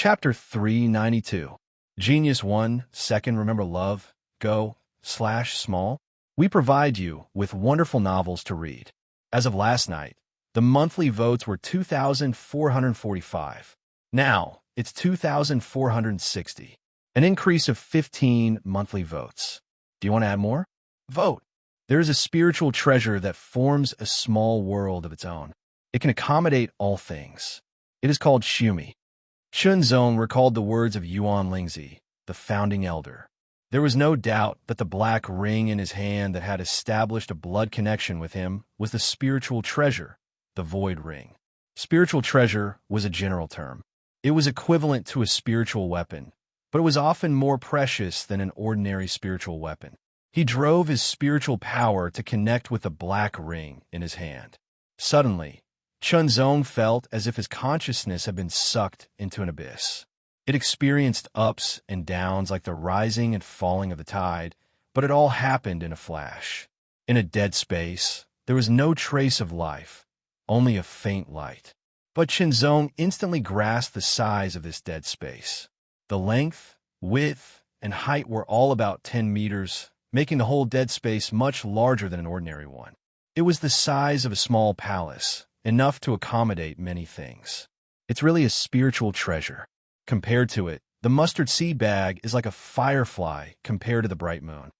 Chapter 392. Genius 1, Second, remember love, go/small. We provide you with wonderful novels to read. As of last night, the monthly votes were 2,445. Now, it's 2,460. An increase of 15 monthly votes. Do you want to add more? Vote. There is a spiritual treasure that forms a small world of its own. It can accommodate all things. It is called Shumi. Chunzong recalled the words of Yuan Lingzi, the founding elder. There was no doubt that the black ring in his hand that had established a blood connection with him was the spiritual treasure, the void ring. Spiritual treasure was a general term. It was equivalent to a spiritual weapon, but it was often more precious than an ordinary spiritual weapon. He drove his spiritual power to connect with the black ring in his hand. Suddenly, Chunzong felt as if his consciousness had been sucked into an abyss. It experienced ups and downs like the rising and falling of the tide, but it all happened in a flash. In a dead space, there was no trace of life, only a faint light. But Chunzong instantly grasped the size of this dead space. The length, width, and height were all about 10 meters, making the whole dead space much larger than an ordinary one. It was the size of a small palace, enough to accommodate many things. It's really a spiritual treasure. Compared to it, the mustard seed bag is like a firefly compared to the bright moon.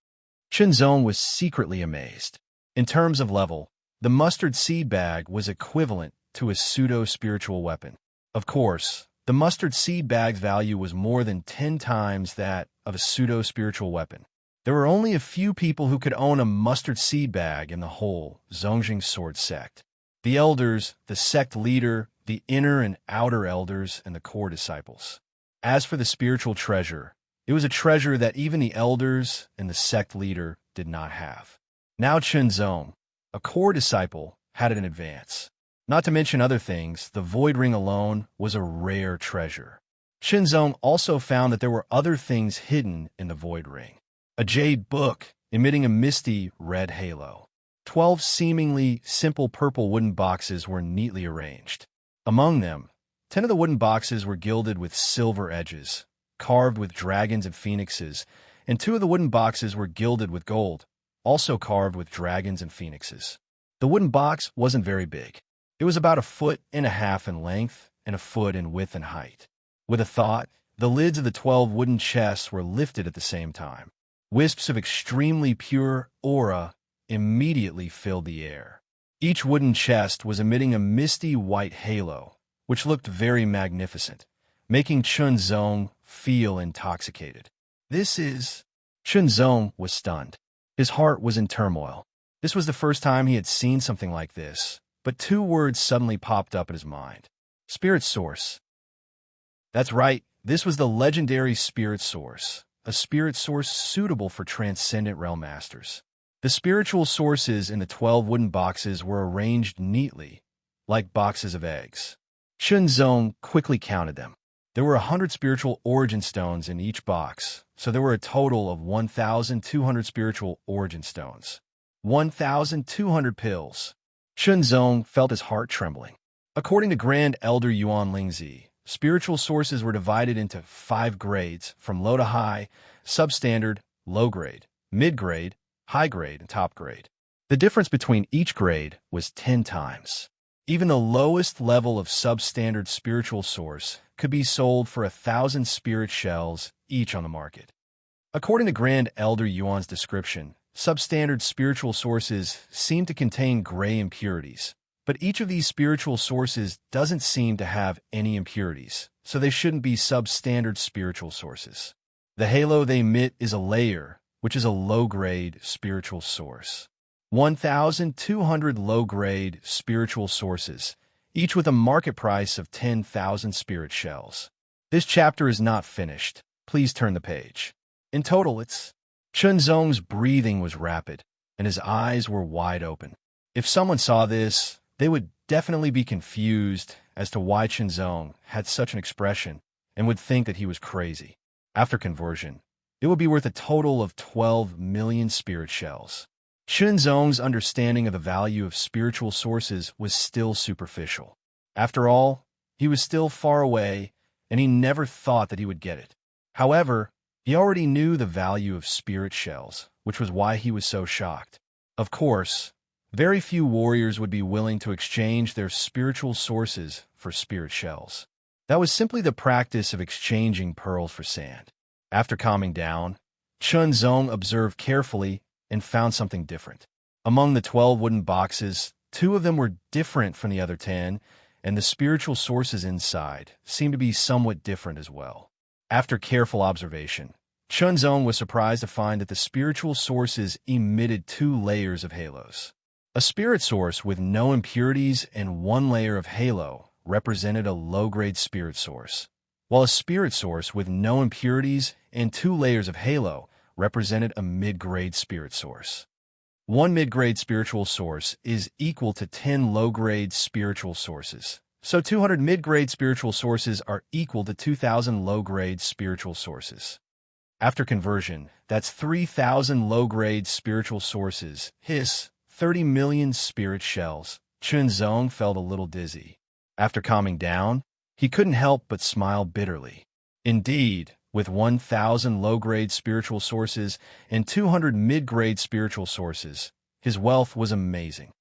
Chunzong was secretly amazed. In terms of level, the mustard seed bag was equivalent to a pseudo-spiritual weapon. Of course, the mustard seed bag's value was more than 10 times that of a pseudo-spiritual weapon. There were only a few people who could own a mustard seed bag in the whole Zongjing sword sect. The elders, the sect leader, the inner and outer elders, and the core disciples. As for the spiritual treasure, it was a treasure that even the elders and the sect leader did not have. Now Chunzong, a core disciple, had it in advance. Not to mention other things, the void ring alone was a rare treasure. Chunzong also found that there were other things hidden in the void ring. A jade book emitting a misty red halo. 12 seemingly simple purple wooden boxes were neatly arranged. Among them, 10 of the wooden boxes were gilded with silver edges, carved with dragons and phoenixes, and 2 of the wooden boxes were gilded with gold, also carved with dragons and phoenixes. The wooden box wasn't very big. It was about 1.5 feet in length and 1 foot in width and height. With a thought, the lids of the 12 wooden chests were lifted at the same time. Wisps of extremely pure aura immediately filled the air. Each wooden chest was emitting a misty white halo, which looked very magnificent, making Chunzong feel intoxicated. Chunzong was stunned. His heart was in turmoil. This was the first time he had seen something like this, but 2 words suddenly popped up in his mind. Spirit source. That's right, this was the legendary spirit source, a spirit source suitable for transcendent realm masters. The spiritual sources in the 12 wooden boxes were arranged neatly, like boxes of eggs. Chunzong quickly counted them. There were 100 spiritual origin stones in each box, so there were a total of 1,200 spiritual origin stones. 1,200 pills. Chunzong felt his heart trembling. According to Grand Elder Yuan Lingzi, spiritual sources were divided into 5 grades, from low to high, substandard, low grade, mid-grade, high grade, and top grade. The difference between each grade was 10 times. Even the lowest level of substandard spiritual source could be sold for 1,000 spirit shells each on the market. According to Grand Elder Yuan's description, substandard spiritual sources seem to contain gray impurities, but each of these spiritual sources doesn't seem to have any impurities, so they shouldn't be substandard spiritual sources. The halo they emit is a layer, which is a low-grade spiritual source. 1,200 low-grade spiritual sources, each with a market price of 10,000 spirit shells. This chapter is not finished. Please turn the page. In total, Chunzong's breathing was rapid, and his eyes were wide open. If someone saw this, they would definitely be confused as to why Chunzong had such an expression and would think that he was crazy. After conversion, it would be worth a total of 12 million spirit shells. Chunzong's understanding of the value of spiritual sources was still superficial. After all, he was still far away, and he never thought that he would get it. However, he already knew the value of spirit shells, which was why he was so shocked. Of course, very few warriors would be willing to exchange their spiritual sources for spirit shells. That was simply the practice of exchanging pearls for sand. After calming down, Chunzong observed carefully and found something different. Among the 12 wooden boxes, 2 of them were different from the other 10, and the spiritual sources inside seemed to be somewhat different as well. After careful observation, Chunzong was surprised to find that the spiritual sources emitted 2 layers of halos. A spirit source with no impurities and 1 layer of halo represented a low-grade spirit source, while a spirit source with no impurities and 2 layers of halo represented a mid-grade spirit source. 1 mid-grade spiritual source is equal to 10 low-grade spiritual sources. So 200 mid-grade spiritual sources are equal to 2,000 low-grade spiritual sources. After conversion, that's 3,000 low-grade spiritual sources. 30 million spirit shells. Chunzong felt a little dizzy. After calming down, he couldn't help but smile bitterly. Indeed, with 1,000 low-grade spiritual sources and 200 mid-grade spiritual sources, his wealth was amazing.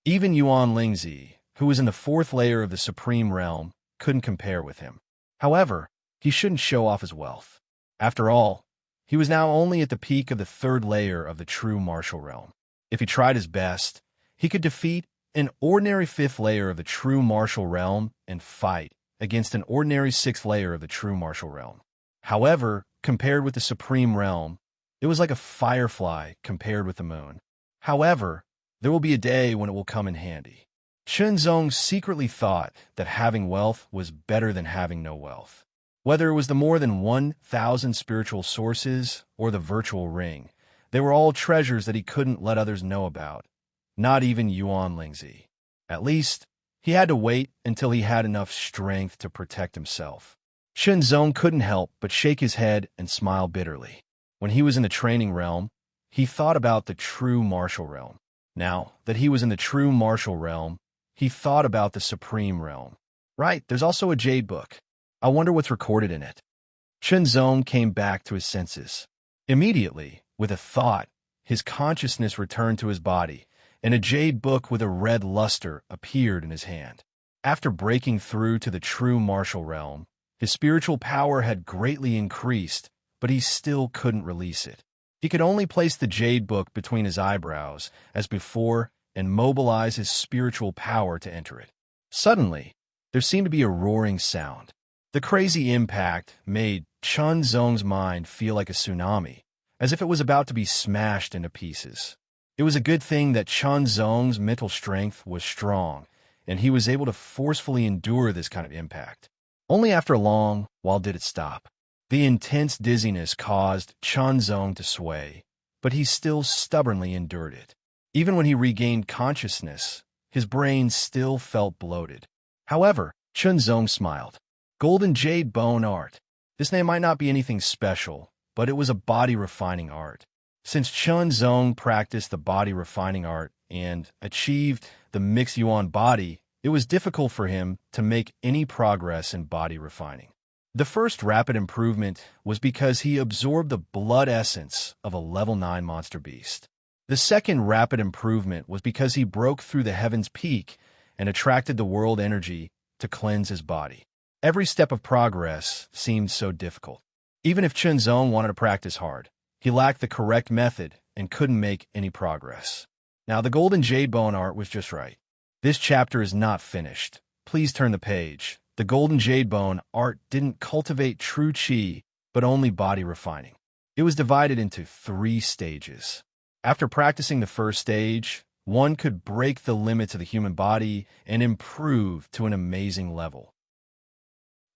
Even Yuan Lingzi, who was in the 4th layer of the Supreme Realm, couldn't compare with him. However, he shouldn't show off his wealth. After all, he was now only at the peak of the 3rd layer of the true martial realm. If he tried his best, he could defeat an ordinary 5th layer of the true martial realm and fight against an ordinary 6th layer of the true martial realm. However, compared with the Supreme Realm, it was like a firefly compared with the moon. However, there will be a day when it will come in handy. Chunzong secretly thought that having wealth was better than having no wealth. Whether it was the more than 1,000 spiritual sources or the virtual ring, they were all treasures that he couldn't let others know about, not even Yuan Lingzi. At least, he had to wait until he had enough strength to protect himself. Chunzong couldn't help but shake his head and smile bitterly. When he was in the training realm, he thought about the true martial realm. Now that he was in the true martial realm, he thought about the Supreme Realm. Right, there's also a jade book. I wonder what's recorded in it. Chunzong came back to his senses. Immediately, with a thought, his consciousness returned to his body, and a jade book with a red luster appeared in his hand. After breaking through to the true martial realm, his spiritual power had greatly increased, but he still couldn't release it. He could only place the jade book between his eyebrows, as before, and mobilize his spiritual power to enter it. Suddenly, there seemed to be a roaring sound. The crazy impact made Chunzong's mind feel like a tsunami, as if it was about to be smashed into pieces. It was a good thing that Chunzong's mental strength was strong, and he was able to forcefully endure this kind of impact. Only after a long while did it stop. The intense dizziness caused Chunzong to sway, but he still stubbornly endured it. Even when he regained consciousness, his brain still felt bloated. However, Chunzong smiled. Golden Jade Bone Art. This name might not be anything special, but it was a body-refining art. Since Chunzong practiced the body-refining art and achieved the mixed yuan body, it was difficult for him to make any progress in body refining. The first rapid improvement was because he absorbed the blood essence of a level 9 monster beast. The second rapid improvement was because he broke through the heaven's peak and attracted the world energy to cleanse his body. Every step of progress seemed so difficult. Even if Chunzong wanted to practice hard, he lacked the correct method and couldn't make any progress. Now, the Golden Jade Bone art was just right. This chapter is not finished. Please turn the page. The Golden Jade Bone art didn't cultivate true chi, but only body refining. It was divided into 3 stages. After practicing the first stage, one could break the limits of the human body and improve to an amazing level.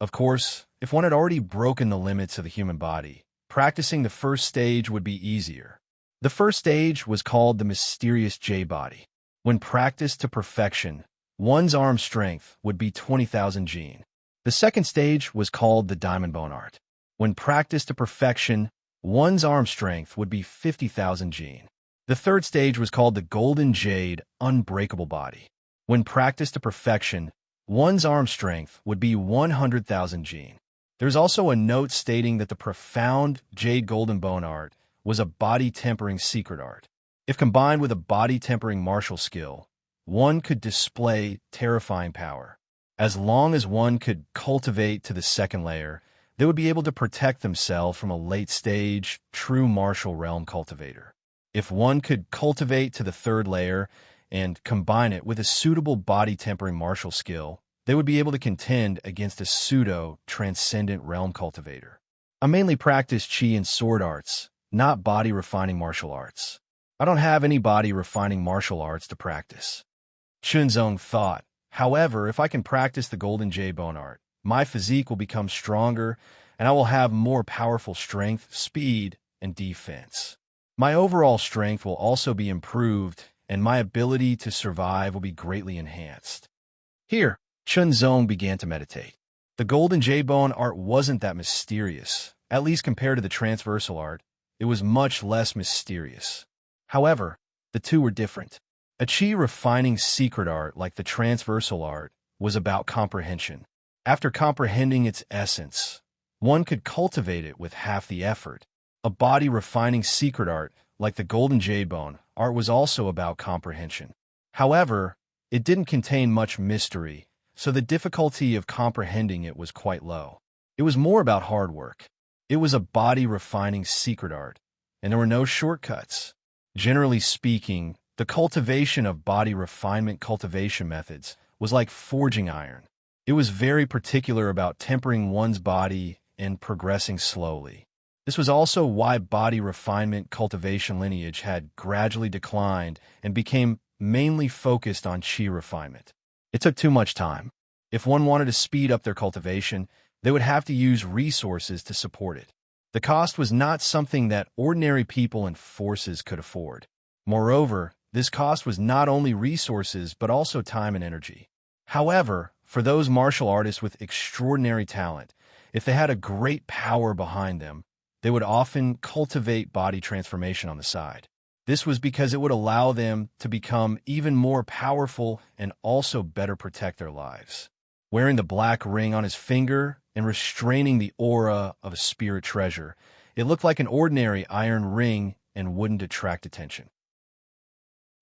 Of course, if one had already broken the limits of the human body, practicing the first stage would be easier. The first stage was called the Mysterious J Body. When practiced to perfection, one's arm strength would be 20,000 Jin. The second stage was called the Diamond Bone Art. When practiced to perfection, one's arm strength would be 50,000 Jin. The third stage was called the Golden Jade Unbreakable Body. When practiced to perfection, One's arm strength would be 100,000 gene. There's also a note stating that the profound jade golden bone art was a body-tempering secret art. If combined with a body-tempering martial skill, one could display terrifying power. As long as one could cultivate to the second layer, they would be able to protect themselves from a late-stage, true martial realm cultivator. If one could cultivate to the third layer and combine it with a suitable body-tempering martial skill, they would be able to contend against a pseudo-transcendent realm cultivator. I mainly practice chi and sword arts, not body-refining martial arts. I don't have any body-refining martial arts to practice. Chunzong thought, however, if I can practice the golden jade bone art, my physique will become stronger and I will have more powerful strength, speed, and defense. My overall strength will also be improved and my ability to survive will be greatly enhanced. Here, Chunzong began to meditate. The golden jade bone art wasn't that mysterious, at least compared to the transversal art. It was much less mysterious. However, the two were different. A chi-refining secret art like the transversal art was about comprehension. After comprehending its essence, one could cultivate it with half the effort. A body-refining secret art like the golden jade bone art was also about comprehension. However, it didn't contain much mystery, so the difficulty of comprehending it was quite low. It was more about hard work. It was a body-refining secret art, and there were no shortcuts. Generally speaking, the cultivation of body refinement cultivation methods was like forging iron. It was very particular about tempering one's body and progressing slowly. This was also why body refinement cultivation lineage had gradually declined and became mainly focused on chi refinement. It took too much time. If one wanted to speed up their cultivation, they would have to use resources to support it. The cost was not something that ordinary people and forces could afford. Moreover, this cost was not only resources but also time and energy. However, for those martial artists with extraordinary talent, if they had a great power behind them, they would often cultivate body transformation on the side. This was because it would allow them to become even more powerful and also better protect their lives. Wearing the black ring on his finger and restraining the aura of a spirit treasure, it looked like an ordinary iron ring and wouldn't attract attention.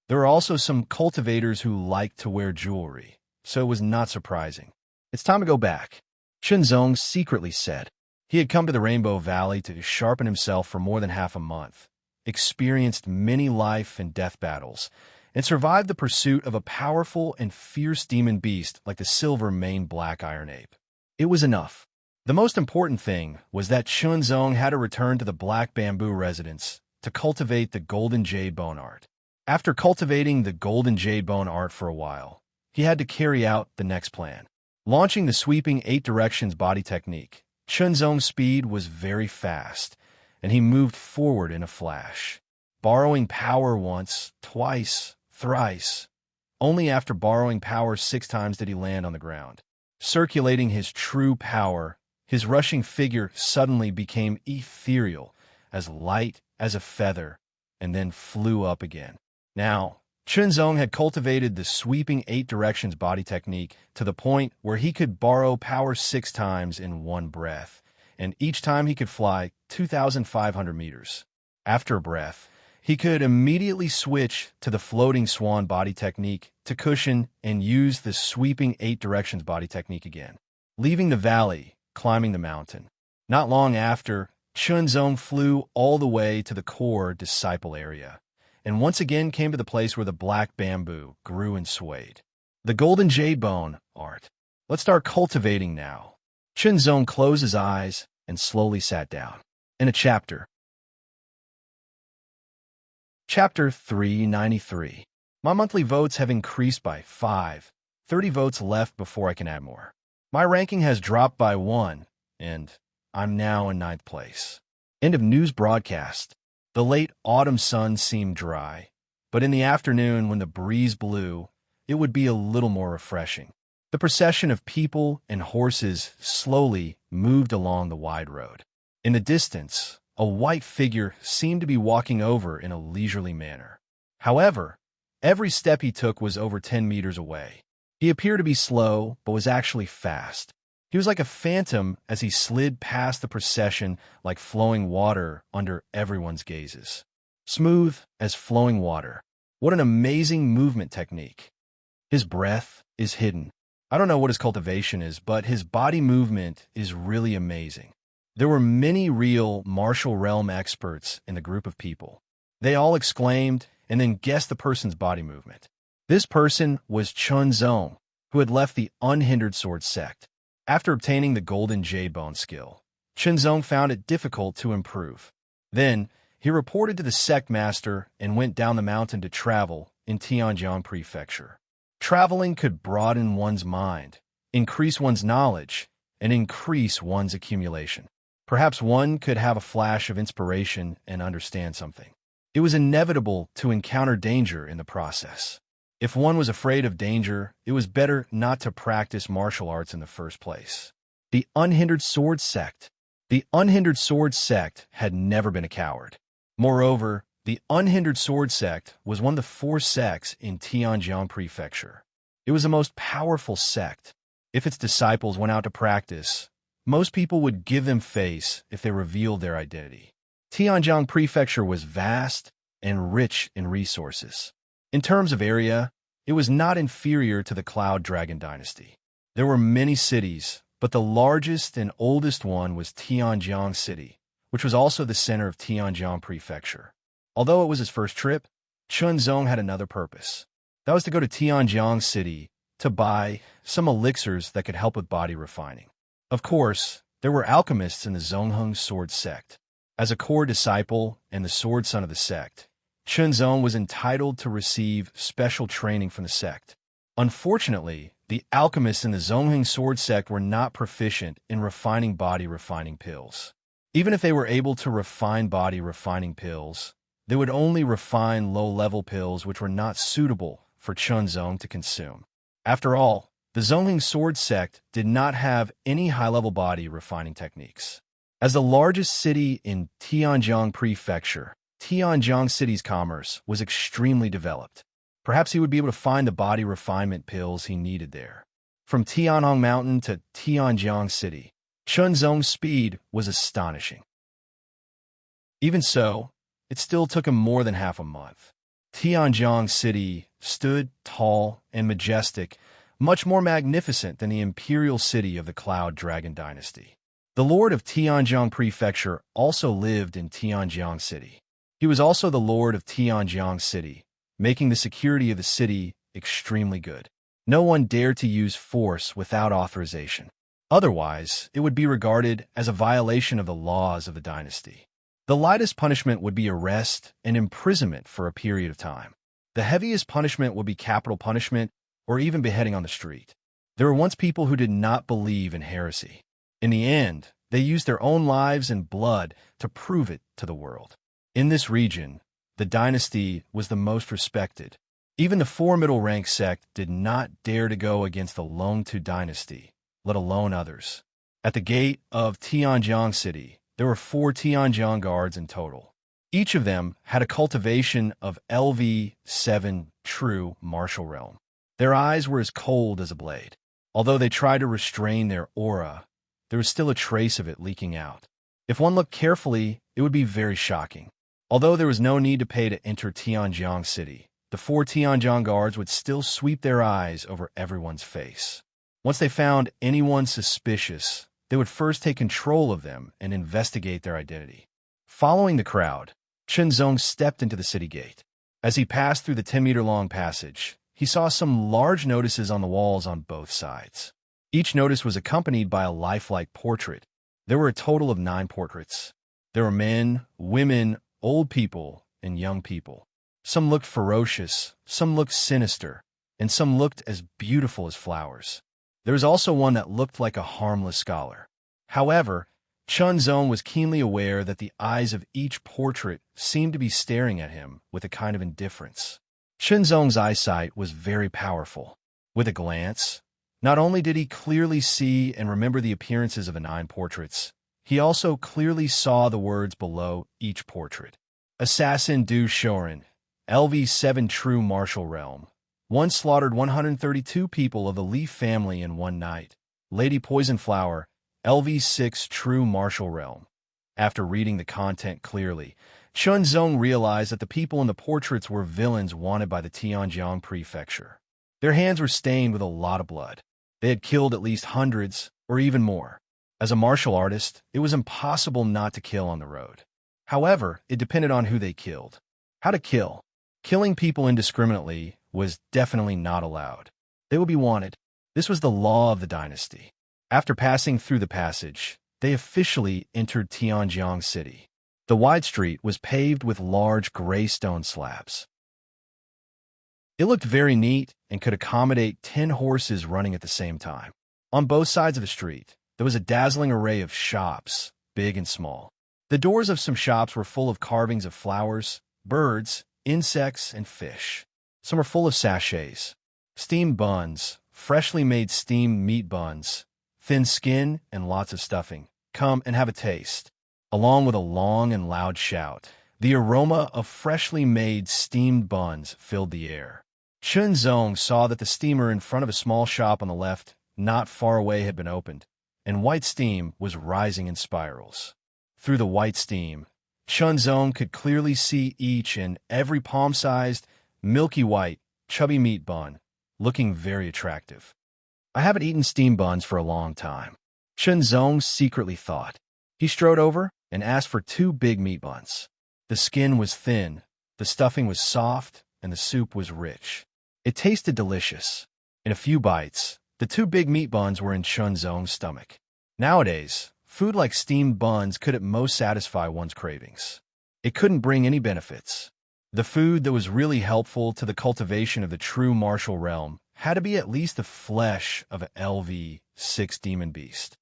There are also some cultivators who liked to wear jewelry, so it was not surprising. It's time to go back, Chunzong secretly said. He had come to the Rainbow Valley to sharpen himself for more than half a month, experienced many life and death battles, and survived the pursuit of a powerful and fierce demon beast like the silver-maned black iron ape. It was enough. The most important thing was that Chunzong had to return to the Black Bamboo residence to cultivate the golden jade bone art. After cultivating the golden jade bone art for a while, he had to carry out the next plan. Launching the sweeping 8 directions body technique, Chunzong's speed was very fast, and he moved forward in a flash, borrowing power once, twice, thrice. Only after borrowing power 6 times did he land on the ground. Circulating his true power, his rushing figure suddenly became ethereal, as light as a feather, and then flew up again. Now, Chunzong had cultivated the sweeping 8 directions body technique to the point where he could borrow power 6 times in one breath, and each time he could fly 2,500 meters. After a breath, he could immediately switch to the floating swan body technique to cushion and use the sweeping 8 directions body technique again. Leaving the valley, climbing the mountain. Not long after, Chunzong flew all the way to the core disciple area, and once again came to the place where the black bamboo grew and swayed. The golden jade bone art. Let's start cultivating now. Chunzong closed his eyes and slowly sat down. In a chapter. Chapter 393. My monthly votes have increased by 5. 30 votes left before I can add more. My ranking has dropped by 1, and I'm now in 9th place. End of news broadcast. The late autumn sun seemed dry, but in the afternoon when the breeze blew, it would be a little more refreshing. The procession of people and horses slowly moved along the wide road. In the distance, a white figure seemed to be walking over in a leisurely manner. However, every step he took was over 10 meters away. He appeared to be slow, but was actually fast. He was like a phantom as he slid past the procession like flowing water under everyone's gazes. Smooth as flowing water. What an amazing movement technique. His breath is hidden. I don't know what his cultivation is, but his body movement is really amazing. There were many real martial realm experts in the group of people. They all exclaimed and then guessed the person's body movement. This person was Chunzong, who had left the unhindered sword sect. After obtaining the golden jade bone skill, Chunzong found it difficult to improve. Then, he reported to the sect master and went down the mountain to travel in Tianjiang Prefecture. Traveling could broaden one's mind, increase one's knowledge, and increase one's accumulation. Perhaps one could have a flash of inspiration and understand something. It was inevitable to encounter danger in the process. If one was afraid of danger, it was better not to practice martial arts in the first place. The Unhindered Sword Sect. The Unhindered Sword Sect had never been a coward. Moreover, the Unhindered Sword Sect was one of the 4 sects in Tianjiang Prefecture. It was the most powerful sect. If its disciples went out to practice, most people would give them face if they revealed their identity. Tianjiang Prefecture was vast and rich in resources. In terms of area, it was not inferior to the Cloud Dragon Dynasty. There were many cities, but the largest and oldest one was Tianjiang City, which was also the center of Tianjiang Prefecture. Although it was his first trip, Chunzong had another purpose. That was to go to Tianjiang City to buy some elixirs that could help with body refining. Of course, there were alchemists in the Zongheng Sword Sect. As a core disciple and the sword son of the sect, Chunzong was entitled to receive special training from the sect. Unfortunately, the alchemists in the Zongheng Sword Sect were not proficient in refining body refining pills. Even if they were able to refine body refining pills, they would only refine low-level pills which were not suitable for Chunzong to consume. After all, the Zongheng Sword Sect did not have any high-level body refining techniques. As the largest city in Tianjiang Prefecture, Tianjiang City's commerce was extremely developed. Perhaps he would be able to find the body refinement pills he needed there. From Tianhong Mountain to Tianjiang City, Chunzong's speed was astonishing. Even so, it still took him more than half a month. Tianjiang City stood tall and majestic, much more magnificent than the imperial city of the Cloud Dragon Dynasty. The Lord of Tianjiang Prefecture also lived in Tianjiang City. He was also the Lord of Tianjiang City, making the security of the city extremely good. No one dared to use force without authorization. Otherwise, it would be regarded as a violation of the laws of the dynasty. The lightest punishment would be arrest and imprisonment for a period of time. The heaviest punishment would be capital punishment or even beheading on the street. There were once people who did not believe in heresy. In the end, they used their own lives and blood to prove it to the world. In this region, the dynasty was the most respected. Even the 4 middle-rank sect did not dare to go against the Longtu dynasty, let alone others. At the gate of Tianjiang City, there were 4 Tianjiang guards in total. Each of them had a cultivation of LV7 true martial realm. Their eyes were as cold as a blade. Although they tried to restrain their aura, there was still a trace of it leaking out. If one looked carefully, it would be very shocking. Although there was no need to pay to enter Tianjiang City, the 4 Tianjiang guards would still sweep their eyes over everyone's face. Once they found anyone suspicious, they would first take control of them and investigate their identity. Following the crowd, Chunzong stepped into the city gate. As he passed through the 10-meter-long passage, he saw some large notices on the walls on both sides. Each notice was accompanied by a lifelike portrait. There were a total of 9 portraits. There were men, women, old people, and young people. Some looked ferocious, some looked sinister, and some looked as beautiful as flowers. There was also one that looked like a harmless scholar. However, Chunzong was keenly aware that the eyes of each portrait seemed to be staring at him with a kind of indifference. Chunzong's eyesight was very powerful. With a glance, not only did he clearly see and remember the appearances of the 9 portraits, he also clearly saw the words below each portrait. Assassin Du Shorin, LV7 True Martial Realm, One slaughtered 132 people of the Leaf family in one night. Lady Poisonflower, LV6 True Martial Realm. After reading the content clearly, Chunzong realized that the people in the portraits were villains wanted by the Tianjiang prefecture. Their hands were stained with a lot of blood. They had killed at least hundreds, or even more. As a martial artist, it was impossible not to kill on the road. However, it depended on who they killed. How to kill? Killing people indiscriminately was definitely not allowed. They would be wanted. This was the law of the dynasty. After passing through the passage, they officially entered Tianjiang City. The wide street was paved with large gray stone slabs. It looked very neat and could accommodate 10 horses running at the same time. On both sides of the street, there was a dazzling array of shops, big and small. The doors of some shops were full of carvings of flowers, birds, insects, and fish. Some were full of sachets, steamed buns, freshly made steamed meat buns, thin skin, and lots of stuffing. Come and have a taste. Along with a long and loud shout, the aroma of freshly made steamed buns filled the air. Chunzong saw that the steamer in front of a small shop on the left, not far away, had been opened, and white steam was rising in spirals. Through the white steam, Chunzong could clearly see each and every palm-sized, milky white, chubby meat bun, looking very attractive. I haven't eaten steamed buns for a long time, Chunzong secretly thought. He strode over and asked for 2 big meat buns. The skin was thin, the stuffing was soft, and the soup was rich. It tasted delicious. In a few bites, the 2 big meat buns were in Chunzong's stomach. Nowadays, food like steamed buns could at most satisfy one's cravings. It couldn't bring any benefits. The food that was really helpful to the cultivation of the true martial realm had to be at least the flesh of an LV6 demon beast.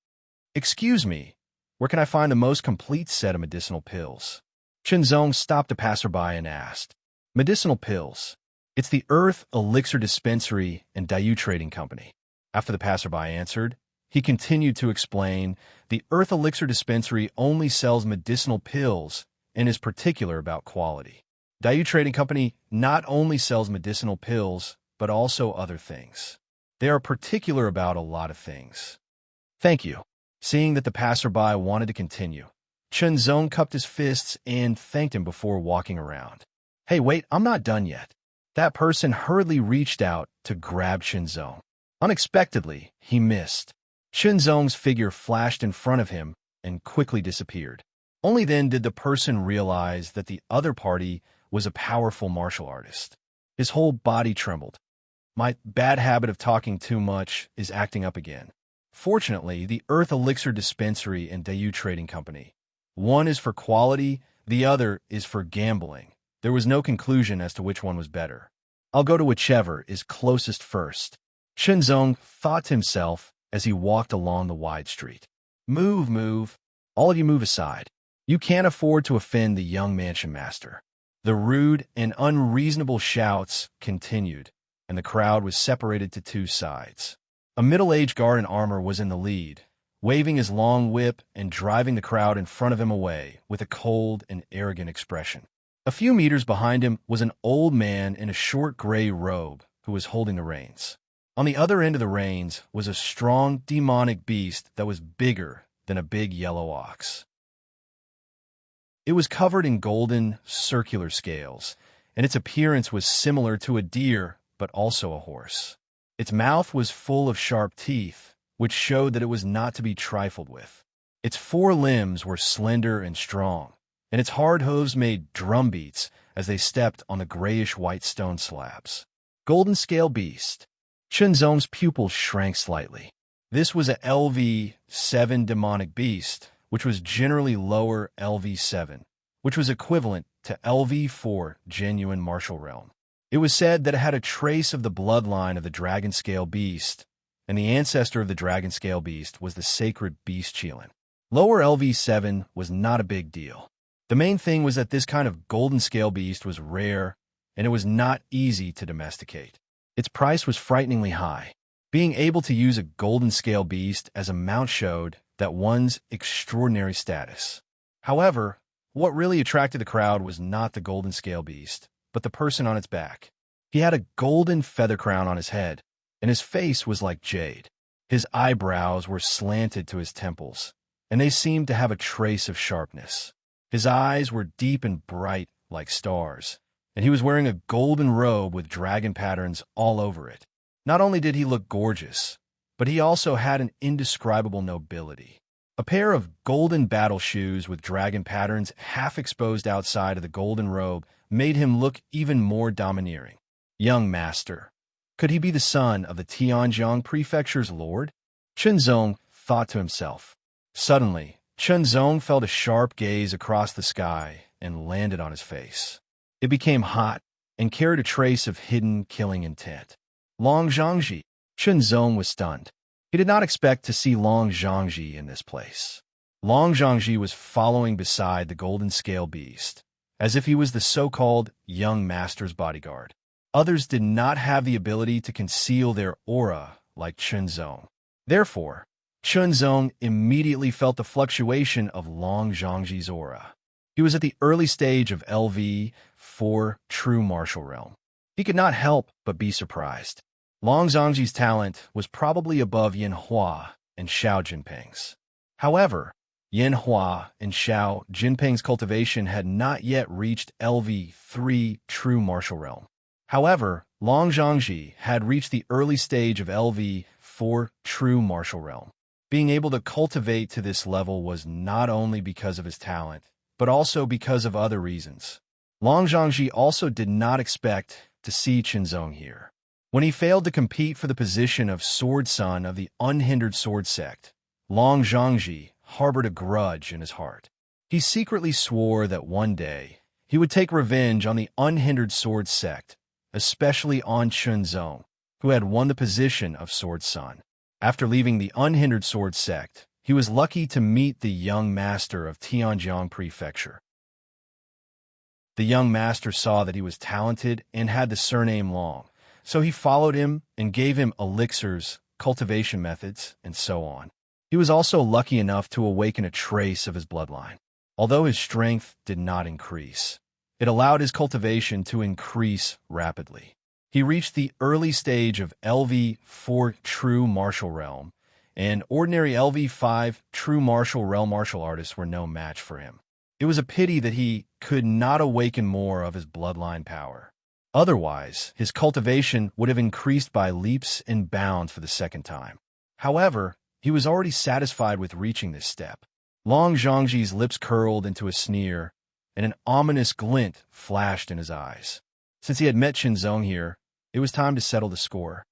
Excuse me, where can I find the most complete set of medicinal pills? Chunzong stopped a passerby and asked. Medicinal pills. It's the Earth Elixir Dispensary and Dayu Trading Company. After the passerby answered, he continued to explain, the Earth Elixir Dispensary only sells medicinal pills and is particular about quality. Dayu Trading Company not only sells medicinal pills, but also other things. They are particular about a lot of things. Thank you. Seeing that the passerby wanted to continue, Chunzong cupped his fists and thanked him before walking around. Hey, wait, I'm not done yet. That person hurriedly reached out to grab Chunzong. Unexpectedly, he missed. Chunzong's figure flashed in front of him and quickly disappeared. Only then did the person realize that the other party was a powerful martial artist. His whole body trembled. My bad habit of talking too much is acting up again. Fortunately, the Earth Elixir Dispensary and Dayu Trading Company. One is for quality, the other is for gambling. There was no conclusion as to which one was better. I'll go to whichever is closest first. Chunzong thought to himself as he walked along the wide street. Move. All of you move aside. You can't afford to offend the young mansion master. The rude and unreasonable shouts continued, and the crowd was separated to 2 sides. A middle-aged guard in armor was in the lead, waving his long whip and driving the crowd in front of him away with a cold and arrogant expression. A few meters behind him was an old man in a short gray robe who was holding the reins. On the other end of the reins was a strong demonic beast that was bigger than a big yellow ox. It was covered in golden, circular scales, and its appearance was similar to a deer, but also a horse. Its mouth was full of sharp teeth, which showed that it was not to be trifled with. Its 4 limbs were slender and strong, and its hard hooves made drum beats as they stepped on the grayish-white stone slabs. Golden Scale Beast. Chunzong's pupils shrank slightly. This was a LV7 demonic beast, which was generally lower LV7, which was equivalent to LV4 genuine martial realm. It was said that it had a trace of the bloodline of the dragon scale beast, and the ancestor of the dragon scale beast was the sacred beast Qilin. Lower LV7 was not a big deal. The main thing was that this kind of golden scale beast was rare, and it was not easy to domesticate. Its price was frighteningly high. Being able to use a golden scale beast as a mount showed that one's extraordinary status. However, what really attracted the crowd was not the golden scale beast, but the person on its back. He had a golden feather crown on his head, and his face was like jade. His eyebrows were slanted to his temples, and they seemed to have a trace of sharpness. His eyes were deep and bright like stars, and he was wearing a golden robe with dragon patterns all over it. Not only did he look gorgeous, but he also had an indescribable nobility. A pair of golden battle shoes with dragon patterns half exposed outside of the golden robe made him look even more domineering. Young master. Could he be the son of the Tianjiang prefecture's lord? Chunzong thought to himself. Suddenly, Chunzong felt a sharp gaze across the sky and landed on his face. It became hot and carried a trace of hidden killing intent. Long Zhangji. Chunzong was stunned. He did not expect to see Long Zhangji in this place. Long Zhangji was following beside the golden scale beast, as if he was the so-called young master's bodyguard. Others did not have the ability to conceal their aura like Chunzong. Therefore, Chunzong immediately felt the fluctuation of Long Zhangji's aura. He was at the early stage of LV4 true martial realm. He could not help but be surprised. Long Zhangji's talent was probably above Yin Hua and Xiao Jinping's. However, Yin Hua and Xiao Jinping's cultivation had not yet reached LV3 true martial realm. However, Long Zhangji had reached the early stage of LV4 true martial realm. Being able to cultivate to this level was not only because of his talent, but also because of other reasons. Long Zhangji also did not expect to see Chunzong here. When he failed to compete for the position of Sword Son of the Unhindered Sword Sect, Long Zhangji harbored a grudge in his heart. He secretly swore that one day he would take revenge on the Unhindered Sword Sect, especially on Chunzong, who had won the position of Sword Son. After leaving the Unhindered Sword Sect, he was lucky to meet the young master of Tianjiang Prefecture. The young master saw that he was talented and had the surname Long, so he followed him and gave him elixirs, cultivation methods, and so on. He was also lucky enough to awaken a trace of his bloodline. Although his strength did not increase, it allowed his cultivation to increase rapidly. He reached the early stage of LV4 true martial realm, and ordinary LV5 true martial realm martial artists were no match for him. It was a pity that he could not awaken more of his bloodline power. Otherwise, his cultivation would have increased by leaps and bounds for the second time. However, he was already satisfied with reaching this step. Long Zhangji's lips curled into a sneer, and an ominous glint flashed in his eyes. Since he had met Chunzong here, it was time to settle the score.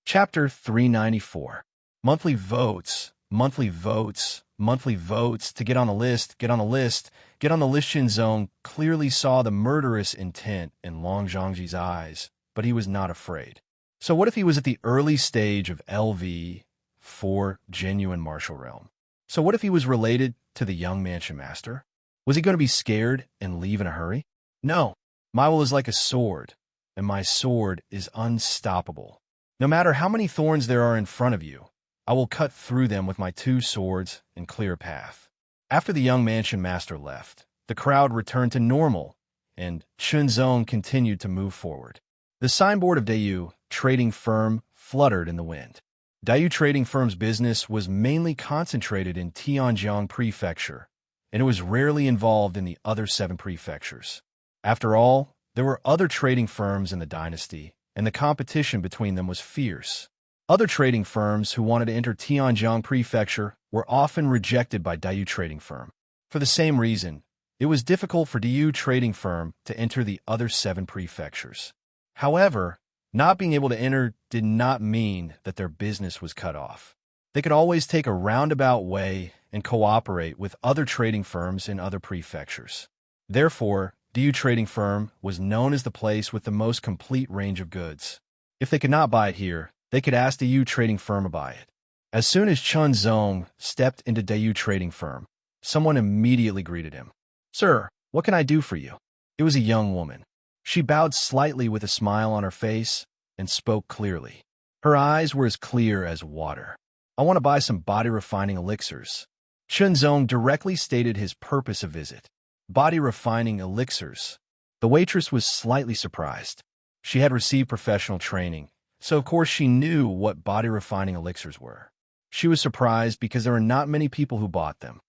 Chapter 394. Monthly votes, monthly votes, monthly votes. To get on the list, get on the list, get on the list. Chunzong clearly saw the murderous intent in Long Zhangji's eyes, but he was not afraid. So what if he was at the early stage of LV4 genuine martial realm? So what if he was related to the young mansion master? Was he going to be scared and leave in a hurry? No, my will is like a sword, and my sword is unstoppable. No matter how many thorns there are in front of you, I will cut through them with my two swords and clear a path. After the young mansion master left, the crowd returned to normal, and Chunzong continued to move forward. The signboard of Dayu Trading Firm fluttered in the wind. Dayu Trading Firm's business was mainly concentrated in Tianjiang Prefecture, and it was rarely involved in the other 7 prefectures. After all, there were other trading firms in the dynasty, and the competition between them was fierce. Other trading firms who wanted to enter Tianjiang Prefecture were often rejected by Dayu Trading Firm. For the same reason, it was difficult for Dayu Trading Firm to enter the other 7 prefectures. However, not being able to enter did not mean that their business was cut off. They could always take a roundabout way and cooperate with other trading firms in other prefectures. Therefore, Dayu Trading Firm was known as the place with the most complete range of goods. If they could not buy it here, they could ask Dayu Trading Firm to buy it. As soon as Chunzong stepped into Dayu Trading Firm, someone immediately greeted him. "Sir, what can I do for you?" It was a young woman. She bowed slightly with a smile on her face and spoke clearly. Her eyes were as clear as water. "I want to buy some body refining elixirs." Chunzong directly stated his purpose of visit. Body refining elixirs. The waitress was slightly surprised. She had received professional training, so of course she knew what body-refining elixirs were. She was surprised because there were not many people who bought them.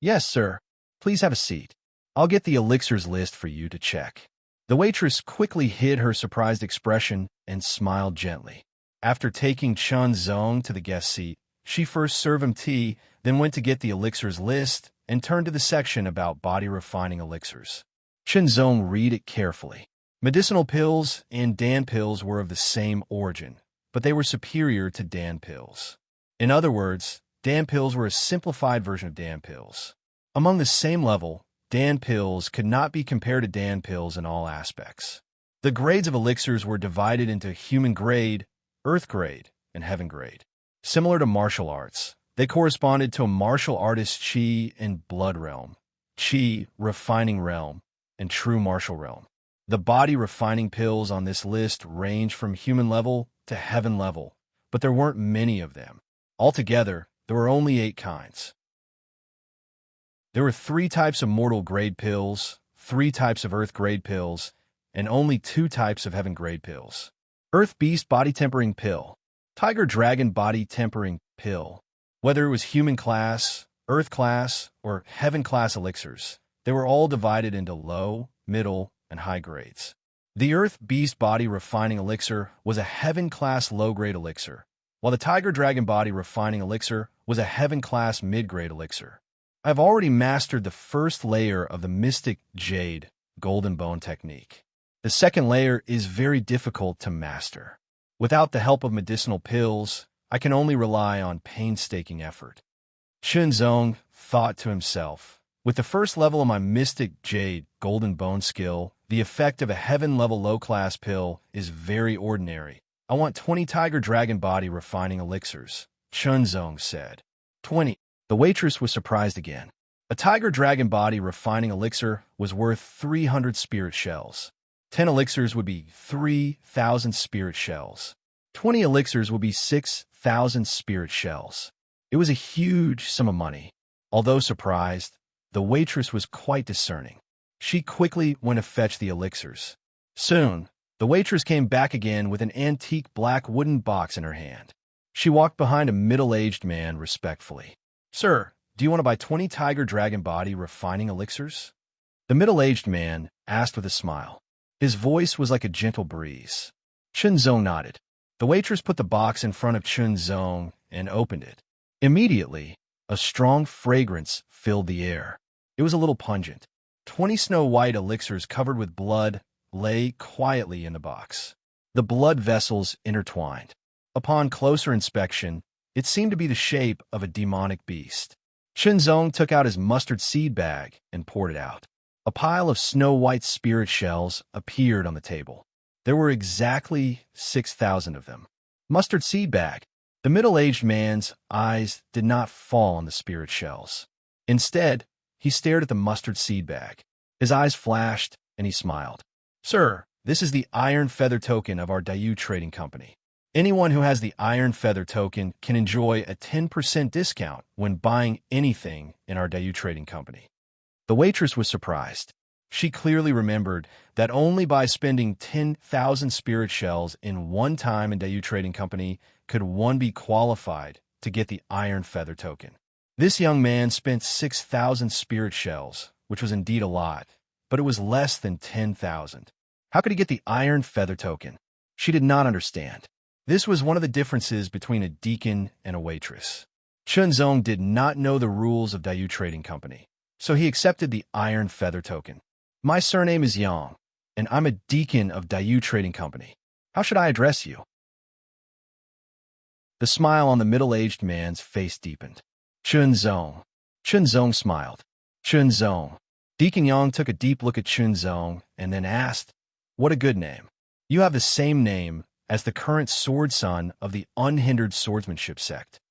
"Yes, sir. Please have a seat. I'll get the elixirs list for you to check." The waitress quickly hid her surprised expression and smiled gently. After taking Chun Zong to the guest seat, she first served him tea, then went to get the elixirs list and turned to the section about body-refining elixirs. Chun Zong read it carefully. Medicinal pills and Dan pills were of the same origin, but they were superior to Dan pills. In other words, Dan pills were a simplified version of Dan pills. Among the same level, Dan pills could not be compared to Dan pills in all aspects. The grades of elixirs were divided into human grade, earth grade, and heaven grade. Similar to martial arts, they corresponded to a martial artist's chi and blood realm, chi, refining realm, and true martial realm. The body-refining pills on this list range from human level to heaven level, but there weren't many of them. Altogether, there were only 8 kinds. There were 3 types of mortal grade pills, 3 types of earth grade pills, and only 2 types of heaven grade pills. Earth Beast Body Tempering Pill, Tiger Dragon Body Tempering Pill. Whether it was human class, earth class, or heaven class elixirs, they were all divided into low, middle, and high grades. The Earth Beast Body Refining Elixir was a heaven class low-grade elixir, while the Tiger Dragon Body Refining Elixir was a heaven class mid-grade elixir. I've already mastered the first layer of the Mystic Jade Golden Bone technique. The second layer is very difficult to master. Without the help of medicinal pills, I can only rely on painstaking effort. Chun Zong thought to himself, with the first level of my Mystic Jade Golden Bone skill, the effect of a heaven-level low-class pill is very ordinary. I want 20 Tiger Dragon Body Refining Elixirs, Chun Zong said. 20. The waitress was surprised again. A Tiger Dragon Body Refining Elixir was worth 300 spirit shells. 10 elixirs would be 3,000 spirit shells. 20 elixirs would be 6,000 spirit shells. It was a huge sum of money. Although surprised, the waitress was quite discerning. She quickly went to fetch the elixirs. Soon, the waitress came back again with an antique black wooden box in her hand. She walked behind a middle-aged man respectfully. "Sir, do you want to buy 20 Tiger Dragon Body Refining Elixirs?" The middle-aged man asked with a smile. His voice was like a gentle breeze. Chun Zong nodded. The waitress put the box in front of Chun Zong and opened it. Immediately, a strong fragrance filled the air. It was a little pungent. 20 snow-white elixirs covered with blood lay quietly in the box. The blood vessels intertwined. Upon closer inspection, it seemed to be the shape of a demonic beast. Chun Zong took out his mustard seed bag and poured it out. A pile of snow-white spirit shells appeared on the table. There were exactly 6,000 of them. Mustard seed bag. The middle-aged man's eyes did not fall on the spirit shells. Instead, he stared at the mustard seed bag. His eyes flashed, and he smiled. "Sir, this is the Iron Feather token of our Dayu Trading Company. Anyone who has the Iron Feather token can enjoy a 10% discount when buying anything in our Dayu Trading Company." The waitress was surprised. She clearly remembered that only by spending 10,000 spirit shells in one time in Dayu Trading Company could one be qualified to get the Iron Feather token. This young man spent 6,000 spirit shells, which was indeed a lot, but it was less than 10,000. How could he get the Iron Feather token? She did not understand. This was one of the differences between a deacon and a waitress. Chun Zong did not know the rules of Dayu Trading Company, so he accepted the Iron Feather token. "My surname is Yang, and I'm a deacon of Dayu Trading Company. How should I address you?" The smile on the middle-aged man's face deepened. "Chun Zong." Chun Zong smiled. "Chun Zong." Deacon Yang took a deep look at Chun Zong and then asked, "What a good name. You have the same name as the current sword son of the unhindered swordsmanship sect."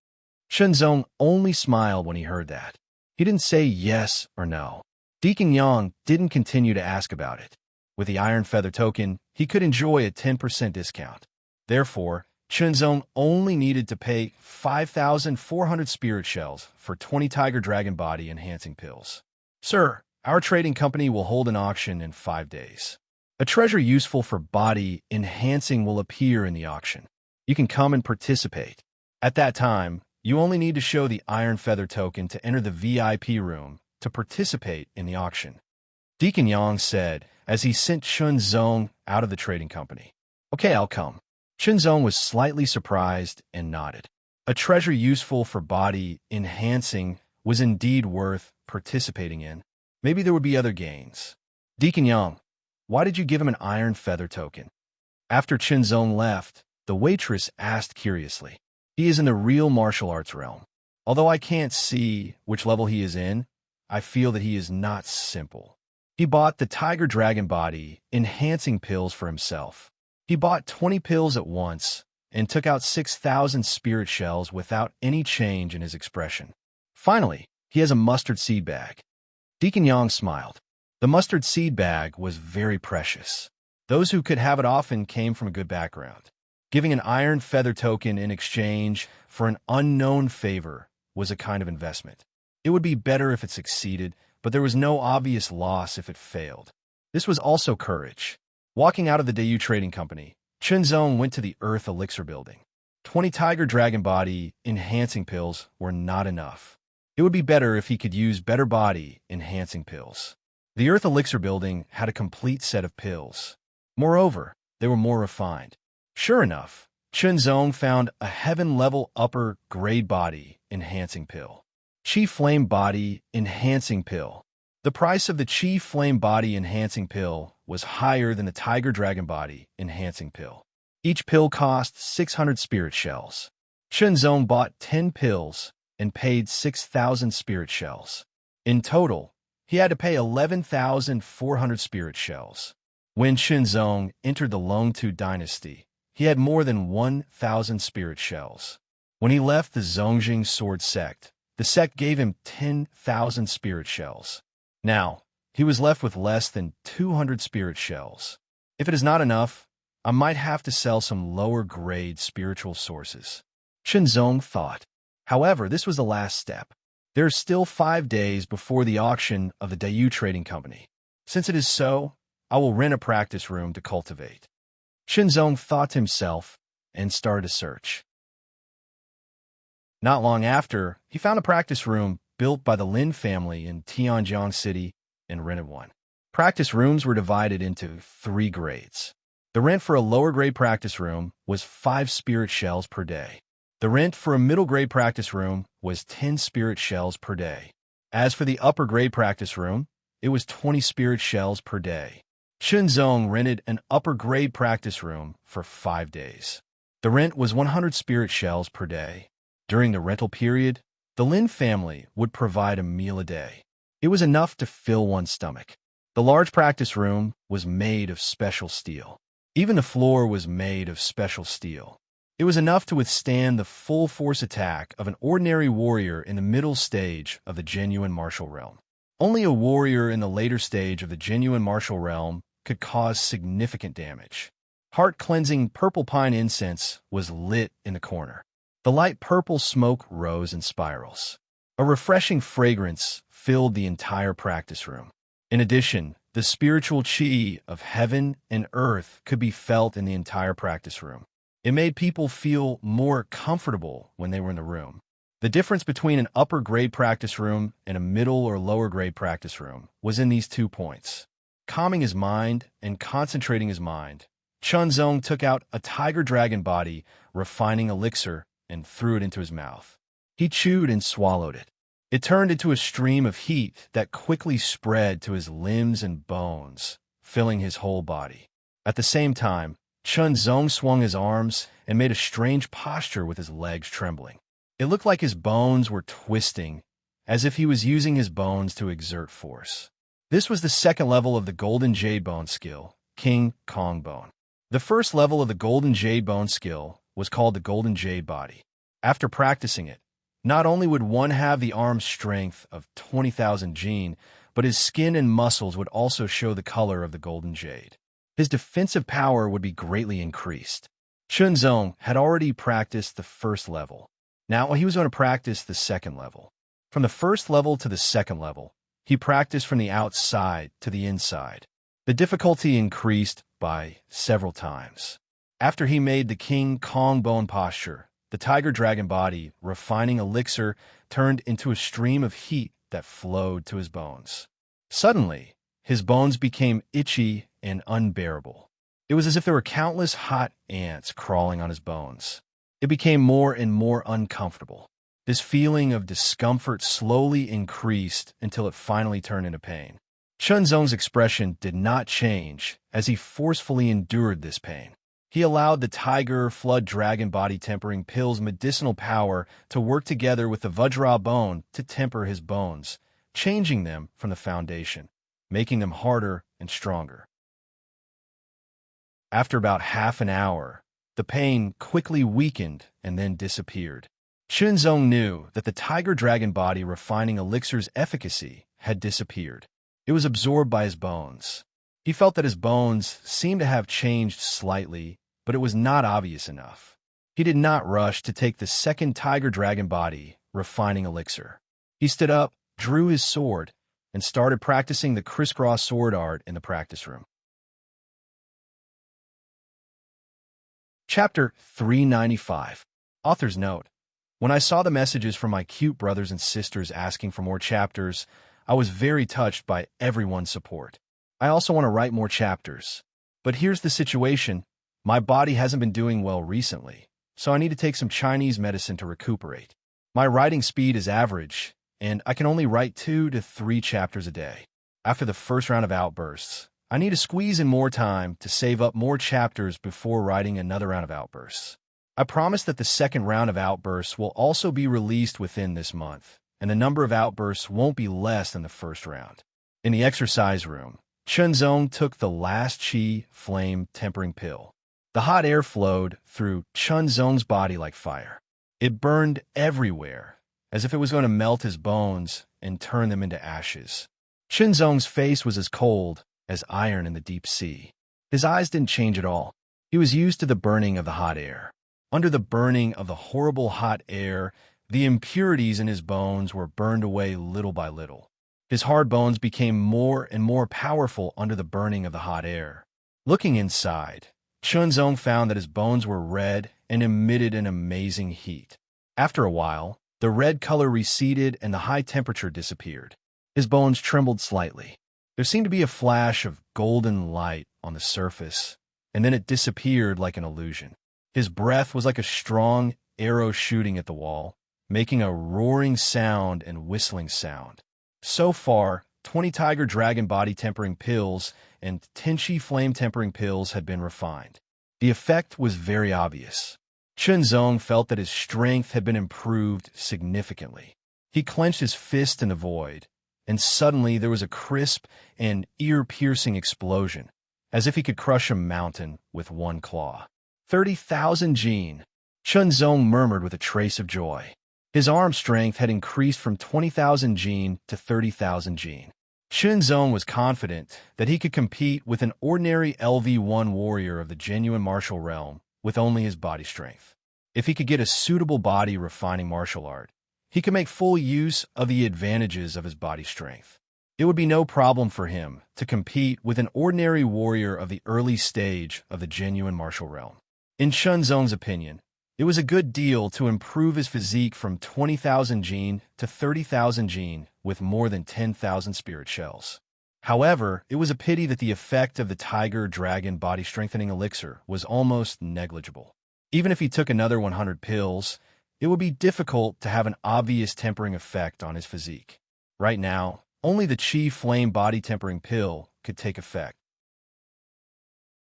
Chun Zong only smiled when he heard that. He didn't say yes or no. Deacon Yang didn't continue to ask about it. With the Iron Feather token, he could enjoy a 10% discount. Therefore, Chun Zong only needed to pay 5,400 spirit shells for 20 Tiger Dragon Body enhancing pills. "Sir, our trading company will hold an auction in 5 days. A treasure useful for body enhancing will appear in the auction. You can come and participate. At that time, you only need to show the Iron Feather token to enter the VIP room to participate in the auction. Deacon Yang said as he sent Chun Zong out of the trading company. Okay, I'll come. Chun Zong was slightly surprised and nodded. A treasure useful for body enhancing was indeed worth participating in. Maybe there would be other gains. Deacon Yang, why did you give him an Iron Feather token? After Chun Zong left, the waitress asked curiously. He is in the real martial arts realm. Although I can't see which level he is in, I feel that he is not simple. He bought the Tiger Dragon Body enhancing pills for himself. He bought 20 pills at once and took out 6,000 spirit shells without any change in his expression. Finally, he has a mustard seed bag. Deacon Yang smiled. The mustard seed bag was very precious. Those who could have it often came from a good background. Giving an Iron Feather token in exchange for an unknown favor was a kind of investment. It would be better if it succeeded, but there was no obvious loss if it failed. This was also courage. Walking out of the Dayu Trading Company, Chun Zong went to the Earth Elixir Building. 20 Tiger Dragon Body enhancing pills were not enough. It would be better if he could use better body enhancing pills. The Earth Elixir Building had a complete set of pills. Moreover, they were more refined. Sure enough, Chun Zong found a heaven-level upper grade body enhancing pill. Chi Flame Body Enhancing Pill. The price of the Chi Flame Body Enhancing Pill was higher than the Tiger Dragon Body Enhancing Pill. Each pill cost 600 spirit shells. Chun Zong bought 10 pills and paid 6,000 spirit shells. In total, he had to pay 11,400 spirit shells. When Chun Zong entered the Longtu dynasty, he had more than 1,000 spirit shells. When he left the Zongjing sword sect, the sect gave him 10,000 spirit shells. Now, he was left with less than 200 spirit shells. If it is not enough, I might have to sell some lower-grade spiritual sources. Chun Zong thought. However, this was the last step. There are still 5 days before the auction of the Dayu Trading Company. Since it is so, I will rent a practice room to cultivate. Chun Zong thought to himself and started a search. Not long after, he found a practice room built by the Lin family in Tianjiang City and rented one. Practice rooms were divided into 3 grades. The rent for a lower-grade practice room was 5 spirit shells per day. The rent for a middle-grade practice room was 10 spirit shells per day. As for the upper-grade practice room, it was 20 spirit shells per day. Chun Zong rented an upper-grade practice room for 5 days. The rent was 100 spirit shells per day. During the rental period, the Lin family would provide a meal a day. It was enough to fill one's stomach. The large practice room was made of special steel. Even the floor was made of special steel. It was enough to withstand the full-force attack of an ordinary warrior in the middle stage of the genuine martial realm. Only a warrior in the later stage of the genuine martial realm could cause significant damage. Heart-cleansing purple pine incense was lit in the corner. The light purple smoke rose in spirals. A refreshing fragrance filled the entire practice room. In addition, the spiritual chi of heaven and earth could be felt in the entire practice room. It made people feel more comfortable when they were in the room. The difference between an upper-grade practice room and a middle or lower-grade practice room was in these 2 points. Calming his mind and concentrating his mind, Chun Zong took out a Tiger Dragon Body refining elixir and threw it into his mouth. He chewed and swallowed it. It turned into a stream of heat that quickly spread to his limbs and bones, filling his whole body. At the same time, Chun Zong swung his arms and made a strange posture with his legs trembling. It looked like his bones were twisting, as if he was using his bones to exert force. This was the second level of the Golden Jade Bone skill, King Kong Bone. The first level of the Golden Jade Bone skill was called the Golden Jade Body. After practicing it, not only would one have the arm strength of 20,000 Jin, but his skin and muscles would also show the color of the Golden Jade. His defensive power would be greatly increased. Chun Zong had already practiced the first level. Now he was going to practice the second level. From the first level to the second level, he practiced from the outside to the inside. The difficulty increased by several times. After he made the King Kong bone posture, the tiger dragon body refining elixir turned into a stream of heat that flowed to his bones. Suddenly, his bones became itchy and unbearable. It was as if there were countless hot ants crawling on his bones. It became more and more uncomfortable. This feeling of discomfort slowly increased until it finally turned into pain. Chunzong's expression did not change as he forcefully endured this pain. He allowed the tiger flood dragon body tempering pill's medicinal power to work together with the Vajra bone to temper his bones, changing them from the foundation, making them harder and stronger. After about half an hour, the pain quickly weakened and then disappeared. Chunzong knew that the tiger dragon body refining elixir's efficacy had disappeared. It was absorbed by his bones. He felt that his bones seemed to have changed slightly, but it was not obvious enough. He did not rush to take the second tiger dragon body refining elixir. He stood up, drew his sword, and started practicing the crisscross sword art in the practice room. Chapter 395. Author's note. When I saw the messages from my cute brothers and sisters asking for more chapters, I was very touched by everyone's support. I also want to write more chapters. But here's the situation. My body hasn't been doing well recently, so I need to take some Chinese medicine to recuperate. My writing speed is average, and I can only write 2 to 3 chapters a day. After the first round of outbursts, I need to squeeze in more time to save up more chapters before writing another round of outbursts. I promise that the second round of outbursts will also be released within this month, and the number of outbursts won't be less than the first round. In the exercise room, Chunzong took the last Qi flame tempering pill. The hot air flowed through Chunzong's body like fire. It burned everywhere, as if it was going to melt his bones and turn them into ashes. Chunzong's face was as cold as iron in the deep sea. His eyes didn't change at all. He was used to the burning of the hot air. Under the burning of the horrible hot air, the impurities in his bones were burned away little by little. His hard bones became more and more powerful under the burning of the hot air. Looking inside, Chunzong found that his bones were red and emitted an amazing heat. After a while, the red color receded and the high temperature disappeared. His bones trembled slightly. There seemed to be a flash of golden light on the surface, and then it disappeared like an illusion. His breath was like a strong arrow shooting at the wall, making a roaring sound and whistling sound. So far, 20 tiger dragon body tempering pills and 10 Qi flame tempering pills had been refined. The effect was very obvious. Chunzong felt that his strength had been improved significantly. He clenched his fist in the void, and suddenly there was a crisp and ear-piercing explosion, as if he could crush a mountain with one claw. 30,000 Jin, Chunzong murmured with a trace of joy. His arm strength had increased from 20,000 Jin to 30,000 Jin. Chunzong was confident that he could compete with an ordinary LV1 warrior of the genuine martial realm with only his body strength. If he could get a suitable body refining martial art, he could make full use of the advantages of his body strength. It would be no problem for him to compete with an ordinary warrior of the early stage of the genuine martial realm. In Chunzong's opinion, it was a good deal to improve his physique from 20,000 Jin to 30,000 Jin with more than 10,000 spirit shells. However, it was a pity that the effect of the tiger dragon body strengthening elixir was almost negligible. Even if he took another 100 pills, it would be difficult to have an obvious tempering effect on his physique. Right now, only the Qi flame body tempering pill could take effect.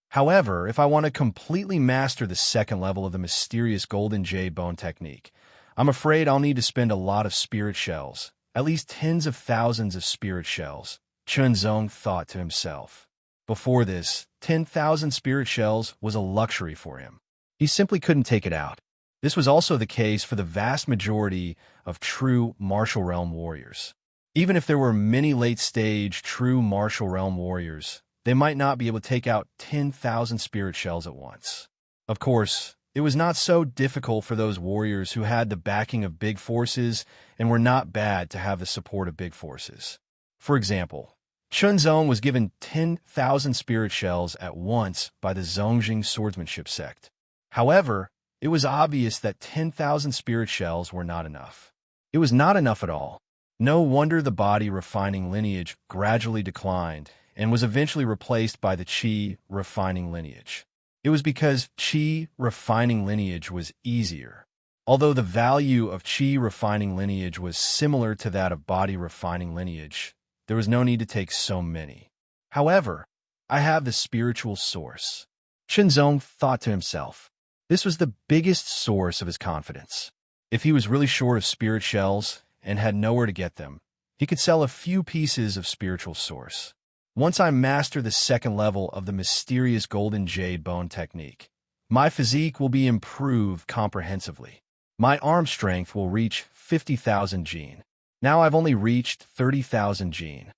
However, if I want to completely master the second level of the mysterious golden jade bone technique, I'm afraid I'll need to spend a lot of spirit shells, at least tens of thousands of spirit shells, Chunzong thought to himself. Before this, 10,000 spirit shells was a luxury for him. He simply couldn't take it out. This was also the case for the vast majority of true martial realm warriors. Even if there were many late-stage true martial realm warriors, they might not be able to take out 10,000 spirit shells at once. Of course, it was not so difficult for those warriors who had the backing of big forces and were not bad to have the support of big forces. For example, Chunzong was given 10,000 spirit shells at once by the Zongjing swordsmanship sect. However, it was obvious that 10,000 spirit shells were not enough. It was not enough at all. No wonder the body refining lineage gradually declined and was eventually replaced by the qi refining lineage. It was because qi refining lineage was easier. Although the value of qi refining lineage was similar to that of body refining lineage, there was no need to take so many. However, I have the spiritual source. Chunzong thought to himself. This was the biggest source of his confidence. If he was really short of spirit shells and had nowhere to get them, he could sell a few pieces of spiritual source. Once I master the second level of the mysterious golden jade bone technique, my physique will be improved comprehensively. My arm strength will reach 50,000 jin. Now I've only reached 30,000 jin.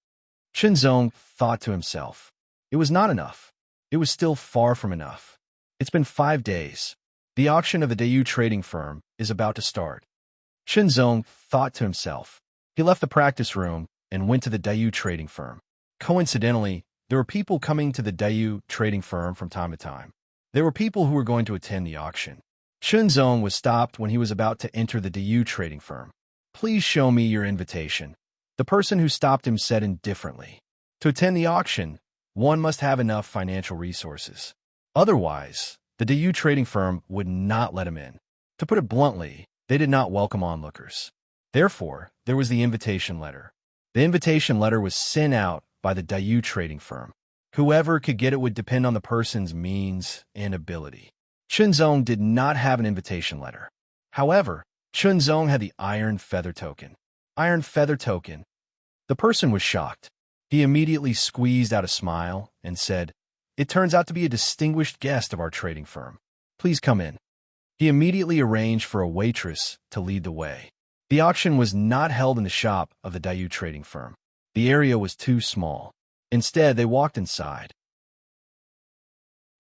Chunzong thought to himself. It was not enough. It was still far from enough. It's been 5 days. The auction of the Dayu trading firm is about to start. Chunzong thought to himself. He left the practice room and went to the Dayu trading firm. Coincidentally, there were people coming to the Dayu trading firm from time to time. There were people who were going to attend the auction. Chunzong was stopped when he was about to enter the Dayu trading firm. Please show me your invitation. The person who stopped him said indifferently. To attend the auction, one must have enough financial resources. Otherwise, the Dayu trading firm would not let him in. To put it bluntly, they did not welcome onlookers. Therefore, there was the invitation letter. The invitation letter was sent out by the Dayu trading firm. Whoever could get it would depend on the person's means and ability. Chunzong did not have an invitation letter. However, Chunzong had the Iron Feather Token. Iron Feather Token. The person was shocked. He immediately squeezed out a smile and said, "It turns out to be a distinguished guest of our trading firm. Please come in." He immediately arranged for a waitress to lead the way. The auction was not held in the shop of the Dayu trading firm. The area was too small. Instead, they walked inside.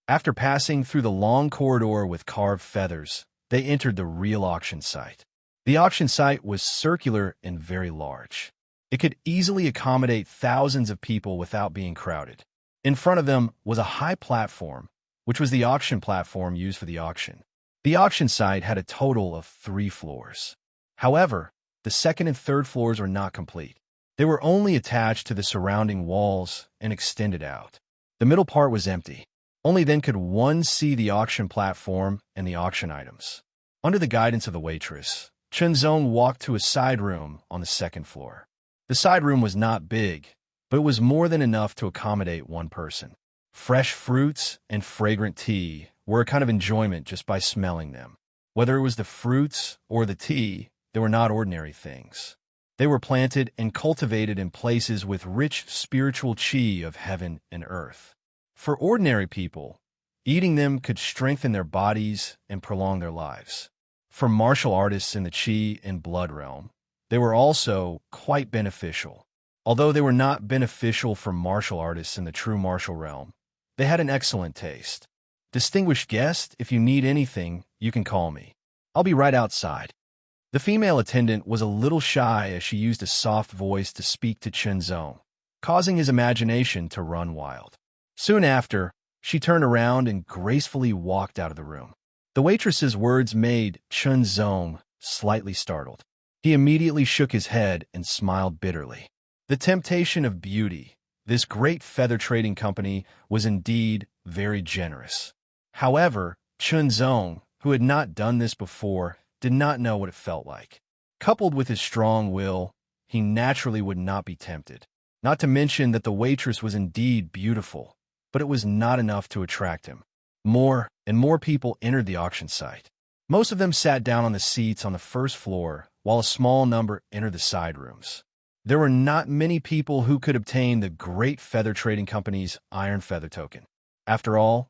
After passing through the long corridor with carved feathers, they entered the real auction site. The auction site was circular and very large. It could easily accommodate thousands of people without being crowded. In front of them was a high platform, which was the auction platform used for the auction. The auction site had a total of 3 floors. However, the second and third floors were not complete. They were only attached to the surrounding walls and extended out. The middle part was empty. Only then could one see the auction platform and the auction items. Under the guidance of the waitress, Chunzong walked to a side room on the second floor. The side room was not big, but it was more than enough to accommodate one person. Fresh fruits and fragrant tea were a kind of enjoyment just by smelling them. Whether it was the fruits or the tea, they were not ordinary things. They were planted and cultivated in places with rich spiritual qi of heaven and earth. For ordinary people, eating them could strengthen their bodies and prolong their lives. For martial artists in the qi and blood realm, they were also quite beneficial. Although they were not beneficial for martial artists in the true martial realm, they had an excellent taste. Distinguished guest, if you need anything, you can call me. I'll be right outside. The female attendant was a little shy as she used a soft voice to speak to Chunzong, causing his imagination to run wild. Soon after, she turned around and gracefully walked out of the room. The waitress's words made Chunzong slightly startled. He immediately shook his head and smiled bitterly. The temptation of beauty, this great feather trading company, was indeed very generous. However, Chunzong, who had not done this before, did not know what it felt like. Coupled with his strong will, he naturally would not be tempted. Not to mention that the waitress was indeed beautiful, but it was not enough to attract him. More and more people entered the auction site. Most of them sat down on the seats on the first floor, while a small number entered the side rooms. There were not many people who could obtain the great feather trading company's Iron Feather Token. After all,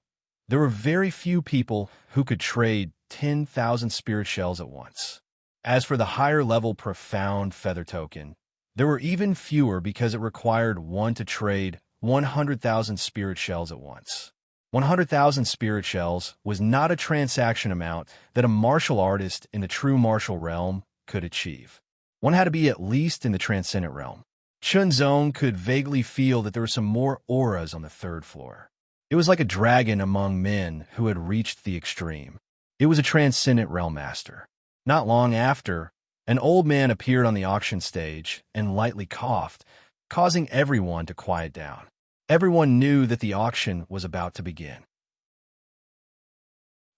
there were very few people who could trade 10,000 spirit shells at once. As for the higher level Profound Feather Token, there were even fewer because it required one to trade 100,000 spirit shells at once. 100,000 spirit shells was not a transaction amount that a martial artist in the true martial realm could achieve. One had to be at least in the transcendent realm. Chunzong could vaguely feel that there were some more auras on the third floor. It was like a dragon among men who had reached the extreme. It was a transcendent realm master. Not long after, an old man appeared on the auction stage and lightly coughed, causing everyone to quiet down. Everyone knew that the auction was about to begin.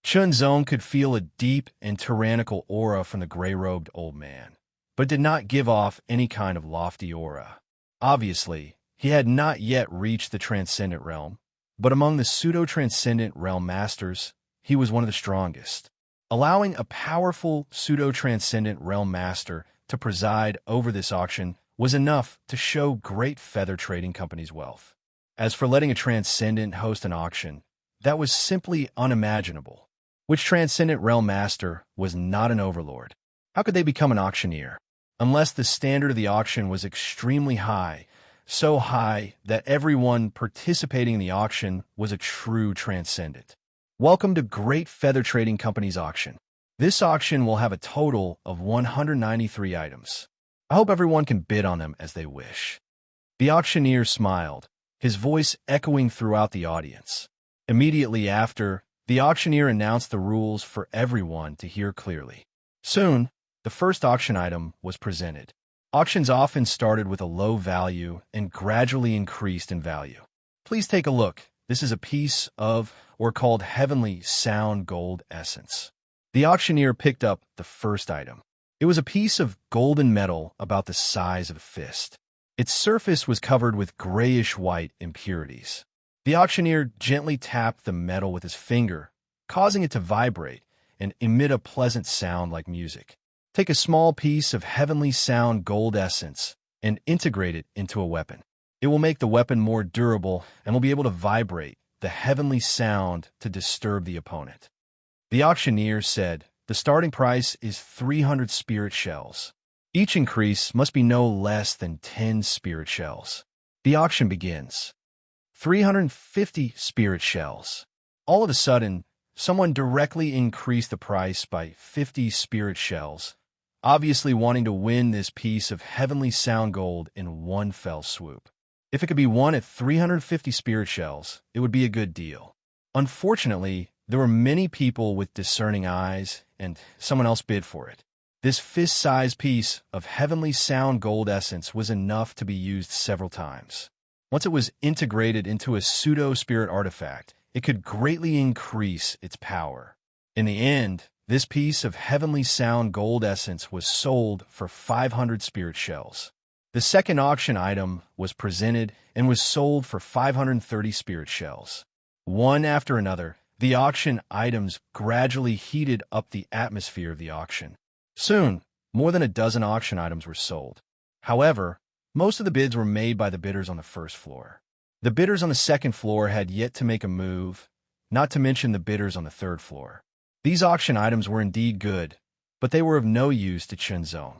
Chunzong could feel a deep and tyrannical aura from the gray-robed old man, but did not give off any kind of lofty aura. Obviously, he had not yet reached the transcendent realm, but among the pseudo-transcendent realm masters, he was one of the strongest. Allowing a powerful pseudo-transcendent realm master to preside over this auction was enough to show great feather trading companies' wealth. As for letting a transcendent host an auction, that was simply unimaginable. Which transcendent realm master was not an overlord? How could they become an auctioneer? Unless the standard of the auction was extremely high, so high that everyone participating in the auction was a true transcendent. Welcome to Great Feather Trading Company's auction. This auction will have a total of 193 items. I hope everyone can bid on them as they wish. The auctioneer smiled, his voice echoing throughout the audience. Immediately after, the auctioneer announced the rules for everyone to hear clearly. Soon, the first auction item was presented. Auctions often started with a low value and gradually increased in value. Please take a look. This is a piece of, or called heavenly sound gold essence. The auctioneer picked up the first item. It was a piece of golden metal about the size of a fist. Its surface was covered with grayish-white impurities. The auctioneer gently tapped the metal with his finger, causing it to vibrate and emit a pleasant sound like music. Take a small piece of heavenly sound gold essence and integrate it into a weapon. It will make the weapon more durable and will be able to vibrate the heavenly sound to disturb the opponent. The auctioneer said, the starting price is 300 spirit shells. Each increase must be no less than 10 spirit shells. The auction begins. 350 spirit shells. All of a sudden, someone directly increased the price by 50 spirit shells, obviously wanting to win this piece of heavenly sound gold in one fell swoop. If it could be won at 350 spirit shells, it would be a good deal. Unfortunately, there were many people with discerning eyes, and someone else bid for it. This fist-sized piece of heavenly sound gold essence was enough to be used several times. Once it was integrated into a pseudo-spirit artifact, it could greatly increase its power. In the end, this piece of heavenly sound gold essence was sold for 500 spirit shells. The second auction item was presented and was sold for 530 spirit shells. One after another, the auction items gradually heated up the atmosphere of the auction. Soon, more than a dozen auction items were sold. However, most of the bids were made by the bidders on the first floor. The bidders on the second floor had yet to make a move, not to mention the bidders on the third floor. These auction items were indeed good, but they were of no use to Chunzong.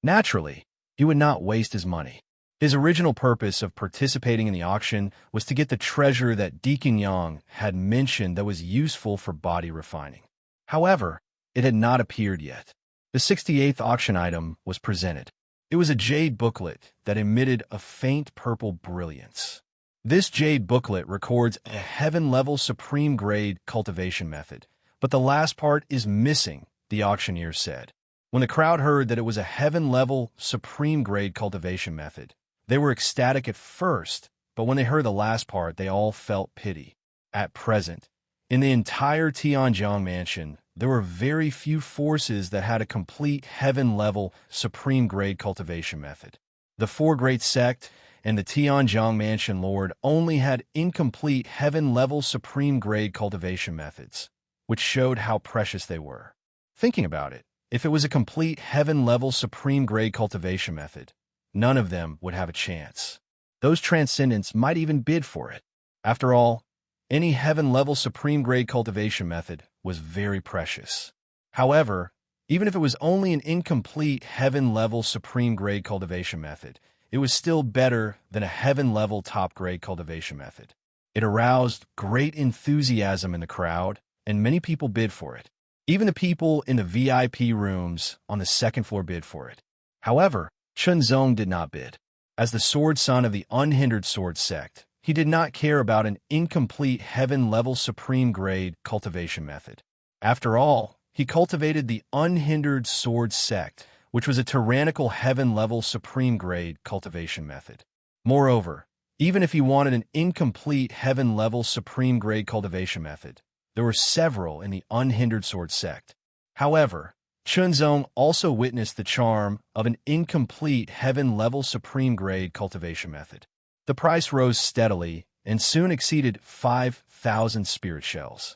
Naturally, he would not waste his money. His original purpose of participating in the auction was to get the treasure that Deacon Yang had mentioned that was useful for body refining. However, it had not appeared yet. The 68th auction item was presented. It was a jade booklet that emitted a faint purple brilliance. This jade booklet records a heaven-level supreme-grade cultivation method, but the last part is missing, the auctioneer said. When the crowd heard that it was a heaven-level supreme-grade cultivation method, they were ecstatic at first, but when they heard the last part, they all felt pity. At present, in the entire Tianjiang mansion, there were very few forces that had a complete heaven-level supreme-grade cultivation method. The Four Great Sect and the Tianjiang Mansion Lord only had incomplete heaven-level supreme-grade cultivation methods, which showed how precious they were. Thinking about it, if it was a complete heaven-level supreme-grade cultivation method, none of them would have a chance. Those transcendents might even bid for it. After all, any heaven-level supreme-grade cultivation method was very precious. However, even if it was only an incomplete heaven-level supreme-grade cultivation method, it was still better than a heaven-level top-grade cultivation method. It aroused great enthusiasm in the crowd, and many people bid for it. Even the people in the VIP rooms on the second floor bid for it. However, Chunzong did not bid. As the sword son of the unhindered sword sect, he did not care about an incomplete heaven-level supreme grade cultivation method. After all, he cultivated the unhindered sword sect, which was a tyrannical heaven-level supreme grade cultivation method. Moreover, even if he wanted an incomplete heaven-level supreme grade cultivation method, there were several in the unhindered sword sect. However, Chunzong also witnessed the charm of an incomplete heaven-level supreme grade cultivation method. The price rose steadily and soon exceeded 5,000 spirit shells.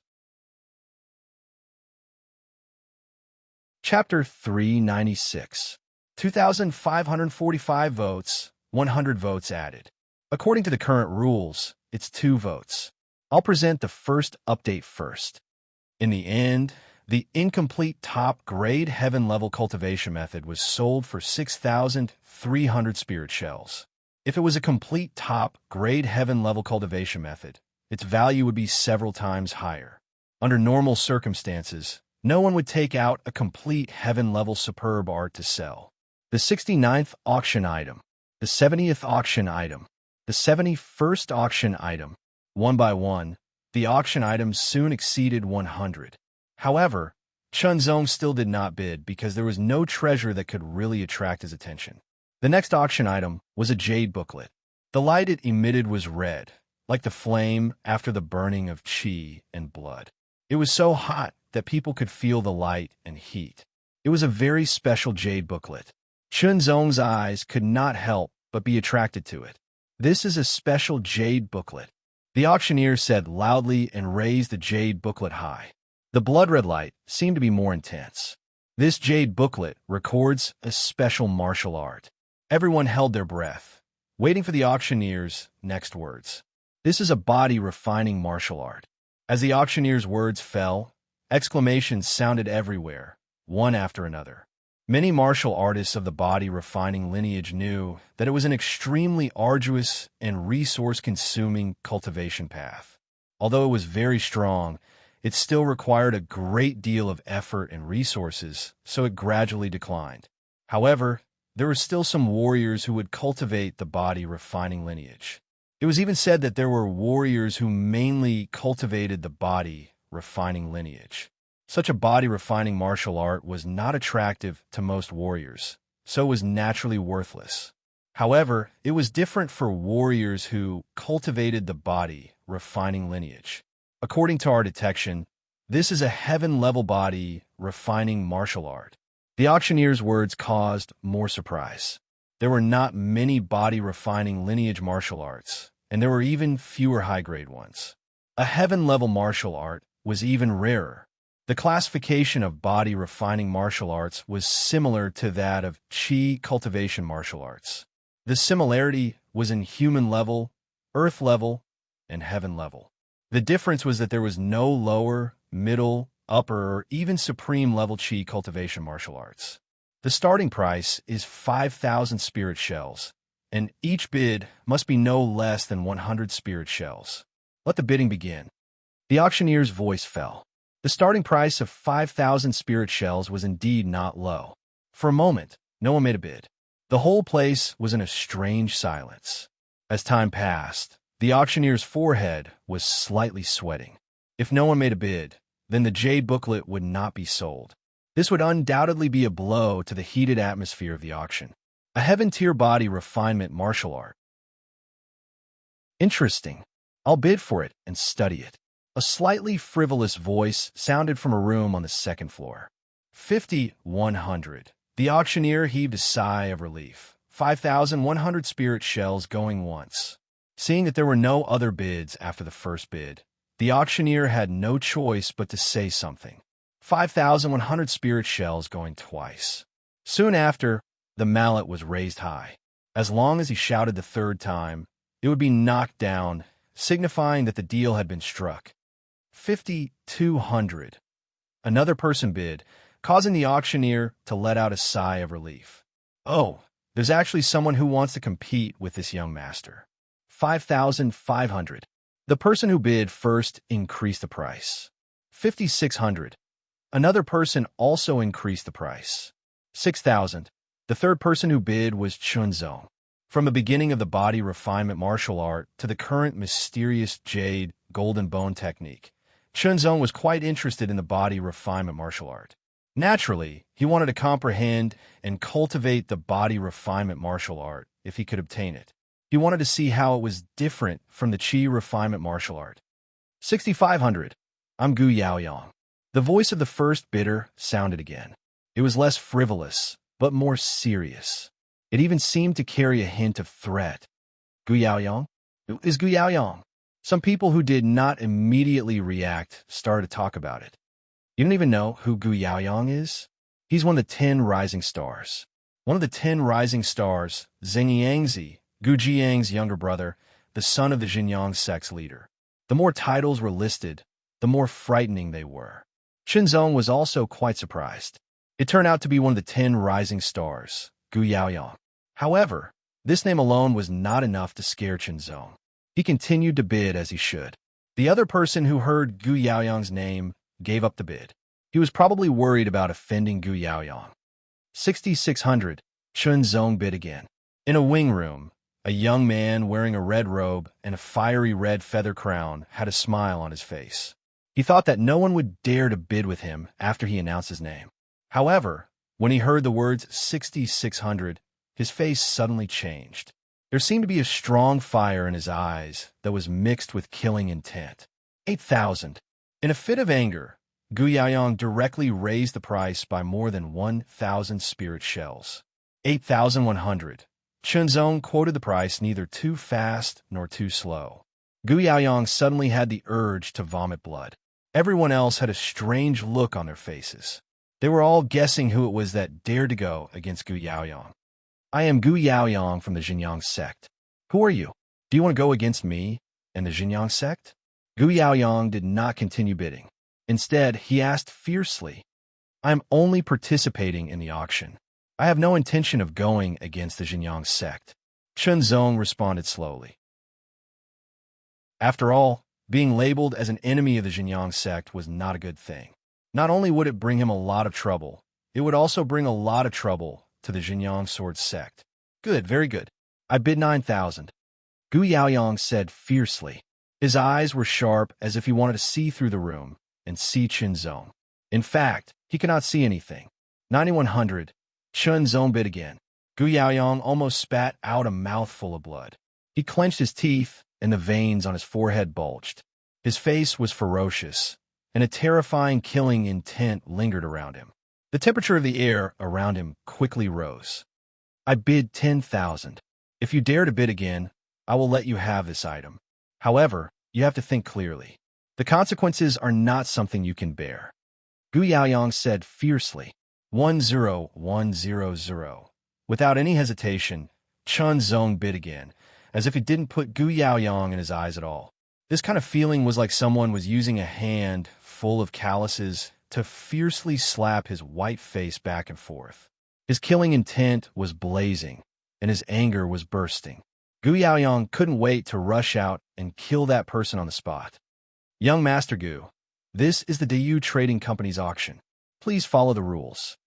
Chapter 396. 2,545 votes, 100 votes added. According to the current rules, it's 2 votes. I'll present the first update first. In the end, the incomplete top-grade heaven-level cultivation method was sold for 6,300 spirit shells. If it was a complete top-grade heaven-level cultivation method, its value would be several times higher. Under normal circumstances, no one would take out a complete heaven-level superb art to sell. The 69th auction item, the 70th auction item, the 71st auction item. One by one, the auction items soon exceeded 100. However, Chunzong still did not bid because there was no treasure that could really attract his attention. The next auction item was a jade booklet. The light it emitted was red, like the flame after the burning of qi and blood. It was so hot that people could feel the light and heat. It was a very special jade booklet. Chunzong's eyes could not help but be attracted to it. This is a special jade booklet. The auctioneer said loudly and raised the jade booklet high. The blood-red light seemed to be more intense. This jade booklet records a special martial art. Everyone held their breath, waiting for the auctioneer's next words. This is a body-refining martial art. As the auctioneer's words fell, exclamations sounded everywhere, one after another. Many martial artists of the body-refining lineage knew that it was an extremely arduous and resource-consuming cultivation path. Although it was very strong, it still required a great deal of effort and resources, so it gradually declined. However, there were still some warriors who would cultivate the body-refining lineage. It was even said that there were warriors who mainly cultivated the body-refining lineage. Such a body-refining martial art was not attractive to most warriors, so it was naturally worthless. However, it was different for warriors who cultivated the body-refining lineage. According to our detection, this is a heaven-level body-refining martial art. The auctioneer's words caused more surprise. There were not many body-refining lineage martial arts, and there were even fewer high-grade ones. A heaven-level martial art was even rarer. The classification of body-refining martial arts was similar to that of qi cultivation martial arts. The similarity was in human level, earth level, and heaven level. The difference was that there was no lower, middle, upper, or even supreme level qi cultivation martial arts. The starting price is 5,000 spirit shells, and each bid must be no less than 100 spirit shells. Let the bidding begin. The auctioneer's voice fell. The starting price of 5,000 spirit shells was indeed not low. For a moment, no one made a bid. The whole place was in a strange silence. As time passed, the auctioneer's forehead was slightly sweating. If no one made a bid, then the jade booklet would not be sold. This would undoubtedly be a blow to the heated atmosphere of the auction. A heaven-tier body refinement martial art. Interesting. I'll bid for it and study it. A slightly frivolous voice sounded from a room on the second floor. 5,100. The auctioneer heaved a sigh of relief. 5,100 spirit shells going once. Seeing that there were no other bids after the first bid, the auctioneer had no choice but to say something. 5,100 spirit shells going twice. Soon after, the mallet was raised high. As long as he shouted the third time, it would be knocked down, signifying that the deal had been struck. 5,200. Another person bid, causing the auctioneer to let out a sigh of relief. Oh, there's actually someone who wants to compete with this young master. 5,500. The person who bid first increased the price. 5,600. Another person also increased the price. 6,000. The third person who bid was Chunzong. From the beginning of the body refinement martial art to the current mysterious jade golden bone technique, Chunzong was quite interested in the body refinement martial art. Naturally, he wanted to comprehend and cultivate the body refinement martial art if he could obtain it. He wanted to see how it was different from the Qi refinement martial art. 6,500. I'm Gu Yaoyong. The voice of the first bidder sounded again. It was less frivolous, but more serious. It even seemed to carry a hint of threat. Gu Yaoyong? Who is Gu Yaoyong? Some people who did not immediately react started to talk about it. You don't even know who Gu Yaoyong is? He's one of the 10 rising stars. One of the 10 rising stars, Zheng Yangzi, Gu Jiang's younger brother, the son of the Xinjiang sect's leader. The more titles were listed, the more frightening they were. Chunzong was also quite surprised. It turned out to be one of the 10 rising stars, Gu Yaoyong. However, this name alone was not enough to scare Chunzong. He continued to bid as he should. The other person who heard Gu Yaoyong's name gave up the bid. He was probably worried about offending Gu Yaoyong. 6,600. Chunzong bid again. In a wing room, a young man wearing a red robe and a fiery red feather crown had a smile on his face. He thought that no one would dare to bid with him after he announced his name. However, when he heard the words 6,600, his face suddenly changed. There seemed to be a strong fire in his eyes that was mixed with killing intent. 8,000. In a fit of anger, Gu Yaoyong directly raised the price by more than 1,000 spirit shells. 8,100. Chunzong quoted the price neither too fast nor too slow. Gu Yaoyong suddenly had the urge to vomit blood. Everyone else had a strange look on their faces. They were all guessing who it was that dared to go against Gu Yaoyong. I am Gu Yaoyong from the Xinjiang sect. Who are you? Do you want to go against me and the Xinjiang sect? Gu Yaoyong did not continue bidding. Instead, he asked fiercely, I am only participating in the auction. I have no intention of going against the Xinjiang sect. Chunzong responded slowly. After all, being labeled as an enemy of the Xinjiang sect was not a good thing. Not only would it bring him a lot of trouble, it would also bring a lot of trouble to the Xinjiang sword sect. Good, very good. I bid 9,000. Gu Yaoyong said fiercely. His eyes were sharp as if he wanted to see through the room and see Chunzong. In fact, he could not see anything. 9,100. Chunzong bid again. Gu Yaoyong almost spat out a mouthful of blood. He clenched his teeth and the veins on his forehead bulged. His face was ferocious, and a terrifying killing intent lingered around him. The temperature of the air around him quickly rose. I bid 10,000. If you dare to bid again, I will let you have this item. However, you have to think clearly. The consequences are not something you can bear. Gu Yaoyong said fiercely. 10100. Without any hesitation, Chunzong bid again, as if it didn't put Gu Yaoyong in his eyes at all. This kind of feeling was like someone was using a hand full of calluses to fiercely slap his white face back and forth. His killing intent was blazing, and his anger was bursting. Gu Yaoyong couldn't wait to rush out and kill that person on the spot. Young Master Gu, this is the Dayu Trading Company's auction. Please follow the rules.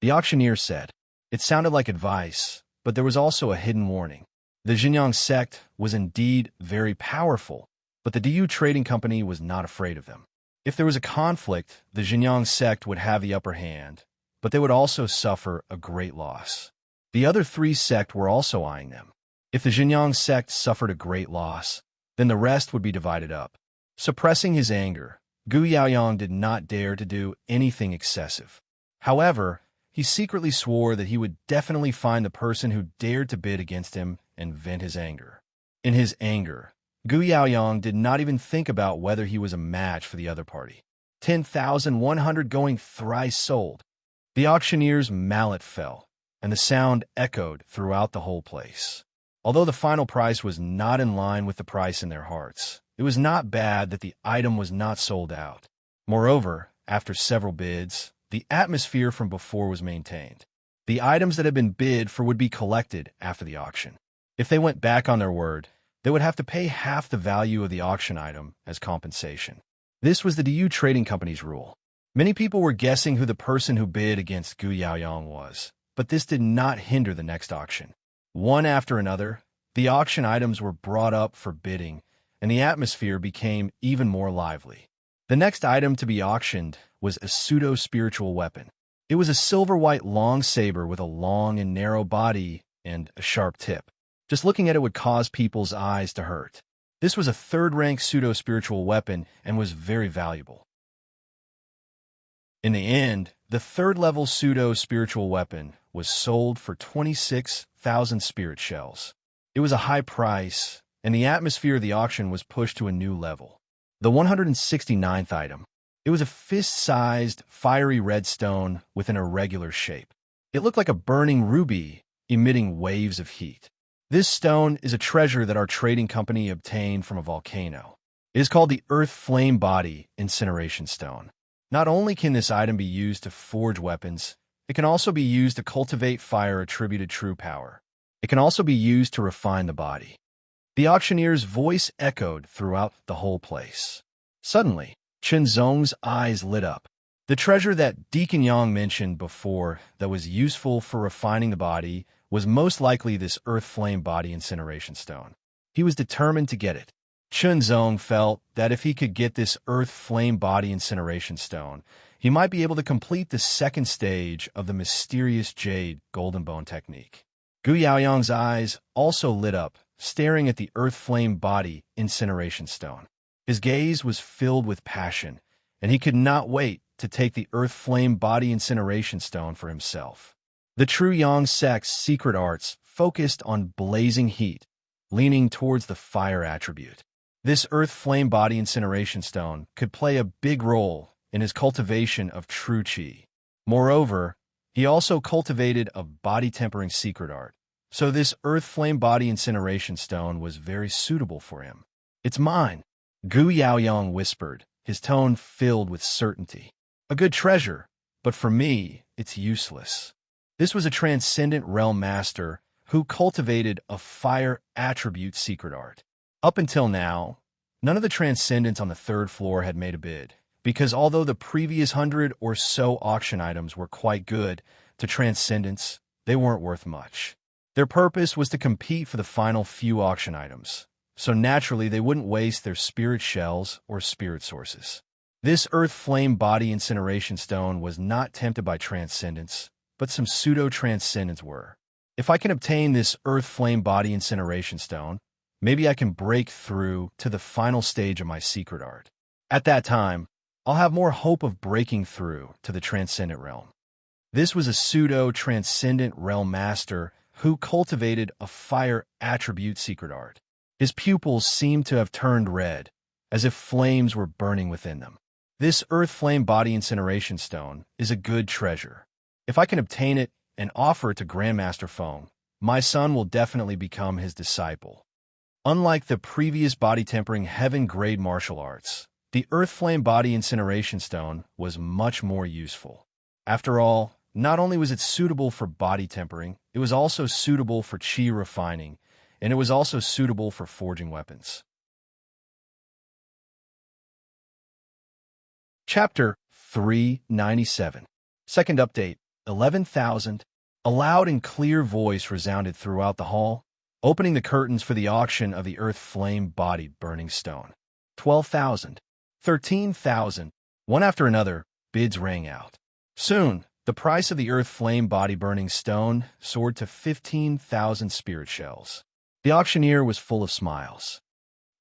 The auctioneer said. It sounded like advice, but there was also a hidden warning. The Xinjiang sect was indeed very powerful, but the Dayu Trading Company was not afraid of them. If there was a conflict, the Xinjiang sect would have the upper hand, but they would also suffer a great loss. The other 3 sects were also eyeing them. If the Xinjiang sect suffered a great loss, then the rest would be divided up. Suppressing his anger, Gu Yaoyong did not dare to do anything excessive. However, he secretly swore that he would definitely find the person who dared to bid against him and vent his anger. In his anger, Gu Yaoyong did not even think about whether he was a match for the other party. 10,100 going thrice sold. The auctioneer's mallet fell, and the sound echoed throughout the whole place. Although the final price was not in line with the price in their hearts, it was not bad that the item was not sold out. Moreover, after several bids, the atmosphere from before was maintained. The items that had been bid for would be collected after the auction. If they went back on their word, they would have to pay half the value of the auction item as compensation. This was the Dayu Trading Company's rule. Many people were guessing who the person who bid against Gu Yaoyong was, but this did not hinder the next auction. One after another, the auction items were brought up for bidding, and the atmosphere became even more lively. The next item to be auctioned was a pseudo-spiritual weapon. It was a silver-white long saber with a long and narrow body and a sharp tip. Just looking at it would cause people's eyes to hurt. This was a third-rank pseudo-spiritual weapon and was very valuable. In the end, the third-level pseudo-spiritual weapon was sold for 26,000 spirit shells. It was a high price, and the atmosphere of the auction was pushed to a new level. The 169th item. It was a fist-sized, fiery red stone with an irregular shape. It looked like a burning ruby, emitting waves of heat. This stone is a treasure that our trading company obtained from a volcano. It is called the Earth Flame Body Incineration Stone. Not only can this item be used to forge weapons, it can also be used to cultivate fire attributed true power. It can also be used to refine the body. The auctioneer's voice echoed throughout the whole place. Suddenly, Chen Zong's eyes lit up. The treasure that Deacon Yang mentioned before that was useful for refining the body was most likely this Earth Flame Body Incineration Stone. He was determined to get it. Chen Zong felt that if he could get this Earth Flame Body Incineration Stone, he might be able to complete the second stage of the mysterious Jade Golden Bone technique. Gu Yaoyang's eyes also lit up, staring at the Earth Flame Body Incineration Stone. His gaze was filled with passion, and he could not wait to take the Earth Flame Body Incineration Stone for himself. The true Yang sect's secret arts focused on blazing heat, leaning towards the fire attribute. This Earth Flame Body Incineration Stone could play a big role in his cultivation of true qi. Moreover, he also cultivated a body-tempering secret art, so this Earth Flame Body Incineration Stone was very suitable for him. "It's mine," Gu Yaoyang whispered, his tone filled with certainty. "A good treasure, but for me, it's useless." This was a transcendent realm master who cultivated a fire attribute secret art. Up until now, none of the transcendents on the third floor had made a bid, because although the previous 100 or so auction items were quite good, to transcendents, they weren't worth much. Their purpose was to compete for the final few auction items, so naturally they wouldn't waste their spirit shells or spirit sources. This Earth Flame Body Incineration Stone was not tempted by transcendents, but some pseudo-transcendents were. If I can obtain this Earth Flame Body Incineration Stone, maybe I can break through to the final stage of my secret art. At that time, I'll have more hope of breaking through to the transcendent realm. This was a pseudo-transcendent realm master who cultivated a fire attribute secret art. His pupils seemed to have turned red, as if flames were burning within them. This Earth Flame Body Incineration Stone is a good treasure. If I can obtain it and offer it to Grandmaster Feng, my son will definitely become his disciple. Unlike the previous body-tempering heaven-grade martial arts, the Earth Flame Body Incineration Stone was much more useful. After all, not only was it suitable for body tempering, it was also suitable for qi refining, and it was also suitable for forging weapons. Chapter 397. Second update, 11,000. A loud and clear voice resounded throughout the hall, opening the curtains for the auction of the Earth Flame Bodied Burning Stone. 12,000. 13,000. One after another, bids rang out. Soon, the price of the Earth Flame Body Burning Stone soared to 15,000 spirit shells. The auctioneer was full of smiles.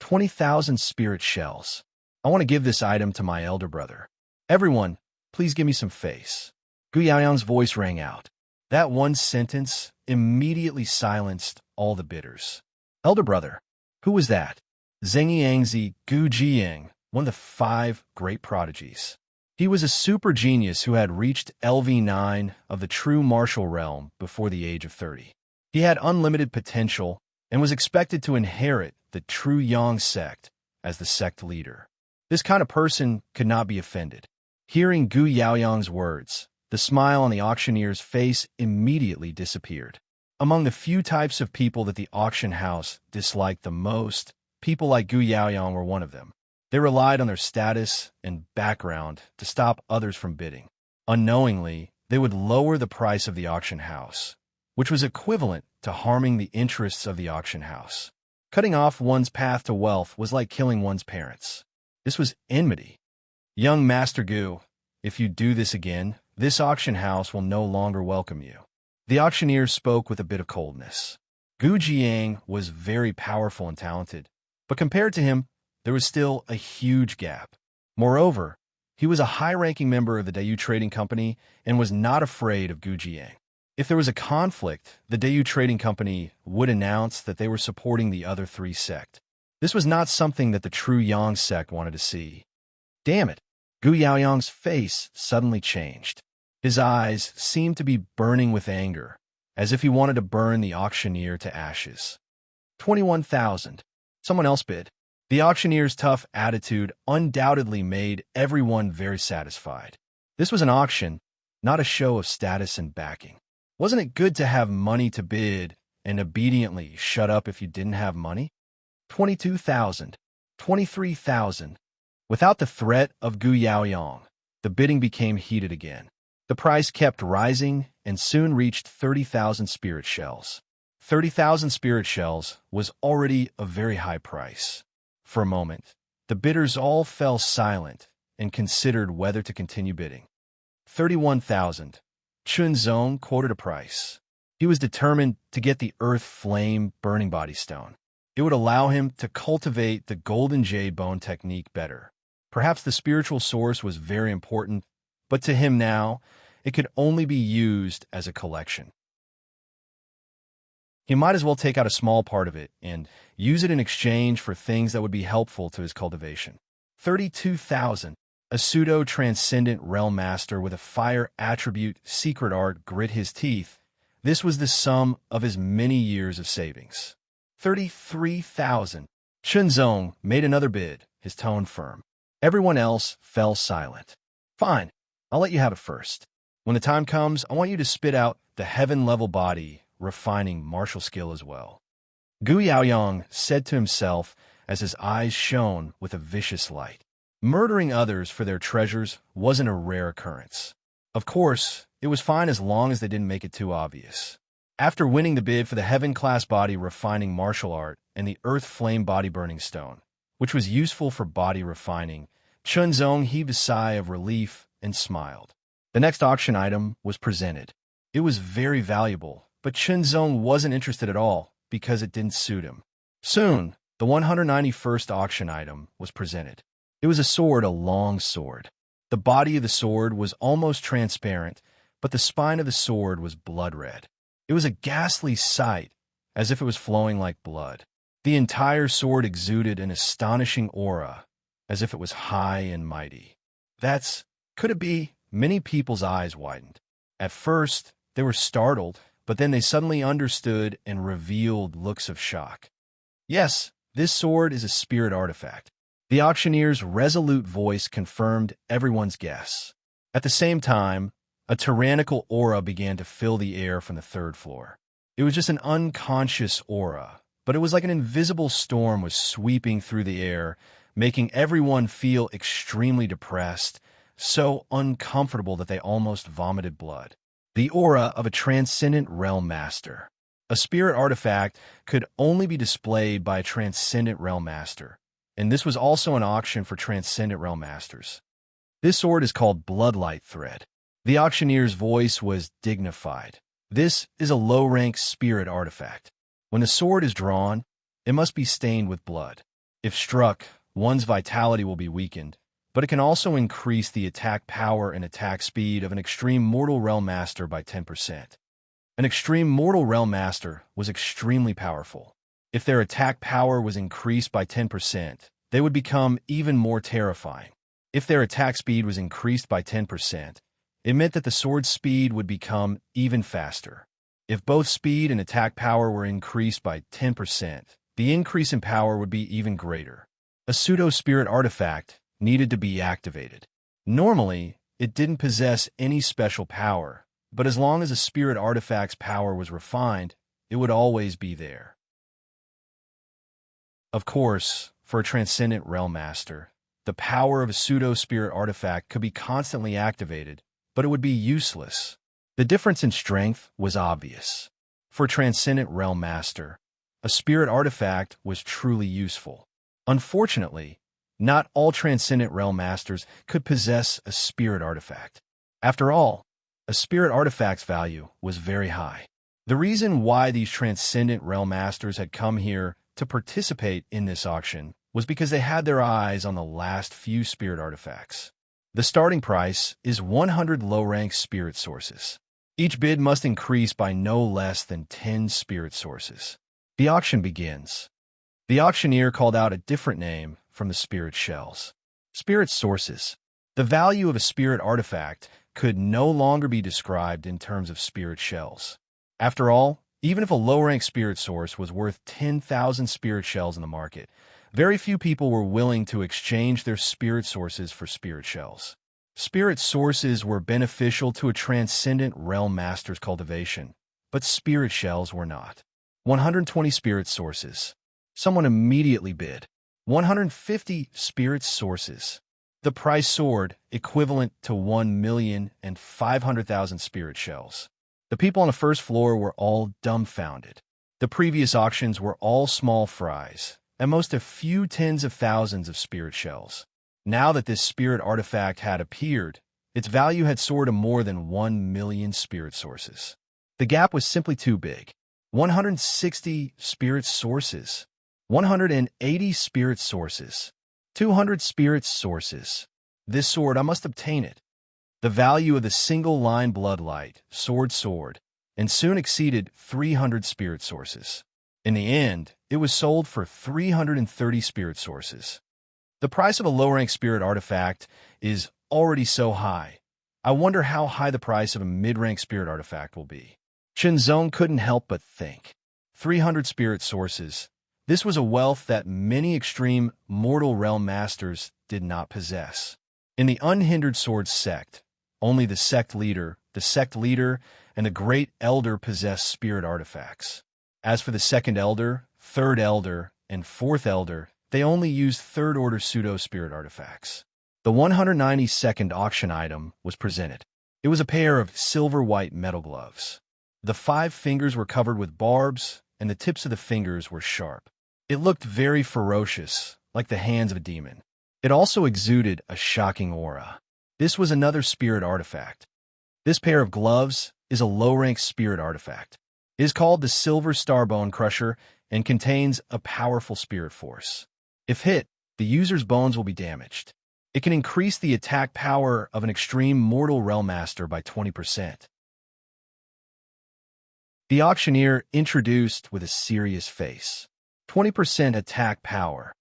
20,000 spirit shells. I want to give this item to my elder brother. Everyone, please give me some face. Gu Yaoyang's voice rang out. That one sentence immediately silenced all the bidders. Elder brother, who was that? Zheng Yangzi Gu Jiyang, one of the 5 great prodigies. He was a super genius who had reached LV9 of the true martial realm before the age of 30. He had unlimited potential and was expected to inherit the true Yang sect as the sect leader. This kind of person could not be offended. Hearing Gu Yaoyang's words, the smile on the auctioneer's face immediately disappeared. Among the few types of people that the auction house disliked the most, people like Gu Yaoyang were one of them. They relied on their status and background to stop others from bidding. Unknowingly, they would lower the price of the auction house, which was equivalent to harming the interests of the auction house. Cutting off one's path to wealth was like killing one's parents. This was enmity. Young Master Gu, if you do this again, this auction house will no longer welcome you. The auctioneer spoke with a bit of coldness. Gu Jiang was very powerful and talented, but compared to him, there was still a huge gap. Moreover, he was a high-ranking member of the Dayu Trading Company and was not afraid of Gu Jiang. If there was a conflict, the Dayu Trading Company would announce that they were supporting the other three sect. This was not something that the true Yang sect wanted to see. Damn it! Gu Yaoyang's face suddenly changed. His eyes seemed to be burning with anger, as if he wanted to burn the auctioneer to ashes. 21,000. Someone else bid. The auctioneer's tough attitude undoubtedly made everyone very satisfied. This was an auction, not a show of status and backing. Wasn't it good to have money to bid and obediently shut up if you didn't have money? 22,000. 23,000. Without the threat of Gu Yaoyang, the bidding became heated again. The price kept rising and soon reached 30,000 spirit shells. 30,000 spirit shells was already a very high price. For a moment, the bidders all fell silent and considered whether to continue bidding. 31,000. Chun Zong quoted a price. He was determined to get the earth flame burning body stone. It would allow him to cultivate the golden jade bone technique better. Perhaps the spiritual source was very important, but to him now, it could only be used as a collection. He might as well take out a small part of it and use it in exchange for things that would be helpful to his cultivation. 32,000. A pseudo-transcendent realm master with a fire attribute secret art grit his teeth. This was the sum of his many years of savings. 33,000. Chunzong made another bid, his tone firm. Everyone else fell silent. Fine, I'll let you have it first. When the time comes, I want you to spit out the heaven-level body, refining martial skill as well. Gu Yaoyang said to himself as his eyes shone with a vicious light. Murdering others for their treasures wasn't a rare occurrence. Of course, it was fine as long as they didn't make it too obvious. After winning the bid for the heaven-class body refining martial art and the earth flame body burning stone, which was useful for body refining, Chunzong heaved a sigh of relief and smiled. The next auction item was presented. It was very valuable, but Chunzong wasn't interested at all because it didn't suit him. Soon, the 191st auction item was presented. It was a sword, a long sword. The body of the sword was almost transparent, but the spine of the sword was blood red. It was a ghastly sight, as if it was flowing like blood. The entire sword exuded an astonishing aura, as if it was high and mighty. Could it be? Many people's eyes widened. At first, they were startled, but then they suddenly understood and revealed looks of shock. Yes, this sword is a spirit artifact. The auctioneer's resolute voice confirmed everyone's guess. At the same time, a tyrannical aura began to fill the air from the third floor. It was just an unconscious aura, but it was like an invisible storm was sweeping through the air, making everyone feel extremely depressed, so uncomfortable that they almost vomited blood. The aura of a transcendent realm master. A spirit artifact could only be displayed by a transcendent realm master, and this was also an auction for transcendent realm masters. This sword is called Bloodlight Thread. The auctioneer's voice was dignified. This is a low-rank spirit artifact. When the sword is drawn, it must be stained with blood. If struck, one's vitality will be weakened, but it can also increase the attack power and attack speed of an extreme mortal realm master by 10%. An extreme mortal realm master was extremely powerful. If their attack power was increased by 10%, they would become even more terrifying. If their attack speed was increased by 10%, it meant that the sword's speed would become even faster. If both speed and attack power were increased by 10%, the increase in power would be even greater. A pseudo-spirit artifact needed to be activated. Normally, it didn't possess any special power, but as long as a spirit artifact's power was refined, it would always be there. Of course, for a transcendent realm master, the power of a pseudo-spirit artifact could be constantly activated, but it would be useless The difference in strength was obvious. For a Transcendent Realm Master, a spirit artifact was truly useful. Unfortunately, not all Transcendent Realm Masters could possess a spirit artifact. After all, a spirit artifact's value was very high. The reason why these Transcendent Realm Masters had come here to participate in this auction was because they had their eyes on the last few spirit artifacts. The starting price is 100 low-rank spirit sources. Each bid must increase by no less than 10 spirit sources. The auction begins. The auctioneer called out a different name from the spirit shells. Spirit sources. The value of a spirit artifact could no longer be described in terms of spirit shells. After all, even if a low-rank spirit source was worth 10,000 spirit shells in the market, very few people were willing to exchange their spirit sources for spirit shells. Spirit sources were beneficial to a Transcendent Realm Master's cultivation, but spirit shells were not. 120 spirit sources. Someone immediately bid. 150 spirit sources. The price soared, equivalent to 1,500,000 spirit shells. The people on the first floor were all dumbfounded. The previous auctions were all small fries, at most a few tens of thousands of spirit shells. Now that this spirit artifact had appeared, its value had soared to more than 1 million spirit sources. The gap was simply too big. 160 spirit sources. 180 spirit sources. 200 spirit sources. This sword, I must obtain it. The value of the single-line bloodlight soared, and soon exceeded 300 spirit sources. In the end, it was sold for 330 spirit sources. The price of a low-rank spirit artifact is already so high. I wonder how high the price of a mid-rank spirit artifact will be. Shinzong couldn't help but think. 300 spirit sources. This was a wealth that many extreme mortal realm masters did not possess. In the unhindered sword sect, only the sect leader, and the great elder possessed spirit artifacts. As for the second elder, third elder, and fourth elder, they only used third-order pseudo-spirit artifacts. The 192nd auction item was presented. It was a pair of silver-white metal gloves. The 5 fingers were covered with barbs, and the tips of the fingers were sharp. It looked very ferocious, like the hands of a demon. It also exuded a shocking aura. This was another spirit artifact. This pair of gloves is a low-rank spirit artifact. It is called the Silver Star Bone Crusher and contains a powerful spirit force. If hit, the user's bones will be damaged. It can increase the attack power of an extreme mortal realm master by 20%. The auctioneer introduced with a serious face. 20% attack power.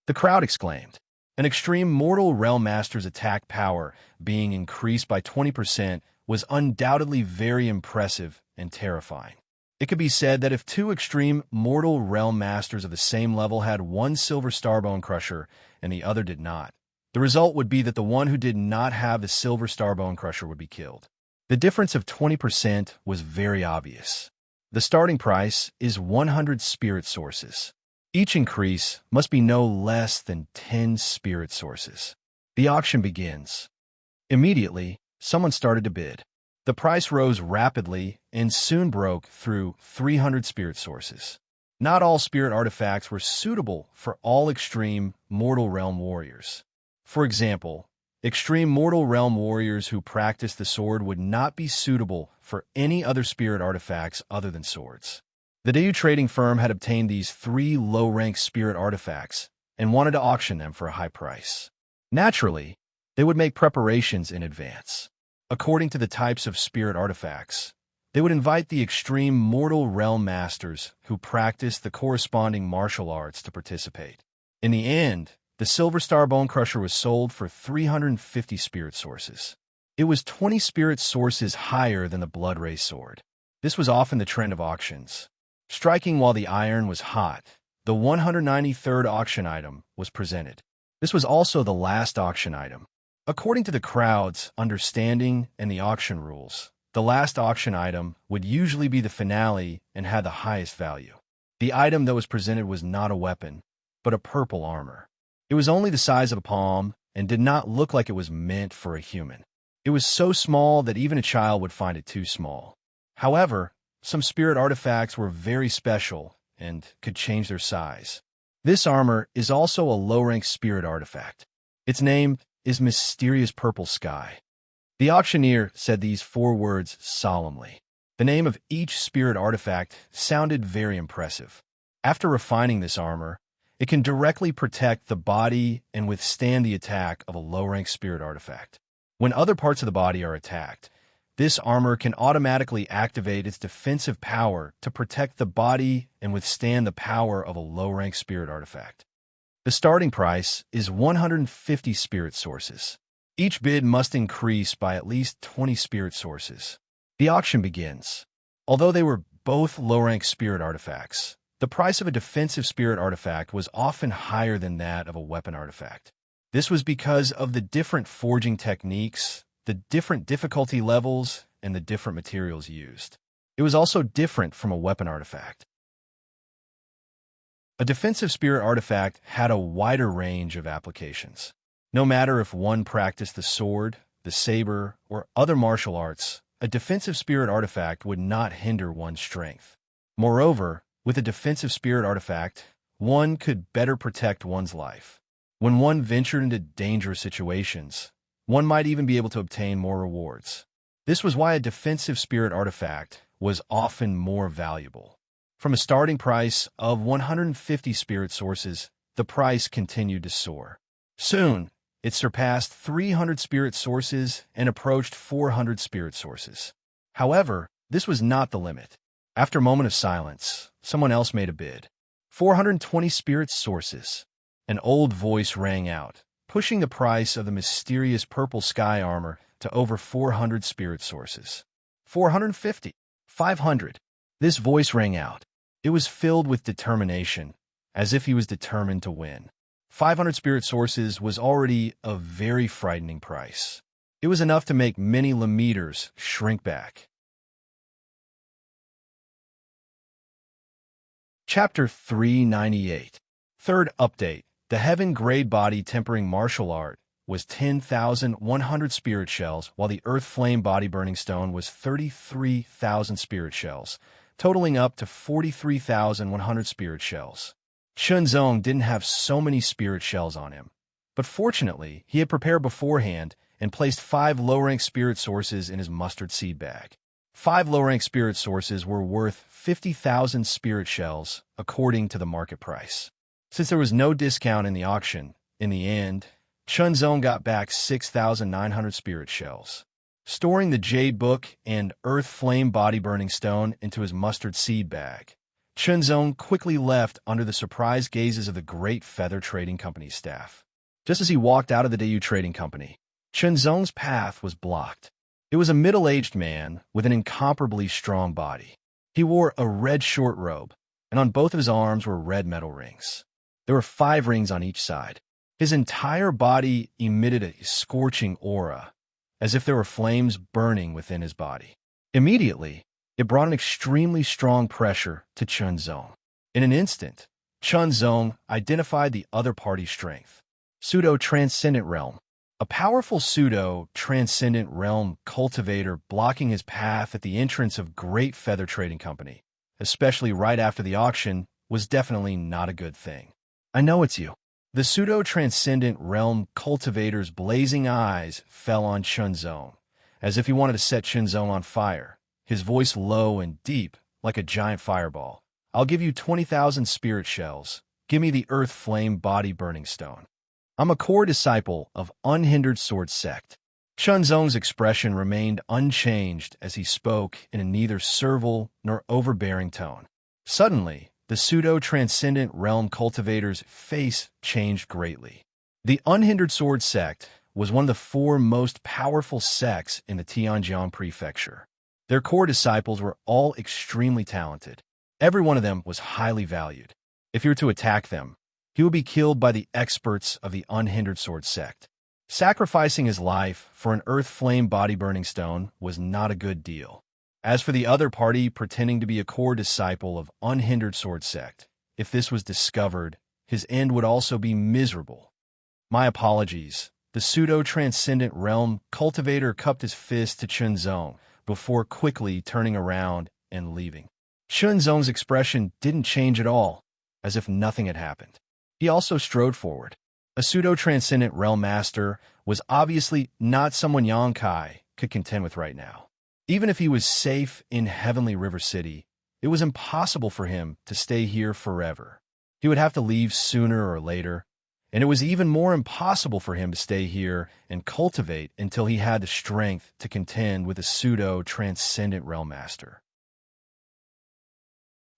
The crowd exclaimed. An extreme mortal realm master's attack power being increased by 20% was undoubtedly very impressive and terrifying. It could be said that if 2 extreme mortal realm masters of the same level had one Silver Star Bone Crusher and the other did not, the result would be that the one who did not have the Silver Star Bone Crusher would be killed. The difference of 20% was very obvious. The starting price is 100 spirit sources. Each increase must be no less than 10 spirit sources. The auction begins. Immediately, someone started to bid. The price rose rapidly and soon broke through 300 spirit sources. Not all spirit artifacts were suitable for all extreme mortal realm warriors. For example, extreme mortal realm warriors who practice the sword would not be suitable for any other spirit artifacts other than swords. The Dayu trading firm had obtained these 3 low-rank spirit artifacts and wanted to auction them for a high price. Naturally, they would make preparations in advance. According to the types of spirit artifacts, they would invite the extreme mortal realm masters who practiced the corresponding martial arts to participate. In the end, the Silver Star Bone Crusher was sold for 350 spirit sources. It was 20 spirit sources higher than the Blood Ray sword. This was often the trend of auctions. Striking while the iron was hot, the 193rd auction item was presented. This was also the last auction item. According to the crowd's understanding and the auction rules, the last auction item would usually be the finale and had the highest value. The item that was presented was not a weapon, but a purple armor. It was only the size of a palm and did not look like it was meant for a human. It was so small that even a child would find it too small. However, some spirit artifacts were very special and could change their size. This armor is also a low-rank spirit artifact. Its name is Mysterious Purple Sky. The auctioneer said these 4 words solemnly. The name of each spirit artifact sounded very impressive. After refining this armor, it can directly protect the body and withstand the attack of a low-rank spirit artifact. When other parts of the body are attacked, this armor can automatically activate its defensive power to protect the body and withstand the power of a low-rank spirit artifact. The starting price is 150 spirit sources. Each bid must increase by at least 20 spirit sources. The auction begins. Although they were both low-rank spirit artifacts, the price of a defensive spirit artifact was often higher than that of a weapon artifact. This was because of the different forging techniques, the different difficulty levels, and the different materials used. It was also different from a weapon artifact. A defensive spirit artifact had a wider range of applications. No matter if one practiced the sword, the saber, or other martial arts, a defensive spirit artifact would not hinder one's strength. Moreover, with a defensive spirit artifact, one could better protect one's life. When one ventured into dangerous situations, one might even be able to obtain more rewards. This was why a defensive spirit artifact was often more valuable. From a starting price of 150 spirit sources, the price continued to soar. Soon, it surpassed 300 spirit sources and approached 400 spirit sources. However, this was not the limit. After a moment of silence, someone else made a bid. 420 spirit sources. An old voice rang out, pushing the price of the mysterious purple sky armor to over 400 spirit sources. 450. 500. This voice rang out. It was filled with determination, as if he was determined to win. 500 spirit sources was already a very frightening price. It was enough to make many Lemeters shrink back. Chapter 398. Third update. The Heaven Grade Body Tempering Martial Art was 10,100 spirit shells, while the Earth Flame Body Burning Stone was 33,000 spirit shells, totaling up to 43,100 spirit shells. Chunzong didn't have so many spirit shells on him, but fortunately, he had prepared beforehand and placed 5 low-rank spirit sources in his mustard seed bag. 5 low-rank spirit sources were worth 50,000 spirit shells, according to the market price. Since there was no discount in the auction, in the end, Chunzong got back 6,900 spirit shells. Storing the Jade Book and Earth Flame Body Burning Stone into his mustard seed bag, Chunzong quickly left under the surprised gazes of the Great Feather Trading Company's staff. Just as he walked out of the Dayu Trading Company, Chunzong's path was blocked. It was a middle-aged man with an incomparably strong body. He wore a red short robe, and on both of his arms were red metal rings. There were 5 rings on each side. His entire body emitted a scorching aura, as if there were flames burning within his body. Immediately, it brought an extremely strong pressure to Chunzong. In an instant, Chunzong identified the other party's strength. Pseudo-Transcendent Realm. A powerful pseudo-transcendent realm cultivator blocking his path at the entrance of Great Feather Trading Company, especially right after the auction, was definitely not a good thing. I know it's you. The pseudo-transcendent realm cultivator's blazing eyes fell on Chunzong, as if he wanted to set Chunzong on fire, his voice low and deep, like a giant fireball. I'll give you 20,000 spirit shells. Give me the Earth Flame Body Burning Stone. I'm a core disciple of Unhindered Sword Sect. Chunzong's expression remained unchanged as he spoke in a neither servile nor overbearing tone. Suddenly, the pseudo-transcendent realm cultivator's face changed greatly. The Unhindered Sword Sect was one of the 4 most powerful sects in the Tianjiang Prefecture. Their core disciples were all extremely talented. Every one of them was highly valued. If you were to attack them, he would be killed by the experts of the Unhindered Sword Sect. Sacrificing his life for an Earth Flame Body Burning Stone was not a good deal. As for the other party pretending to be a core disciple of Unhindered Sword Sect, if this was discovered, his end would also be miserable. My apologies. The The pseudo-transcendent realm cultivator cupped his fist to Chunzong before quickly turning around and leaving. Chunzong's expression didn't change at all, as if nothing had happened. He also strode forward. A pseudo-transcendent realm master was obviously not someone Yang Kai could contend with right now. Even if he was safe in Heavenly River City, it was impossible for him to stay here forever. He would have to leave sooner or later, and it was even more impossible for him to stay here and cultivate until he had the strength to contend with a pseudo-transcendent realm master.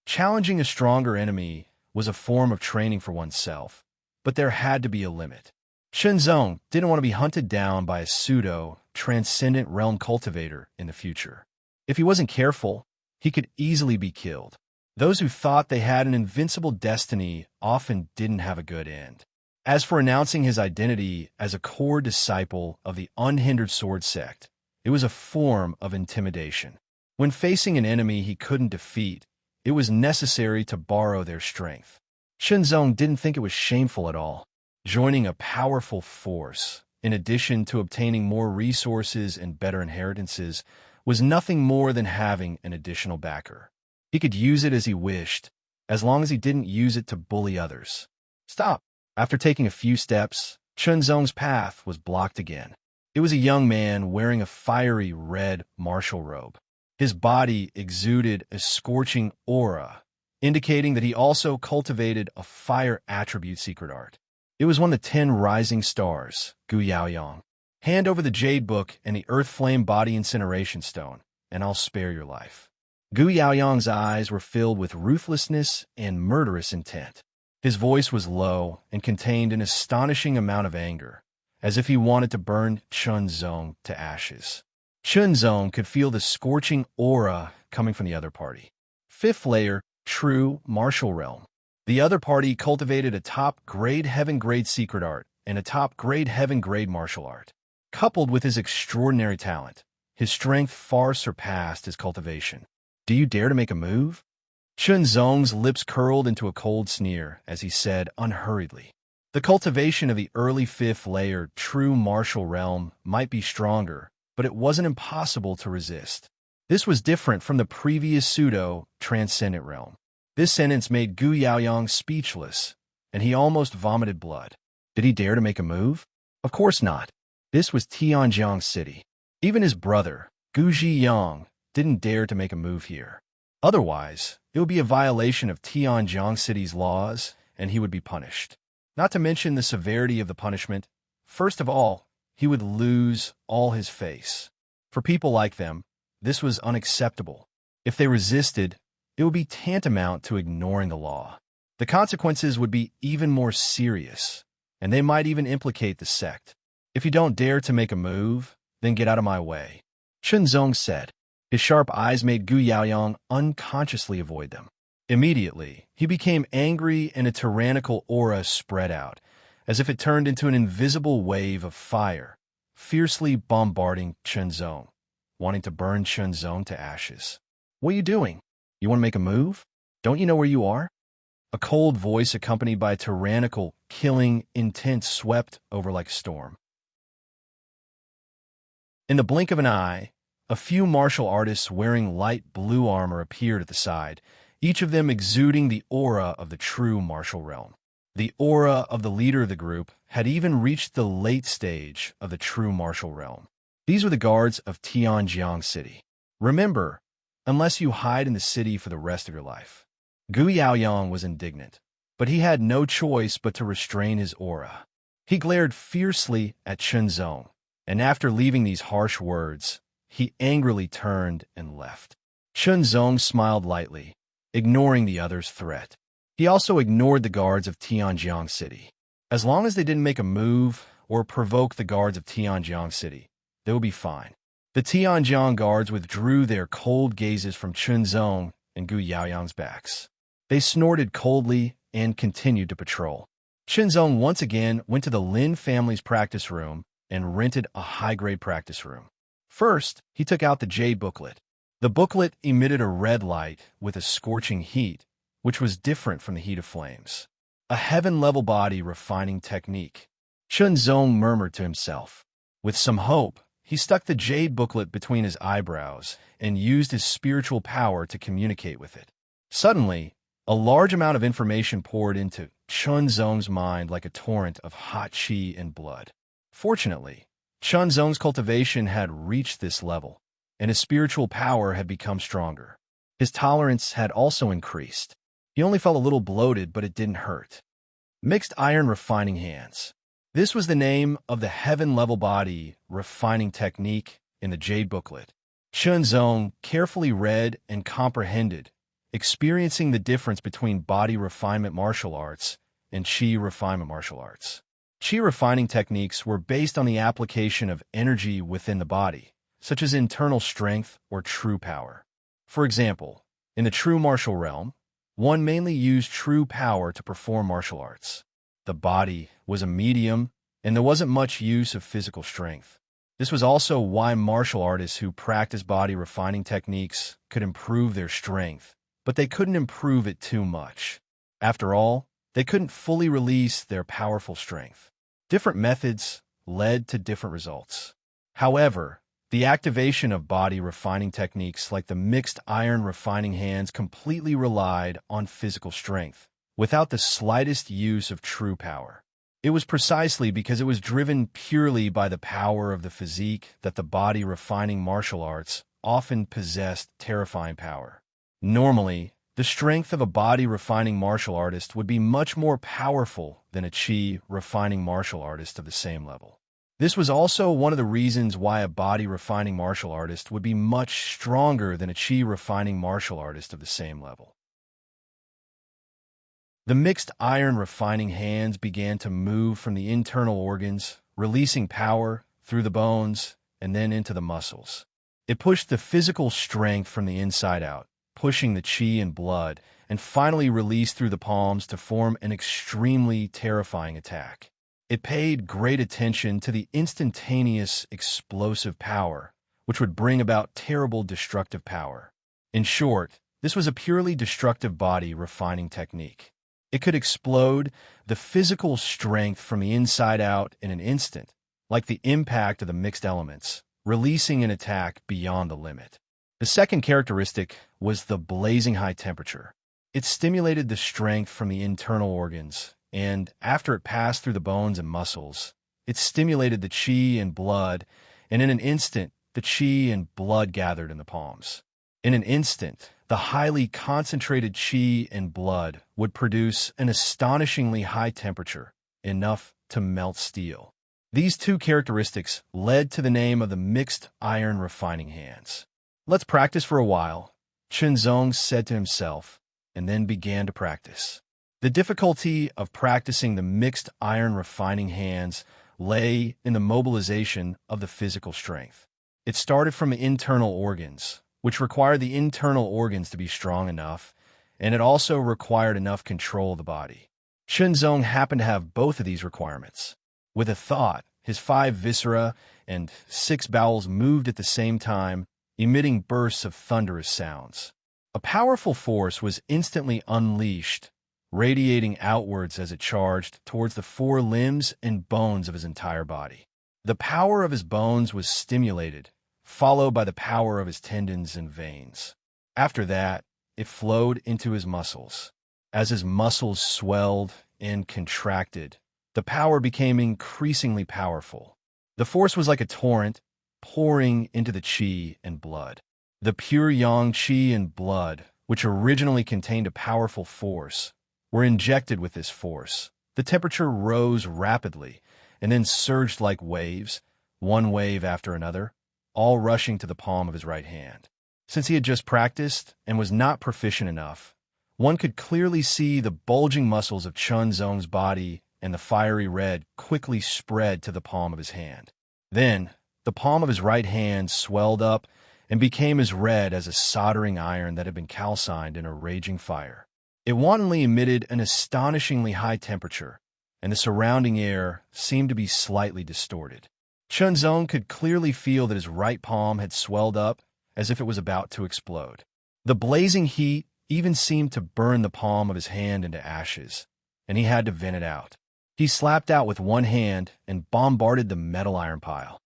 Challenging a stronger enemy was a form of training for oneself, but there had to be a limit. Chunzong didn't want to be hunted down by a pseudo-transcendent realm cultivator in the future. If he wasn't careful, he could easily be killed. Those who thought they had an invincible destiny often didn't have a good end. As for announcing his identity as a core disciple of the Unhindered Sword sect, it was a form of intimidation. When facing an enemy he couldn't defeat, it was necessary to borrow their strength. Chunzong didn't think it was shameful at all. Joining a powerful force, in addition to obtaining more resources and better inheritances, was nothing more than having an additional backer. He could use it as he wished, as long as he didn't use it to bully others. Stop! After taking a few steps, Chunzong's path was blocked again. It was a young man wearing a fiery red martial robe. His body exuded a scorching aura, indicating that he also cultivated a fire attribute secret art. It was one of the 10 rising stars, Gu Yaoyang. Hand over the Jade Book and the Earth Flame Body Incineration Stone, and I'll spare your life. Gu Yaoyang's eyes were filled with ruthlessness and murderous intent. His voice was low and contained an astonishing amount of anger, as if he wanted to burn Chunzong to ashes. Chunzong could feel the scorching aura coming from the other party. 5th layer, true martial realm. The other party cultivated a top-grade heaven-grade secret art and a top-grade heaven-grade martial art. Coupled with his extraordinary talent, his strength far surpassed his cultivation. Do you dare to make a move? Chunzong's lips curled into a cold sneer as he said unhurriedly. The cultivation of the early 5th layer true martial realm might be stronger, but it wasn't impossible to resist. This was different from the previous pseudo-transcendent realm. This sentence made Gu Yaoyang speechless, and he almost vomited blood. Did he dare to make a move? Of course not. This was Tianjiang City. Even his brother, Gu Zhiyang, didn't dare to make a move here. Otherwise, it would be a violation of Tianjiang City's laws, and he would be punished. Not to mention the severity of the punishment. First of all, he would lose all his face. For people like them, this was unacceptable. If they resisted, it would be tantamount to ignoring the law. The consequences would be even more serious, and they might even implicate the sect. If you don't dare to make a move, then get out of my way, Chunzong said. His sharp eyes made Gu Yaoyang unconsciously avoid them. Immediately, he became angry and a tyrannical aura spread out, as if it turned into an invisible wave of fire, fiercely bombarding Chunzong, wanting to burn Chunzong to ashes. What are you doing? You want to make a move? Don't you know where you are? A cold voice accompanied by a tyrannical, killing intent swept over like a storm. In the blink of an eye, a few martial artists wearing light blue armor appeared at the side, each of them exuding the aura of the true martial realm. The aura of the leader of the group had even reached the late stage of the true martial realm. These were the guards of Tianjiang City. Remember, unless you hide in the city for the rest of your life. Gu Yaoyang was indignant, but he had no choice but to restrain his aura. He glared fiercely at Chunzong, and after leaving these harsh words, he angrily turned and left. Chunzong smiled lightly, ignoring the other's threat. He also ignored the guards of Tianjiang City. As long as they didn't make a move or provoke the guards of Tianjiang City, they would be fine. The Tianjiang guards withdrew their cold gazes from Chunzong and Gu Yaoyang's backs. They snorted coldly and continued to patrol. Chunzong once again went to the Lin family's practice room and rented a high-grade practice room. First, he took out the Jade booklet. The booklet emitted a red light with a scorching heat, which was different from the heat of flames. A heaven-level body refining technique. Chunzong murmured to himself. With some hope, he stuck the jade booklet between his eyebrows and used his spiritual power to communicate with it. Suddenly, a large amount of information poured into Chunzong's mind like a torrent of hot qi and blood. Fortunately, Chunzong's cultivation had reached this level, and his spiritual power had become stronger. His tolerance had also increased. He only felt a little bloated, but it didn't hurt. Mixed iron refining hands. This was the name of the heaven-level body refining technique in the jade booklet. Chunzong carefully read and comprehended, experiencing the difference between body refinement martial arts and qi refinement martial arts. Qi refining techniques were based on the application of energy within the body, such as internal strength or true power. For example, in the true martial realm, one mainly used true power to perform martial arts. The body was a medium, and there wasn't much use of physical strength. This was also why martial artists who practice body refining techniques could improve their strength, but they couldn't improve it too much. After all, they couldn't fully release their powerful strength. Different methods led to different results. However, the activation of body refining techniques like the mixed iron refining hands completely relied on physical strength, without the slightest use of true power. It was precisely because it was driven purely by the power of the physique that the body refining martial arts often possessed terrifying power. Normally, the strength of a body refining martial artist would be much more powerful than a qi refining martial artist of the same level. This was also one of the reasons why a body refining martial artist would be much stronger than a qi refining martial artist of the same level. The mixed iron refining hands began to move from the internal organs, releasing power through the bones and then into the muscles. It pushed the physical strength from the inside out, pushing the qi and blood, and finally released through the palms to form an extremely terrifying attack. It paid great attention to the instantaneous, explosive power, which would bring about terrible destructive power. In short, this was a purely destructive body refining technique. It could explode the physical strength from the inside out in an instant, like the impact of the mixed elements, releasing an attack beyond the limit. The second characteristic was the blazing high temperature. It stimulated the strength from the internal organs, and after it passed through the bones and muscles, it stimulated the qi and blood, and in an instant, the qi and blood gathered in the palms. In an instant, the highly concentrated qi and blood would produce an astonishingly high temperature, enough to melt steel. These two characteristics led to the name of the mixed iron refining hands. "Let's practice for a while," Chunzong said to himself, and then began to practice. The difficulty of practicing the mixed iron refining hands lay in the mobilization of the physical strength. It started from the internal organs, which required the internal organs to be strong enough, and it also required enough control of the body. Chunzong happened to have both of these requirements. With a thought, his 5 viscera and 6 bowels moved at the same time, emitting bursts of thunderous sounds. A powerful force was instantly unleashed, radiating outwards as it charged towards the 4 limbs and bones of his entire body. The power of his bones was stimulated, followed by the power of his tendons and veins. After that, it flowed into his muscles. As his muscles swelled and contracted, the power became increasingly powerful. The force was like a torrent, pouring into the qi and blood. The pure yang qi and blood, which originally contained a powerful force, were injected with this force. The temperature rose rapidly and then surged like waves, one wave after another, all rushing to the palm of his right hand. Since he had just practiced and was not proficient enough, one could clearly see the bulging muscles of Chunzong's body, and the fiery red quickly spread to the palm of his hand. Then, the palm of his right hand swelled up and became as red as a soldering iron that had been calcined in a raging fire. It wantonly emitted an astonishingly high temperature, and the surrounding air seemed to be slightly distorted. Chunzong could clearly feel that his right palm had swelled up as if it was about to explode. The blazing heat even seemed to burn the palm of his hand into ashes, and he had to vent it out. He slapped out with one hand and bombarded the metal iron pile.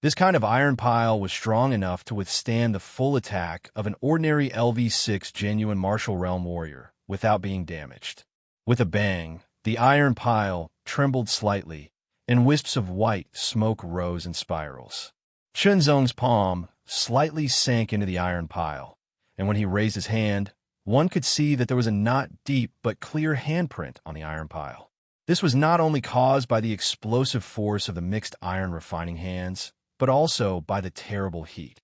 This kind of iron pile was strong enough to withstand the full attack of an ordinary LV6 genuine martial realm warrior without being damaged. With a bang, the iron pile trembled slightly, and wisps of white smoke rose in spirals. Shenzong's palm slightly sank into the iron pile, and when he raised his hand, one could see that there was a not deep but clear handprint on the iron pile. This was not only caused by the explosive force of the mixed iron refining hands, but also by the terrible heat.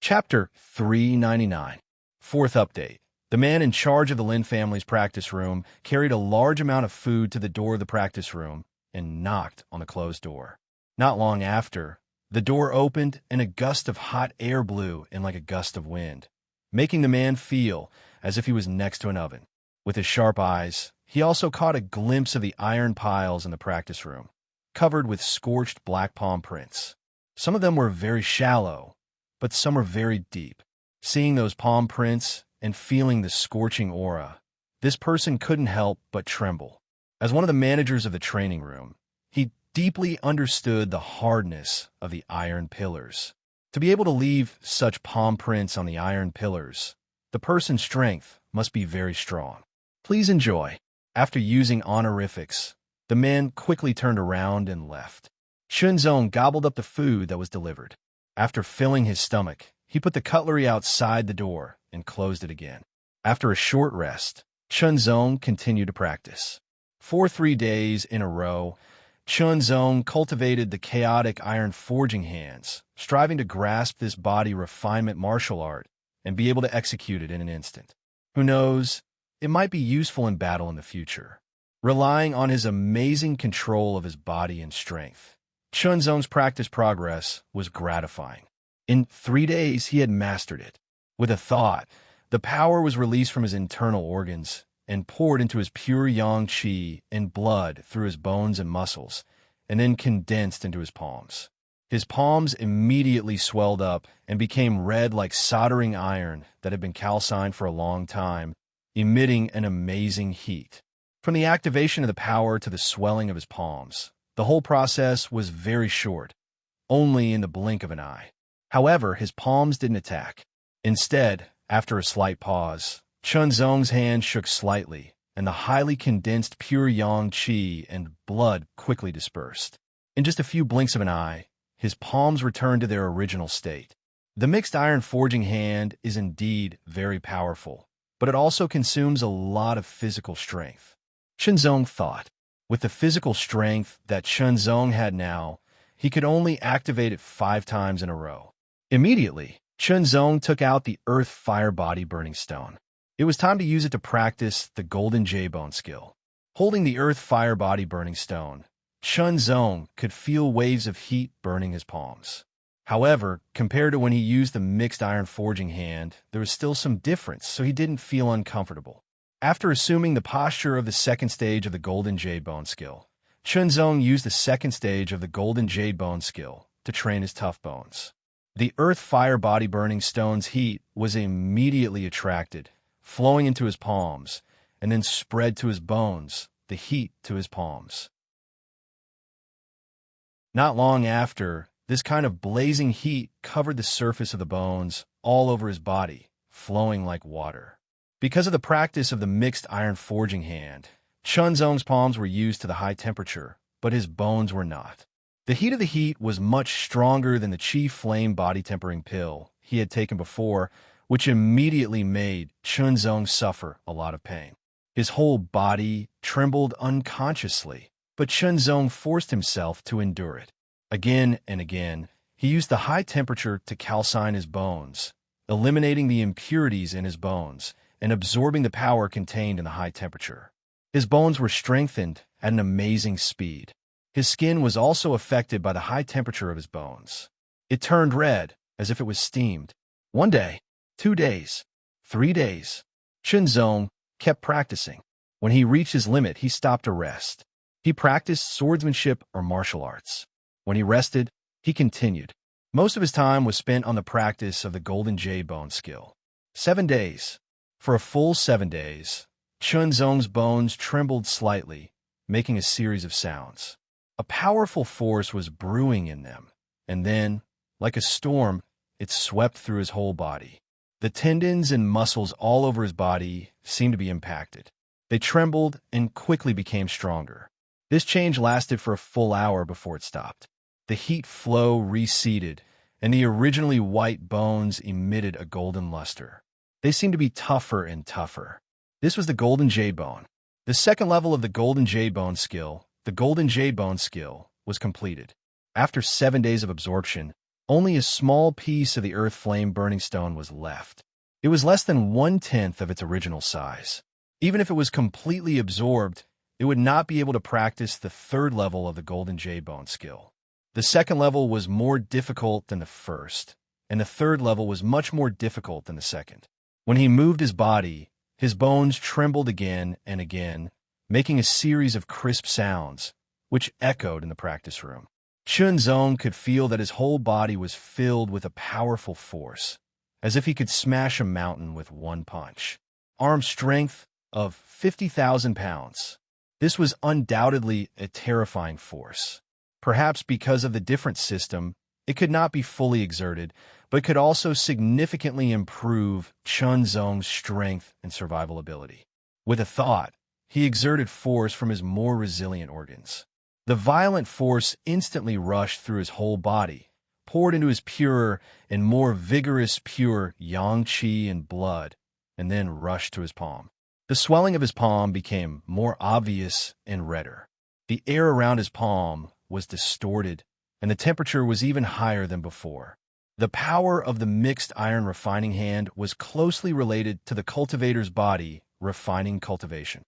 Chapter 399. Fourth update. The man in charge of the Lin family's practice room carried a large amount of food to the door of the practice room and knocked on the closed door. Not long after, the door opened and a gust of hot air blew in like a gust of wind, making the man feel as if he was next to an oven. With his sharp eyes, he also caught a glimpse of the iron piles in the practice room, covered with scorched black palm prints. Some of them were very shallow, but some were very deep. Seeing those palm prints and feeling the scorching aura, this person couldn't help but tremble. As one of the managers of the training room, he deeply understood the hardness of the iron pillars. To be able to leave such palm prints on the iron pillars, the person's strength must be very strong. Please enjoy. After using honorifics, the man quickly turned around and left. Shenzong gobbled up the food that was delivered. After filling his stomach, he put the cutlery outside the door and closed it again. After a short rest, Shenzong continued to practice. For 3 days in a row, Shenzong cultivated the chaotic iron forging hands, striving to grasp this body refinement martial art and be able to execute it in an instant. Who knows? It might be useful in battle in the future. Relying on his amazing control of his body and strength, Shenzong's practice progress was gratifying. In 3 days, he had mastered it. With a thought, the power was released from his internal organs and poured into his pure yang qi and blood through his bones and muscles, and then condensed into his palms. His palms immediately swelled up and became red like soldering iron that had been calcined for a long time, emitting an amazing heat. From the activation of the power to the swelling of his palms, the whole process was very short, only in the blink of an eye. However, his palms didn't attack. Instead, after a slight pause, Shenzong's hand shook slightly, and the highly condensed pure yang qi and blood quickly dispersed. In just a few blinks of an eye, his palms returned to their original state. The mixed iron forging hand is indeed very powerful, but it also consumes a lot of physical strength. Shenzong thought. With the physical strength that Shenzong had now, he could only activate it 5 times in a row. Immediately, Shenzong took out the Earth Fire Body Burning Stone. It was time to use it to practice the Golden J-Bone skill. Holding the Earth Fire Body Burning Stone, Shenzong could feel waves of heat burning his palms. However, compared to when he used the mixed iron forging hand, there was still some difference, so he didn't feel uncomfortable. After assuming the posture of the second stage of the Golden Jade Bone skill, Shenzong used the second stage of the Golden Jade Bone skill to train his tough bones. The Earth Fire Body Burning Stone's heat was immediately attracted, flowing into his palms, and then spread to his bones, the heat to his palms. Not long after, this kind of blazing heat covered the surface of the bones all over his body, flowing like water. Because of the practice of the mixed iron forging hand, Shenzong's palms were used to the high temperature, but his bones were not. The heat of the heat was much stronger than the Qi Flame body tempering pill he had taken before, which immediately made Shenzong suffer a lot of pain. His whole body trembled unconsciously, but Shenzong forced himself to endure it. Again and again, he used the high temperature to calcine his bones, eliminating the impurities in his bones and absorbing the power contained in the high temperature. His bones were strengthened at an amazing speed. His skin was also affected by the high temperature of his bones. It turned red, as if it was steamed. 1 day, 2 days, 3 days. Shenzong kept practicing. When he reached his limit, he stopped to rest. He practiced swordsmanship or martial arts. When he rested, he continued. Most of his time was spent on the practice of the Golden Jade Bone skill. 7 days. For a full 7 days, Chunzong's bones trembled slightly, making a series of sounds. A powerful force was brewing in them, and then, like a storm, it swept through his whole body. The tendons and muscles all over his body seemed to be impacted. They trembled and quickly became stronger. This change lasted for a full hour before it stopped. The heat flow receded, and the originally white bones emitted a golden luster. They seemed to be tougher and tougher. This was the Golden Jade Bone. The second level of the Golden Jade Bone skill, was completed. After 7 days of absorption, only a small piece of the Earth Flame Burning Stone was left. It was less than 1/10 of its original size. Even if it was completely absorbed, it would not be able to practice the third level of the Golden Jade Bone skill. The second level was more difficult than the first, and the third level was much more difficult than the second. When he moved his body, his bones trembled again and again, making a series of crisp sounds, which echoed in the practice room. Chunzong could feel that his whole body was filled with a powerful force, as if he could smash a mountain with one punch. Arm strength of 50,000 pounds. This was undoubtedly a terrifying force. Perhaps because of the different system, it could not be fully exerted, but could also significantly improve Chunzong's strength and survival ability. With a thought, he exerted force from his more resilient organs. The violent force instantly rushed through his whole body, poured into his purer and more vigorous pure yang qi and blood, and then rushed to his palm. The swelling of his palm became more obvious and redder. The air around his palm was distorted, and the temperature was even higher than before. The power of the mixed iron refining hand was closely related to the cultivator's body refining cultivation.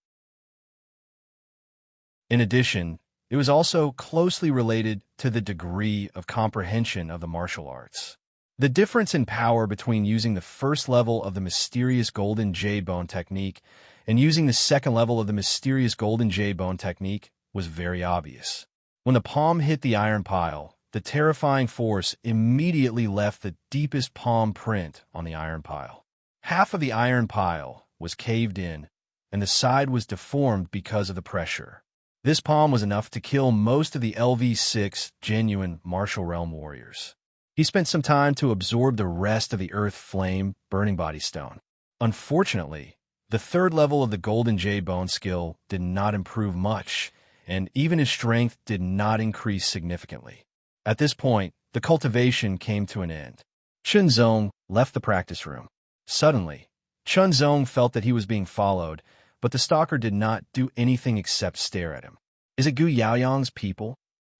In addition, it was also closely related to the degree of comprehension of the martial arts. The difference in power between using the first level of the mysterious Golden Jade Bone technique and using the second level of the mysterious Golden Jade Bone technique was very obvious. When the palm hit the iron pile, the terrifying force immediately left the deepest palm print on the iron pile. Half of the iron pile was caved in, and the side was deformed because of the pressure. This palm was enough to kill most of the LV6 genuine martial realm warriors. He spent some time to absorb the rest of the Earth Flame Burning Body Stone. Unfortunately, the third level of the Golden Jade Bone skill did not improve much, and even his strength did not increase significantly. At this point, the cultivation came to an end. Chunzong left the practice room. Suddenly, Chunzong felt that he was being followed, but the stalker did not do anything except stare at him. Is it Gu Yaoyang's people?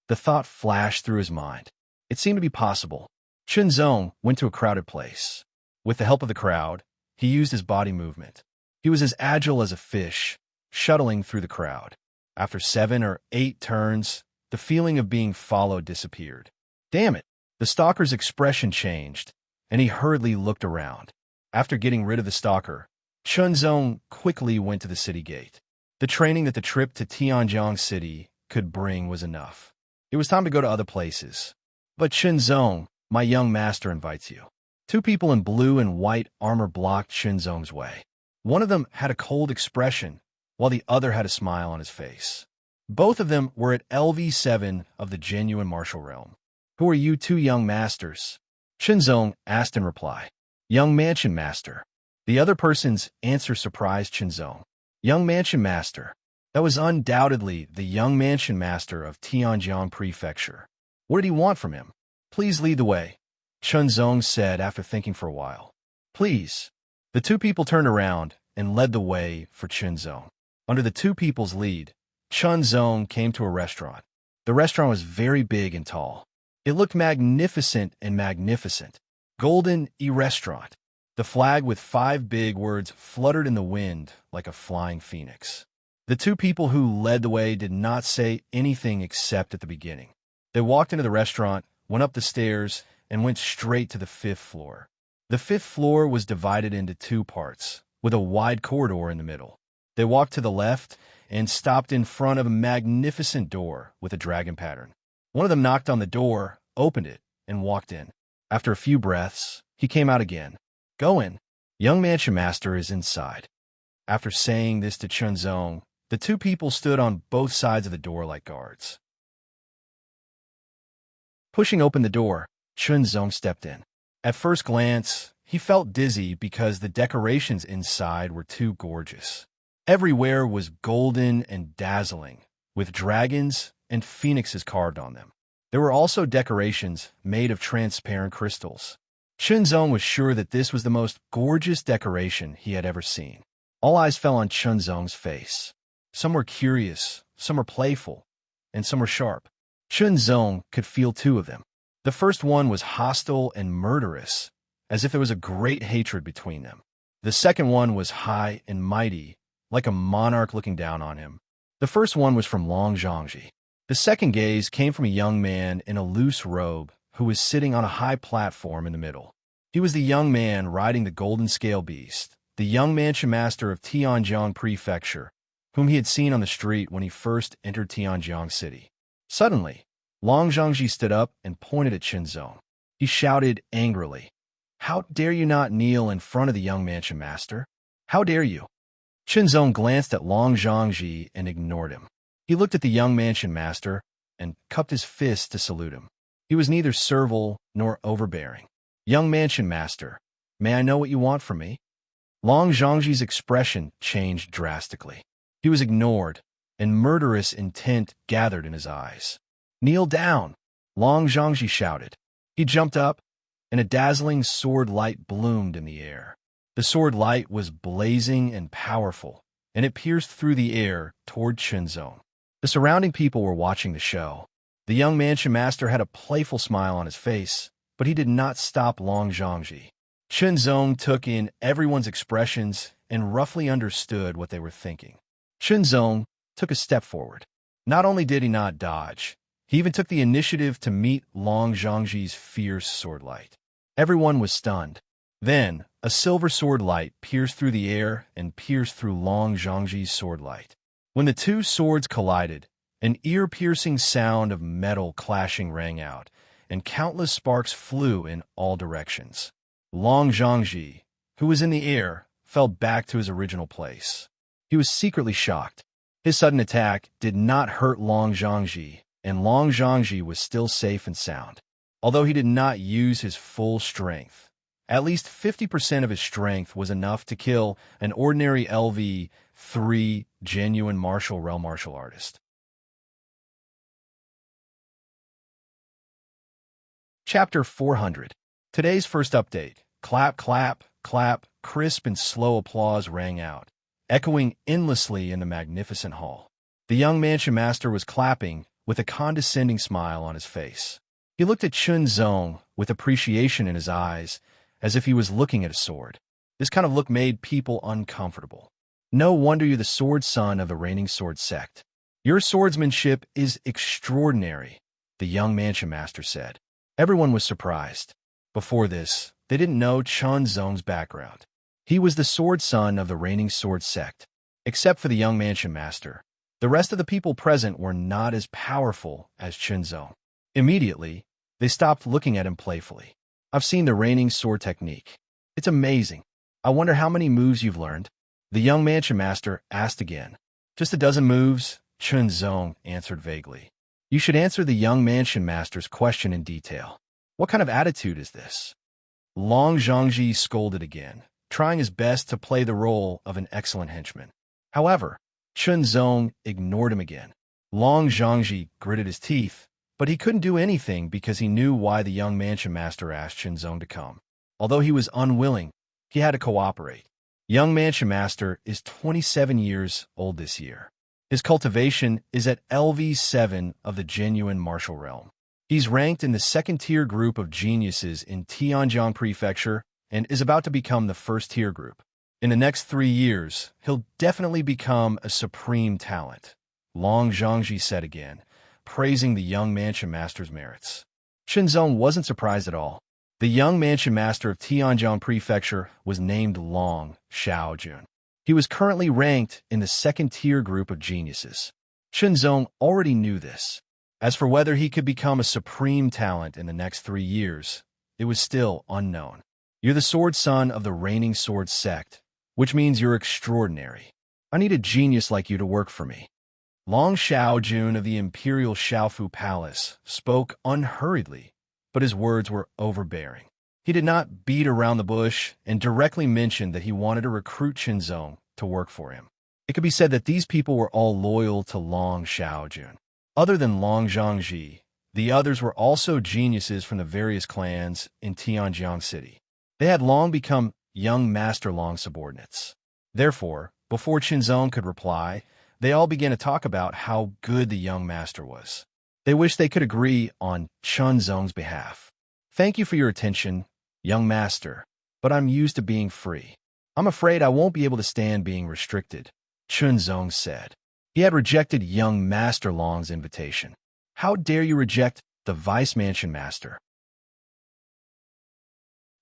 The thought flashed through his mind. It seemed to be possible. Chunzong went to a crowded place. With the help of the crowd, he used his body movement. He was as agile as a fish, shuttling through the crowd. After 7 or 8 turns, the feeling of being followed disappeared. Damn it! The stalker's expression changed, and he hurriedly looked around. After getting rid of the stalker, Chunzong quickly went to the city gate. The training that the trip to Tianjiang City could bring was enough. It was time to go to other places. But Chunzong, my young master invites you. 2 people in blue and white armor blocked Chunzong's way. One of them had a cold expression, while the other had a smile on his face. Both of them were at LV7 of the genuine martial realm. Who are you 2 young masters? Chunzong asked in reply. Young Mansion Master. The other person's answer surprised Chunzong. Young Mansion Master. That was undoubtedly the Young Mansion Master of Tianjiang Prefecture. What did he want from him? Please lead the way, Chunzong said after thinking for a while. Please. The 2 people turned around and led the way for Chunzong. Under the 2 people's lead, Chunzong came to a restaurant. The restaurant was very big and tall. It looked magnificent and magnificent. Golden E-Restaurant. The flag with 5 big words fluttered in the wind like a flying phoenix. The 2 people who led the way did not say anything except at the beginning. They walked into the restaurant, went up the stairs, and went straight to the 5th floor. The 5th floor was divided into 2 parts, with a wide corridor in the middle. They walked to the left and stopped in front of a magnificent door with a dragon pattern. One of them knocked on the door, opened it, and walked in. After a few breaths, he came out again. Go in. Young mansion master is inside. After saying this to Chunzong, the two people stood on both sides of the door like guards. Pushing open the door, Chunzong stepped in. At first glance, he felt dizzy because the decorations inside were too gorgeous. Everywhere was golden and dazzling, with dragons and phoenixes carved on them. There were also decorations made of transparent crystals. Chunzong was sure that this was the most gorgeous decoration he had ever seen. All eyes fell on Chunzong's face. Some were curious, some were playful, and some were sharp. Chunzong could feel two of them. The first one was hostile and murderous, as if there was a great hatred between them. The second one was high and mighty, like a monarch looking down on him. The first one was from Long Zhangji. The second gaze came from a young man in a loose robe who was sitting on a high platform in the middle. He was the young man riding the golden scale beast, the young mansion master of Tianjiang Prefecture, whom he had seen on the street when he first entered Tianjiang City. Suddenly, Long Zhangji stood up and pointed at Chunzong. He shouted angrily, "How dare you not kneel in front of the young mansion master? How dare you?" Chunzong glanced at Long Zhangji and ignored him. He looked at the young mansion master and cupped his fist to salute him. He was neither servile nor overbearing. "Young mansion master, may I know what you want from me?" Long Zhangji's expression changed drastically. He was ignored, and murderous intent gathered in his eyes. "Kneel down!" Long Zhangji shouted. He jumped up, and a dazzling sword light bloomed in the air. The sword light was blazing and powerful, and it pierced through the air toward Chunzong. The surrounding people were watching the show. The young mansion master had a playful smile on his face, but he did not stop Long Zhangji. Chunzong took in everyone's expressions and roughly understood what they were thinking. Chunzong took a step forward. Not only did he not dodge, he even took the initiative to meet Long Zhangji's fierce sword light. Everyone was stunned. Then, a silver sword light pierced through the air and pierced through Long Zhangji's sword light. When the two swords collided, an ear-piercing sound of metal clashing rang out, and countless sparks flew in all directions. Long Zhangji, who was in the air, fell back to his original place. He was secretly shocked. His sudden attack did not hurt Long Zhangji, and Long Zhangji was still safe and sound. Although he did not use his full strength, at least 50% of his strength was enough to kill an ordinary LV3 genuine martial realm martial artist. Chapter 400. Today's first update. Clap, clap, clap, crisp and slow applause rang out, echoing endlessly in the magnificent hall. The young mansion master was clapping with a condescending smile on his face. He looked at Chunzong with appreciation in his eyes, as if he was looking at a sword. This kind of look made people uncomfortable. "No wonder you're the sword son of the reigning sword sect. Your swordsmanship is extraordinary," the young mansion master said. Everyone was surprised. Before this, they didn't know Chunzong's background. He was the sword son of the reigning sword sect. Except for the young mansion master, the rest of the people present were not as powerful as Chunzong. Immediately, they stopped looking at him playfully. "I've seen the reigning sword technique. It's amazing. I wonder how many moves you've learned?" The young mansion master asked again. "Just a dozen moves," Chunzong answered vaguely. "You should answer the young mansion master's question in detail. What kind of attitude is this?" Long Zhangji scolded again, trying his best to play the role of an excellent henchman. However, Chunzong ignored him again. Long Zhangji gritted his teeth, but he couldn't do anything because he knew why the young mansion master asked Chunzong to come. Although he was unwilling, he had to cooperate. Young mansion master is 27 years old this year. His cultivation is at LV7 of the genuine martial realm. He's ranked in the second-tier group of geniuses in Tianjiang Prefecture and is about to become the first-tier group. In the next 3 years, he'll definitely become a supreme talent, Long Zhangji said again, praising the young mansion master's merits. Chunzong wasn't surprised at all. The young mansion master of Tianjiang Prefecture was named Long Xiaojun. He was currently ranked in the second-tier group of geniuses. Chunzong already knew this. As for whether he could become a supreme talent in the next 3 years, it was still unknown. You're the sword son of the reigning sword sect, which means you're extraordinary. I need a genius like you to work for me. Long Xiaojun of the Imperial Xiaofu Palace spoke unhurriedly, but his words were overbearing. He did not beat around the bush and directly mentioned that he wanted to recruit Qinzong to work for him. It could be said that these people were all loyal to Long Xiaojun. Other than Long Zhangji, the others were also geniuses from the various clans in Tianjiang City. They had long become young Master Long subordinates. Therefore, before Qinzong could reply, they all began to talk about how good the young master was. They wished they could agree on Qinzong's behalf. Thank you for your attention, young master, but I'm used to being free. I'm afraid I won't be able to stand being restricted, Qinzong said. He had rejected young Master Long's invitation. How dare you reject the Vice Mansion Master?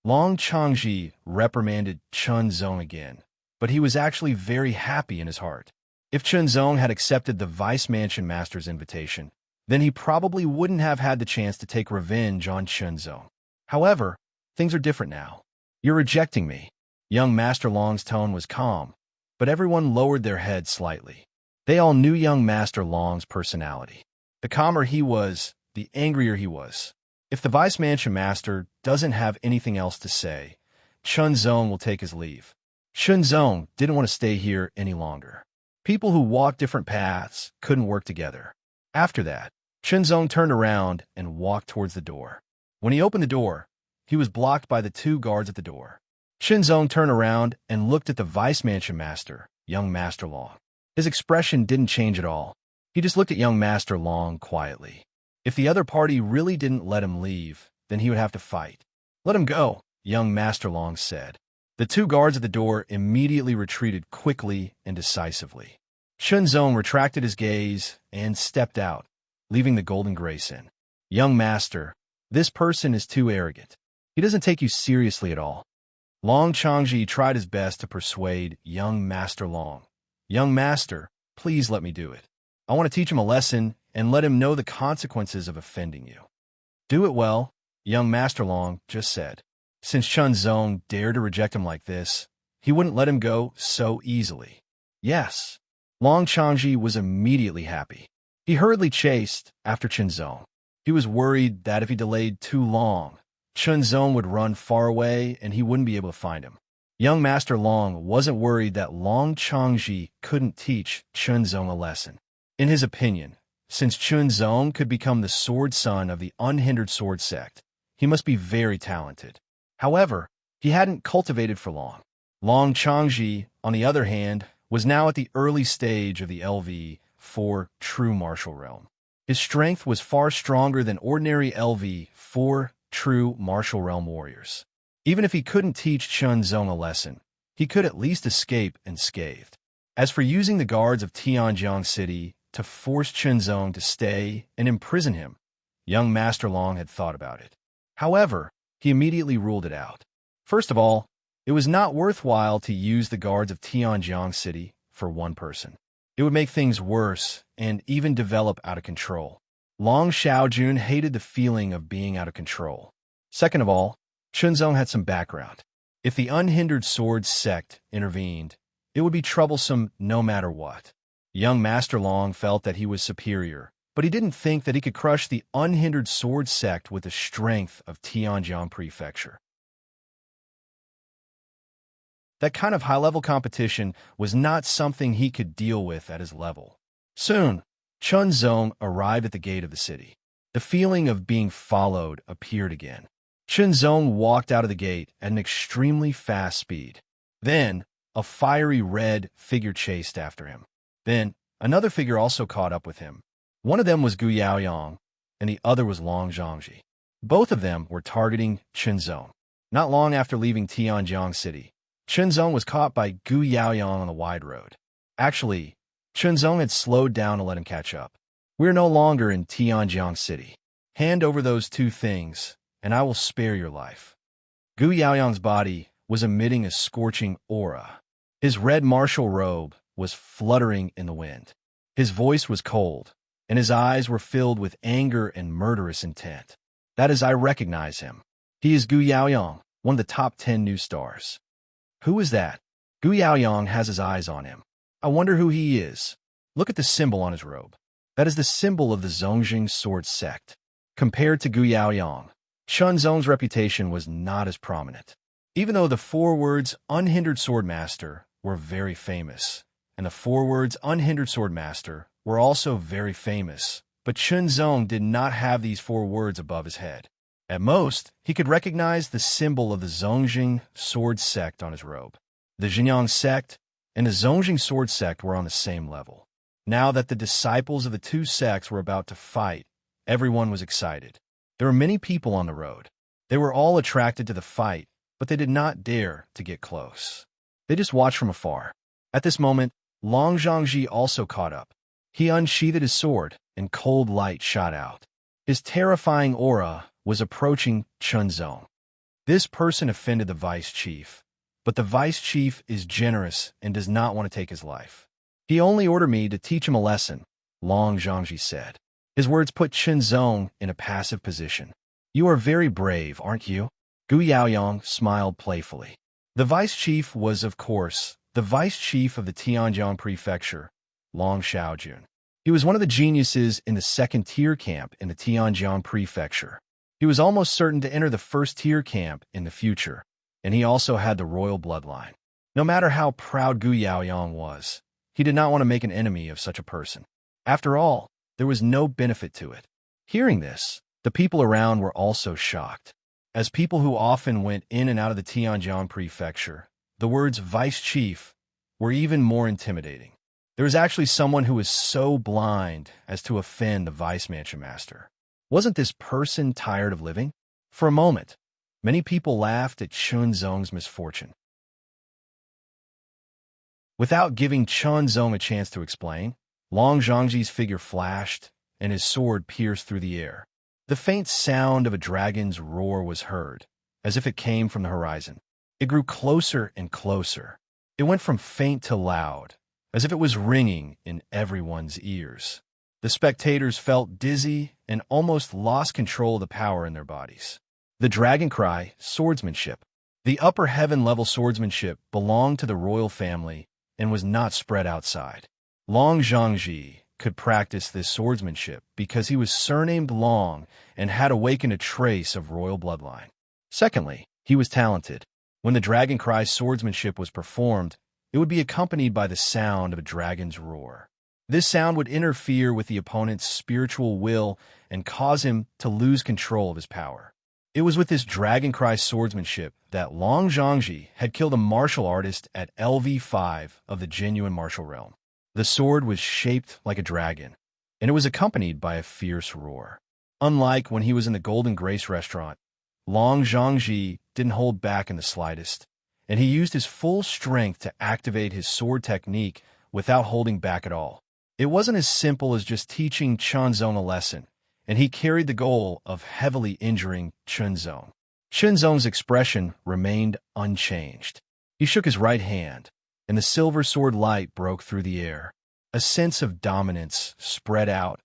Long Changji reprimanded Qinzong again, but he was actually very happy in his heart. If Qinzong had accepted the Vice Mansion Master's invitation, then he probably wouldn't have had the chance to take revenge on Qinzong. However, things are different now. You're rejecting me. Young Master Long's tone was calm, but everyone lowered their heads slightly. They all knew young Master Long's personality. The calmer he was, the angrier he was. If the Vice Mansion Master doesn't have anything else to say, Qinzong will take his leave. Qinzong didn't want to stay here any longer. People who walked different paths couldn't work together. After that, Qinzong turned around and walked towards the door. When he opened the door, he was blocked by the two guards at the door. Qinzong turned around and looked at the Vice Mansion Master, young Master Long. His expression didn't change at all. He just looked at young Master Long quietly. If the other party really didn't let him leave, then he would have to fight. Let him go, young Master Long said. The two guards at the door immediately retreated quickly and decisively. Qinzong retracted his gaze and stepped out, leaving the Golden Grace in. Young Master, this person is too arrogant. He doesn't take you seriously at all. Long Changji tried his best to persuade young Master Long. Young Master, please let me do it. I want to teach him a lesson and let him know the consequences of offending you. Do it well, young Master Long just said. Since Qinzong dared to reject him like this, he wouldn't let him go so easily. Yes. Long Changji was immediately happy. He hurriedly chased after Qinzong. He was worried that if he delayed too long, Qinzong would run far away and he wouldn't be able to find him. Young Master Long wasn't worried that Long Changji couldn't teach Qinzong a lesson. In his opinion, since Qinzong could become the sword son of the unhindered sword sect, he must be very talented. However, he hadn't cultivated for long. Long Changji, on the other hand, was now at the early stage of the LV4 true martial realm. His strength was far stronger than ordinary LV4 true martial realm warriors. Even if he couldn't teach Qinzong a lesson, he could at least escape unscathed. As for using the guards of Tianjiang City to force Qinzong to stay and imprison him, young Master Long had thought about it. However, he immediately ruled it out. First of all, it was not worthwhile to use the guards of Tianjiang City for one person. It would make things worse and even develop out of control. Long Xiaojun hated the feeling of being out of control. Second of all, Qinzong had some background. If the unhindered sword sect intervened, it would be troublesome no matter what. Young Master Long felt that he was superior, but he didn't think that he could crush the unhindered sword sect with the strength of Tianjiang Prefecture. That kind of high-level competition was not something he could deal with at his level. Soon, Qinzong arrived at the gate of the city. The feeling of being followed appeared again. Qinzong walked out of the gate at an extremely fast speed. Then, a fiery red figure chased after him. Then, another figure also caught up with him. One of them was Gu Yaoyang, and the other was Long Zhangji. Both of them were targeting Qinzong. Not long after leaving Tianjiang City, Qinzong was caught by Gu Yaoyang on the wide road. Actually, Qinzong had slowed down to let him catch up. We're no longer in Tianjiang City. Hand over those two things, and I will spare your life. Gu Yaoyang's body was emitting a scorching aura. His red martial robe was fluttering in the wind. His voice was cold, and his eyes were filled with anger and murderous intent. That is, I recognize him. He is Gu Yaoyang, one of the top 10 new stars. Who is that? Gu Yaoyang has his eyes on him. I wonder who he is. Look at the symbol on his robe. That is the symbol of the Zongjing sword sect. Compared to Gu Yaoyang, Chun Zong's reputation was not as prominent. Even though the 4 words Unhindered Swordmaster were very famous, and the 4 words Unhindered Swordmaster were also very famous, but Chun Zong did not have these 4 words above his head. At most, he could recognize the symbol of the Zongjing sword sect on his robe. The Jinyang sect and the Zongjing sword sect were on the same level. Now that the disciples of the 2 sects were about to fight, everyone was excited. There were many people on the road. They were all attracted to the fight, but they did not dare to get close. They just watched from afar. At this moment, Long Zhangji also caught up. He unsheathed his sword, and cold light shot out. His terrifying aura was approaching Chun Zong. This person offended the vice chief, but the vice chief is generous and does not want to take his life. He only ordered me to teach him a lesson, Long Zhangji said. His words put Chun Zong in a passive position. You are very brave, aren't you? Gu Yaoyang smiled playfully. The vice chief was, of course, the vice chief of the Tianjiang prefecture, Long Xiaojun. He was one of the geniuses in the 2nd-tier camp in the Tianjiang prefecture. He was almost certain to enter the 1st-tier camp in the future, and he also had the royal bloodline. No matter how proud Gu Yaoyang was, he did not want to make an enemy of such a person. After all, there was no benefit to it. Hearing this, the people around were also shocked. As people who often went in and out of the Tianjiang prefecture, the words vice chief were even more intimidating. There was actually someone who was so blind as to offend the vice mansion master. Wasn't this person tired of living? For a moment, many people laughed at Chun Zong's misfortune. Without giving Chun Zong a chance to explain, Long Zhangji's figure flashed, and his sword pierced through the air. The faint sound of a dragon's roar was heard, as if it came from the horizon. It grew closer and closer. It went from faint to loud, as if it was ringing in everyone's ears. The spectators felt dizzy and almost lost control of the power in their bodies. The dragon cry, swordsmanship. The upper heaven-level swordsmanship belonged to the royal family and was not spread outside. Long Zhangji could practice this swordsmanship because he was surnamed Long and had awakened a trace of royal bloodline. Secondly, he was talented. When the dragon cry swordsmanship was performed, it would be accompanied by the sound of a dragon's roar. This sound would interfere with the opponent's spiritual will and cause him to lose control of his power. It was with this dragon cry swordsmanship that Long Zhangji had killed a martial artist at LV5 of the genuine martial realm. The sword was shaped like a dragon, and it was accompanied by a fierce roar. Unlike when he was in the Golden Grace restaurant, Long Zhangji didn't hold back in the slightest, and he used his full strength to activate his sword technique without holding back at all. It wasn't as simple as just teaching Chun Zong a lesson, and he carried the goal of heavily injuring Chun Zong. Chun Zong's expression remained unchanged. He shook his right hand, and the silver sword light broke through the air. A sense of dominance spread out,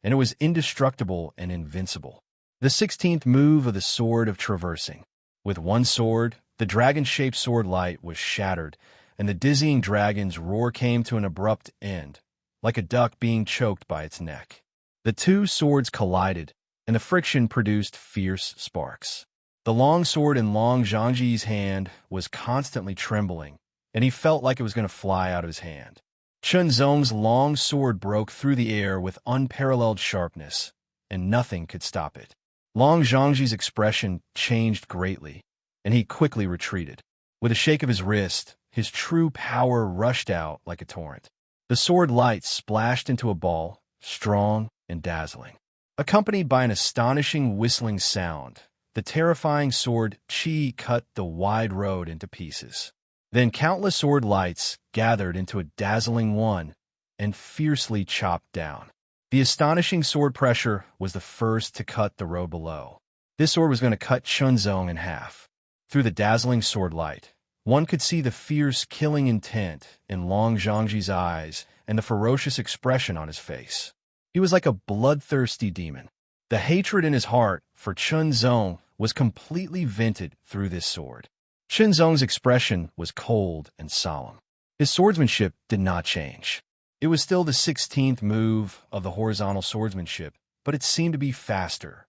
and it was indestructible and invincible. The 16th move of the Sword of Traversing. With one sword, the dragon-shaped sword light was shattered, and the dizzying dragon's roar came to an abrupt end, like a duck being choked by its neck. The 2 swords collided, and the friction produced fierce sparks. The long sword in Long Zhangji's hand was constantly trembling, and he felt like it was going to fly out of his hand. Chun Zong's long sword broke through the air with unparalleled sharpness, and nothing could stop it. Long Zhangji's expression changed greatly, and he quickly retreated. With a shake of his wrist, his true power rushed out like a torrent. The sword light splashed into a ball, strong and dazzling. Accompanied by an astonishing whistling sound, the terrifying sword Qi cut the wide road into pieces. Then countless sword lights gathered into a dazzling one and fiercely chopped down. The astonishing sword pressure was the first to cut the road below. This sword was going to cut Chun Zong in half. Through the dazzling sword light, one could see the fierce killing intent in Long Zhangji's eyes and the ferocious expression on his face. He was like a bloodthirsty demon. The hatred in his heart for Chun Zong was completely vented through this sword. Shenzong's expression was cold and solemn. His swordsmanship did not change. It was still the 16th move of the horizontal swordsmanship, but it seemed to be faster.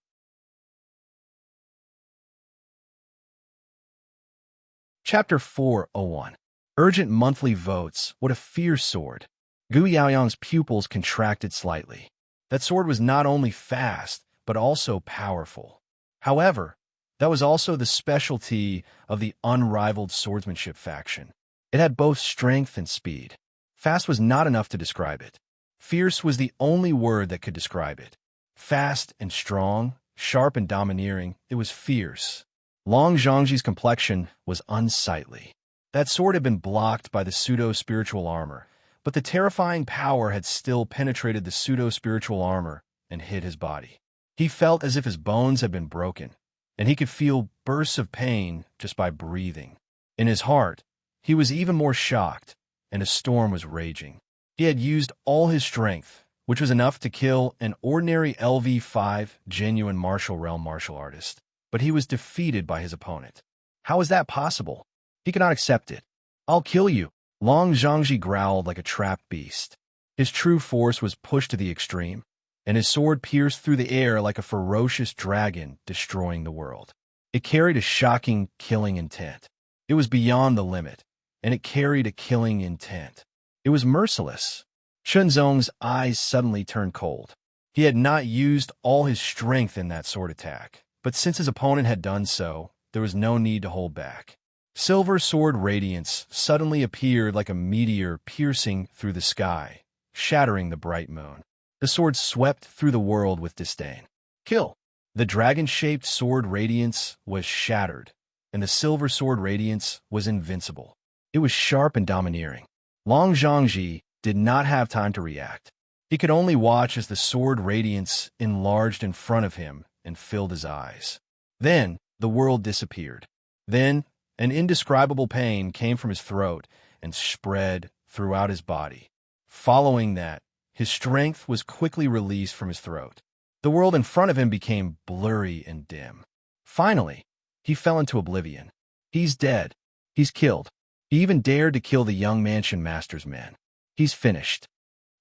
Chapter 401. Urgent monthly votes. What a fierce sword. Gu Yaoyang's pupils contracted slightly. That sword was not only fast, but also powerful. However, that was also the specialty of the unrivaled swordsmanship faction. It had both strength and speed. Fast was not enough to describe it. Fierce was the only word that could describe it. Fast and strong, sharp and domineering, it was fierce. Long Zhangji's complexion was unsightly. That sword had been blocked by the pseudo-spiritual armor, but the terrifying power had still penetrated the pseudo-spiritual armor and hit his body. He felt as if his bones had been broken, and he could feel bursts of pain just by breathing. In his heart, he was even more shocked, and a storm was raging. He had used all his strength, which was enough to kill an ordinary LV5 genuine martial realm martial artist, but he was defeated by his opponent. How is that possible? He could not accept it. "I'll kill you," Long Zhangji growled like a trapped beast. His true force was pushed to the extreme, and his sword pierced through the air like a ferocious dragon destroying the world. It carried a shocking, killing intent. It was beyond the limit, and it carried a killing intent. It was merciless. Shenzong's eyes suddenly turned cold. He had not used all his strength in that sword attack, but since his opponent had done so, there was no need to hold back. Silver sword radiance suddenly appeared like a meteor piercing through the sky, shattering the bright moon. The sword swept through the world with disdain. Kill! The dragon-shaped sword radiance was shattered, and the silver sword radiance was invincible. It was sharp and domineering. Long Zhangji did not have time to react. He could only watch as the sword radiance enlarged in front of him and filled his eyes. Then the world disappeared. Then an indescribable pain came from his throat and spread throughout his body. Following that, his strength was quickly released from his throat. The world in front of him became blurry and dim. Finally, he fell into oblivion. He's dead. He's killed. He even dared to kill the young mansion master's men. He's finished.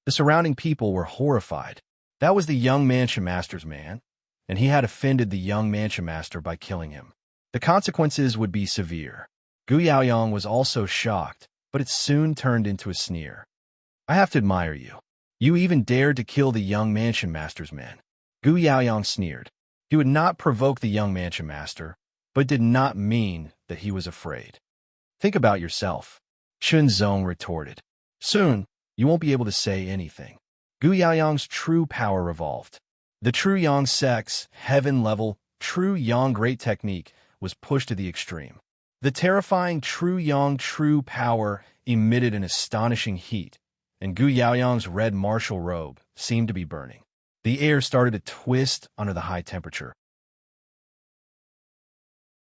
The surrounding people were horrified. That was the young mansion master's man, and he had offended the young mansion master by killing him. The consequences would be severe. Gu Yaoyang was also shocked, but it soon turned into a sneer. "I have to admire you. You even dared to kill the young mansion master's men." Gu Yaoyang sneered. He would not provoke the young mansion master, but did not mean that he was afraid. "Think about yourself," Shenzong retorted. "Soon, you won't be able to say anything." Gu Yaoyang's true power revolved. The true Yang Sex, heaven-level, true Yang great technique was pushed to the extreme. The terrifying true Yang true power emitted an astonishing heat, and Gu Yaoyang's red martial robe seemed to be burning. The air started to twist under the high temperature.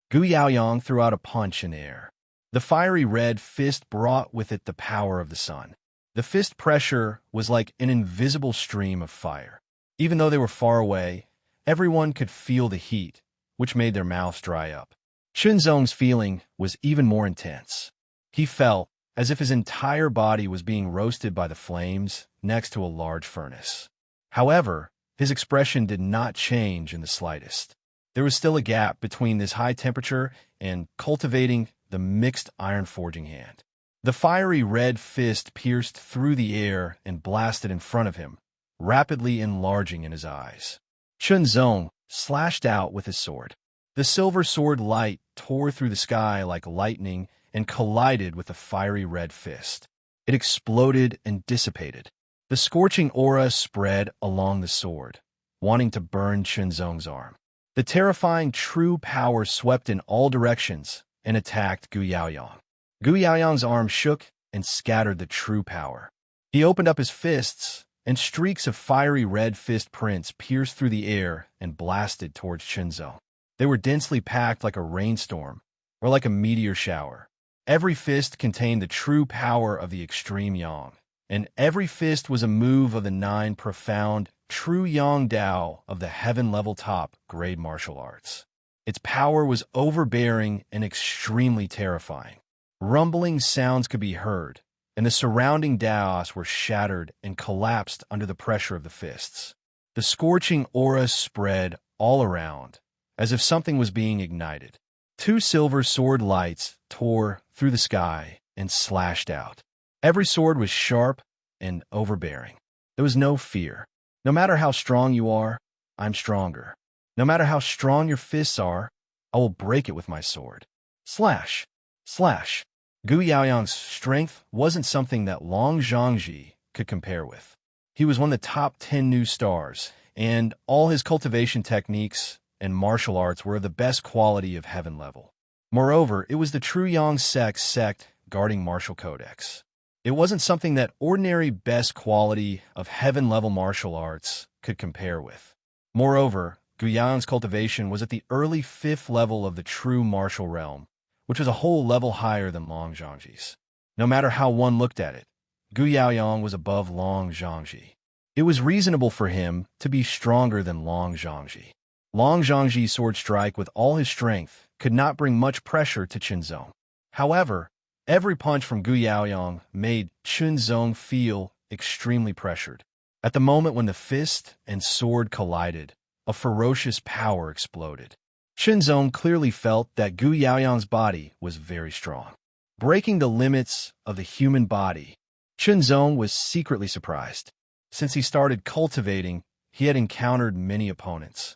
Gu Yaoyang threw out a punch in the air. The fiery red fist brought with it the power of the sun. The fist pressure was like an invisible stream of fire. Even though they were far away, everyone could feel the heat, which made their mouths dry up. Shenzong's feeling was even more intense. He felt as if his entire body was being roasted by the flames next to a large furnace. However, his expression did not change in the slightest. There was still a gap between this high temperature and cultivating the mixed iron forging hand. The fiery red fist pierced through the air and blasted in front of him, rapidly enlarging in his eyes. Shenzong slashed out with his sword. The silver sword light tore through the sky like lightning and collided with the fiery red fist. It exploded and dissipated. The scorching aura spread along the sword, wanting to burn Shenzong's arm. The terrifying true power swept in all directions and attacked Gu Yaoyang. Gu Yaoyang's arm shook and scattered the true power. He opened up his fists, and streaks of fiery red fist prints pierced through the air and blasted towards Shenzong. They were densely packed like a rainstorm, or like a meteor shower. Every fist contained the true power of the extreme Yang, and every fist was a move of the 9 profound, true Yang Dao of the heaven-level top grade martial arts. Its power was overbearing and extremely terrifying. Rumbling sounds could be heard, and the surrounding Daos were shattered and collapsed under the pressure of the fists. The scorching aura spread all around, as if something was being ignited. Two silver sword lights tore through the sky and slashed out. Every sword was sharp and overbearing. There was no fear. No matter how strong you are, I'm stronger. No matter how strong your fists are, I will break it with my sword. Slash! Slash! Gu Yaoyang's strength wasn't something that Long Zhangji could compare with. He was one of the top 10 new stars, and all his cultivation techniques and martial arts were of the best quality of heaven level. Moreover, it was the true Yang sect guarding martial codex. It wasn't something that ordinary best quality of heaven level martial arts could compare with. Moreover, Gu Yaoyang's cultivation was at the early 5th level of the true martial realm, which was a whole level higher than Long Zhangji's. No matter how one looked at it, Gu Yaoyang was above Long Zhangji. It was reasonable for him to be stronger than Long Zhangji. Long Zhangji's sword strike with all his strength could not bring much pressure to Qinzong. However, every punch from Gu Yaoyang made Qinzong feel extremely pressured. At the moment when the fist and sword collided, a ferocious power exploded. Qinzong clearly felt that Gu Yaoyang's body was very strong. Breaking the limits of the human body, Qinzong was secretly surprised. Since he started cultivating, he had encountered many opponents.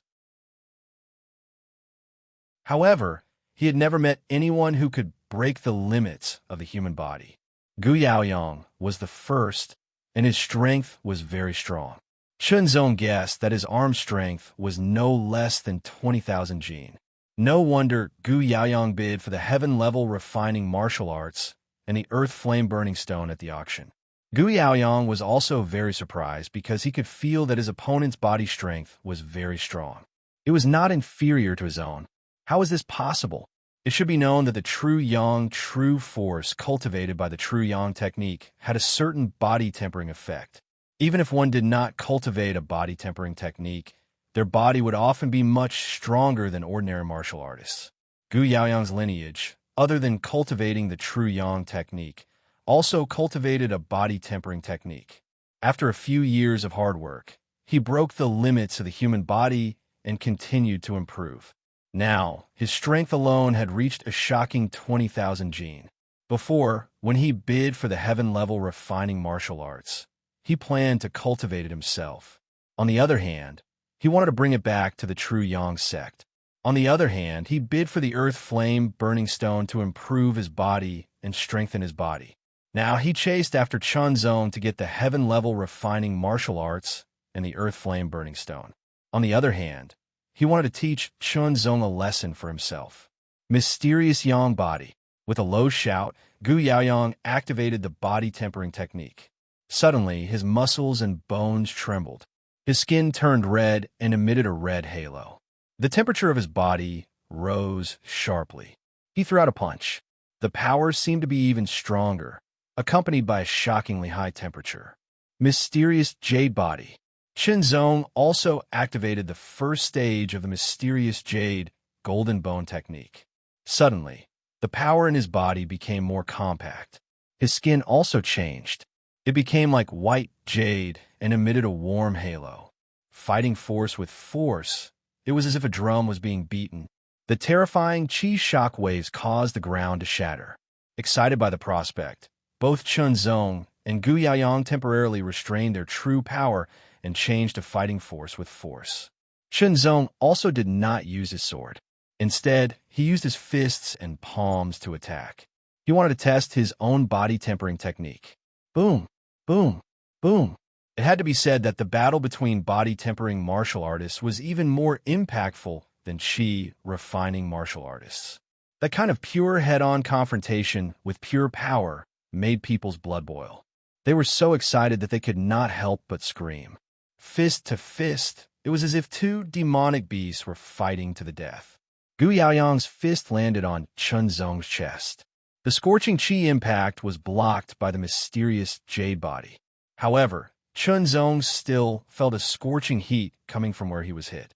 However, he had never met anyone who could break the limits of the human body. Gu Yaoyang was the first, and his strength was very strong. Qinzong guessed that his arm strength was no less than 20,000 jin. No wonder Gu Yaoyang bid for the heaven-level refining martial arts and the earth flame burning stone at the auction. Gu Yaoyang was also very surprised because he could feel that his opponent's body strength was very strong. It was not inferior to his own. How is this possible? It should be known that the true Yang, true force cultivated by the true Yang technique had a certain body tempering effect. Even if one did not cultivate a body tempering technique, their body would often be much stronger than ordinary martial artists. Gu Yaoyang's lineage, other than cultivating the true Yang technique, also cultivated a body tempering technique. After a few years of hard work, he broke the limits of the human body and continued to improve. Now, his strength alone had reached a shocking 20,000 jin. Before, when he bid for the heaven-level refining martial arts, he planned to cultivate it himself. On the other hand, he wanted to bring it back to the true Yang sect. On the other hand, he bid for the earth flame burning stone to improve his body and strengthen his body. Now he chased after Qinzong to get the heaven-level refining martial arts and the earth flame burning stone. On the other hand, he wanted to teach Qinzong a lesson for himself. Mysterious Yang body. With a low shout, Gu Yaoyang activated the body tempering technique. Suddenly, his muscles and bones trembled. His skin turned red and emitted a red halo. The temperature of his body rose sharply. He threw out a punch. The power seemed to be even stronger, accompanied by a shockingly high temperature. Mysterious Jade body. Qinzong also activated the first stage of the mysterious Jade golden bone technique. Suddenly, the power in his body became more compact. His skin also changed. It became like white jade and emitted a warm halo. Fighting force with force, it was as if a drum was being beaten. The terrifying chi shock waves caused the ground to shatter. Excited by the prospect, both Qinzong and Gu Yaoyang temporarily restrained their true power and changed to fighting force with force. Qinzong also did not use his sword. Instead, he used his fists and palms to attack. He wanted to test his own body tempering technique. Boom, boom, boom. It had to be said that the battle between body tempering martial artists was even more impactful than chi refining martial artists. That kind of pure head-on confrontation with pure power made people's blood boil. They were so excited that they could not help but scream. Fist to fist, it was as if two demonic beasts were fighting to the death. Gu Yaoyang's fist landed on Qinzong's chest. The scorching chi impact was blocked by the mysterious jade body. However, Qinzong still felt a scorching heat coming from where he was hit.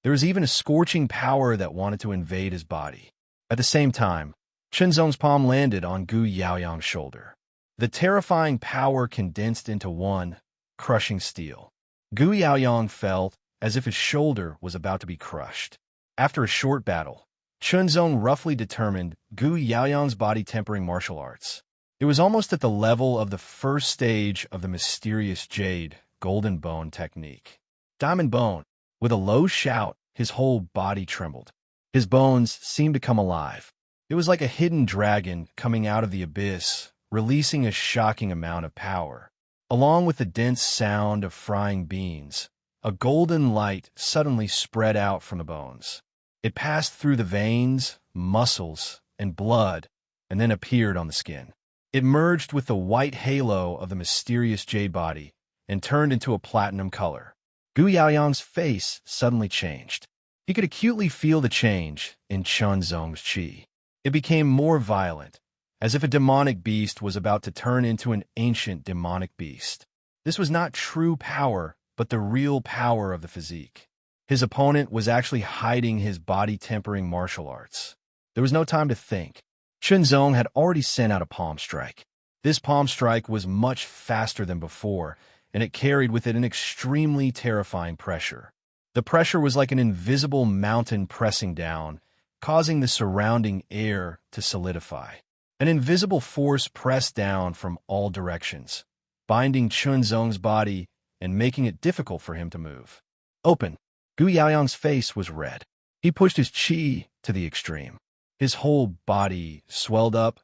There was even a scorching power that wanted to invade his body. At the same time, Chunzong's palm landed on Gu Yaoyang's shoulder. The terrifying power condensed into one, crushing steel. Gu Yaoyang felt as if his shoulder was about to be crushed. After a short battle, Chunzong roughly determined Gu Yaoyang's body-tempering martial arts. It was almost at the level of the first stage of the mysterious jade, golden bone technique. Diamond bone. With a low shout, his whole body trembled. His bones seemed to come alive. It was like a hidden dragon coming out of the abyss, releasing a shocking amount of power. Along with the dense sound of frying beans, a golden light suddenly spread out from the bones. It passed through the veins, muscles, and blood, and then appeared on the skin. It merged with the white halo of the mysterious jade body and turned into a platinum color. Gu Yaoyang's face suddenly changed. He could acutely feel the change in Chunzong's qi. It became more violent, as if a demonic beast was about to turn into an ancient demonic beast. This was not true power, but the real power of the physique. His opponent was actually hiding his body-tempering martial arts. There was no time to think. Chunzong had already sent out a palm strike. This palm strike was much faster than before, and it carried with it an extremely terrifying pressure. The pressure was like an invisible mountain pressing down, causing the surrounding air to solidify. An invisible force pressed down from all directions, binding Chunzong's body and making it difficult for him to move. Open. Gu Yaoyang's face was red. He pushed his qi to the extreme. His whole body swelled up,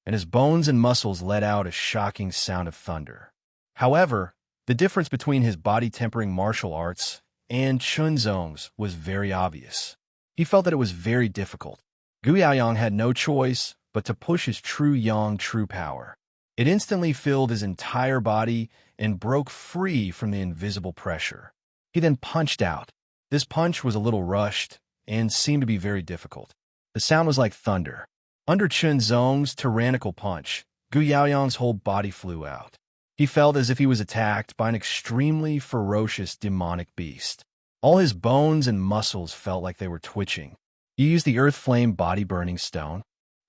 and his bones and muscles let out a shocking sound of thunder. However, the difference between his body-tempering martial arts and Chunzong's was very obvious. He felt that it was very difficult. Gu Yaoyang had no choice but to push his true yang true power. It instantly filled his entire body and broke free from the invisible pressure. He then punched out. This punch was a little rushed and seemed to be very difficult. The sound was like thunder. Under Chunzong's tyrannical punch, Gu Yaoyang's whole body flew out. He felt as if he was attacked by an extremely ferocious demonic beast. All his bones and muscles felt like they were twitching. He used the earth flame body-burning stone.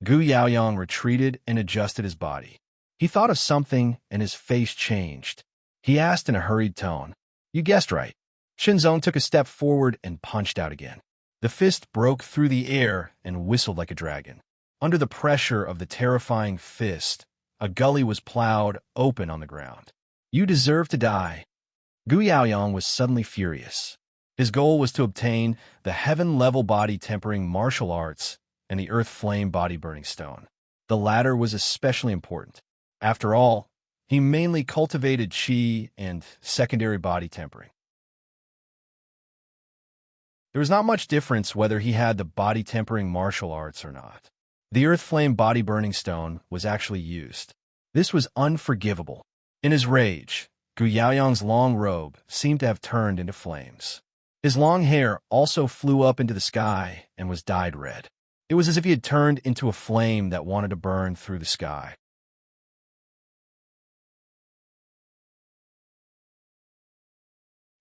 Gu Yaoyang retreated and adjusted his body. He thought of something and his face changed. He asked in a hurried tone, "You guessed right." Chunzong took a step forward and punched out again. The fist broke through the air and whistled like a dragon. Under the pressure of the terrifying fist, a gully was plowed open on the ground. "You deserve to die." Gu Yaoyang was suddenly furious. His goal was to obtain the heaven-level body-tempering martial arts and the earth flame body-burning stone. The latter was especially important. After all, he mainly cultivated qi and secondary body tempering. There was not much difference whether he had the body-tempering martial arts or not. The earth flame body-burning stone was actually used. This was unforgivable. In his rage, Gu Yaoyang's long robe seemed to have turned into flames. His long hair also flew up into the sky and was dyed red. It was as if he had turned into a flame that wanted to burn through the sky.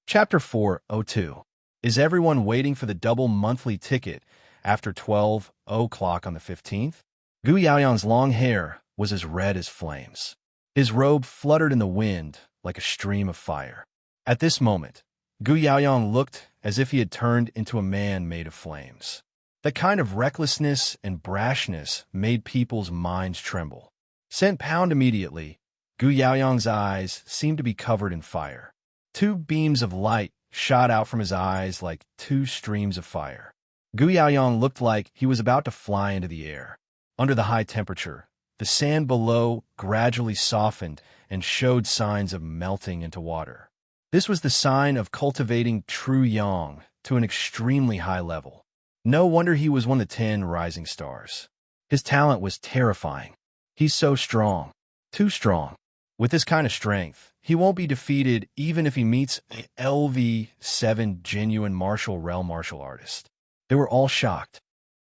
Chapter 402. Is everyone waiting for the double monthly ticket after 12 o'clock on the 15th? Gu Yaoyang's long hair was as red as flames. His robe fluttered in the wind like a stream of fire. At this moment, Gu Yaoyang looked as if he had turned into a man made of flames. That kind of recklessness and brashness made people's minds tremble. Sent pound immediately, Gu Yaoyang's eyes seemed to be covered in fire. Two beams of light shot out from his eyes like two streams of fire. Gu Yaoyang looked like he was about to fly into the air. Under the high temperature, the sand below gradually softened and showed signs of melting into water. This was the sign of cultivating true yang to an extremely high level. No wonder he was one of the 10 rising stars. His talent was terrifying. He's so strong. Too strong. With this kind of strength, he won't be defeated even if he meets an LV7 genuine martial realm martial artist. They were all shocked.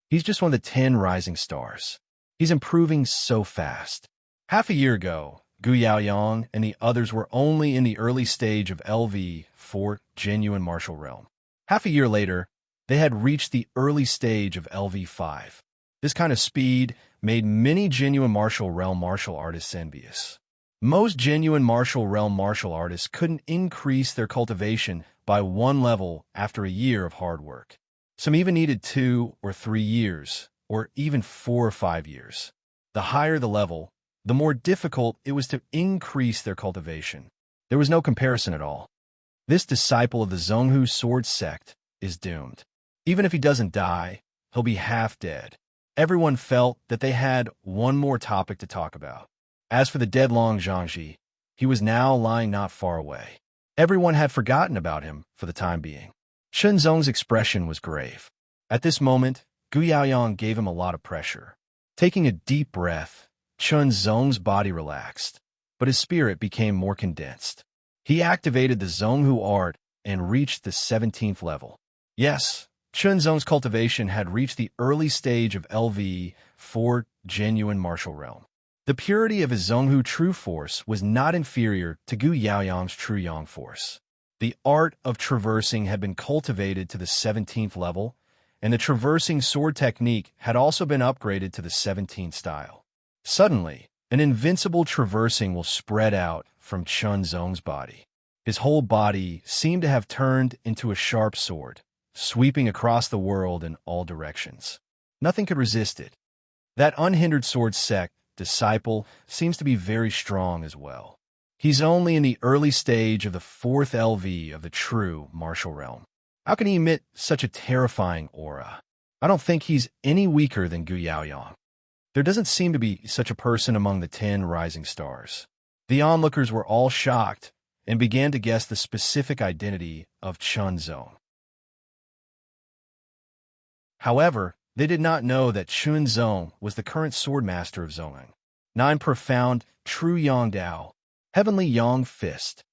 He's just one of the 10 rising stars. He's improving so fast. Half a year ago, Gu Yaoyang and the others were only in the early stage of LV4 genuine martial realm. Half a year later, They had reached the early stage of LV5. This kind of speed made many genuine martial realm martial artists envious. Most genuine martial realm martial artists couldn't increase their cultivation by one level after a year of hard work. Some even needed 2 or 3 years, or even 4 or 5 years. The higher the level, the more difficult it was to increase their cultivation. There was no comparison at all. This disciple of the Zhonghu sword sect is doomed. Even if he doesn't die, he'll be half dead. Everyone felt that they had one more topic to talk about. As for the dead-long Zhangji, he was now lying not far away. Everyone had forgotten about him for the time being. Shenzong's expression was grave. At this moment, Gu Yaoyang gave him a lot of pressure. Taking a deep breath, Shenzong's body relaxed, but his spirit became more condensed. He activated the Zhonghu art and reached the 17th level. Yes, Shenzong's cultivation had reached the early stage of LV4 genuine martial realm. The purity of his Zhonghu true force was not inferior to Gu Yaoyang's true yang force. The art of traversing had been cultivated to the 17th level, and the traversing sword technique had also been upgraded to the 17th style. Suddenly, an invincible traversing will spread out from Shenzong's body. His whole body seemed to have turned into a sharp sword, sweeping across the world in all directions. Nothing could resist it. That unhindered sword sect disciple seems to be very strong as well. He's only in the early stage of the 4th LV of the true martial realm. How can he emit such a terrifying aura? I don't think he's any weaker than Gu Yaoyang. There doesn't seem to be such a person among the 10 rising stars. The onlookers were all shocked and began to guess the specific identity of Shenzong. However, they did not know that Shenzong was the current sword master of Zongang. 9 profound, true Yang Dao, heavenly Yang fist.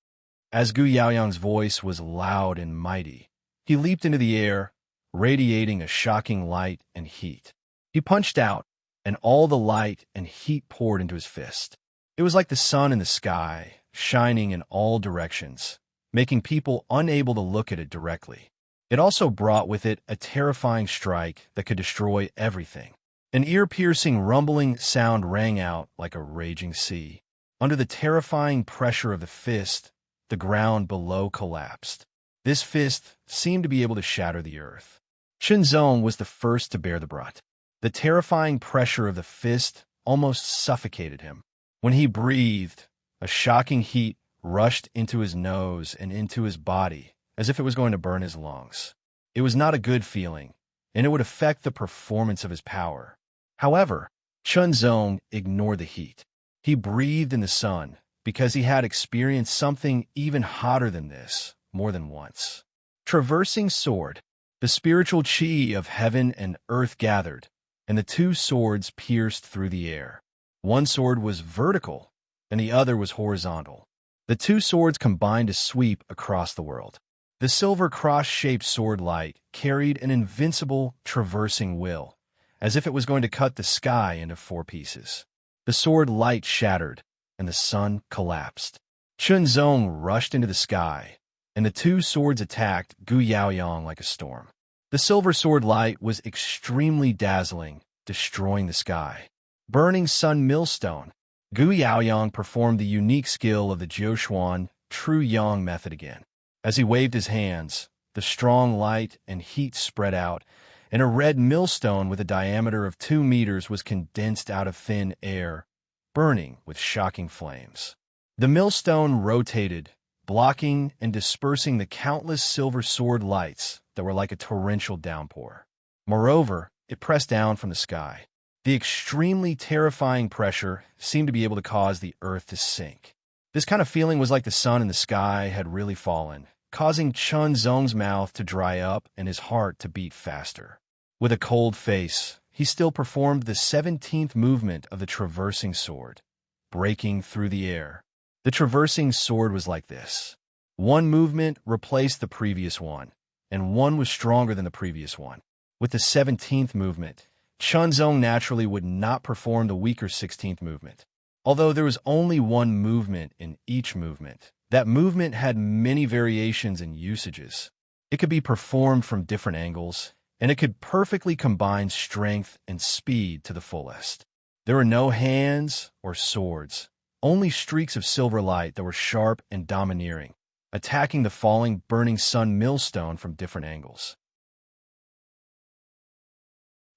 As Gu Yaoyang's voice was loud and mighty, he leaped into the air, radiating a shocking light and heat. He punched out, and all the light and heat poured into his fist. It was like the sun in the sky, shining in all directions, making people unable to look at it directly. It also brought with it a terrifying strike that could destroy everything. An ear-piercing rumbling sound rang out like a raging sea. Under the terrifying pressure of the fist, the ground below collapsed. This fist seemed to be able to shatter the earth. Shenzong was the first to bear the brunt. The terrifying pressure of the fist almost suffocated him. When he breathed, a shocking heat rushed into his nose and into his body, as if it was going to burn his lungs. It was not a good feeling, and it would affect the performance of his power. However, Shenzong ignored the heat. He breathed in the sun because he had experienced something even hotter than this more than once. Traversing sword, the spiritual chi of heaven and earth gathered, and the 2 swords pierced through the air. One sword was vertical, and the other was horizontal. The 2 swords combined to sweep across the world. The silver cross-shaped sword light carried an invincible, traversing will, as if it was going to cut the sky into 4 pieces. The sword light shattered, and the sun collapsed. Shenzong rushed into the sky, and the 2 swords attacked Gu Yaoyang like a storm. The silver sword light was extremely dazzling, destroying the sky. Burning sun millstone. Gu Yaoyang performed the unique skill of the Jiuxuan true yang method again. As he waved his hands, the strong light and heat spread out, and a red millstone with a diameter of 2 meters was condensed out of thin air, burning with shocking flames. The millstone rotated, blocking and dispersing the countless silver sword lights that were like a torrential downpour. Moreover, it pressed down from the sky. The extremely terrifying pressure seemed to be able to cause the earth to sink. This kind of feeling was like the sun in the sky had really fallen, causing Shenzong's mouth to dry up and his heart to beat faster. With a cold face, he still performed the 17th movement of the traversing sword, breaking through the air. The traversing sword was like this. One movement replaced the previous one, and one was stronger than the previous one. With the 17th movement, Shenzong naturally would not perform the weaker 16th movement. Although there was only one movement in each movement, that movement had many variations and usages. It could be performed from different angles, and it could perfectly combine strength and speed to the fullest. There were no hands or swords, only streaks of silver light that were sharp and domineering, attacking the falling, burning sun millstone from different angles.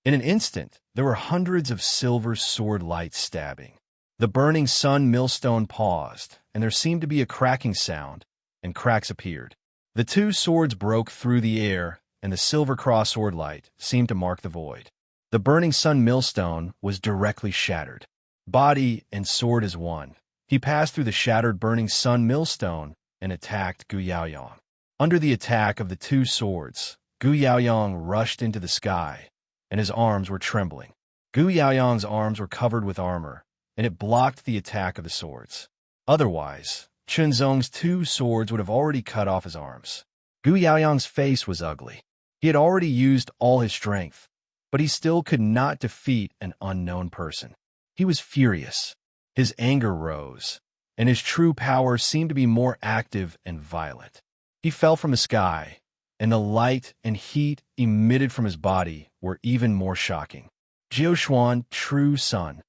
In an instant, there were hundreds of silver sword lights stabbing. The burning sun millstone paused, and there seemed to be a cracking sound, and cracks appeared. The two swords broke through the air, and the silver cross sword light seemed to mark the void. The burning sun millstone was directly shattered. Body and sword as one, he passed through the shattered burning sun millstone and attacked Gu Yaoyang. Under the attack of the two swords, Gu Yaoyang rushed into the sky, and his arms were trembling. Gu Yaoyang's arms were covered with armor, and it blocked the attack of the swords. Otherwise, Chunzong's two swords would have already cut off his arms. Gu Yaoyang's face was ugly. He had already used all his strength, but he still could not defeat an unknown person. He was furious. His anger rose, and his true power seemed to be more active and violent. He fell from the sky, and the light and heat emitted from his body were even more shocking. Jiushuan, true sun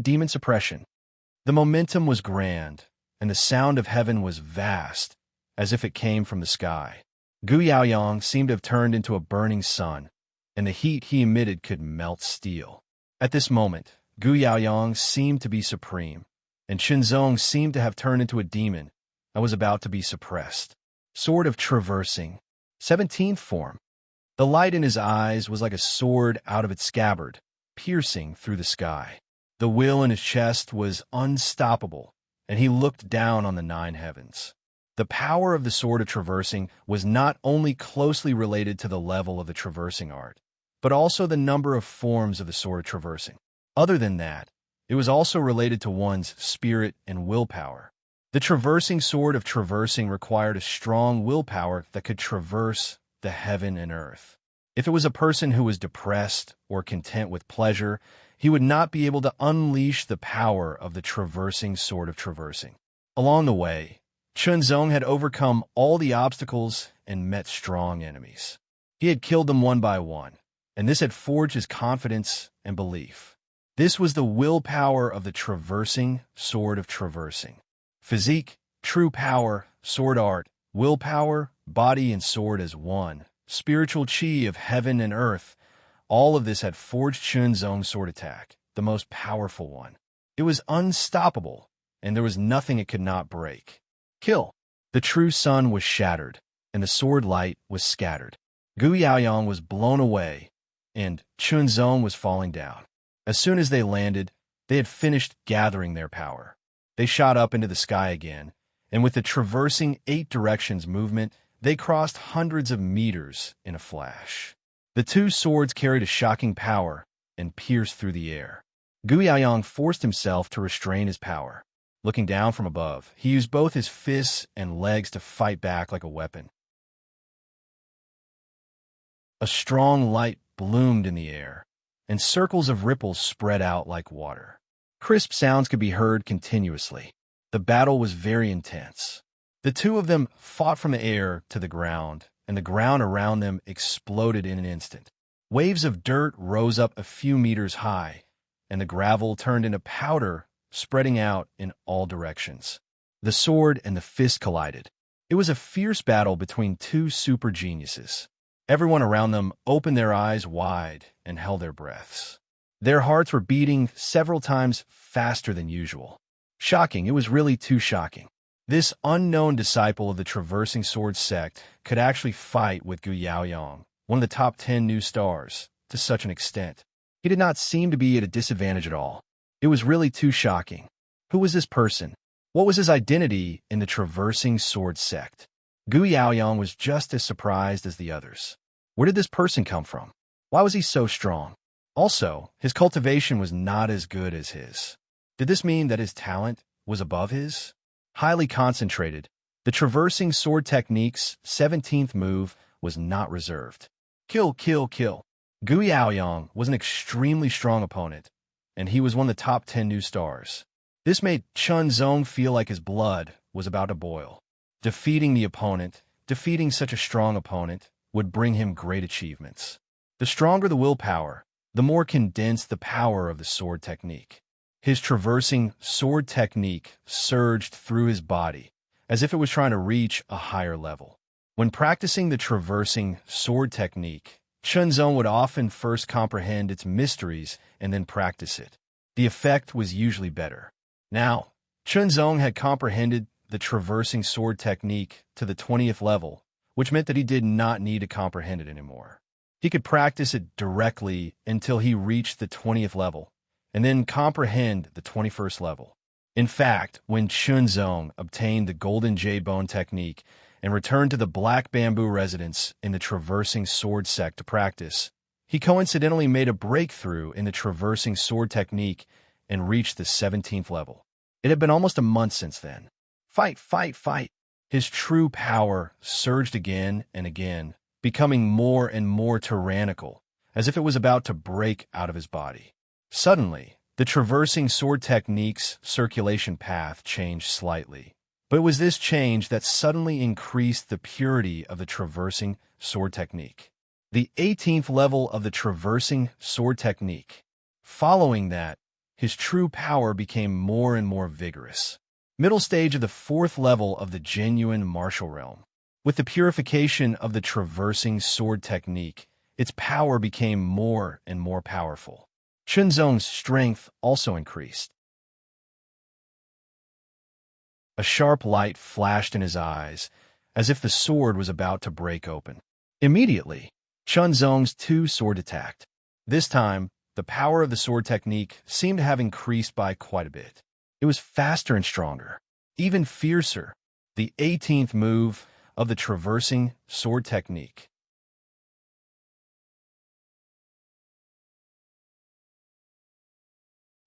demon suppression. The momentum was grand, and the sound of heaven was vast, as if it came from the sky. Gu Yaoyang seemed to have turned into a burning sun, and the heat he emitted could melt steel. At this moment, Gu Yaoyang seemed to be supreme, and Chunzong seemed to have turned into a demon and was about to be suppressed. Sword of traversing. 17th form. The light in his eyes was like a sword out of its scabbard, piercing through the sky. The will in his chest was unstoppable, and he looked down on the nine heavens. The power of the sword of traversing was not only closely related to the level of the traversing art, but also the number of forms of the sword of traversing. Other than that, it was also related to one's spirit and willpower. The traversing sword of traversing required a strong willpower that could traverse the heaven and earth. If it was a person who was depressed or content with pleasure, he would not be able to unleash the power of the traversing sword of traversing. Along the way, Chunzong had overcome all the obstacles and met strong enemies. He had killed them one by one, and this had forged his confidence and belief. This was the willpower of the traversing sword of traversing. Physique, true power, sword art, willpower, body and sword as one, spiritual chi of heaven and earth, all of this had forged Chunzong's sword attack, the most powerful one. It was unstoppable, and there was nothing it could not break. Kill. The true sun was shattered, and the sword light was scattered. Gu Yaoyang was blown away, and Chunzong was falling down. As soon as they landed, they had finished gathering their power. They shot up into the sky again, and with the traversing 8 directions movement, they crossed hundreds of meters in a flash. The two swords carried a shocking power and pierced through the air. Gu Yaoyang forced himself to restrain his power. Looking down from above, he used both his fists and legs to fight back like a weapon. A strong light bloomed in the air, and circles of ripples spread out like water. Crisp sounds could be heard continuously. The battle was very intense. The two of them fought from the air to the ground, and the ground around them exploded in an instant. Waves of dirt rose up a few meters high, and the gravel turned into powder, spreading out in all directions. The sword and the fist collided. It was a fierce battle between two super geniuses. Everyone around them opened their eyes wide and held their breaths. Their hearts were beating several times faster than usual. Shocking, it was really too shocking. This unknown disciple of the traversing sword sect could actually fight with Gu Yaoyang, one of the top 10 new stars, to such an extent. He did not seem to be at a disadvantage at all. It was really too shocking. Who was this person? What was his identity in the traversing sword sect? Gu Yaoyang was just as surprised as the others. Where did this person come from? Why was he so strong? Also, his cultivation was not as good as his. Did this mean that his talent was above his? Highly concentrated, the traversing sword technique's 17th move was not reserved. Kill, kill, kill. Gu Yaoyang was an extremely strong opponent, and he was one of the top 10 new stars. This made Chunzong feel like his blood was about to boil. Defeating the opponent, defeating such a strong opponent would bring him great achievements. The stronger the willpower, the more condensed the power of the sword technique. His traversing sword technique surged through his body, as if it was trying to reach a higher level. When practicing the traversing sword technique, Chunzong would often first comprehend its mysteries and then practice it. The effect was usually better. Now, Chunzong had comprehended the traversing sword technique to the 20th level, which meant that he did not need to comprehend it anymore. He could practice it directly until he reached the 20th level, and then comprehend the 21st level. In fact, when Chunzong obtained the Golden Jade Bone technique and returned to the Black Bamboo residence in the traversing sword sect to practice, he coincidentally made a breakthrough in the traversing sword technique and reached the 17th level. It had been almost a month since then. Fight, fight, fight. His true power surged again and again, becoming more and more tyrannical, as if it was about to break out of his body. Suddenly, the traversing sword technique's circulation path changed slightly. But it was this change that suddenly increased the purity of the traversing sword technique. The 18th level of the traversing sword technique. Following that, his true power became more and more vigorous. Middle stage of the 4th level of the genuine martial realm. With the purification of the traversing sword technique, its power became more and more powerful. Chunzong's strength also increased. A sharp light flashed in his eyes, as if the sword was about to break open. Immediately, Chunzong's two swords attacked. This time, the power of the sword technique seemed to have increased by quite a bit. It was faster and stronger, even fiercer. The 18th move of the traversing sword technique.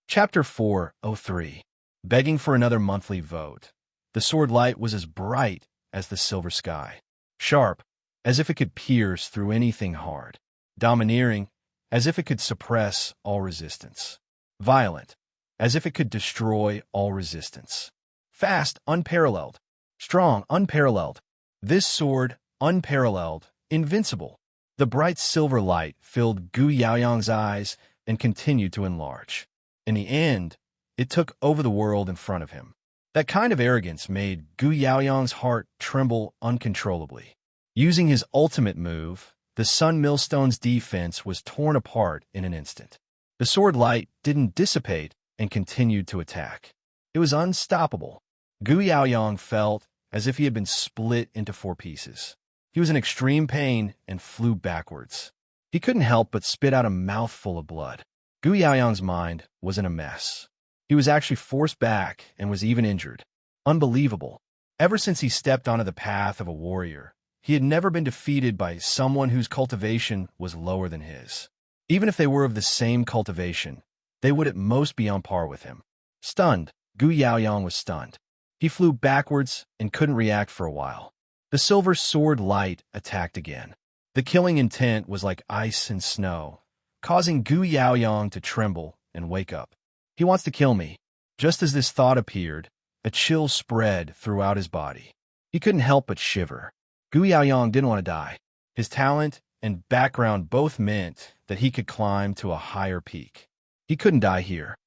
Chapter 403. Begging for another monthly vote. The sword light was as bright as the silver sky, sharp, as if it could pierce through anything hard, domineering, as if it could suppress all resistance, violent, as if it could destroy all resistance, fast, unparalleled, strong, unparalleled. This sword, unparalleled, invincible. The bright silver light filled Gu Yaoyang's eyes and continued to enlarge. In the end, it took over the world in front of him. That kind of arrogance made Gu Yaoyang's heart tremble uncontrollably. Using his ultimate move, the Sun Millstone's defense was torn apart in an instant. The sword light didn't dissipate and continued to attack. It was unstoppable. Gu Yaoyang felt as if he had been split into 4 pieces. He was in extreme pain and flew backwards. He couldn't help but spit out a mouthful of blood. Gu Yaoyang's mind was in a mess. He was actually forced back and was even injured. Unbelievable. Ever since he stepped onto the path of a warrior, he had never been defeated by someone whose cultivation was lower than his. Even if they were of the same cultivation, they would at most be on par with him. Stunned, Gu Yaoyang was stunned. He flew backwards and couldn't react for a while. The silver sword light attacked again. The killing intent was like ice and snow, causing Gu Yaoyang to tremble and wake up. He wants to kill me. Just as this thought appeared, a chill spread throughout his body. He couldn't help but shiver. Gu Yaoyang didn't want to die. His talent and background both meant that he could climb to a higher peak. He couldn't die here.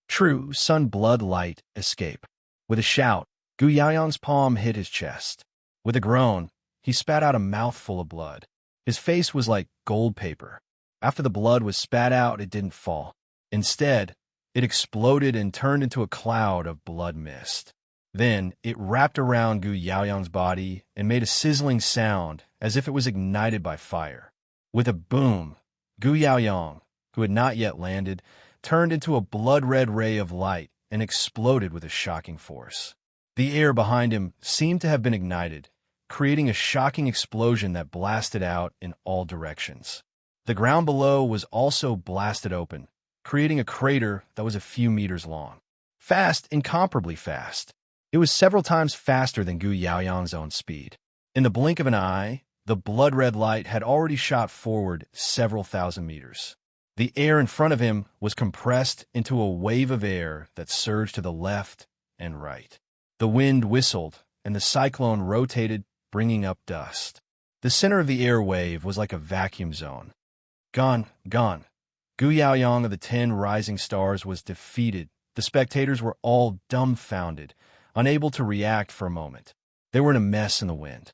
True sun blood light escape. With a shout, Gu Yaoyang's palm hit his chest. With a groan, he spat out a mouthful of blood. His face was like gold paper. After the blood was spat out, it didn't fall. Instead, it exploded and turned into a cloud of blood mist. Then, it wrapped around Gu Yaoyang's body and made a sizzling sound as if it was ignited by fire. With a boom, Gu Yaoyang, who had not yet landed, turned into a blood-red ray of light and exploded with a shocking force. The air behind him seemed to have been ignited, creating a shocking explosion that blasted out in all directions. The ground below was also blasted open, creating a crater that was a few meters long. Fast, incomparably fast. It was several times faster than Gu Yaoyang's own speed. In the blink of an eye, the blood-red light had already shot forward several thousand meters. The air in front of him was compressed into a wave of air that surged to the left and right. The wind whistled, and the cyclone rotated, bringing up dust. The center of the air wave was like a vacuum zone. Gone, gone. Gu Yaoyang of the 10 rising stars was defeated. The spectators were all dumbfounded, unable to react for a moment. They were in a mess in the wind.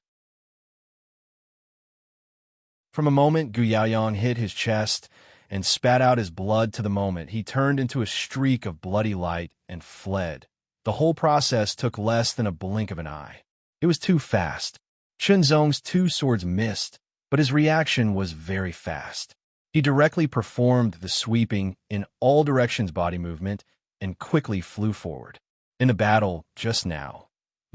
From a moment, Gu Yaoyang hit his chest and spat out his blood. To the moment, he turned into a streak of bloody light and fled. The whole process took less than a blink of an eye. It was too fast. Chunzong's 2 swords missed, but his reaction was very fast. He directly performed the sweeping in all directions body movement and quickly flew forward. In the battle just now,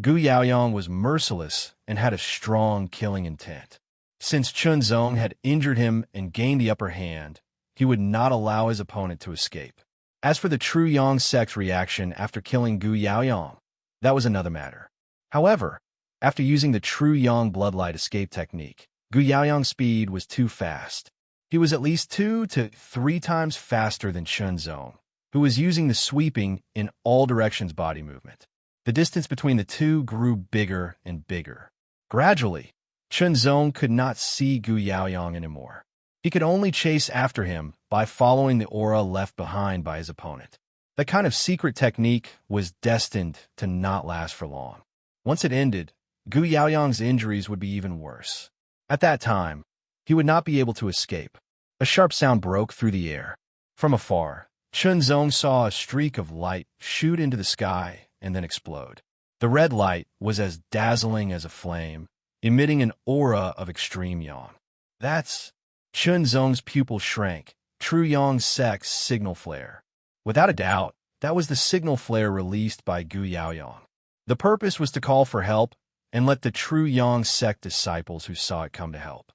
Gu Yaoyang was merciless and had a strong killing intent. Since Chunzong had injured him and gained the upper hand, he would not allow his opponent to escape. As for the true Yang sect's reaction after killing Gu Yaoyang, that was another matter. However, after using the true Yang bloodlight escape technique, Gu Yaoyang's speed was too fast. He was at least 2 to 3 times faster than Chunzong, who was using the sweeping in all directions body movement. The distance between the two grew bigger and bigger. Gradually, Chunzong could not see Gu Yaoyang anymore. He could only chase after him by following the aura left behind by his opponent. That kind of secret technique was destined to not last for long. Once it ended, Gu Yaoyang's injuries would be even worse. At that time, he would not be able to escape. A sharp sound broke through the air. From afar, Chunzong saw a streak of light shoot into the sky and then explode. The red light was as dazzling as a flame, emitting an aura of extreme yang. That's Chunzong's pupil shrank, true Yang sect's signal flare. Without a doubt, that was the signal flare released by Gu Yaoyang. The purpose was to call for help and let the true Yang sect disciples who saw it come to help.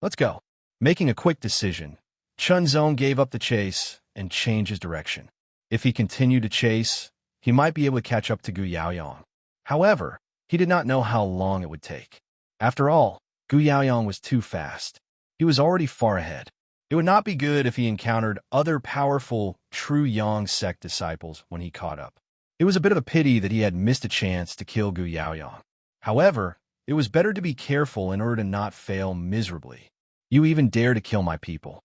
Let's go. Making a quick decision, Chunzong gave up the chase and changed his direction. If he continued to chase, he might be able to catch up to Gu Yaoyang. However, he did not know how long it would take. After all, Gu Yaoyang was too fast. He was already far ahead. It would not be good if he encountered other powerful, true Yang sect disciples when he caught up. It was a bit of a pity that he had missed a chance to kill Gu Yaoyang. However, it was better to be careful in order to not fail miserably. You even dare to kill my people.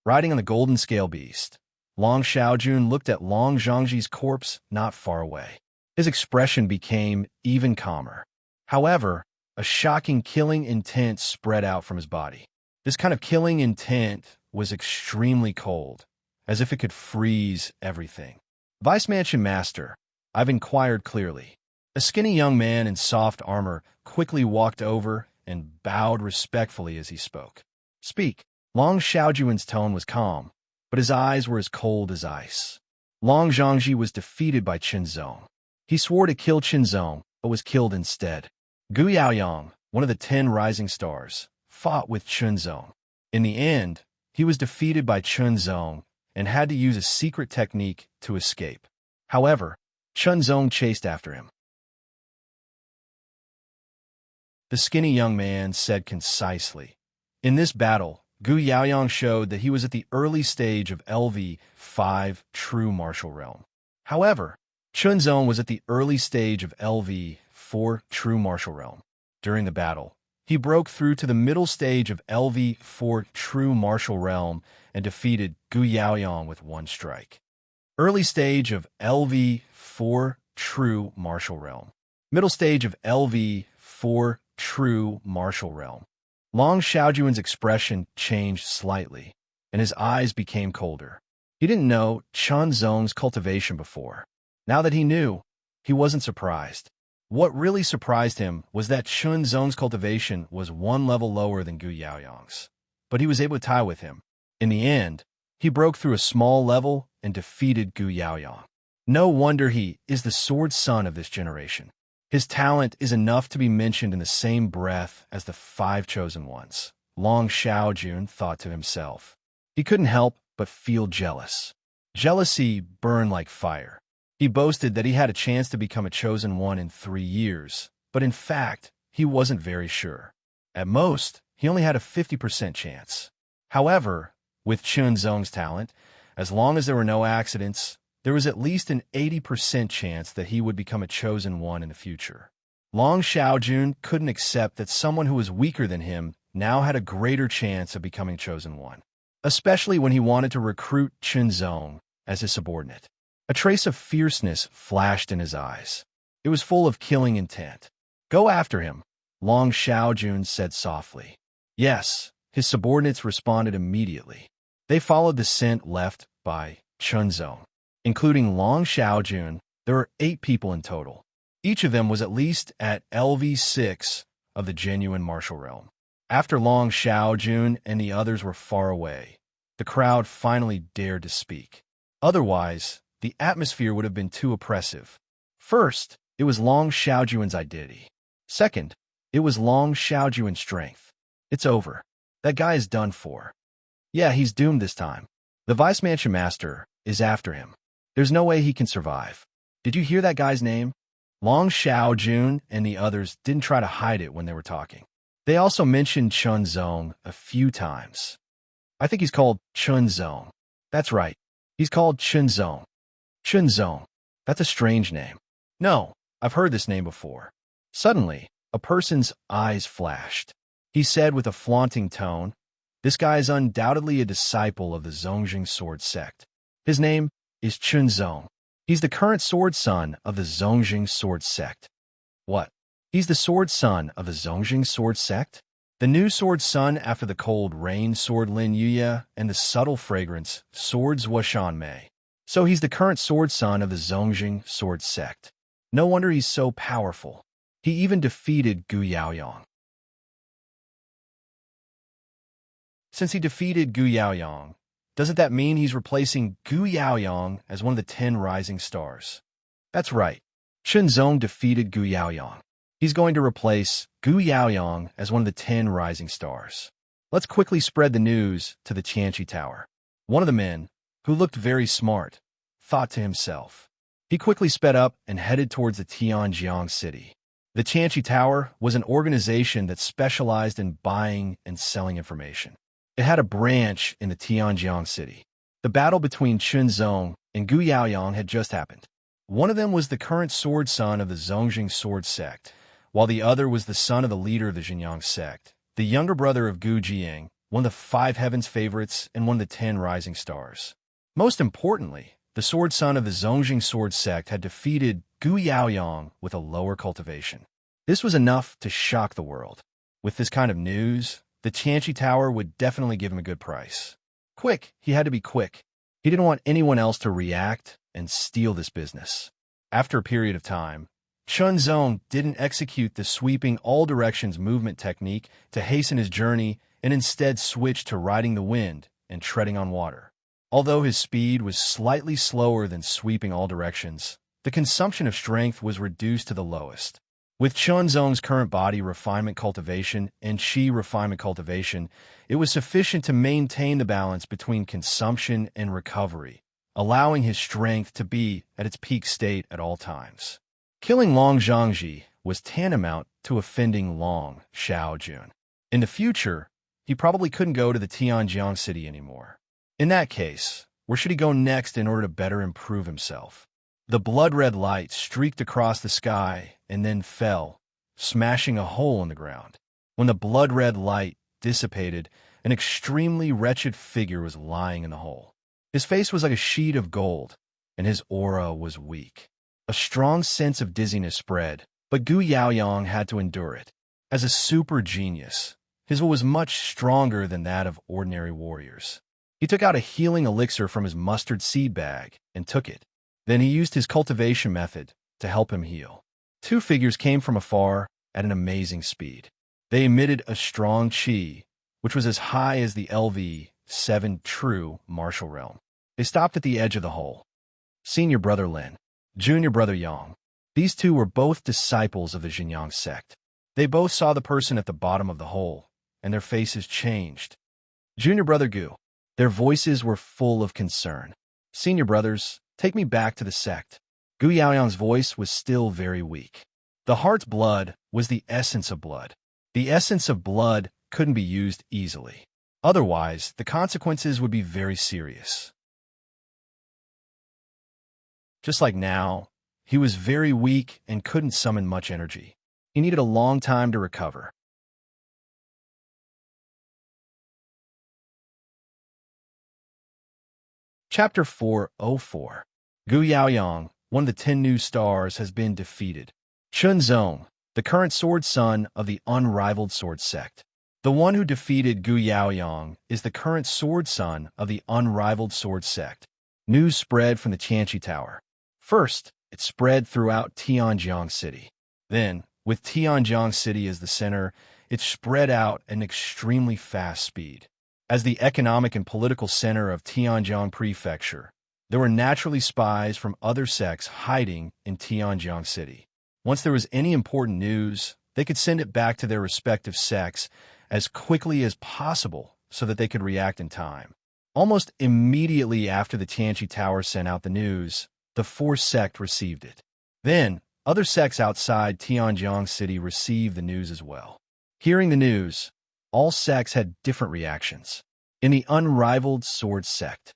Riding on the golden scale beast, Long Xiaojun looked at Long Zhangji's corpse not far away. His expression became even calmer. However, a shocking killing intent spread out from his body. This kind of killing intent was extremely cold, as if it could freeze everything. Vice Mansion Master, I've inquired clearly. A skinny young man in soft armor quickly walked over and bowed respectfully as he spoke. Speak. Long Xiaojun's tone was calm, but his eyes were as cold as ice. Long Zhangji was defeated by Chunzong. He swore to kill Chunzong, but was killed instead. Gu Yaoyang, one of the 10 rising stars, fought with Chunzong. In the end, he was defeated by Chunzong and had to use a secret technique to escape. However, Chunzong chased after him. The skinny young man said concisely. In this battle, Gu Yaoyang showed that he was at the early stage of LV5 true martial realm. However, Chunzong was at the early stage of LV4 true martial realm. During the battle, he broke through to the middle stage of LV4 true martial realm and defeated Gu Yaoyang with one strike. Early stage of LV4 true martial realm. Middle stage of LV4 true martial realm. Long Xiaojun's expression changed slightly, and his eyes became colder. He didn't know Chunzong's cultivation before. Now that he knew, he wasn't surprised. What really surprised him was that Chunzong's cultivation was 1 level lower than Gu Yaoyang's, but he was able to tie with him. In the end, he broke through a small level and defeated Gu Yaoyang. No wonder he is the sword son of this generation. His talent is enough to be mentioned in the same breath as the 5 chosen ones, Long Xiaojun thought to himself. He couldn't help but feel jealous. Jealousy burned like fire. He boasted that he had a chance to become a chosen one in 3 years, but in fact, he wasn't very sure. At most, he only had a 50% chance. However, with Chunzong's talent, as long as there were no accidents, there was at least an 80% chance that he would become a chosen one in the future. Long Xiaojun couldn't accept that someone who was weaker than him now had a greater chance of becoming chosen one, especially when he wanted to recruit Chunzong as his subordinate. A trace of fierceness flashed in his eyes. It was full of killing intent. "Go after him," Long Xiaojun said softly. Yes, his subordinates responded immediately. They followed the scent left by Chunzong. Including Long Xiaojun, there were 8 people in total. Each of them was at least at LV6 of the genuine martial realm. After Long Xiaojun and the others were far away, the crowd finally dared to speak. Otherwise, the atmosphere would have been too oppressive. First, it was Long Xiaojun's identity. Second, it was Long Xiaojun's strength. It's over. That guy is done for. Yeah, he's doomed this time. The Vice Mansion Master is after him. There's no way he can survive. Did you hear that guy's name? Long Xiaojun and the others didn't try to hide it when they were talking. They also mentioned Chunzong a few times. I think he's called Chunzong. That's right. He's called Chunzong. Chunzong. That's a strange name. No, I've heard this name before. Suddenly, a person's eyes flashed. He said with a flaunting tone, "This guy is undoubtedly a disciple of the Zongjing sword sect. His name is Chunzong. He's the current sword son of the Zongjing sword sect." What? He's the sword son of the Zongjing sword sect? The new sword son after the cold rain sword Lin Yuya and the subtle fragrance sword Zuoshan Mei. So he's the current sword son of the Zongjing sword sect. No wonder he's so powerful. He even defeated Gu Yaoyong. Since he defeated Gu Yaoyong, doesn't that mean he's replacing Gu Yaoyong as one of the 10 rising stars? That's right. Chunzong defeated Gu Yaoyong. He's going to replace Gu Yaoyong as one of the 10 rising stars. Let's quickly spread the news to the Tianqi Tower. One of the men, who looked very smart, thought to himself. He quickly sped up and headed towards the Tianjiang city. The Tianqi Tower was an organization that specialized in buying and selling information. It had a branch in the Tianjiang city. The battle between Chunzong and Gu Yaoyong had just happened. One of them was the current sword son of the Zongjing sword sect, while the other was the son of the leader of the Xinjiang sect, the younger brother of Gu Jiying, one of the 5 heavens favorites and one of the 10 rising stars. Most importantly, the sword son of the Zongjing sword sect had defeated Gu Yaoyong with a lower cultivation. This was enough to shock the world. With this kind of news, the Tianqi Tower would definitely give him a good price. Quick, he had to be quick. He didn't want anyone else to react and steal this business. After a period of time, Chunzong didn't execute the sweeping all directions movement technique to hasten his journey and instead switched to riding the wind and treading on water. Although his speed was slightly slower than sweeping all directions, the consumption of strength was reduced to the lowest. With Chunzong's current body refinement cultivation and qi refinement cultivation, it was sufficient to maintain the balance between consumption and recovery, allowing his strength to be at its peak state at all times. Killing Long Zhangji was tantamount to offending Long Xiaojun. In the future, he probably couldn't go to the Tianjiang city anymore. In that case, where should he go next in order to better improve himself? The blood-red light streaked across the sky and then fell, smashing a hole in the ground. When the blood-red light dissipated, an extremely wretched figure was lying in the hole. His face was like a sheet of gold, and his aura was weak. A strong sense of dizziness spread, but Gu Yaoyong had to endure it. As a super genius, his will was much stronger than that of ordinary warriors. He took out a healing elixir from his mustard seed bag and took it. Then he used his cultivation method to help him heal. 2 figures came from afar at an amazing speed. They emitted a strong qi, which was as high as the LV7 true martial realm. They stopped at the edge of the hole. Senior brother Lin, junior brother Yang. These 2 were both disciples of the Xinjiang sect. They both saw the person at the bottom of the hole, and their faces changed. Junior brother Gu. Their voices were full of concern. Senior brothers, take me back to the sect. Gu Yaoyang's voice was still very weak. The heart's blood was the essence of blood. The essence of blood couldn't be used easily. Otherwise, the consequences would be very serious. Just like now, he was very weak and couldn't summon much energy. He needed a long time to recover. Chapter 404. Gu Yaoyang, one of the 10 new stars, has been defeated. Chun Zong, the current sword son of the unrivaled sword sect. The one who defeated Gu Yaoyang is the current sword son of the unrivaled sword sect. News spread from the Tianqi Tower. First, it spread throughout Tianjiang City. Then, with Tianjiang City as the center, it spread out at an extremely fast speed. As the economic and political center of Tianjiang Prefecture, there were naturally spies from other sects hiding in Tianjiang City. Once there was any important news, they could send it back to their respective sects as quickly as possible so that they could react in time. Almost immediately after the Tianqi Tower sent out the news, the fourth sect received it. Then, other sects outside Tianjiang City received the news as well. Hearing the news, all sects had different reactions. In the unrivaled sword sect,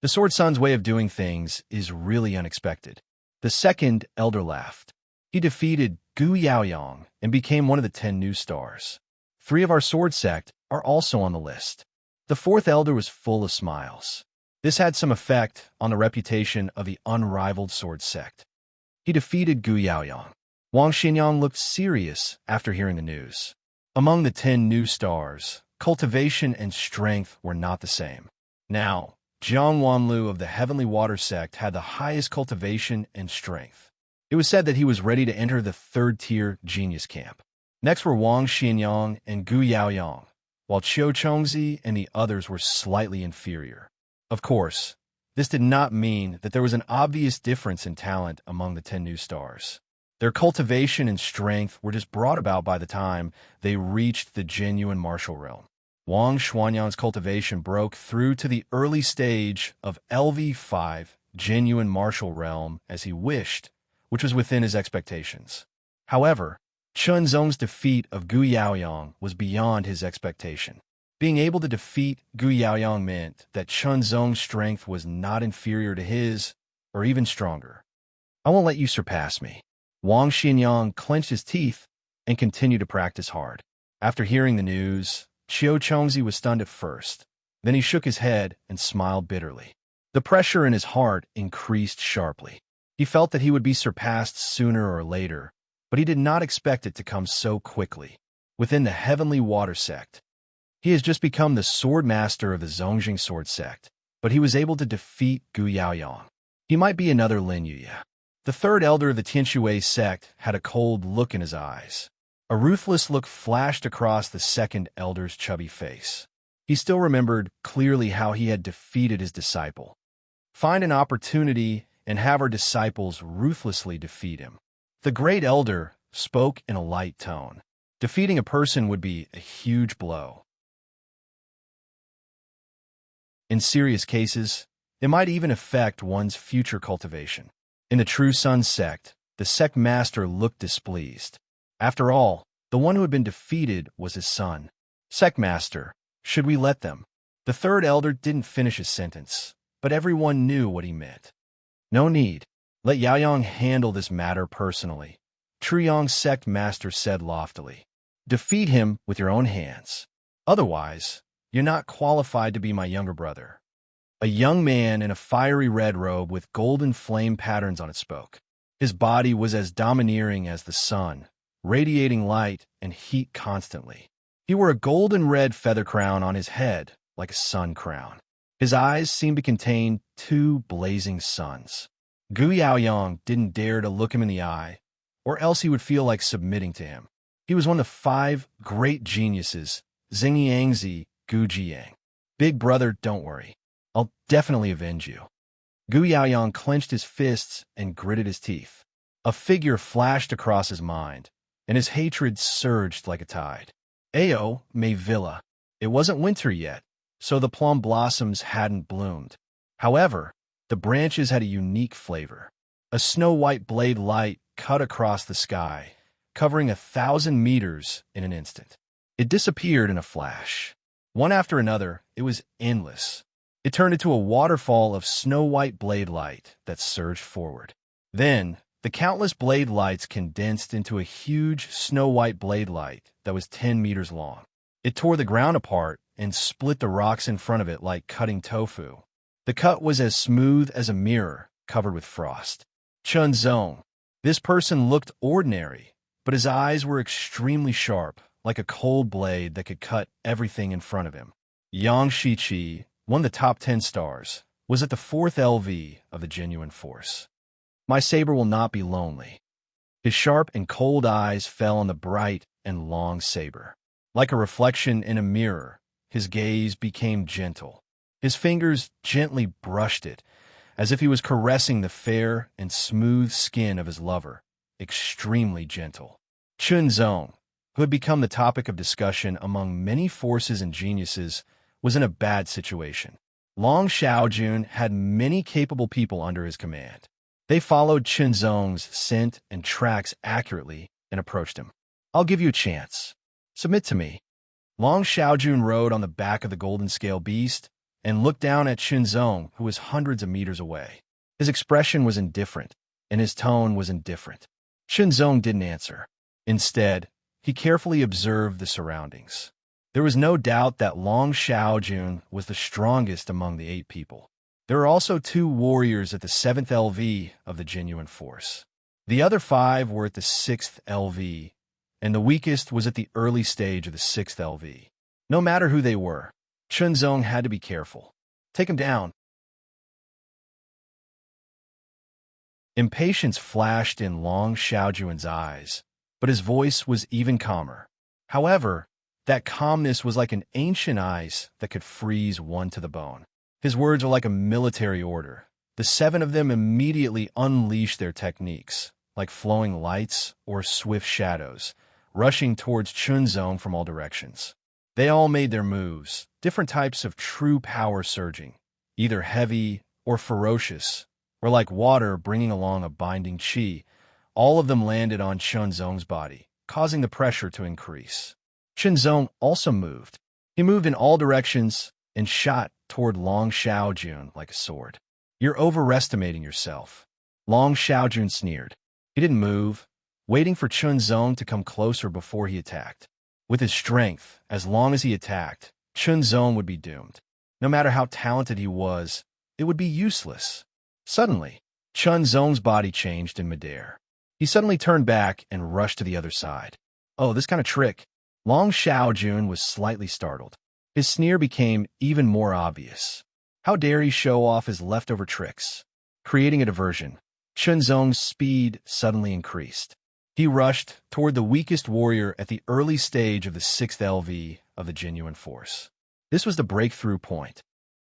the sword son's way of doing things is really unexpected. The second elder laughed. He defeated Gu Yaoyang and became one of the 10 new stars. 3 of our sword sect are also on the list. The fourth elder was full of smiles. This had some effect on the reputation of the unrivaled sword sect. He defeated Gu Yaoyang. Wang Xinyang looked serious after hearing the news. Among the 10 new stars, cultivation and strength were not the same. Now, Jiang Wanlu of the Heavenly Water sect had the highest cultivation and strength. It was said that he was ready to enter the 3rd-tier genius camp. Next were Wang Xinyang and Gu Yaoyang, while Qiu Chongzi and the others were slightly inferior. Of course, this did not mean that there was an obvious difference in talent among the 10 new stars. Their cultivation and strength were just brought about by the time they reached the genuine martial realm. Wang Xuanyang's cultivation broke through to the early stage of LV5, genuine martial realm, as he wished, which was within his expectations. However, Chun Zong's defeat of Gu Yaoyang was beyond his expectation. Being able to defeat Gu Yaoyang meant that Chun Zong's strength was not inferior to his, or even stronger. I won't let you surpass me. Wang Xinyang clenched his teeth and continued to practice hard. After hearing the news, Qiu Chongzi was stunned at first. Then he shook his head and smiled bitterly. The pressure in his heart increased sharply. He felt that he would be surpassed sooner or later, but he did not expect it to come so quickly. Within the Heavenly Water sect, he has just become the sword master of the Zongjing sword sect, but he was able to defeat Gu Yaoyang. He might be another Lin Yuya. The 3rd elder of the Tianshui sect had a cold look in his eyes. A ruthless look flashed across the 2nd elder's chubby face. He still remembered clearly how he had defeated his disciple. Find an opportunity and have our disciples ruthlessly defeat him. The great elder spoke in a light tone. Defeating a person would be a huge blow. In serious cases, it might even affect one's future cultivation. In the True Sun sect, the sect master looked displeased. After all, the one who had been defeated was his son. Sect master, should we let them? The 3rd elder didn't finish his sentence, but everyone knew what he meant. No need. Let Yaoyang handle this matter personally, Truyong's sect master said loftily. Defeat him with your own hands. Otherwise, you're not qualified to be my younger brother. A young man in a fiery red robe with golden flame patterns on it spoke. His body was as domineering as the sun, radiating light and heat constantly. He wore a golden red feather crown on his head, like a sun crown. His eyes seemed to contain 2 blazing suns. Gu Yaoyang didn't dare to look him in the eye, or else he would feel like submitting to him. He was one of the 5 great geniuses, Xingyangzi Gu Jiang. Big brother, don't worry. I'll definitely avenge you. Gu Yaoyang clenched his fists and gritted his teeth. A figure flashed across his mind, and his hatred surged like a tide. Ao May Villa. It wasn't winter yet, so the plum blossoms hadn't bloomed. However, the branches had a unique flavor. A snow-white blade light cut across the sky, covering 1,000 meters in an instant. It disappeared in a flash. One after another, it was endless. It turned into a waterfall of snow-white blade light that surged forward. Then, The countless blade lights condensed into a huge snow-white blade light that was 10 meters long. It tore the ground apart and split the rocks in front of it like cutting tofu. The cut was as smooth as a mirror covered with frost. Chunzong. This person looked ordinary, but his eyes were extremely sharp, like a cold blade that could cut everything in front of him. Yang Shiqi, one of the top 10 stars, was at the 4th LV of the genuine force. My saber will not be lonely. His sharp and cold eyes fell on the bright and long saber. Like a reflection in a mirror, his gaze became gentle. His fingers gently brushed it, as if he was caressing the fair and smooth skin of his lover, extremely gentle. Chunzong, who had become the topic of discussion among many forces and geniuses, was in a bad situation. Long Xiaojun had many capable people under his command. They followed Chunzong's scent and tracks accurately and approached him. "I'll give you a chance. Submit to me." Long Xiaojun rode on the back of the golden scale beast and looked down at Chunzong, who was hundreds of meters away. His expression was indifferent, and his tone was indifferent. Chunzong didn't answer. Instead, he carefully observed the surroundings. There was no doubt that Long Xiaojun was the strongest among the 8 people. There were also 2 warriors at the 7th LV of the genuine force. The other 5 were at the 6th LV, and the weakest was at the early stage of the 6th LV. No matter who they were, Chunzong had to be careful. "Take him down." Impatience flashed in Long Xiaojun's eyes, but his voice was even calmer. However, that calmness was like an ancient ice that could freeze one to the bone. His words were like a military order. The 7 of them immediately unleashed their techniques, like flowing lights or swift shadows, rushing towards Chunzong from all directions. They all made their moves, different types of true power surging, either heavy or ferocious, or like water bringing along a binding qi. All of them landed on Chunzong's body, causing the pressure to increase. Chunzong also moved. He moved in all directions and shot toward Long Xiaojun like a sword. "You're overestimating yourself." Long Xiaojun sneered. He didn't move, waiting for Chunzong to come closer before he attacked. With his strength, as long as he attacked, Chunzong would be doomed. No matter how talented he was, it would be useless. Suddenly, Chunzong's body changed in midair. He suddenly turned back and rushed to the other side. "Oh, this kind of trick." Long Xiaojun was slightly startled. His sneer became even more obvious. How dare he show off his leftover tricks? Creating a diversion, Chunzong's speed suddenly increased. He rushed toward the weakest warrior at the early stage of the 6th LV of the genuine force. This was the breakthrough point.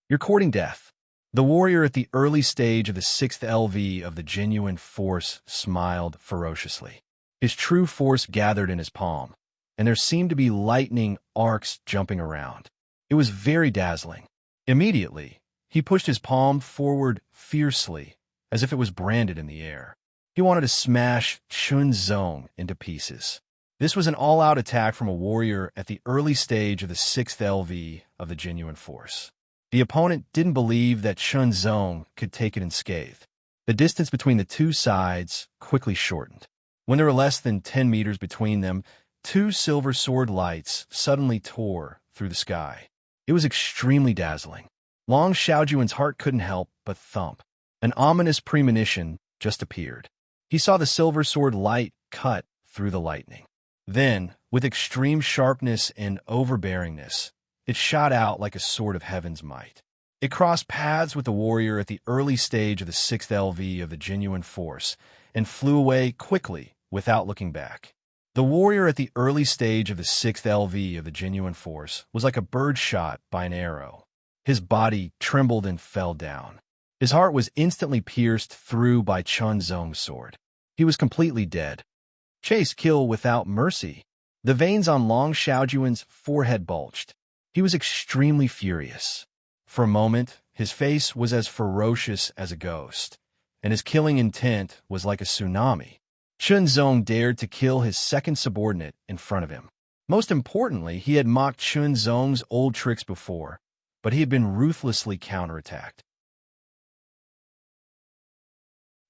"You're courting death." The warrior at the early stage of the 6th LV of the genuine force smiled ferociously. His true force gathered in his palm, and there seemed to be lightning arcs jumping around. It was very dazzling. Immediately, he pushed his palm forward fiercely, as if it was branded in the air. He wanted to smash Chunzong into pieces. This was an all-out attack from a warrior at the early stage of the 6th LV of the genuine force. The opponent didn't believe that Chunzong could take it unscathed. The distance between the 2 sides quickly shortened. When there were less than 10 meters between them, 2 silver sword lights suddenly tore through the sky. It was extremely dazzling. Long Xiaojun's heart couldn't help but thump. An ominous premonition just appeared. He saw the silver sword light cut through the lightning. Then, with extreme sharpness and overbearingness, it shot out like a sword of heaven's might. It crossed paths with the warrior at the early stage of the 6th LV of the genuine force and flew away quickly without looking back. The warrior at the early stage of the 6th LV of the genuine force was like a bird shot by an arrow. His body trembled and fell down. His heart was instantly pierced through by Chunzong's sword. He was completely dead. Chase kill without mercy. The veins on Long Xiaojun's forehead bulged. He was extremely furious. For a moment, his face was as ferocious as a ghost, and his killing intent was like a tsunami. Chunzong dared to kill his second subordinate in front of him. Most importantly, he had mocked Chunzong's old tricks before, but he had been ruthlessly counterattacked.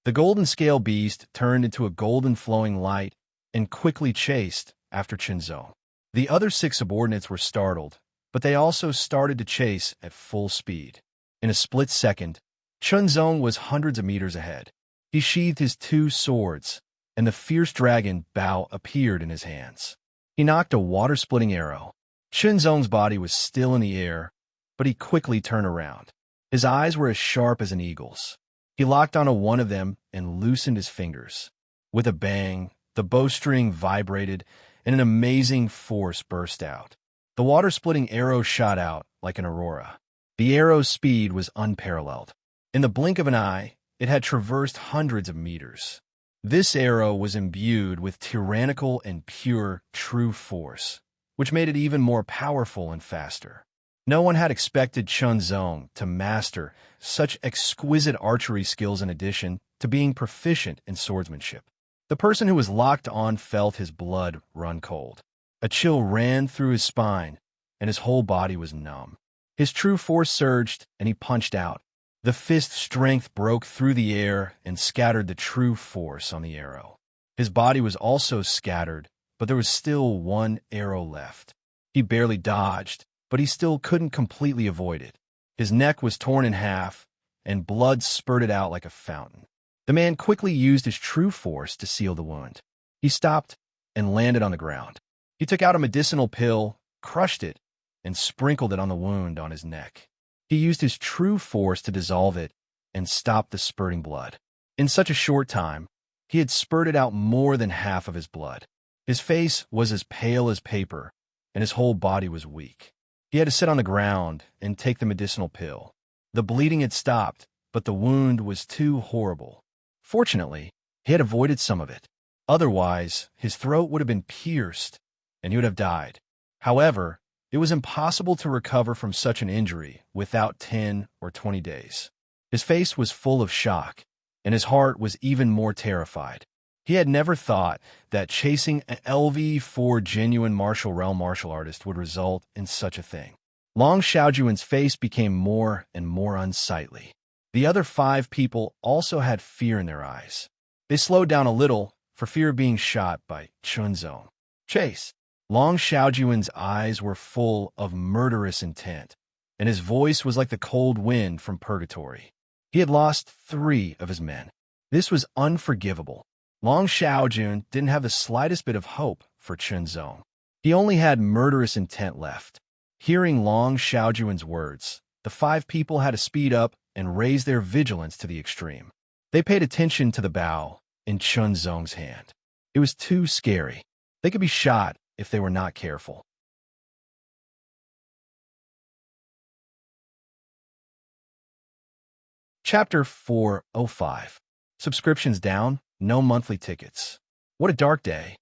The golden scale beast turned into a golden flowing light and quickly chased after Chunzong. The other 6 subordinates were startled, but they also started to chase at full speed. In a split second, Chunzong was hundreds of meters ahead. He sheathed his 2 swords, and the fierce dragon bow appeared in his hands. He knocked a water-splitting arrow. Chunzong's body was still in the air, but he quickly turned around. His eyes were as sharp as an eagle's. He locked onto one of them and loosened his fingers. With a bang, the bowstring vibrated, and an amazing force burst out. The water-splitting arrow shot out like an aurora. The arrow's speed was unparalleled. In the blink of an eye, it had traversed hundreds of meters. This arrow was imbued with tyrannical and pure true force, which made it even more powerful and faster. No one had expected Chunzong to master such exquisite archery skills in addition to being proficient in swordsmanship. The person who was locked on felt his blood run cold. A chill ran through his spine, and his whole body was numb. His true force surged, and he punched out. The fist's strength broke through the air and scattered the true force on the arrow. His body was also scattered, but there was still 1 arrow left. He barely dodged, but he still couldn't completely avoid it. His neck was torn in half, and blood spurted out like a fountain. The man quickly used his true force to seal the wound. He stopped and landed on the ground. He took out a medicinal pill, crushed it, and sprinkled it on the wound on his neck. He used his true force to dissolve it and stop the spurting blood. In such a short time, he had spurted out more than half of his blood. His face was as pale as paper, and his whole body was weak. He had to sit on the ground and take the medicinal pill. The bleeding had stopped, but the wound was too horrible. Fortunately, he had avoided some of it. Otherwise, his throat would have been pierced, and he would have died. However, it was impossible to recover from such an injury without 10 or 20 days. His face was full of shock, and his heart was even more terrified. He had never thought that chasing an LV4 genuine martial realm martial artist would result in such a thing. Long Xiaojuan's face became more and more unsightly. The other 5 people also had fear in their eyes. They slowed down a little for fear of being shot by Chunzong. Chase! Long Xiaojuan's eyes were full of murderous intent, and his voice was like the cold wind from purgatory. He had lost 3 of his men. This was unforgivable. Long Xiaojun didn't have the slightest bit of hope for Chunzong. He only had murderous intent left. Hearing Long Xiaojuan's words, the 5 people had to speed up and raise their vigilance to the extreme. They paid attention to the bow in Chunzong's hand. It was too scary. They could be shot if they were not careful. Chapter 405. Subscriptions down, no monthly tickets. What a dark day.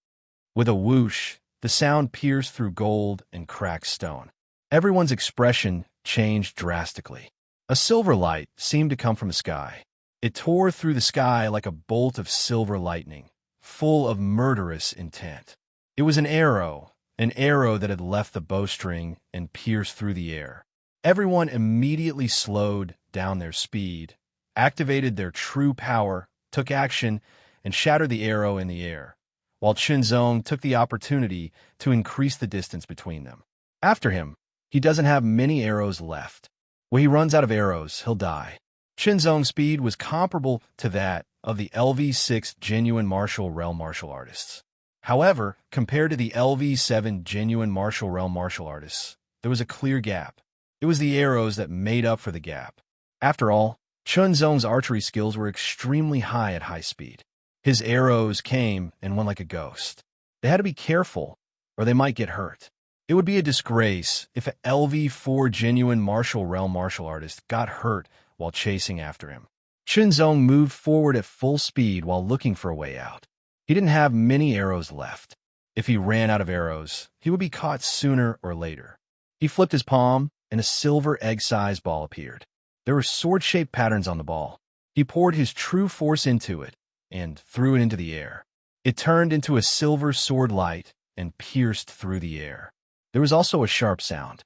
With a whoosh, the sound pierced through gold and cracked stone. Everyone's expression changed drastically. A silver light seemed to come from the sky. It tore through the sky like a bolt of silver lightning, full of murderous intent. It was an arrow that had left the bowstring and pierced through the air. Everyone immediately slowed down their speed, activated their true power, took action, and shattered the arrow in the air, while Chunzong took the opportunity to increase the distance between them. After him, he doesn't have many arrows left. When he runs out of arrows, he'll die. Chunzong's speed was comparable to that of the LV6 genuine martial realm martial artists. However, compared to the LV7 genuine martial realm martial artists, there was a clear gap. It was the arrows that made up for the gap. After all, Chunzong's archery skills were extremely high at high speed. His arrows came and went like a ghost. They had to be careful, or they might get hurt. It would be a disgrace if an LV4 genuine martial realm martial artist got hurt while chasing after him. Chunzong moved forward at full speed while looking for a way out. He didn't have many arrows left. If he ran out of arrows, he would be caught sooner or later. He flipped his palm, and a silver egg-sized ball appeared. There were sword-shaped patterns on the ball. He poured his true force into it and threw it into the air. It turned into a silver sword light and pierced through the air. There was also a sharp sound.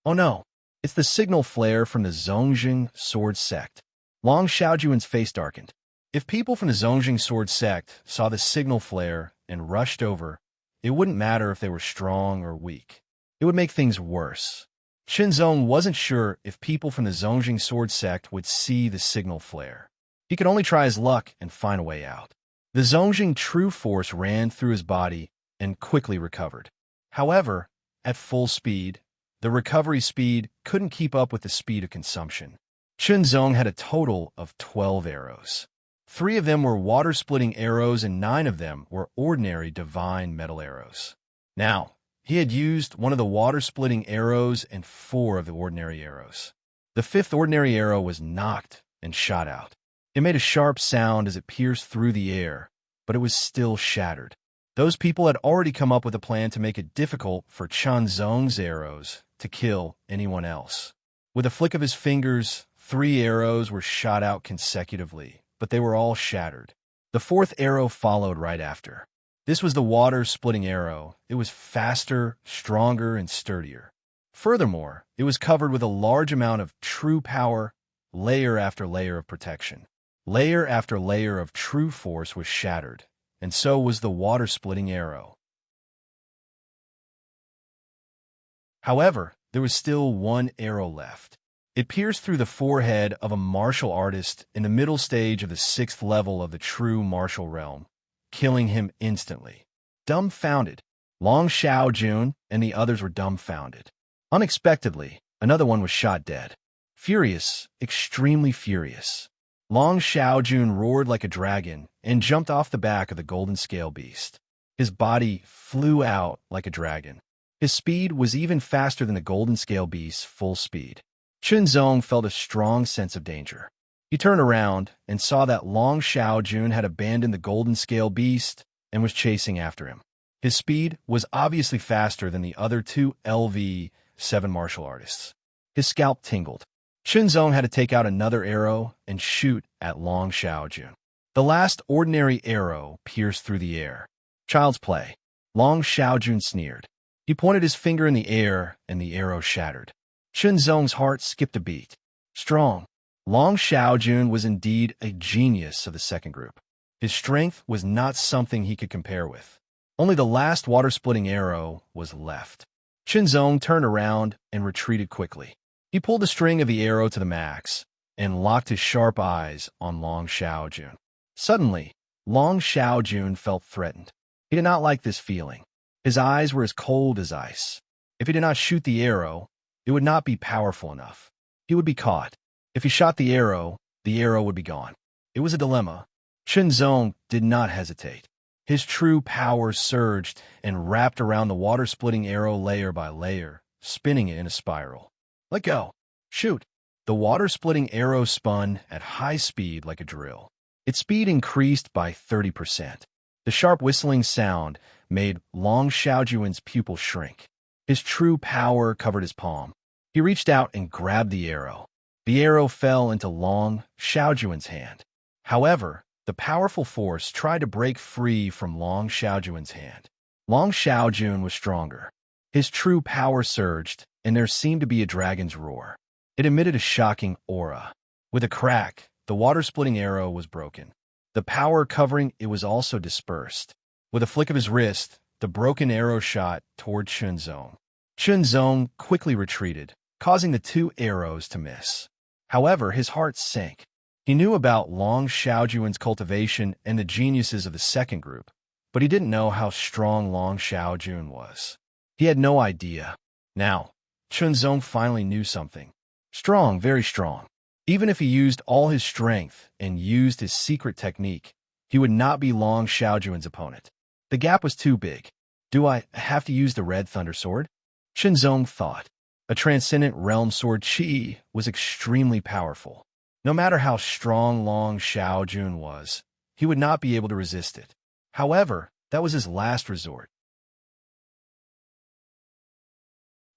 Oh no, it's the signal flare from the Zongjing sword sect. Long Xiaojuan's face darkened. If people from the Zongjing sword sect saw the signal flare and rushed over, it wouldn't matter if they were strong or weak. It would make things worse. Qinzong wasn't sure if people from the Zongjing sword sect would see the signal flare. He could only try his luck and find a way out. The Zongjing true force ran through his body and quickly recovered. However, at full speed, the recovery speed couldn't keep up with the speed of consumption. Qinzong had a total of 12 arrows. 3 of them were water-splitting arrows and 9 of them were ordinary divine metal arrows. Now, he had used one of the water-splitting arrows and 4 of the ordinary arrows. The 5th ordinary arrow was knocked and shot out. It made a sharp sound as it pierced through the air, but it was still shattered. Those people had already come up with a plan to make it difficult for Qinzong's arrows to kill anyone else. With a flick of his fingers, 3 arrows were shot out consecutively, but they were all shattered. The 4th arrow followed right after. This was the water-splitting arrow. It was faster, stronger, and sturdier. Furthermore, it was covered with a large amount of true power, layer after layer of protection. Layer after layer of true force was shattered, and so was the water-splitting arrow. However, there was still 1 arrow left. It pierced through the forehead of a martial artist in the middle stage of the 6th level of the true martial realm, killing him instantly. Dumbfounded, Long Xiaojun and the others were dumbfounded. Unexpectedly, another one was shot dead. Furious, extremely furious, Long Xiaojun roared like a dragon and jumped off the back of the golden scale beast. His body flew out like a dragon. His speed was even faster than the golden scale beast's full speed. Qinzong felt a strong sense of danger. He turned around and saw that Long Xiaojun had abandoned the golden scale beast and was chasing after him. His speed was obviously faster than the other 2 LV7 martial artists. His scalp tingled. Qinzong had to take out another arrow and shoot at Long Xiaojun. The last ordinary arrow pierced through the air. Child's play. Long Xiaojun sneered. He pointed his finger in the air and the arrow shattered. Qinzong's heart skipped a beat. Strong. Long Xiaojun was indeed a genius of the second group. His strength was not something he could compare with. Only the last water-splitting arrow was left. Qinzong turned around and retreated quickly. He pulled the string of the arrow to the max and locked his sharp eyes on Long Xiaojun. Suddenly, Long Xiaojun felt threatened. He did not like this feeling. His eyes were as cold as ice. If he did not shoot the arrow, it would not be powerful enough. He would be caught. If he shot the arrow would be gone. It was a dilemma. Qinzong did not hesitate. His true power surged and wrapped around the water-splitting arrow layer by layer, spinning it in a spiral. Let go. Shoot. The water-splitting arrow spun at high speed like a drill. Its speed increased by 30%. The sharp whistling sound made Long Xiaojun's pupil shrink. His true power covered his palm. He reached out and grabbed the arrow. The arrow fell into Long Xiaojun's hand. However, the powerful force tried to break free from Long Xiaojun's hand. Long Xiaojun was stronger. His true power surged, and there seemed to be a dragon's roar. It emitted a shocking aura. With a crack, the water-splitting arrow was broken. The power covering it was also dispersed. With a flick of his wrist, the broken arrow shot toward Qinzong. Qinzong quickly retreated, causing the 2 arrows to miss. However, his heart sank. He knew about Long Xiaojun's cultivation and the geniuses of the second group, but he didn't know how strong Long Xiaojun was. He had no idea. Now, Qinzong finally knew something. Strong, very strong. Even if he used all his strength and used his secret technique, he would not be Long Xiaojun's opponent. The gap was too big. Do I have to use the red thunder sword? Qinzong thought. A transcendent realm sword qi was extremely powerful. No matter how strong Long Xiaojun was, he would not be able to resist it. However, that was his last resort.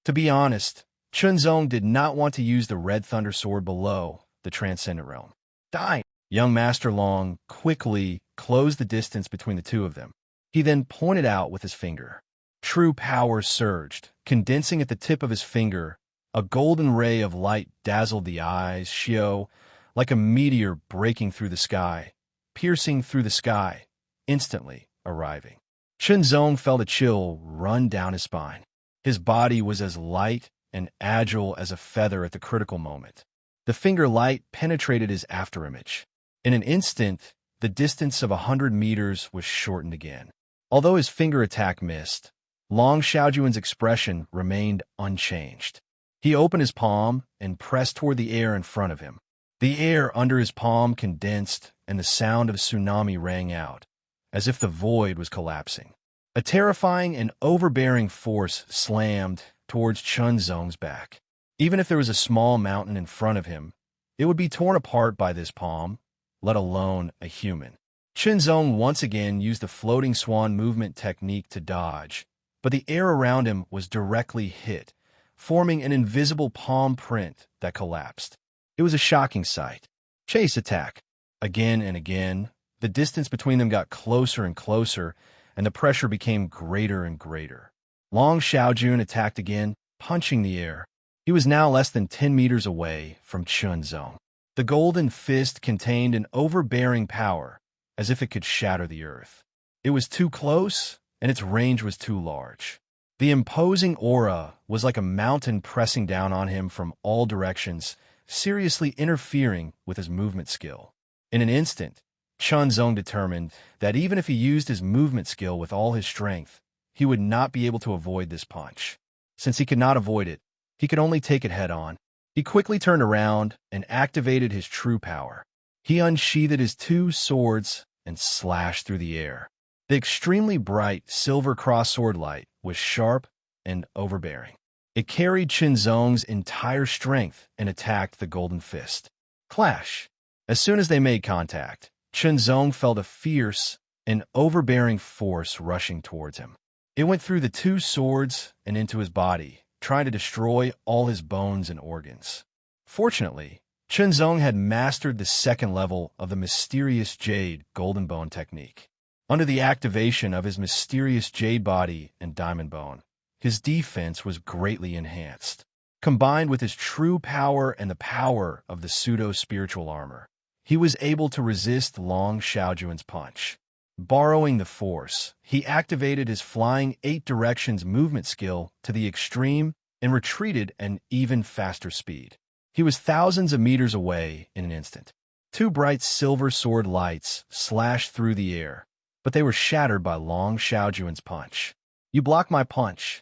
To be honest, Qinzong did not want to use the red thunder sword below the transcendent realm. Die! Young Master Long quickly closed the distance between the 2 of them. He then pointed out with his finger. True power surged, condensing at the tip of his finger. A golden ray of light dazzled the eyes, Xiao, like a meteor breaking through the sky, piercing through the sky, instantly arriving. Chunzong felt a chill run down his spine. His body was as light and agile as a feather at the critical moment. The finger light penetrated his afterimage. In an instant, the distance of 100 meters was shortened again. Although his finger attack missed, Long Xiaojuan's expression remained unchanged. He opened his palm and pressed toward the air in front of him. The air under his palm condensed, and the sound of a tsunami rang out, as if the void was collapsing. A terrifying and overbearing force slammed towards Chunzong's back. Even if there was a small mountain in front of him, it would be torn apart by this palm, let alone a human. Chunzong once again used the floating swan movement technique to dodge, but the air around him was directly hit, forming an invisible palm print that collapsed. It was a shocking sight. Chase attack. Again and again, the distance between them got closer and closer, and the pressure became greater and greater. Long Xiaojun attacked again, punching the air. He was now less than 10 meters away from Chunzong. The golden fist contained an overbearing power, as if it could shatter the earth. It was too close, and its range was too large. The imposing aura was like a mountain pressing down on him from all directions, seriously interfering with his movement skill. In an instant, Chunzong determined that even if he used his movement skill with all his strength, he would not be able to avoid this punch. Since he could not avoid it, he could only take it head-on. He quickly turned around and activated his true power. He unsheathed his two swords and slashed through the air. The extremely bright silver cross-sword light was sharp and overbearing. It carried Chunzong's entire strength and attacked the golden fist. Clash! As soon as they made contact, Chunzong felt a fierce and overbearing force rushing towards him. It went through the two swords and into his body, trying to destroy all his bones and organs. Fortunately, Chunzong had mastered the second level of the mysterious jade golden bone technique. Under the activation of his mysterious jade body and diamond bone, his defense was greatly enhanced. Combined with his true power and the power of the pseudo-spiritual armor, he was able to resist Long Xiaojuan's punch. Borrowing the force, he activated his flying 8 directions movement skill to the extreme and retreated at an even faster speed. He was thousands of meters away in an instant. 2 bright silver sword lights slashed through the air, but they were shattered by Long Xiaojuan's punch. "You blocked my punch."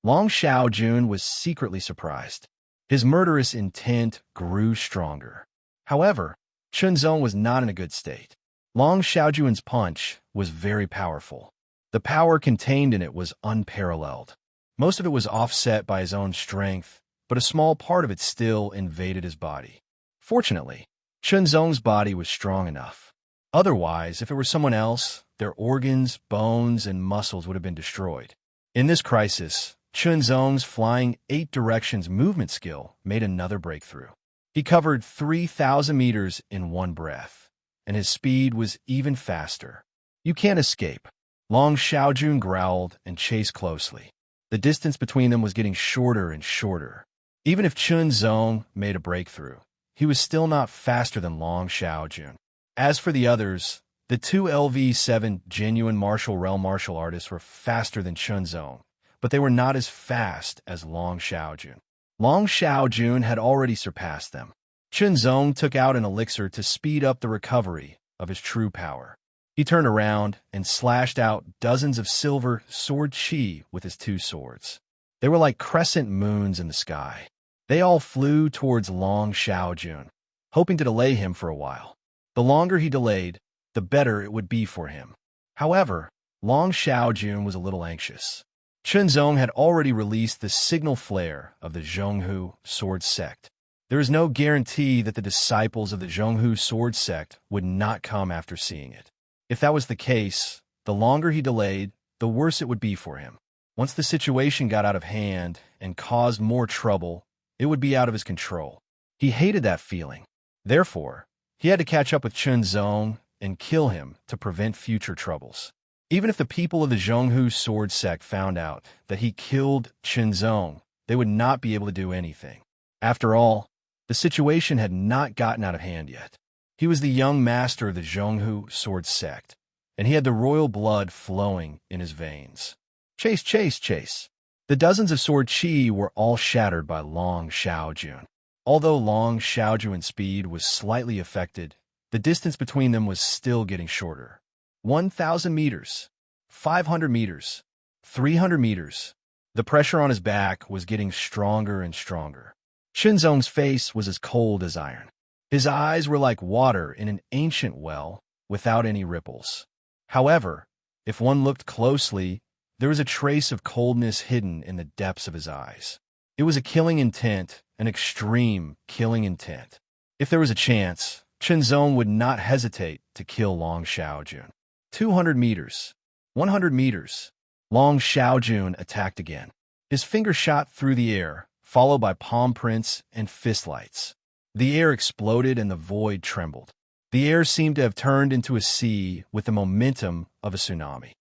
Long Xiaojun was secretly surprised. His murderous intent grew stronger. However, Chunzong was not in a good state. Long Xiaojuan's punch was very powerful. The power contained in it was unparalleled. Most of it was offset by his own strength, but a small part of it still invaded his body. Fortunately, Chunzong's body was strong enough. Otherwise, if it were someone else, their organs, bones, and muscles would have been destroyed. In this crisis, Chunzong's flying 8 directions movement skill made another breakthrough. He covered 3,000 meters in one breath, and his speed was even faster. "You can't escape." Long Xiaojun growled and chased closely. The distance between them was getting shorter and shorter. Even if Chunzong made a breakthrough, he was still not faster than Long Xiaojun. As for the others, the 2 LV7 genuine martial realm martial artists were faster than Chunzong, but they were not as fast as Long Xiaojun. Long Xiaojun had already surpassed them. Chunzong took out an elixir to speed up the recovery of his true power. He turned around and slashed out dozens of silver sword chi with his 2 swords. They were like crescent moons in the sky. They all flew towards Long Xiaojun, hoping to delay him for a while. The longer he delayed, the better it would be for him. However, Long Xiaojun was a little anxious. Chunzong had already released the signal flare of the Zhonghu sword sect. There is no guarantee that the disciples of the Zhonghu sword sect would not come after seeing it. If that was the case, the longer he delayed, the worse it would be for him. Once the situation got out of hand and caused more trouble, it would be out of his control. He hated that feeling. Therefore, he had to catch up with Chunzong and kill him to prevent future troubles. Even if the people of the Zhonghu sword sect found out that he killed Chunzong, they would not be able to do anything. After all, The situation had not gotten out of hand yet. He was the young master of the Zhonghu sword sect, and he had the royal blood flowing in his veins. Chase, chase, chase. The dozens of sword chi were all shattered by Long Xiaojun. Although Long Xiaojun's speed was slightly affected, the distance between them was still getting shorter. 1,000 meters, 500 meters, 300 meters. The pressure on his back was getting stronger and stronger. Shenzong's face was as cold as iron. His eyes were like water in an ancient well, without any ripples. However, if one looked closely, there was a trace of coldness hidden in the depths of his eyes. It was a killing intent, an extreme killing intent. If there was a chance, Shenzong would not hesitate to kill Long Xiaojun. 200 meters, 100 meters. Long Xiaojun attacked again. His finger shot through the air, followed by palm prints and fist lights. The air exploded and the void trembled. The air seemed to have turned into a sea with the momentum of a tsunami.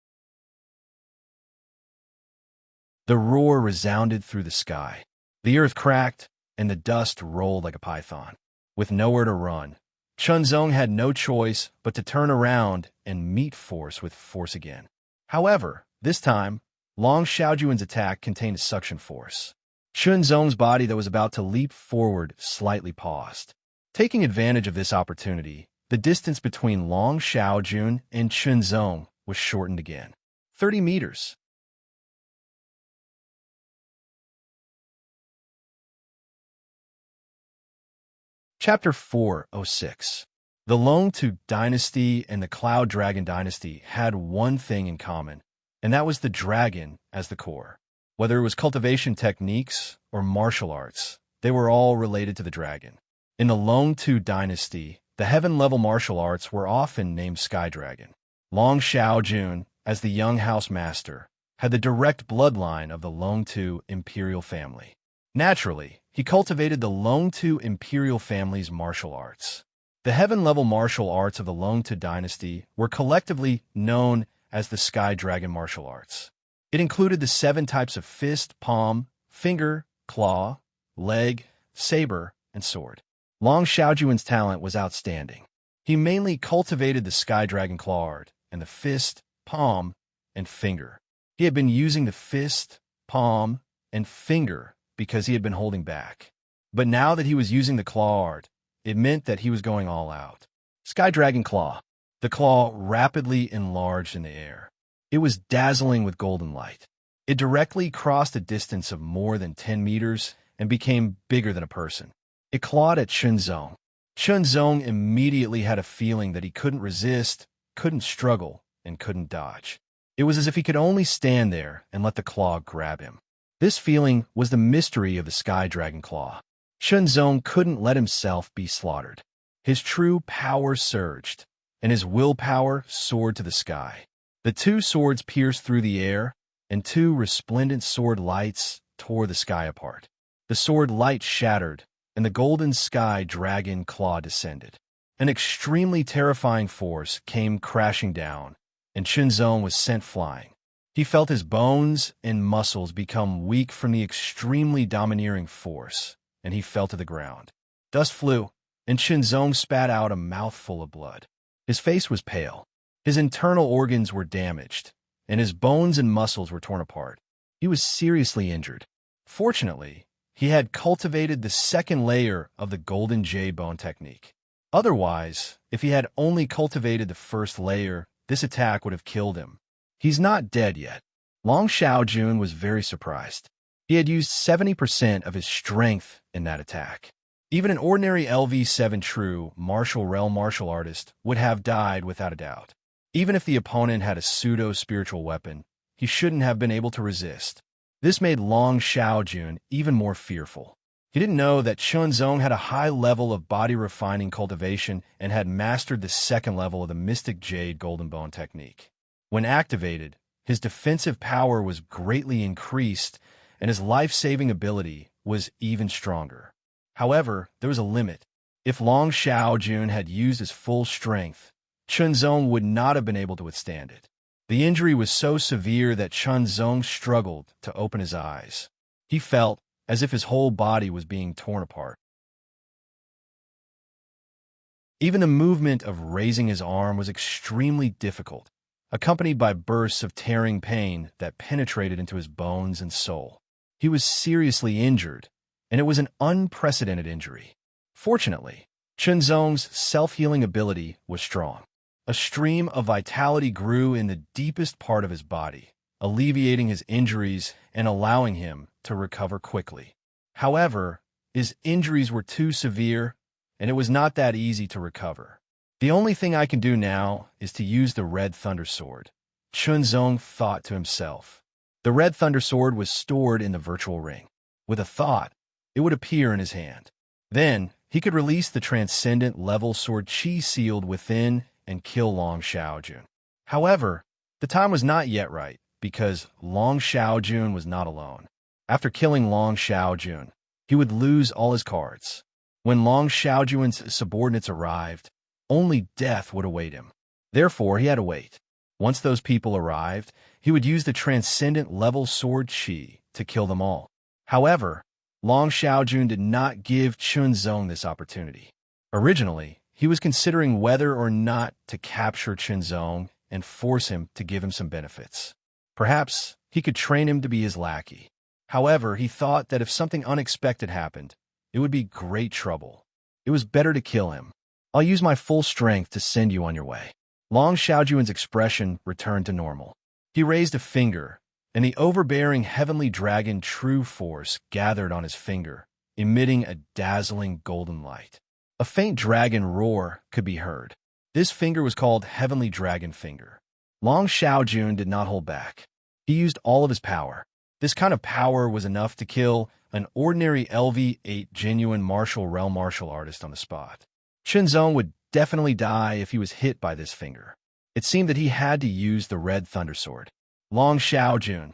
The roar resounded through the sky. The earth cracked, and the dust rolled like a python. With nowhere to run, Shenzong had no choice but to turn around and meet force with force again. However, this time, Long Xiaojun's attack contained a suction force. Shenzong's body that was about to leap forward slightly paused. Taking advantage of this opportunity, the distance between Long Xiaojun and Shenzong was shortened again. 30 meters. Chapter 406. The Longtu dynasty and the Cloud Dragon dynasty had one thing in common, and that was the dragon as the core. Whether it was cultivation techniques or martial arts, they were all related to the dragon. In the Longtu dynasty, the heaven-level martial arts were often named Sky Dragon. Long Xiaojun, as the young house master, had the direct bloodline of the Longtu imperial family. Naturally, he cultivated the Longtu imperial family's martial arts. The heaven-level martial arts of the Longtu dynasty were collectively known as the Sky Dragon martial arts. It included the 7 types of fist, palm, finger, claw, leg, saber, and sword. Long Xiaojun's talent was outstanding. He mainly cultivated the Sky Dragon claw art and the fist, palm, and finger. He had been using the fist, palm, and finger because he had been holding back. But now that he was using the claw art, it meant that he was going all out. Sky Dragon Claw. The claw rapidly enlarged in the air. It was dazzling with golden light. It directly crossed a distance of more than 10 meters and became bigger than a person. It clawed at Shenzong. Shenzong immediately had a feeling that he couldn't resist, couldn't struggle, and couldn't dodge. It was as if he could only stand there and let the claw grab him. This feeling was the mystery of the Sky Dragon Claw. Shenzong couldn't let himself be slaughtered. His true power surged, and his willpower soared to the sky. The 2 swords pierced through the air, and 2 resplendent sword lights tore the sky apart. The sword light shattered, and the golden Sky Dragon Claw descended. An extremely terrifying force came crashing down, and Shenzong was sent flying. He felt his bones and muscles become weak from the extremely domineering force, and he fell to the ground. Dust flew, and Shenzong spat out a mouthful of blood. His face was pale. His internal organs were damaged, and his bones and muscles were torn apart. He was seriously injured. Fortunately, he had cultivated the 2nd layer of the Golden Jade Bone technique. Otherwise, if he had only cultivated the 1st layer, this attack would have killed him. He's not dead yet. Long Xiaojun was very surprised. He had used 70% of his strength in that attack. Even an ordinary LV7 true martial realm martial artist would have died without a doubt. Even if the opponent had a pseudo-spiritual weapon, he shouldn't have been able to resist. This made Long Xiaojun even more fearful. He didn't know that Shenzong had a high level of body-refining cultivation and had mastered the 2nd level of the Mystic Jade Golden Bone technique. When activated, his defensive power was greatly increased, and his life-saving ability was even stronger. However, there was a limit. If Long Xiaojun had used his full strength, Shenzong would not have been able to withstand it. The injury was so severe that Shenzong struggled to open his eyes. He felt as if his whole body was being torn apart. Even the movement of raising his arm was extremely difficult, accompanied by bursts of tearing pain that penetrated into his bones and soul. He was seriously injured, and it was an unprecedented injury. Fortunately, Chunzong's self-healing ability was strong. A stream of vitality grew in the deepest part of his body, alleviating his injuries and allowing him to recover quickly. However, his injuries were too severe, and it was not that easy to recover. The only thing I can do now is to use the Red Thunder Sword, Chunzong thought to himself. The Red Thunder Sword was stored in the virtual ring. With a thought, it would appear in his hand. Then, he could release the transcendent level sword Qi sealed within and kill Long Xiaojun. However, the time was not yet right, because Long Xiaojun was not alone. After killing Long Xiaojun, he would lose all his cards. When Long Xiaojun's subordinates arrived, only death would await him. Therefore, he had to wait. Once those people arrived, he would use the transcendent level sword Qi to kill them all. However, Long Xiaojun did not give Chunzong this opportunity. Originally, he was considering whether or not to capture Chunzong and force him to give him some benefits. Perhaps he could train him to be his lackey. However, he thought that if something unexpected happened, it would be great trouble. It was better to kill him. I'll use my full strength to send you on your way. Long Xiaojun's expression returned to normal. He raised a finger, and the overbearing heavenly dragon true force gathered on his finger, emitting a dazzling golden light. A faint dragon roar could be heard. This finger was called Heavenly Dragon Finger. Long Xiaojun did not hold back. He used all of his power. This kind of power was enough to kill an ordinary LV8 genuine martial realm martial artist on the spot. Chunzong would definitely die if he was hit by this finger. It seemed that he had to use the Red Thunder Sword. Long Xiaojun,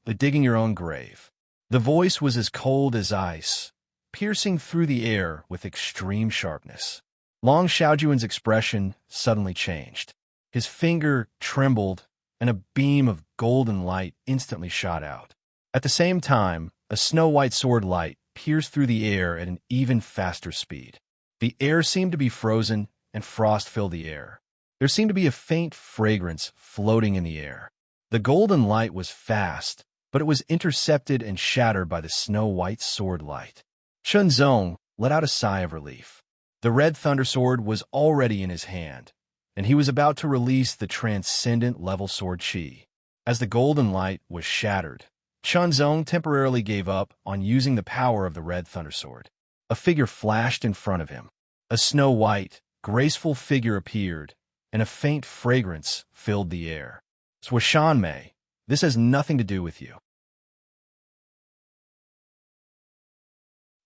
digging your own grave. The voice was as cold as ice, piercing through the air with extreme sharpness. Long Xiaojun's expression suddenly changed. His finger trembled, and a beam of golden light instantly shot out. At the same time, a snow-white sword light pierced through the air at an even faster speed. The air seemed to be frozen, and frost filled the air. There seemed to be a faint fragrance floating in the air. The golden light was fast, but it was intercepted and shattered by the snow-white sword light. Chunzong let out a sigh of relief. The Red Thunder Sword was already in his hand, and he was about to release the transcendent level sword Qi. As the golden light was shattered, Chunzong temporarily gave up on using the power of the Red Thunder Sword. A figure flashed in front of him. A snow-white, graceful figure appeared, and a faint fragrance filled the air. Swishanmei, this has nothing to do with you.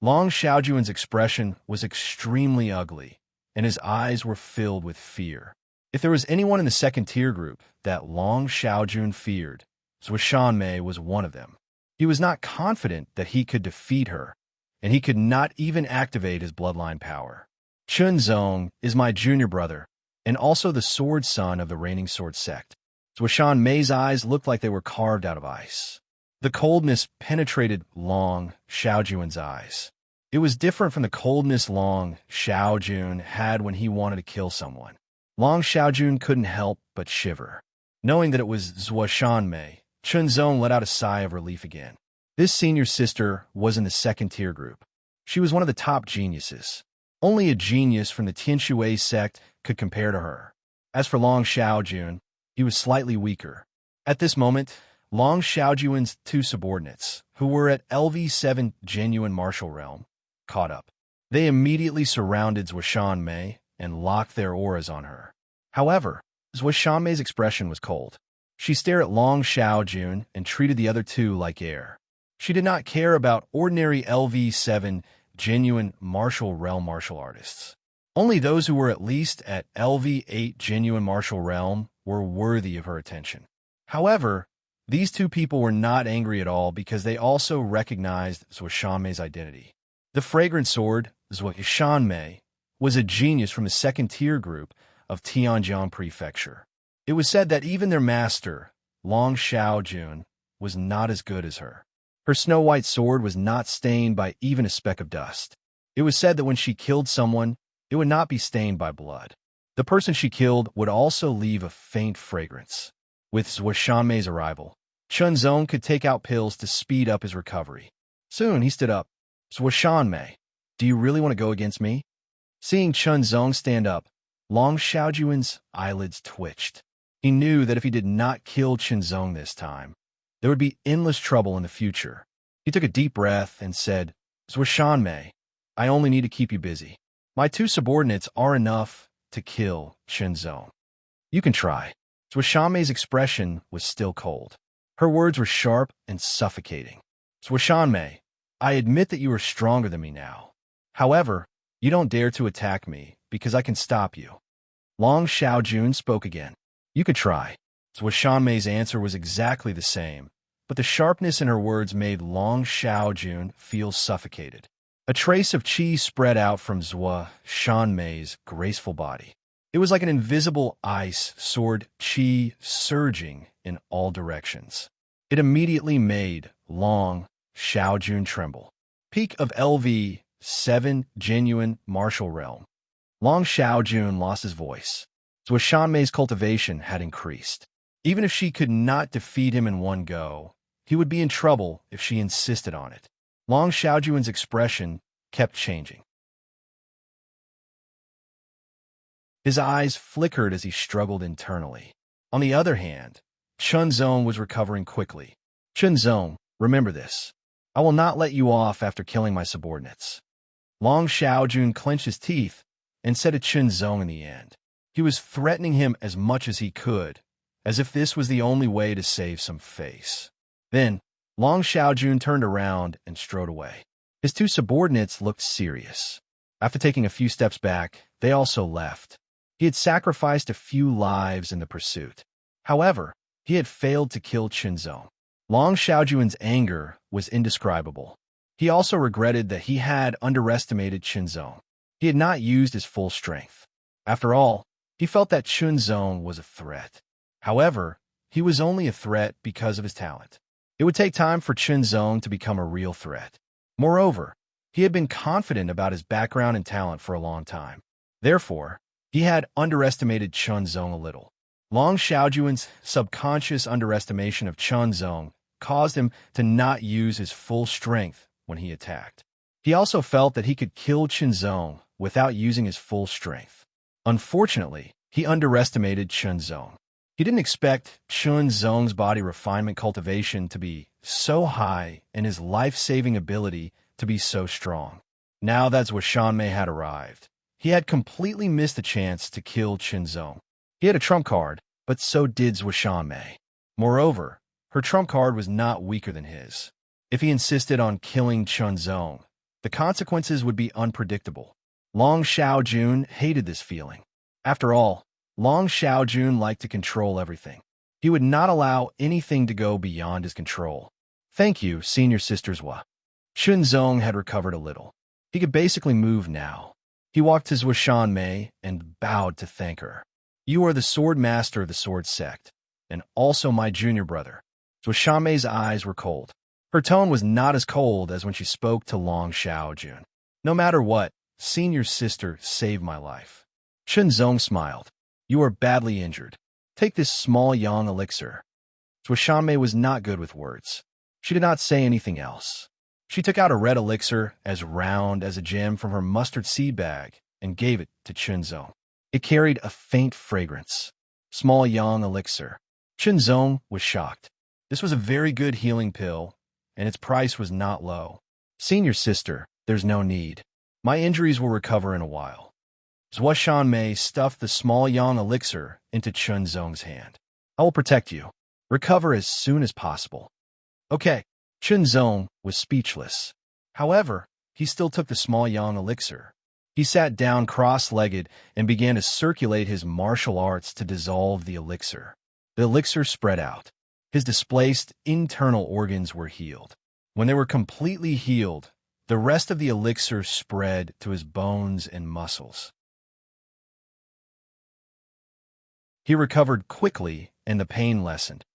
Long Xiaojun's expression was extremely ugly, and his eyes were filled with fear. If there was anyone in the second-tier group that Long Xiaojun feared, Swishanmei was one of them. He was not confident that he could defeat her, and he could not even activate his bloodline power. Chunzong is my junior brother, and also the sword son of the reigning sword sect. Swishanmei's eyes looked like they were carved out of ice. The coldness penetrated Long Xiaojun's eyes. It was different from the coldness Long Xiaojun had when he wanted to kill someone. Long Xiaojun couldn't help but shiver. Knowing that it was Swishanmei, Chunzong let out a sigh of relief again. This senior sister was in the second-tier group. She was one of the top geniuses. Only a genius from the Tianshui sect could compare to her. As for Long Xiaojun, he was slightly weaker. At this moment, Long Xiaojun's two subordinates, who were at LV7 genuine martial realm, caught up. They immediately surrounded Swishanmei and locked their auras on her. However, Swishanmei's expression was cold. She stared at Long Xiaojun and treated the other two like air. She did not care about ordinary LV7 genuine martial realm martial artists. Only those who were at least at LV8 genuine martial realm were worthy of her attention. However, these two people were not angry at all because they also recognized Swishanmei's identity. The fragrant sword, Swishanmei, was a genius from the second-tier group of Tianjiang Prefecture. It was said that even their master, Long Xiaojun, was not as good as her. Her snow-white sword was not stained by even a speck of dust. It was said that when she killed someone, it would not be stained by blood. The person she killed would also leave a faint fragrance. With Shanmei's arrival, Chunzong could take out pills to speed up his recovery. Soon he stood up. Shanmei, do you really want to go against me? Seeing Chunzong stand up, Long Xiaojuan's eyelids twitched. He knew that if he did not kill Chunzong this time, there would be endless trouble in the future. He took a deep breath and said, Shanmei, I only need to keep you busy. My two subordinates are enough to kill Chunzong. You can try. Shanmei's expression was still cold. Her words were sharp and suffocating. Shanmei, I admit that you are stronger than me now. However, you don't dare to attack me because I can stop you. Long Xiaojun spoke again. You could try. Shanmei's answer was exactly the same, but the sharpness in her words made Long Xiaojun feel suffocated. A trace of qi spread out from Shanmei's graceful body. It was like an invisible ice sword qi surging in all directions. It immediately made Long Xiaojun tremble. Peak of LV7 Genuine Martial Realm. Long Xiaojun lost his voice. Shanmei's cultivation had increased. Even if she could not defeat him in one go, he would be in trouble if she insisted on it. Long Xiaojuan's expression kept changing. His eyes flickered as he struggled internally. On the other hand, Chunzong was recovering quickly. Chunzong, remember this. I will not let you off after killing my subordinates. Long Xiaojun clenched his teeth and said to Chunzong in the end. He was threatening him as much as he could, as if this was the only way to save some face. Then, Long Xiaojun turned around and strode away. His two subordinates looked serious. After taking a few steps back, they also left. He had sacrificed a few lives in the pursuit. However, he had failed to kill Chunzong. Long Xiaojuan's anger was indescribable. He also regretted that he had underestimated Chunzong. He had not used his full strength. After all, he felt that Chunzong was a threat. However, he was only a threat because of his talent. It would take time for Chunzong to become a real threat. Moreover, he had been confident about his background and talent for a long time. Therefore, he had underestimated Chunzong a little. Long Xiaojuan's subconscious underestimation of Chunzong caused him to not use his full strength when he attacked. He also felt that he could kill Chunzong without using his full strength. Unfortunately, he underestimated Chunzong. He didn't expect Chunzong's body refinement cultivation to be so high and his life-saving ability to be so strong. Now that Shanmei had arrived, he had completely missed the chance to kill Chunzong. He had a trump card, but so did Shanmei. Moreover, her trump card was not weaker than his. If he insisted on killing Chunzong, the consequences would be unpredictable. Long Xiaojun hated this feeling. After all, Long Xiaojun liked to control everything. He would not allow anything to go beyond his control. Thank you, senior sisters Wa. Chunzong had recovered a little. He could basically move now. He walked to Shanmei and bowed to thank her. You are the sword master of the sword sect, and also my junior brother. Shanmei's eyes were cold. Her tone was not as cold as when she spoke to Long Xiaojun. No matter what, senior sister saved my life. Chunzong smiled. You are badly injured. Take this small yang elixir. Shanmei was not good with words. She did not say anything else. She took out a red elixir as round as a gem from her mustard seed bag and gave it to Chunzong. It carried a faint fragrance. Small yang elixir. Chunzong was shocked. This was a very good healing pill, and its price was not low. Senior sister, there's no need. My injuries will recover in a while. Shanmei stuffed the small yang elixir into Chunzong's hand. I will protect you. Recover as soon as possible. Okay. Chunzong was speechless. However, he still took the small yang elixir. He sat down cross-legged and began to circulate his martial arts to dissolve the elixir. The elixir spread out. His displaced internal organs were healed. When they were completely healed, the rest of the elixir spread to his bones and muscles. He recovered quickly and the pain lessened.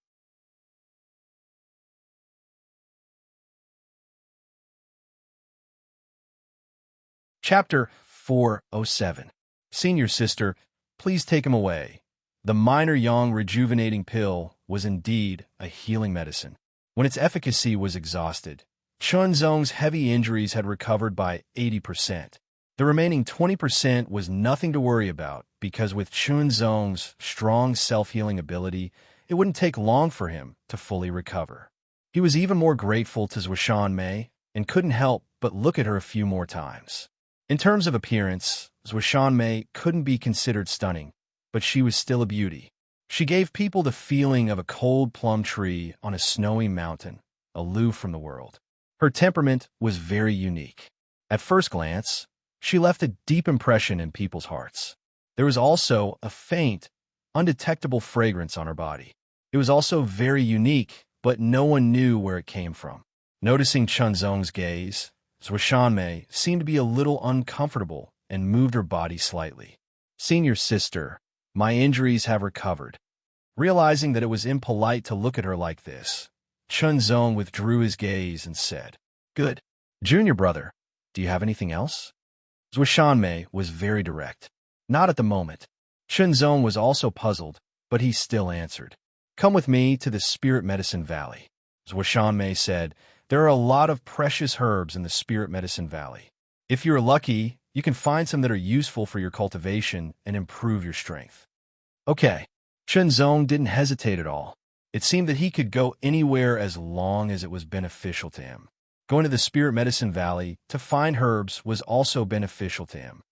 Chapter 407. Senior sister, please take him away. The minor yang rejuvenating pill was indeed a healing medicine. When its efficacy was exhausted, Chunzong's heavy injuries had recovered by 80%. The remaining 20% was nothing to worry about because with Chunzong's strong self-healing ability, it wouldn't take long for him to fully recover. He was even more grateful to Zhuoshan Mei and couldn't help but look at her a few more times. In terms of appearance, Zhuoshan Mei couldn't be considered stunning, but she was still a beauty. She gave people the feeling of a cold plum tree on a snowy mountain, aloof from the world. Her temperament was very unique. At first glance, she left a deep impression in people's hearts. There was also a faint, undetectable fragrance on her body. It was also very unique, but no one knew where it came from. Noticing Chunzong's gaze, Zhuoshan Mei seemed to be a little uncomfortable and moved her body slightly. Senior sister, my injuries have recovered. Realizing that it was impolite to look at her like this, Chunzong withdrew his gaze and said, Good. Junior brother, do you have anything else? Zhuoshan Mei was very direct. Not at the moment. Chunzong was also puzzled, but he still answered. Come with me to the Spirit Medicine Valley. Zhuoshan Mei said, There are a lot of precious herbs in the Spirit Medicine Valley. If you're lucky, you can find some that are useful for your cultivation and improve your strength. Okay. Chunzong didn't hesitate at all. It seemed that he could go anywhere as long as it was beneficial to him. Going to the Spirit Medicine Valley to find herbs was also beneficial to him.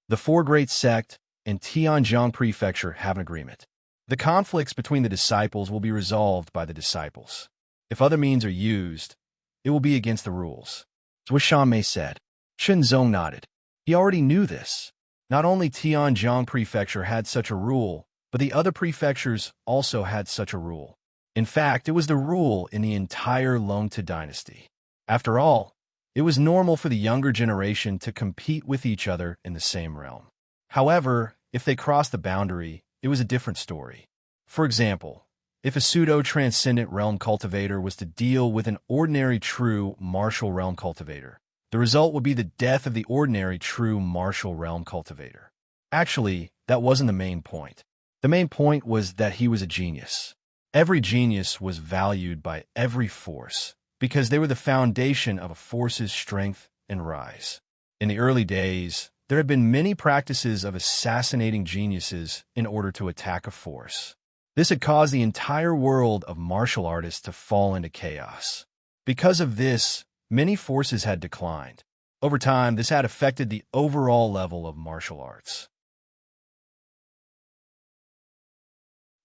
The Four Great Sect and Tianjiang Prefecture have an agreement. The conflicts between the disciples will be resolved by the disciples. If other means are used, it will be against the rules. Zhuoshan Mei said. Chunzong nodded. He already knew this. Not only Tianjiang Prefecture had such a rule, but the other prefectures also had such a rule. In fact, it was the rule in the entire Longta dynasty. After all, it was normal for the younger generation to compete with each other in the same realm. However, if they crossed the boundary, it was a different story. For example, if a pseudo-transcendent realm cultivator was to deal with an ordinary true martial realm cultivator, the result would be the death of the ordinary true martial realm cultivator. Actually, that wasn't the main point. The main point was that he was a genius. Every genius was valued by every force because they were the foundation of a force's strength and rise. In the early days, there had been many practices of assassinating geniuses in order to attack a force. This had caused the entire world of martial artists to fall into chaos. Because of this, many forces had declined. Over time, this had affected the overall level of martial arts.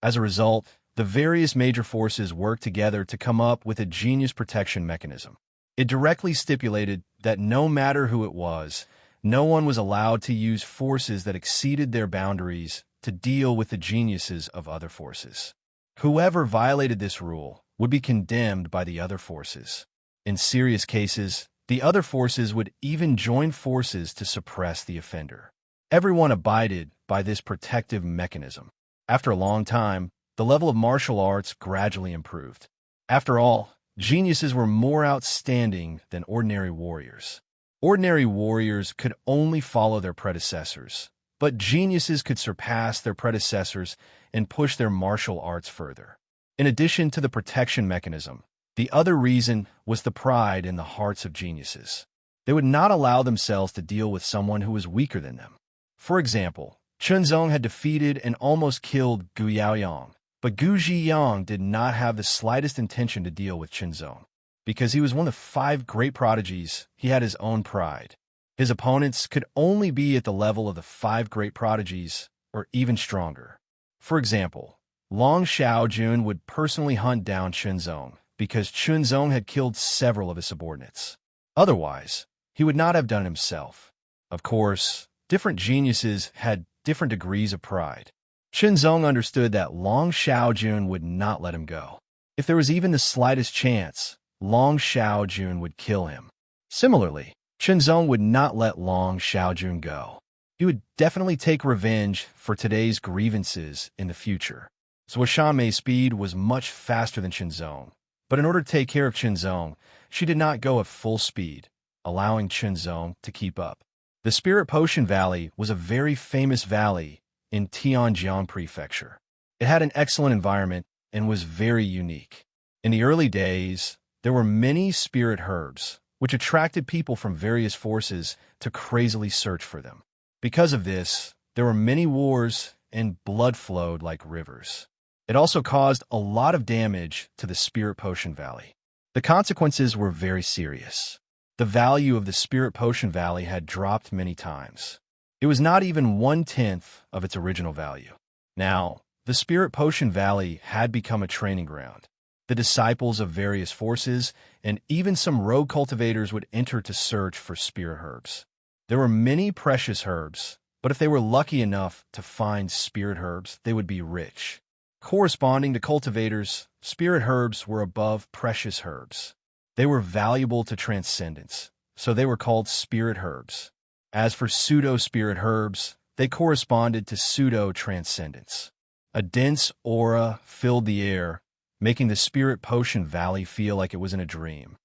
As a result, the various major forces worked together to come up with a genius protection mechanism. It directly stipulated that no matter who it was, no one was allowed to use forces that exceeded their boundaries to deal with the geniuses of other forces. Whoever violated this rule would be condemned by the other forces. In serious cases, the other forces would even join forces to suppress the offender. Everyone abided by this protective mechanism. After a long time, the level of martial arts gradually improved. After all, geniuses were more outstanding than ordinary warriors. Ordinary warriors could only follow their predecessors, but geniuses could surpass their predecessors and push their martial arts further. In addition to the protection mechanism, the other reason was the pride in the hearts of geniuses. They would not allow themselves to deal with someone who was weaker than them. For example, Chunzong had defeated and almost killed Gu Yaoyang, but Gu Zhiyang did not have the slightest intention to deal with Chunzong. Because he was one of the 5 great prodigies, he had his own pride. His opponents could only be at the level of the 5 great prodigies, or even stronger. For example, Long Xiaojun would personally hunt down Chunzong because Chunzong had killed several of his subordinates. Otherwise, he would not have done it himself. Of course, different geniuses had different degrees of pride. Chunzong understood that Long Xiaojun would not let him go. If there was even the slightest chance, Long Xiaojun would kill him. Similarly, Chunzong would not let Long Xiaojun go. He would definitely take revenge for today's grievances in the future. Zhuoshan Mei's speed was much faster than Chunzong, but in order to take care of Chunzong, she did not go at full speed, allowing Chunzong to keep up. The Spirit Potion Valley was a very famous valley in Tianjiang Prefecture. It had an excellent environment and was very unique. In the early days, there were many spirit herbs, which attracted people from various forces to crazily search for them. Because of this, there were many wars and blood flowed like rivers. It also caused a lot of damage to the Spirit Potion Valley. The consequences were very serious. The value of the Spirit Potion Valley had dropped many times. It was not even 1/10 of its original value. Now, the Spirit Potion Valley had become a training ground. The disciples of various forces and even some rogue cultivators would enter to search for spirit herbs. There were many precious herbs, but if they were lucky enough to find spirit herbs, they would be rich. Corresponding to cultivators, spirit herbs were above precious herbs. They were valuable to transcendence, so they were called spirit herbs. As for pseudo-spirit herbs, they corresponded to pseudo-transcendence. A dense aura filled the air, making the Spirit Potion Valley feel like it was in a dream.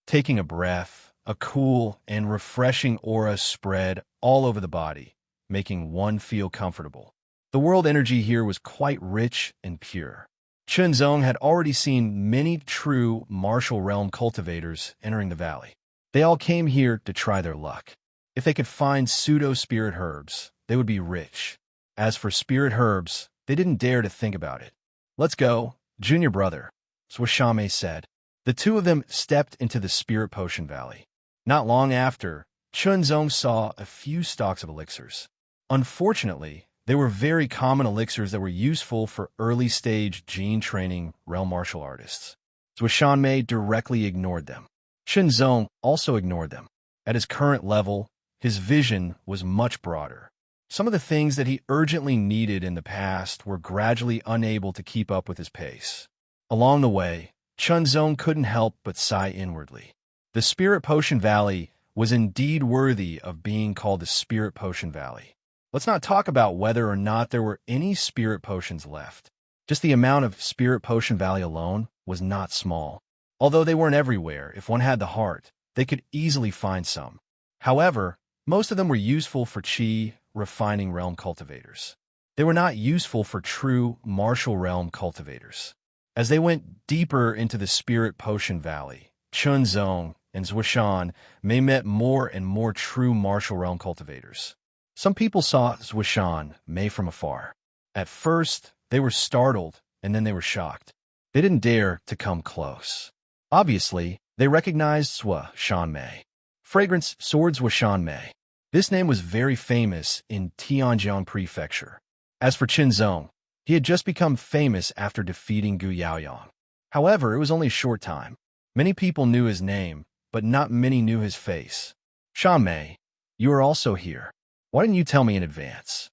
Taking a breath, a cool and refreshing aura spread all over the body, making one feel comfortable. The world energy here was quite rich and pure. Chunzong had already seen many true martial realm cultivators entering the valley. They all came here to try their luck. If they could find pseudo-spirit herbs, they would be rich. As for spirit herbs, they didn't dare to think about it. "Let's go, junior brother," Swashame said. The two of them stepped into the Spirit Potion Valley. Not long after, Chunzong saw a few stalks of elixirs. Unfortunately, they were very common elixirs that were useful for early-stage gene training realm martial artists. Swashame directly ignored them. Chunzong also ignored them. At his current level, his vision was much broader. Some of the things that he urgently needed in the past were gradually unable to keep up with his pace. Along the way, Chunzong couldn't help but sigh inwardly. The Spirit Potion Valley was indeed worthy of being called the Spirit Potion Valley. Let's not talk about whether or not there were any spirit potions left. Just the amount of Spirit Potion Valley alone was not small. Although they weren't everywhere, if one had the heart, they could easily find some. However, most of them were useful for Qi refining realm cultivators. They were not useful for true martial realm cultivators. As they went deeper into the Spirit Potion Valley, Chunzong and Zhuishan met more and more true martial realm cultivators. Some people saw Zhuishan Mei from afar. At first, they were startled, and then they were shocked. They didn't dare to come close. Obviously, they recognized Zhuishan Mei. Fragrance Sword Zhuishan Mei. This name was very famous in Tianjiang Prefecture. As for Chunzong, he had just become famous after defeating Gu Yaoyang. However, it was only a short time. Many people knew his name, but not many knew his face. "Shan Mei, you are also here. Why didn't you tell me in advance?"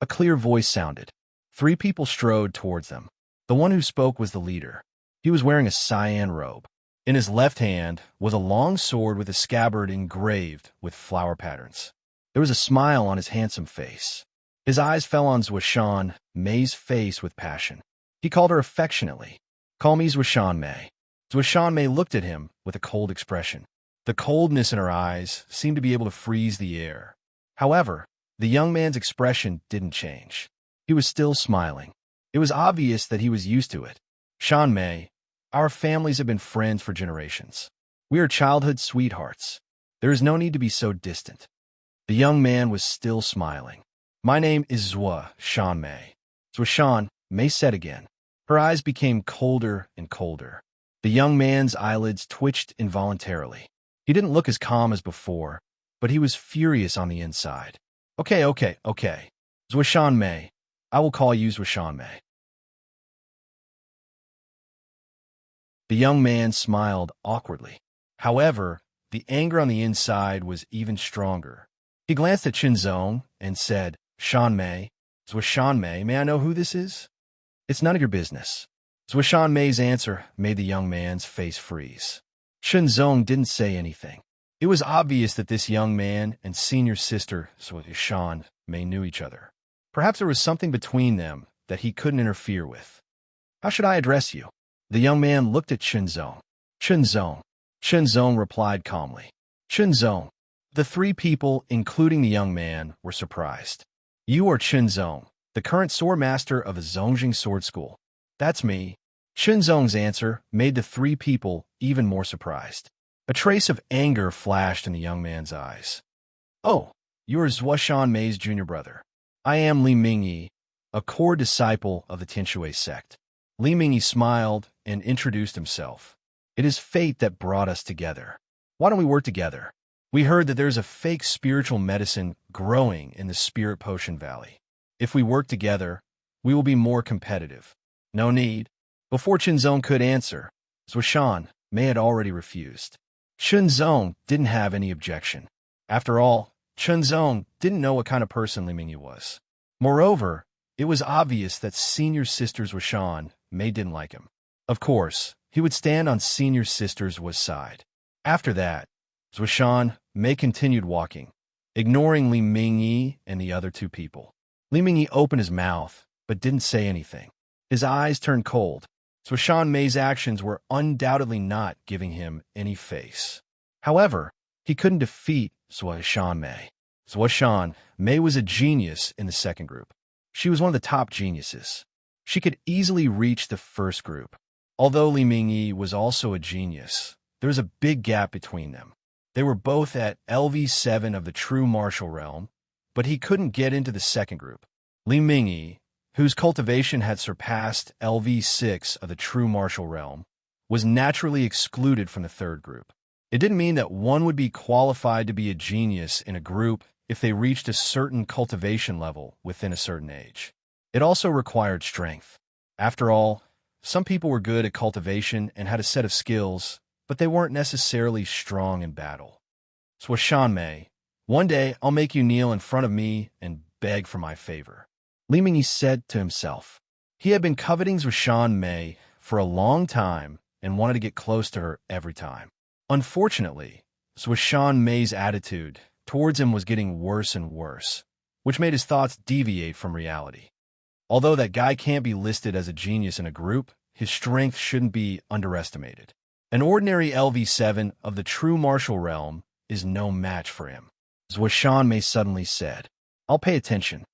A clear voice sounded. 3 people strode towards them. The one who spoke was the leader. He was wearing a cyan robe. In his left hand was a long sword with a scabbard engraved with flower patterns. There was a smile on his handsome face. His eyes fell on Zhuishan Mei's face with passion. He called her affectionately. "Call me Zhuishan Mei." Zhuishan Mei looked at him with a cold expression. The coldness in her eyes seemed to be able to freeze the air. However, the young man's expression didn't change. He was still smiling. It was obvious that he was used to it. "Shan Mei, our families have been friends for generations. We are childhood sweethearts. There is no need to be so distant." The young man was still smiling. "My name is Zhuishan Mei." Zhuishan Mei said again. Her eyes became colder and colder. The young man's eyelids twitched involuntarily. He didn't look as calm as before, but he was furious on the inside. Okay. Zhuishan Mei. I will call you Zhuishan Mei." The young man smiled awkwardly. However, the anger on the inside was even stronger. He glanced at Chunzong and said, "Shan Mei, Zhuishan Mei, may I know who this is?" "It's none of your business." Zhuishan Mei's answer made the young man's face freeze. Chunzong didn't say anything. It was obvious that this young man and senior sister, Zhuishan Mei, knew each other. Perhaps there was something between them that he couldn't interfere with. "How should I address you?" The young man looked at Chunzong. "Chunzong." Chenzong replied calmly. Chenzong. The three people, including the young man, were surprised. You are Chenzong, the current sword master of the Zongjing Sword School. That's me. Chenzong's answer made the three people even more surprised. A trace of anger flashed in the young man's eyes. Oh, you are Zuoshan Mei's junior brother. I am Li Mingyi, a core disciple of the Tianshui sect. Li Mingyi smiled and introduced himself. It is fate that brought us together. Why don't we work together? We heard that there's a fake spiritual medicine growing in the Spirit Potion Valley. If we work together, we will be more competitive. No need. Before Chenzong could answer, Zuoshan Mei had already refused. Chenzong didn't have any objection. After all, Chenzong didn't know what kind of person Li Mingyi was. Moreover, it was obvious that Senior Sister Zuoshan Mei didn't like him. Of course, he would stand on Senior Sister's side. After that, Zuoshan Mei continued walking, ignoring Li Mingyi and the other two people. Li Mingyi opened his mouth, but didn't say anything. His eyes turned cold. Zuoshan Mei's actions were undoubtedly not giving him any face. However, he couldn't defeat Zuoshan Mei. Zuoshan Mei was a genius in the second group. She was one of the top geniuses. She could easily reach the first group. Although Li Mingyi was also a genius, there was a big gap between them. They were both at LV7 of the true martial realm, but he couldn't get into the second group. Li Mingyi, whose cultivation had surpassed LV6 of the true martial realm, was naturally excluded from the third group. It didn't mean that one would be qualified to be a genius in a group if they reached a certain cultivation level within a certain age. It also required strength. After all, some people were good at cultivation and had a set of skills, but they weren't necessarily strong in battle. Zuoshan Mei, one day I'll make you kneel in front of me and beg for my favor, Li Mingyi said to himself. He had been coveting Zuoshan Mei for a long time and wanted to get close to her every time. Unfortunately, Zuoshan Mei's attitude towards him was getting worse and worse, which made his thoughts deviate from reality. Although that guy can't be listed as a genius in a group, his strength shouldn't be underestimated. An ordinary LV7 of the true martial realm is no match for him. Zuoshan Mei suddenly said, I'll pay attention.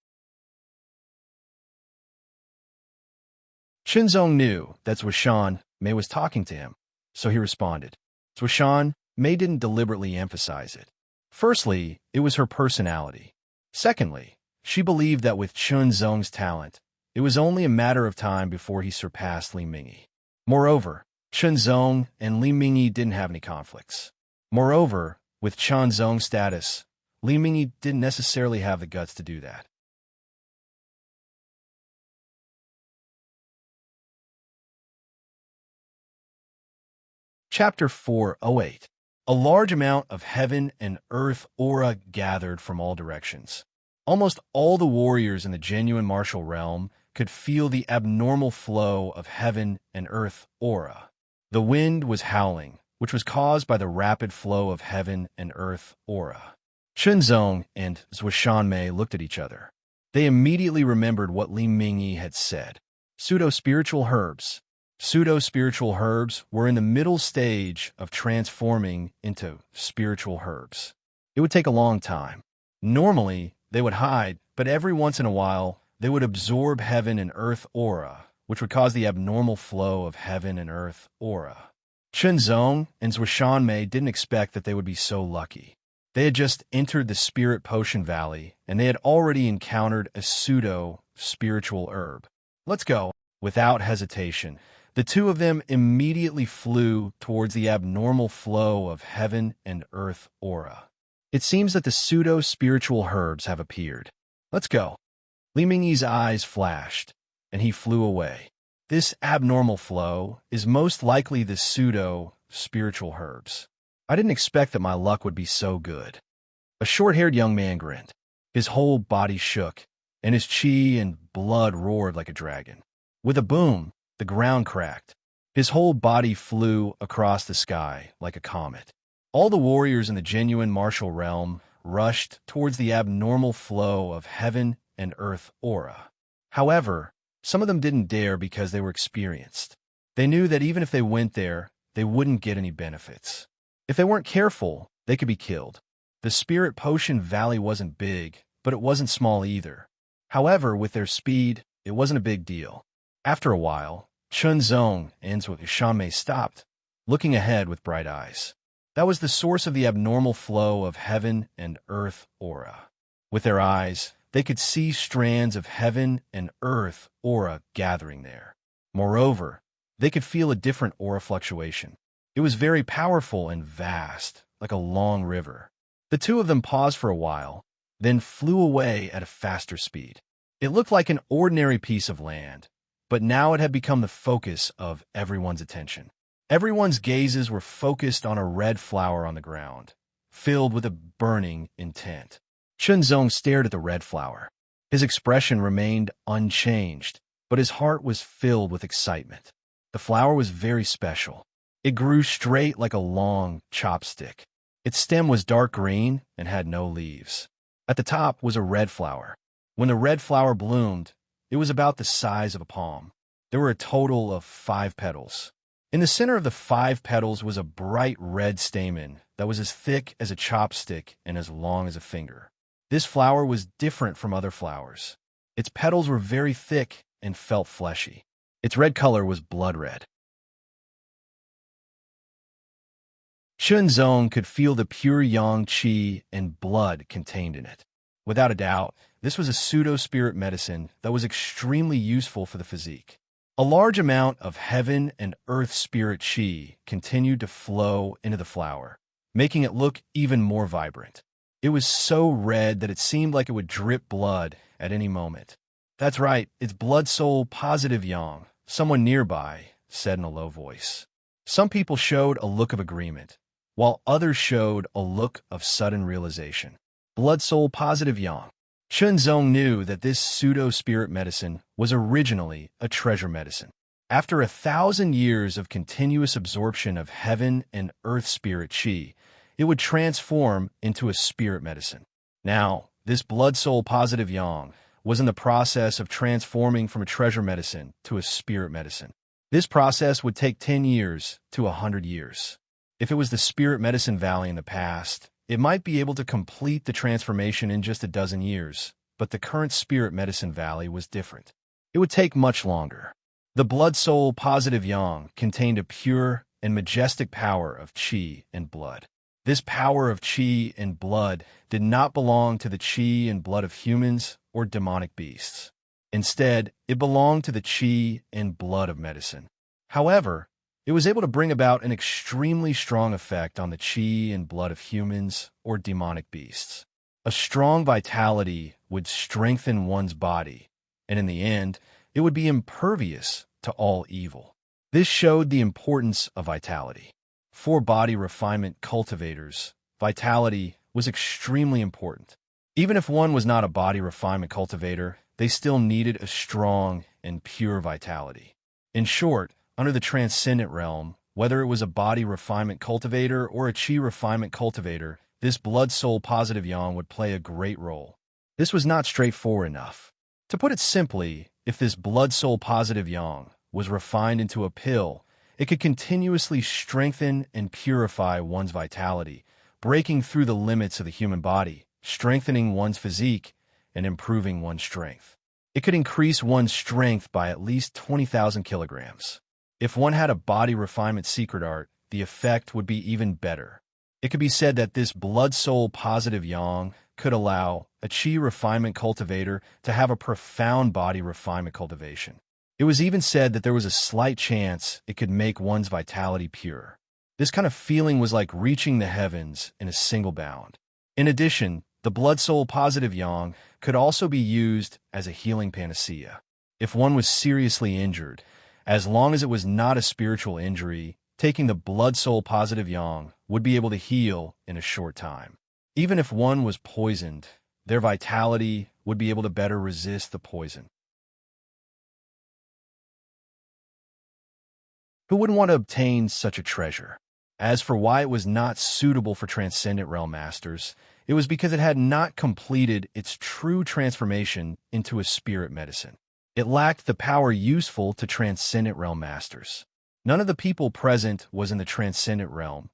Chenzong knew that Zuoshan Mei was talking to him, so he responded. Zuoshan Mei didn't deliberately emphasize it. Firstly, it was her personality. Secondly, she believed that with Chenzong's talent, it was only a matter of time before he surpassed Li Mingyi. Moreover, Chenzong and Li Mingyi didn't have any conflicts. Moreover, with Chenzong's status, Li Mingyi didn't necessarily have the guts to do that. Chapter 408. A large amount of heaven and earth aura gathered from all directions. Almost all the warriors in the genuine martial realm could feel the abnormal flow of heaven and earth aura. The wind was howling, which was caused by the rapid flow of heaven and earth aura. Chenzong and Zuoshan Mei looked at each other. They immediately remembered what Li Mingyi had said. Pseudo-spiritual herbs. Pseudo-spiritual herbs were in the middle stage of transforming into spiritual herbs. It would take a long time. Normally, they would hide, but every once in a while, they would absorb heaven and earth aura, which would cause the abnormal flow of heaven and earth aura. Chenzong and Zuoshan Mei didn't expect that they would be so lucky. They had just entered the Spirit Potion Valley, and they had already encountered a pseudo-spiritual herb. Let's go. Without hesitation, the two of them immediately flew towards the abnormal flow of heaven and earth aura. It seems that the pseudo-spiritual herbs have appeared. Let's go. Li Mingyi's eyes flashed, and he flew away. This abnormal flow is most likely the pseudo-spiritual herbs. I didn't expect that my luck would be so good. A short-haired young man grinned. His whole body shook, and his chi and blood roared like a dragon. With a boom, the ground cracked. His whole body flew across the sky like a comet. All the warriors in the genuine martial realm rushed towards the abnormal flow of heaven and earth aura. However, some of them didn't dare because they were experienced. They knew that even if they went there, they wouldn't get any benefits. If they weren't careful, they could be killed. The Spirit Potion Valley wasn't big, but it wasn't small either. However, with their speed, it wasn't a big deal. After a while, Chunzong and Shanmei stopped, looking ahead with bright eyes. That was the source of the abnormal flow of heaven and earth aura. With their eyes, they could see strands of heaven and earth aura gathering there. Moreover, they could feel a different aura fluctuation. It was very powerful and vast, like a long river. The two of them paused for a while, then flew away at a faster speed. It looked like an ordinary piece of land, but now it had become the focus of everyone's attention. Everyone's gazes were focused on a red flower on the ground, filled with a burning intent. Chunzong stared at the red flower. His expression remained unchanged, but his heart was filled with excitement. The flower was very special. It grew straight like a long chopstick. Its stem was dark green and had no leaves. At the top was a red flower. When the red flower bloomed, it was about the size of a palm. There were a total of 5 petals. In the center of the 5 petals was a bright red stamen that was as thick as a chopstick and as long as a finger. This flower was different from other flowers. Its petals were very thick and felt fleshy. Its red color was blood red. Chunzong could feel the pure yang qi and blood contained in it. Without a doubt, this was a pseudo-spirit medicine that was extremely useful for the physique. A large amount of heaven and earth spirit qi continued to flow into the flower, making it look even more vibrant. It was so red that it seemed like it would drip blood at any moment. That's right, it's blood soul positive yang, someone nearby said in a low voice. Some people showed a look of agreement, while others showed a look of sudden realization. Blood soul positive yang. Chunzong knew that this pseudo-spirit medicine was originally a treasure medicine. After 1,000 years of continuous absorption of heaven and earth spirit qi, it would transform into a spirit medicine. Now, this blood soul positive yang was in the process of transforming from a treasure medicine to a spirit medicine. This process would take 10 years to 100 years. If it was the Spirit Medicine Valley in the past, it might be able to complete the transformation in just a dozen years, but the current Spirit Medicine Valley was different. It would take much longer. The Blood Soul Positive Yang contained a pure and majestic power of qi and blood. This power of qi and blood did not belong to the qi and blood of humans or demonic beasts. Instead, it belonged to the qi and blood of medicine. However, it was able to bring about an extremely strong effect on the qi and blood of humans or demonic beasts. A strong vitality would strengthen one's body, and in the end, it would be impervious to all evil. This showed the importance of vitality. For body refinement cultivators, vitality was extremely important. Even if one was not a body refinement cultivator, they still needed a strong and pure vitality. In short, under the transcendent realm, whether it was a body refinement cultivator or a qi refinement cultivator, this blood soul positive yang would play a great role. This was not straightforward enough. To put it simply, if this blood soul positive yang was refined into a pill, it could continuously strengthen and purify one's vitality, breaking through the limits of the human body, strengthening one's physique, and improving one's strength. It could increase one's strength by at least 20,000 kilograms. If one had a body refinement secret art, the effect would be even better. It could be said that this blood soul positive yang could allow a qi refinement cultivator to have a profound body refinement cultivation. It was even said that there was a slight chance it could make one's vitality pure. This kind of feeling was like reaching the heavens in a single bound. In addition, the blood soul positive yang could also be used as a healing panacea. If one was seriously injured, as long as it was not a spiritual injury, taking the blood soul positive yang would be able to heal in a short time. Even if one was poisoned, their vitality would be able to better resist the poison. Who wouldn't want to obtain such a treasure? As for why it was not suitable for Transcendent Realm Masters, it was because it had not completed its true transformation into a spirit medicine. It lacked the power useful to Transcendent Realm Masters. None of the people present was in the Transcendent Realm,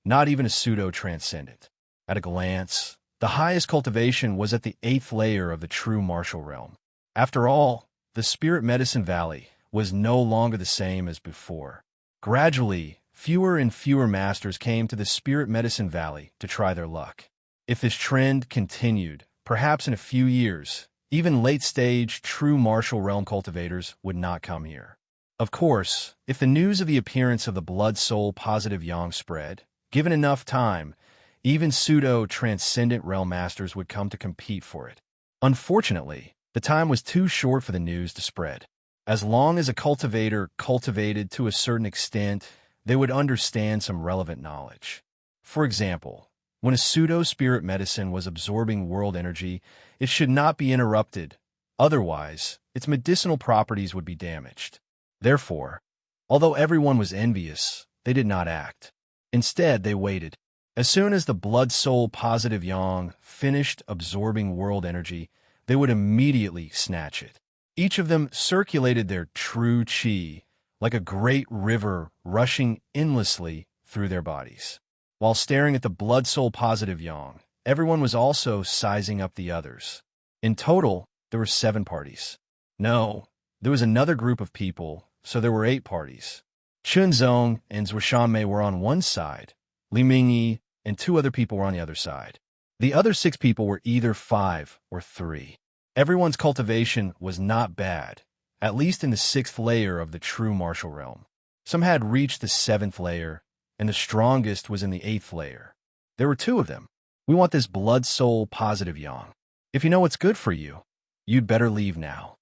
not even a pseudo-transcendent. At a glance, the highest cultivation was at the 8th layer of the true martial realm. After all, the Spirit Medicine Valley was no longer the same as before. Gradually, fewer and fewer masters came to the Spirit Medicine Valley to try their luck. If this trend continued, perhaps in a few years, even late-stage true martial realm cultivators would not come here. Of course, if the news of the appearance of the blood-soul positive yang spread, given enough time, even pseudo-transcendent realm masters would come to compete for it. Unfortunately, the time was too short for the news to spread. As long as a cultivator cultivated to a certain extent, they would understand some relevant knowledge. For example, when a pseudo-spirit medicine was absorbing world energy, it should not be interrupted. Otherwise, its medicinal properties would be damaged. Therefore, although everyone was envious, they did not act. Instead, they waited. As soon as the blood-soul positive yang finished absorbing world energy, they would immediately snatch it. Each of them circulated their true qi like a great river rushing endlessly through their bodies. While staring at the blood-soul positive yang, everyone was also sizing up the others. In total, there were 7 parties. No, there was another group of people, so there were 8 parties. Chunzong and Zhuoshanmei were on one side. Li Mingyi and 2 other people were on the other side. The other 6 people were either 5 or 3. Everyone's cultivation was not bad, at least in the 6th layer of the true martial realm. Some had reached the 7th layer, and the strongest was in the 8th layer. There were 2 of them. We want this blood-soul positive yang. If you know what's good for you, you'd better leave now.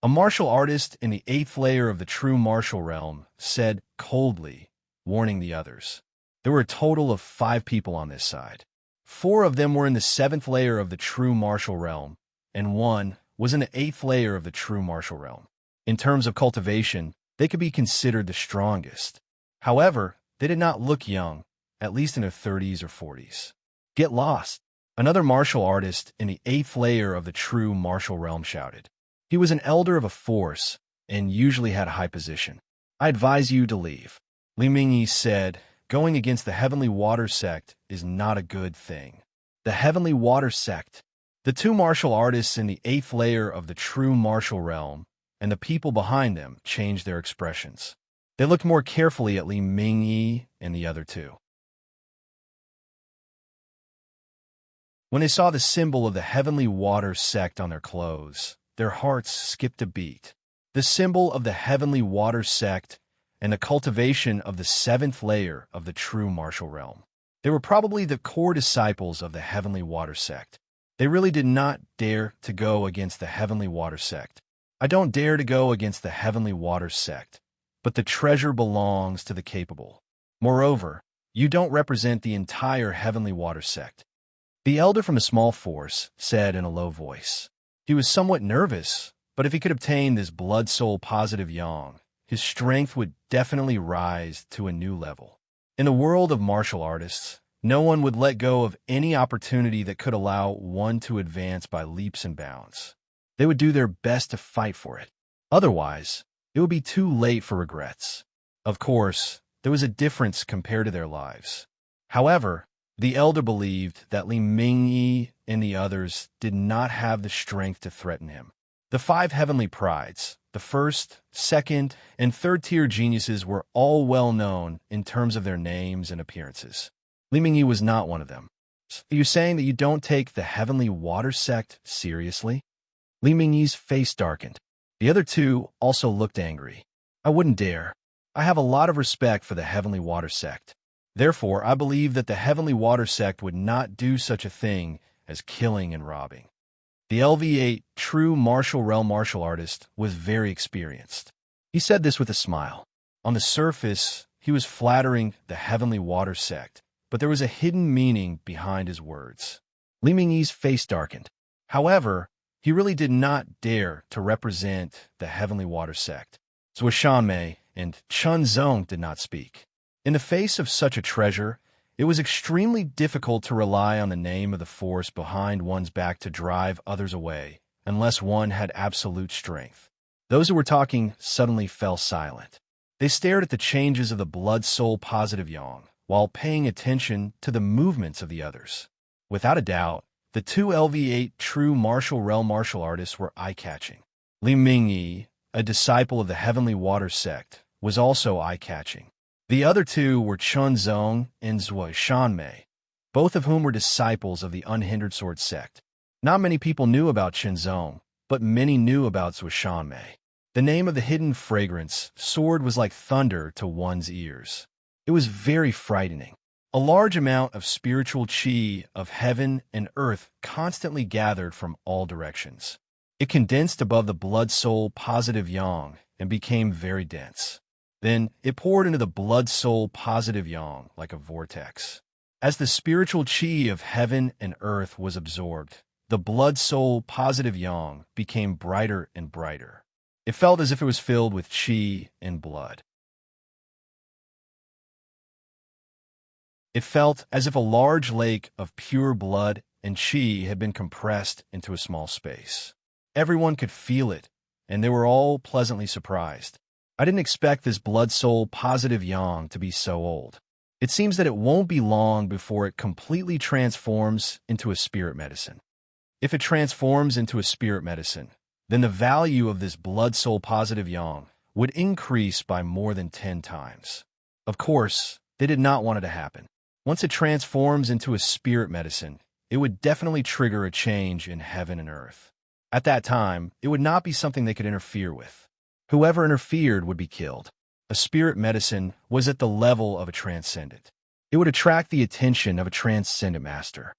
A martial artist in the 8th layer of the true martial realm said coldly, warning the others. There were a total of 5 people on this side. 4 of them were in the 7th layer of the true martial realm, and 1 was in the 8th layer of the true martial realm. In terms of cultivation, they could be considered the strongest. However, they did not look young, at least in their 30s or 40s. Get lost! Another martial artist in the 8th layer of the true martial realm shouted. He was an elder of a force and usually had a high position. I advise you to leave. Li Mingyi said, going against the Heavenly Water Sect is not a good thing. The Heavenly Water Sect. The 2 martial artists in the 8th layer of the true martial realm and the people behind them changed their expressions. They looked more carefully at Li Mingyi and the other 2. When they saw the symbol of the Heavenly Water Sect on their clothes, their hearts skipped a beat. The symbol of the Heavenly Water Sect and the cultivation of the 7th layer of the true martial realm. They were probably the core disciples of the Heavenly Water Sect. They really did not dare to go against the Heavenly Water Sect. I don't dare to go against the Heavenly Water Sect, but the treasure belongs to the capable. Moreover, you don't represent the entire Heavenly Water Sect. The elder from a small force said in a low voice. He was somewhat nervous, but if he could obtain this blood-soul positive yang, his strength would definitely rise to a new level. In the world of martial artists, no one would let go of any opportunity that could allow one to advance by leaps and bounds. They would do their best to fight for it. Otherwise, it would be too late for regrets. Of course, there was a difference compared to their lives. However, the elder believed that Li Mingyi and the others did not have the strength to threaten him. The 5 heavenly prides, the 1st, 2nd, and 3rd-tier geniuses were all well known in terms of their names and appearances. Li Mingyi was not one of them. Are you saying that you don't take the Heavenly Water Sect seriously? Li Mingyi's face darkened. The other 2 also looked angry. I wouldn't dare. I have a lot of respect for the Heavenly Water Sect. Therefore, I believe that the Heavenly Water Sect would not do such a thing as killing and robbing. The LV8 true martial realm martial artist was very experienced. He said this with a smile. On the surface, he was flattering the Heavenly Water Sect, but there was a hidden meaning behind his words. Li Mingyi's face darkened. However, he really did not dare to represent the Heavenly Water Sect. Zhuoshanmei and Chunzong did not speak. In the face of such a treasure, it was extremely difficult to rely on the name of the force behind one's back to drive others away, unless one had absolute strength. Those who were talking suddenly fell silent. They stared at the changes of the blood-soul positive yang, while paying attention to the movements of the others. Without a doubt, the two LV8 true martial realm martial artists were eye-catching. Li Mingyi, a disciple of the Heavenly Water sect, was also eye-catching. The other two were Chun Zong and Zhuo Shanmei, both of whom were disciples of the Unhindered Sword sect. Not many people knew about Chun Zong, but many knew about Zhuo Shanmei. The name of the hidden fragrance sword was like thunder to one's ears. It was very frightening. A large amount of spiritual qi of heaven and earth constantly gathered from all directions. It condensed above the blood-soul positive yang and became very dense. Then it poured into the blood-soul positive yang like a vortex. As the spiritual qi of heaven and earth was absorbed, the blood-soul positive yang became brighter and brighter. It felt as if it was filled with qi and blood. It felt as if a large lake of pure blood and qi had been compressed into a small space. Everyone could feel it, and they were all pleasantly surprised. I didn't expect this blood-soul positive yang to be so old. It seems that it won't be long before it completely transforms into a spirit medicine. If it transforms into a spirit medicine, then the value of this blood-soul positive yang would increase by more than 10 times. Of course, they did not want it to happen. Once it transforms into a spirit medicine, it would definitely trigger a change in heaven and earth. At that time, it would not be something they could interfere with. Whoever interfered would be killed. A spirit medicine was at the level of a transcendent. It would attract the attention of a transcendent master.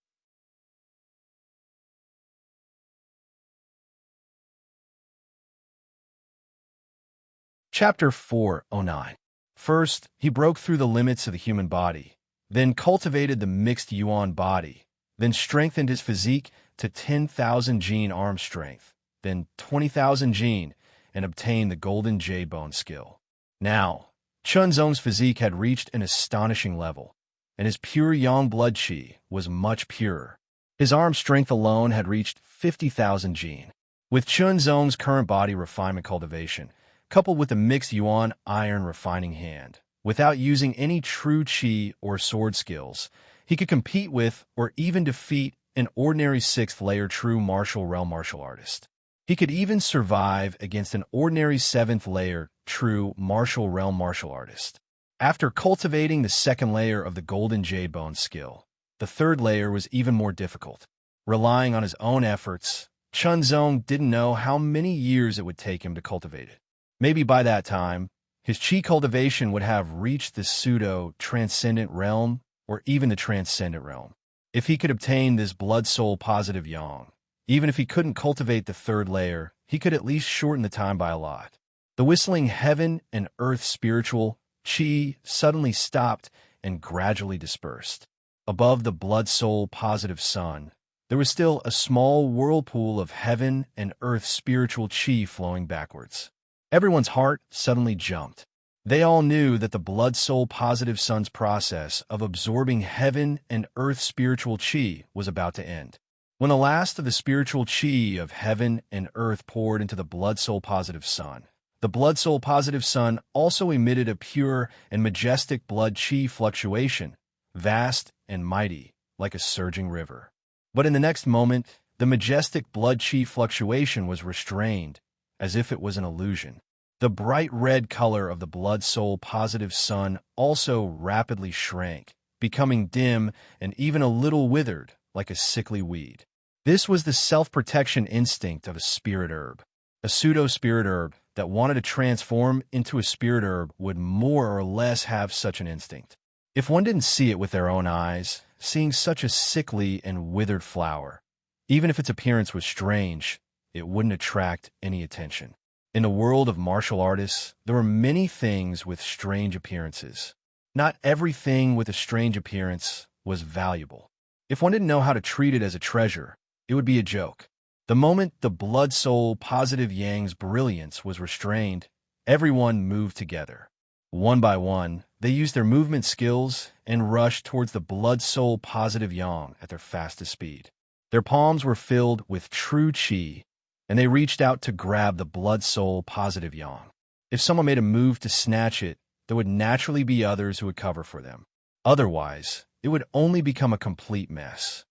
Chapter 409. First, he broke through the limits of the human body, then cultivated the mixed yuan body, then strengthened his physique to 10,000 gene arm strength, then 20,000 gene, and obtained the golden jade bone skill. Now, Chun Zong's physique had reached an astonishing level, and his pure yang blood qi was much purer. His arm strength alone had reached 50,000 gene. With Chun Zong's current body refinement cultivation, coupled with the mixed yuan iron refining hand, without using any true qi or sword skills, he could compete with or even defeat an ordinary 6th-layer true martial realm martial artist. He could even survive against an ordinary 7th-layer true martial realm martial artist. After cultivating the 2nd layer of the golden jade bone skill, the 3rd layer was even more difficult. Relying on his own efforts, Chun Zong didn't know how many years it would take him to cultivate it. Maybe by that time, his qi cultivation would have reached the pseudo-transcendent realm or even the transcendent realm. If he could obtain this blood-soul positive yang, even if he couldn't cultivate the 3rd layer, he could at least shorten the time by a lot. The whistling heaven and earth spiritual qi suddenly stopped and gradually dispersed. Above the blood-soul positive sun, there was still a small whirlpool of heaven and earth spiritual qi flowing backwards. Everyone's heart suddenly jumped. They all knew that the blood-soul positive sun's process of absorbing heaven and earth spiritual qi was about to end. When the last of the spiritual qi of heaven and earth poured into the blood-soul positive sun, the blood-soul positive sun also emitted a pure and majestic blood qi fluctuation, vast and mighty, like a surging river. But in the next moment, the majestic blood qi fluctuation was restrained, as if it was an illusion. The bright red color of the blood-soul positive sun also rapidly shrank, becoming dim and even a little withered, like a sickly weed. This was the self-protection instinct of a spirit herb. A pseudo-spirit herb that wanted to transform into a spirit herb would more or less have such an instinct. If one didn't see it with their own eyes, seeing such a sickly and withered flower, even if its appearance was strange, it wouldn't attract any attention. In the world of martial artists, there were many things with strange appearances. Not everything with a strange appearance was valuable. If one didn't know how to treat it as a treasure, it would be a joke. The moment the blood-soul positive yang's brilliance was restrained, everyone moved together. One by one, they used their movement skills and rushed towards the blood-soul positive yang at their fastest speed. Their palms were filled with true qi, and they reached out to grab the blood-soul positive yang. If someone made a move to snatch it, there would naturally be others who would cover for them. Otherwise, it would only become a complete mess.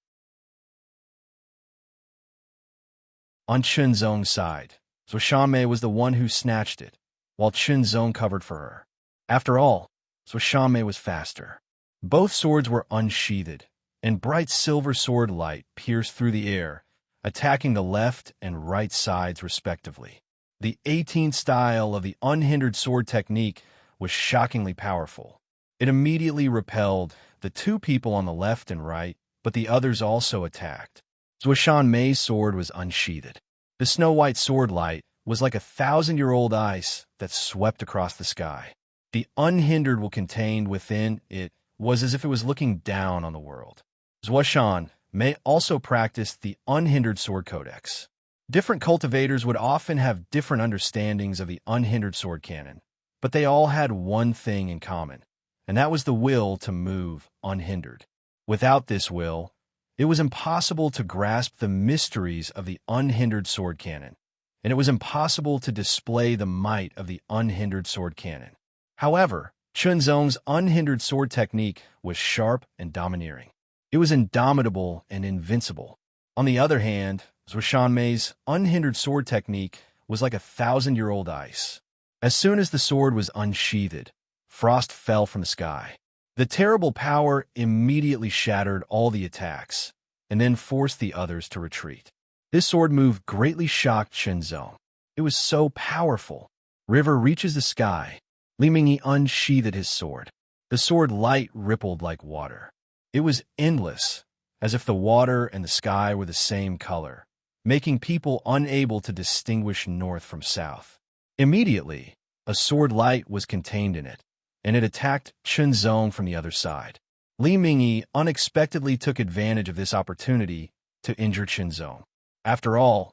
On Chunzong's side, Shanmei was the one who snatched it, while Chunzong covered for her. After all, Shanmei was faster. Both swords were unsheathed, and bright silver sword light pierced through the air, attacking the left and right sides respectively. The 18th style of the unhindered sword technique was shockingly powerful. It immediately repelled the two people on the left and right, but the others also attacked. Shanmei's sword was unsheathed. The snow-white sword light was like 1,000-year-old ice that swept across the sky. The unhindered will contained within it was as if it was looking down on the world. Shanmei also practiced the unhindered sword codex. Different cultivators would often have different understandings of the unhindered sword canon, but they all had one thing in common, and that was the will to move unhindered. Without this will, it was impossible to grasp the mysteries of the unhindered sword canon, and it was impossible to display the might of the unhindered sword canon. However, Chunzong's unhindered sword technique was sharp and domineering. It was indomitable and invincible. On the other hand, Shanmei's unhindered sword technique was like 1,000-year-old ice. As soon as the sword was unsheathed, frost fell from the sky. The terrible power immediately shattered all the attacks, and then forced the others to retreat. This sword move greatly shocked Chunzong. It was so powerful. River reaches the sky. Li Mingyi unsheathed his sword. The sword light rippled like water. It was endless, as if the water and the sky were the same color, making people unable to distinguish north from south. Immediately, a sword light was contained in it, and it attacked Chunzong from the other side. Li Mingyi unexpectedly took advantage of this opportunity to injure Chunzong. After all,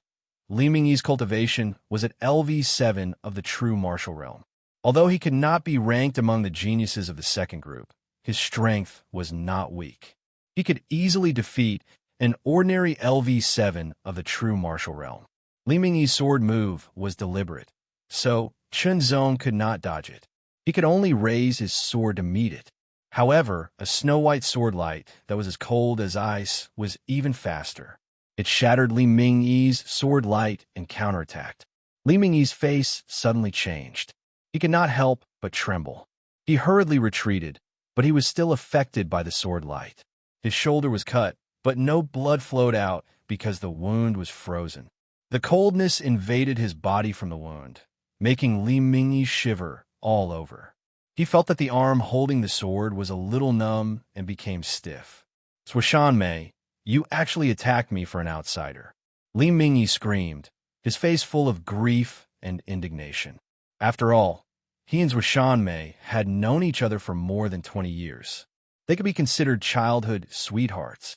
Li Mingyi's cultivation was at LV7 of the true martial realm. Although he could not be ranked among the geniuses of the second group, his strength was not weak. He could easily defeat an ordinary LV7 of the true martial realm. Li Mingyi's sword move was deliberate, so Chunzong could not dodge it. He could only raise his sword to meet it. However, a snow-white sword light that was as cold as ice was even faster. It shattered Li Mingyi's sword light and counterattacked. Li Mingyi's face suddenly changed. He could not help but tremble. He hurriedly retreated, but he was still affected by the sword light. His shoulder was cut, but no blood flowed out because the wound was frozen. The coldness invaded his body from the wound, making Li Mingyi shiver all over. He felt that the arm holding the sword was a little numb and became stiff. Shanmei, you actually attacked me for an outsider. Li Mingyi screamed, his face full of grief and indignation. After all, he and Shanmei had known each other for more than 20 years. They could be considered childhood sweethearts.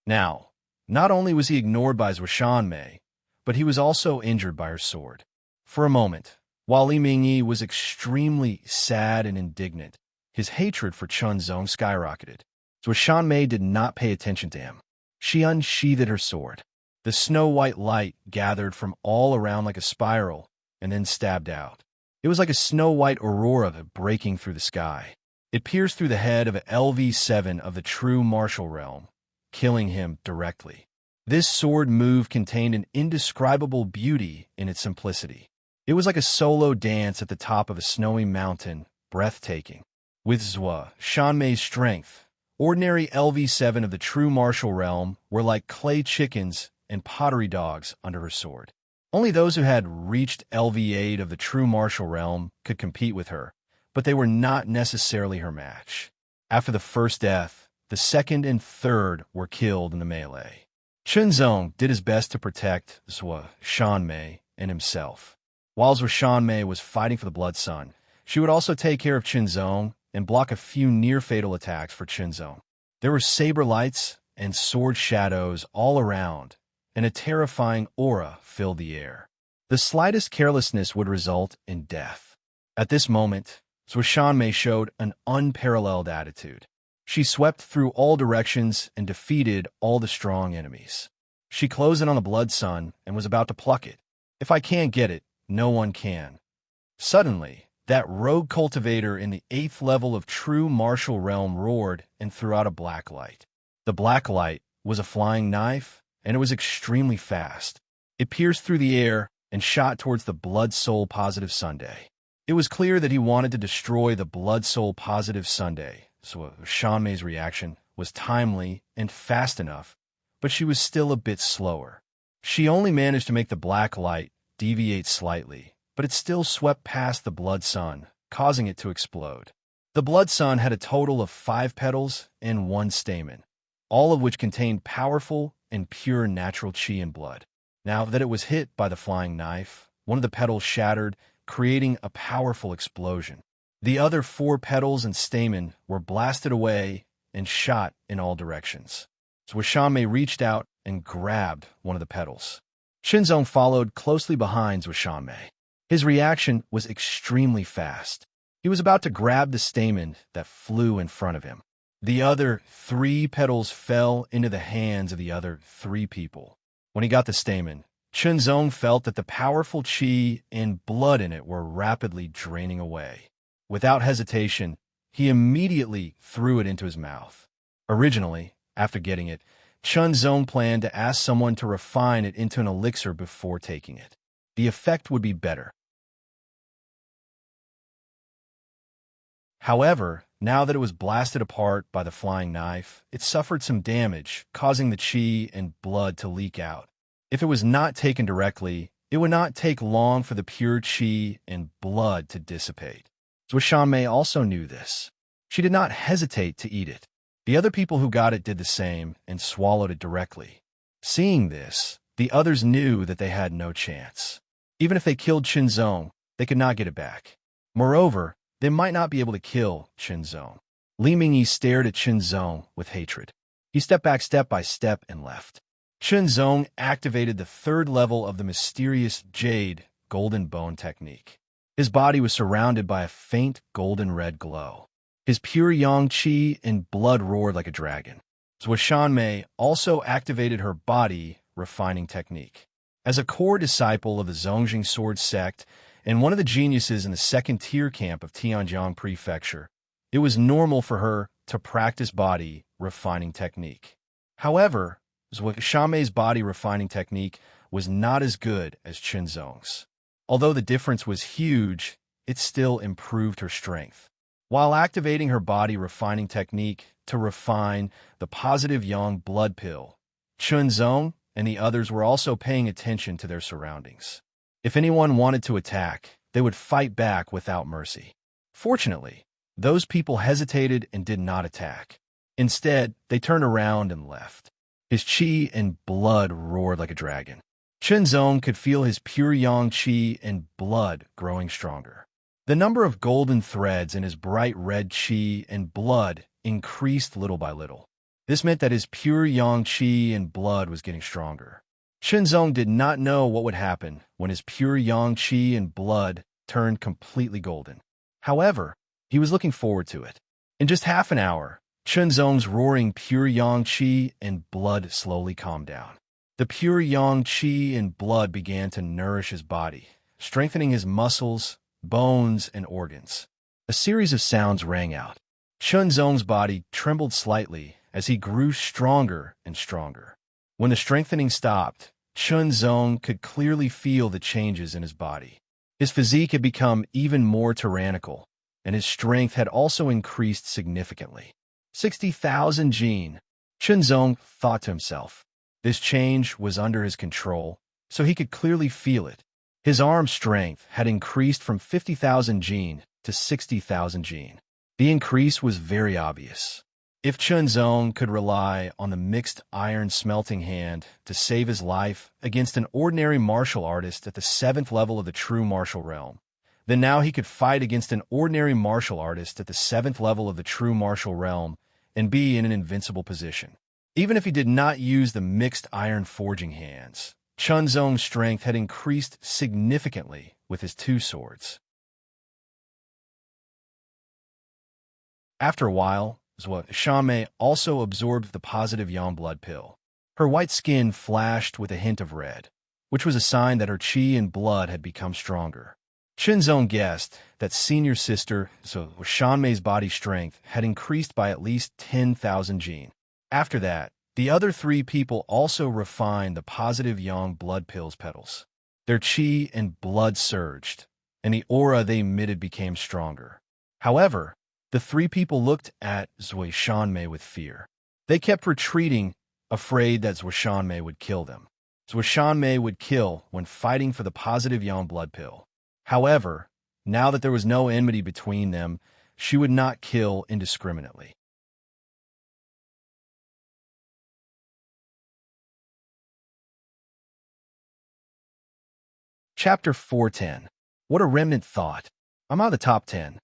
Now, not only was he ignored by Shanmei, but he was also injured by her sword. For a moment, while Li Mingyi was extremely sad and indignant, his hatred for Chunzong skyrocketed. Shanmei did not pay attention to him. She unsheathed her sword. The snow-white light gathered from all around like a spiral and then stabbed out. It was like a snow-white aurora breaking through the sky. It pierced through the head of LV7 of the true martial realm, killing him directly. This sword move contained an indescribable beauty in its simplicity. It was like a solo dance at the top of a snowy mountain, breathtaking. With Shanmei's strength, ordinary LV7 of the true martial realm were like clay chickens and pottery dogs under her sword. Only those who had reached LV8 of the true martial realm could compete with her, but they were not necessarily her match. After the first death, the second and third were killed in the melee. Chunzong did his best to protect Shanmei and himself. While Shanmei was fighting for the Blood Sun, she would also take care of Chunzong and block a few near-fatal attacks for Chunzong. There were saber lights and sword shadows all around, and a terrifying aura filled the air. The slightest carelessness would result in death. At this moment, Shanmei showed an unparalleled attitude. She swept through all directions and defeated all the strong enemies. She closed in on the Blood Sun and was about to pluck it. If I can't get it, no one can. Suddenly, That rogue cultivator in the 8th level of true martial realm roared and threw out a black light. The black light was a flying knife, and it was extremely fast. It pierced through the air and shot towards the Blood Soul Positive Sunday. It was clear that he wanted to destroy the Blood Soul Positive Sunday, so Shanmei's reaction was timely and fast enough, but she was still a bit slower. She only managed to make the black light deviate slightly, but it still swept past the Blood Sun, causing it to explode. The Blood Sun had a total of 5 petals and 1 stamen, all of which contained powerful and pure natural qi and blood. Now that it was hit by the flying knife, one of the petals shattered, creating a powerful explosion. The other 4 petals and stamen were blasted away and shot in all directions. So Shanmei reached out and grabbed one of the petals. Qinzong followed closely behind Shanmei. His reaction was extremely fast. He was about to grab the stamen that flew in front of him. The other 3 petals fell into the hands of the other 3 people. When he got the stamen, Qinzong felt that the powerful qi and blood in it were rapidly draining away. Without hesitation, he immediately threw it into his mouth. Originally, after getting it, Qinzong planned to ask someone to refine it into an elixir before taking it. The effect would be better. However, now that it was blasted apart by the flying knife, it suffered some damage, causing the qi and blood to leak out. If it was not taken directly, it would not take long for the pure qi and blood to dissipate. Shanmei also knew this. She did not hesitate to eat it. The other people who got it did the same and swallowed it directly. Seeing this, the others knew that they had no chance. Even if they killed Qinzong, they could not get it back. Moreover, they might not be able to kill Qinzong. Li Mingyi stared at Qinzong with hatred. He stepped back step by step and left. Qinzong activated the 3rd level of the mysterious Jade Golden Bone technique. His body was surrounded by a faint golden red glow. His pure yang qi and blood roared like a dragon. Shanmei also activated her body refining technique. As a core disciple of the Zongjing Sword sect, and one of the geniuses in the 2nd-tier camp of Tianjiang Prefecture, it was normal for her to practice body refining technique. However, Shanmei's body refining technique was not as good as Qinzong's. Although the difference was huge, it still improved her strength. While activating her body refining technique to refine the positive yang blood pill, Qinzong and the others were also paying attention to their surroundings. If anyone wanted to attack, they would fight back without mercy. Fortunately, those people hesitated and did not attack. Instead, they turned around and left. His qi and blood roared like a dragon. Qinzong could feel his pure yang qi and blood growing stronger. The number of golden threads in his bright red qi and blood increased little by little. This meant that his pure yang qi and blood was getting stronger. Qinzong did not know what would happen when his pure yang qi and blood turned completely golden. However, he was looking forward to it. In just half an hour, Qinzong's roaring pure yang qi and blood slowly calmed down. The pure yang qi and blood began to nourish his body, strengthening his muscles, bones, and organs. A series of sounds rang out. Qinzong's body trembled slightly as he grew stronger and stronger. When the strengthening stopped, Qinzong could clearly feel the changes in his body. His physique had become even more tyrannical, and his strength had also increased significantly. 60,000 jin, Qinzong thought to himself. This change was under his control, so he could clearly feel it. His arm strength had increased from 50,000 jin to 60,000 jin. The increase was very obvious. If Qinzong could rely on the mixed iron smelting hand to save his life against an ordinary martial artist at the 7th level of the true martial realm, then now he could fight against an ordinary martial artist at the 7th level of the true martial realm and be in an invincible position. Even if he did not use the mixed iron forging hands, Qinzong's strength had increased significantly with his 2 swords. After a while, Shanmei also absorbed the positive yang blood pill. Her white skin flashed with a hint of red, which was a sign that her qi and blood had become stronger. Shinzong guessed that senior sister, so Shanmei's body strength, had increased by at least 10,000 gene. After that, the other three people also refined the positive yang blood pills petals. Their chi and blood surged, and the aura they emitted became stronger. However, the three people looked at Zui Shanmei with fear. They kept retreating, afraid that Zui Shanmei would kill them. Zui Shanmei would kill when fighting for the positive yang blood pill. However, now that there was no enmity between them, she would not kill indiscriminately. Chapter 410. What a remnant thought. I'm on the top 10.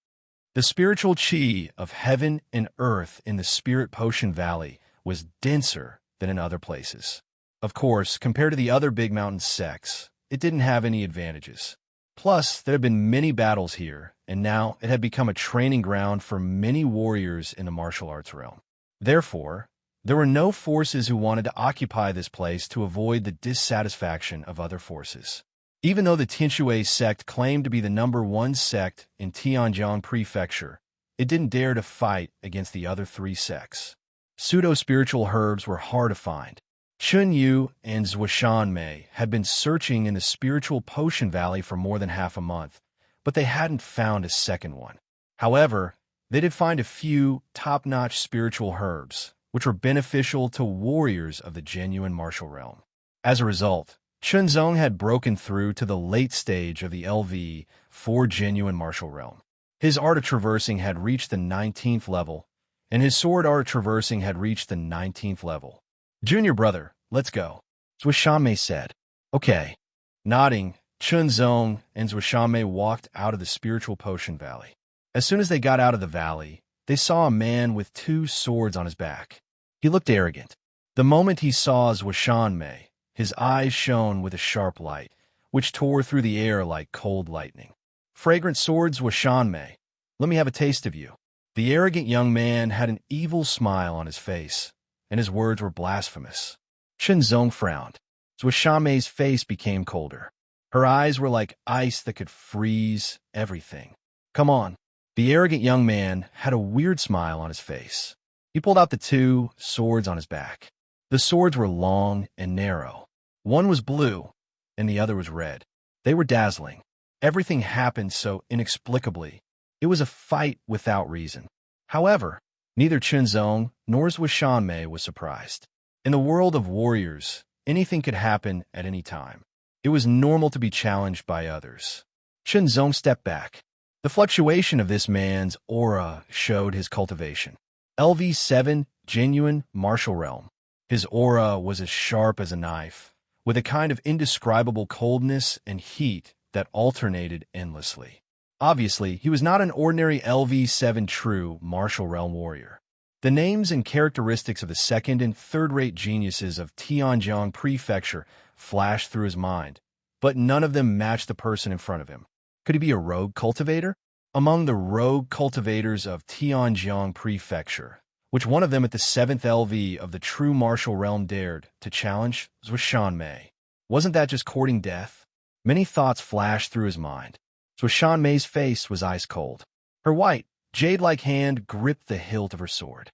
The spiritual chi of heaven and earth in the Spirit Potion Valley was denser than in other places. Of course, compared to the other big mountain sects, it didn't have any advantages. Plus, there had been many battles here, and now it had become a training ground for many warriors in the martial arts realm. Therefore, there were no forces who wanted to occupy this place to avoid the dissatisfaction of other forces. Even though the Tianshui sect claimed to be the #1 sect in Tianjiang Prefecture, it didn't dare to fight against the other three sects. Pseudo-spiritual herbs were hard to find. Chun Yu and Zhuishan Mei had been searching in the Spiritual Potion Valley for more than half a month, but they hadn't found a second one. However, they did find a few top-notch spiritual herbs, which were beneficial to warriors of the genuine martial realm. As a result, Chunzong had broken through to the late stage of the LV4 genuine martial realm. His art of traversing had reached the 19th level, and his sword art of traversing had reached the 19th level. Junior brother, let's go, Zhuishanmei said. Okay. Nodding, Chunzong and Zhuishanmei walked out of the Spiritual Potion Valley. As soon as they got out of the valley, they saw a man with 2 swords on his back. He looked arrogant. The moment he saw Zhuishanmei, his eyes shone with a sharp light, which tore through the air like cold lightning. Fragrant swords, Zhuishanmei, let me have a taste of you. The arrogant young man had an evil smile on his face, and his words were blasphemous. Chunzong frowned. Zhuishanmei's face became colder. Her eyes were like ice that could freeze everything. Come on. The arrogant young man had a weird smile on his face. He pulled out the 2 swords on his back. The swords were long and narrow. One was blue, and the other was red. They were dazzling. Everything happened so inexplicably. It was a fight without reason. However, neither Chunzong nor Zhuishanmei was surprised. In the world of warriors, anything could happen at any time. It was normal to be challenged by others. Chunzong stepped back. The fluctuation of this man's aura showed his cultivation. LV7, genuine martial realm. His aura was as sharp as a knife, with a kind of indescribable coldness and heat that alternated endlessly. Obviously, he was not an ordinary LV7 true martial realm warrior. The names and characteristics of the second and third-rate geniuses of Tianjiang Prefecture flashed through his mind, but none of them matched the person in front of him. Could he be a rogue cultivator? Among the rogue cultivators of Tianjiang Prefecture, which one of them at the 7th LV of the true martial realm dared to challenge Zhuishanmei? Wasn't that just courting death? Many thoughts flashed through his mind. Zhuishanmei's face was ice cold. Her white, jade-like hand gripped the hilt of her sword.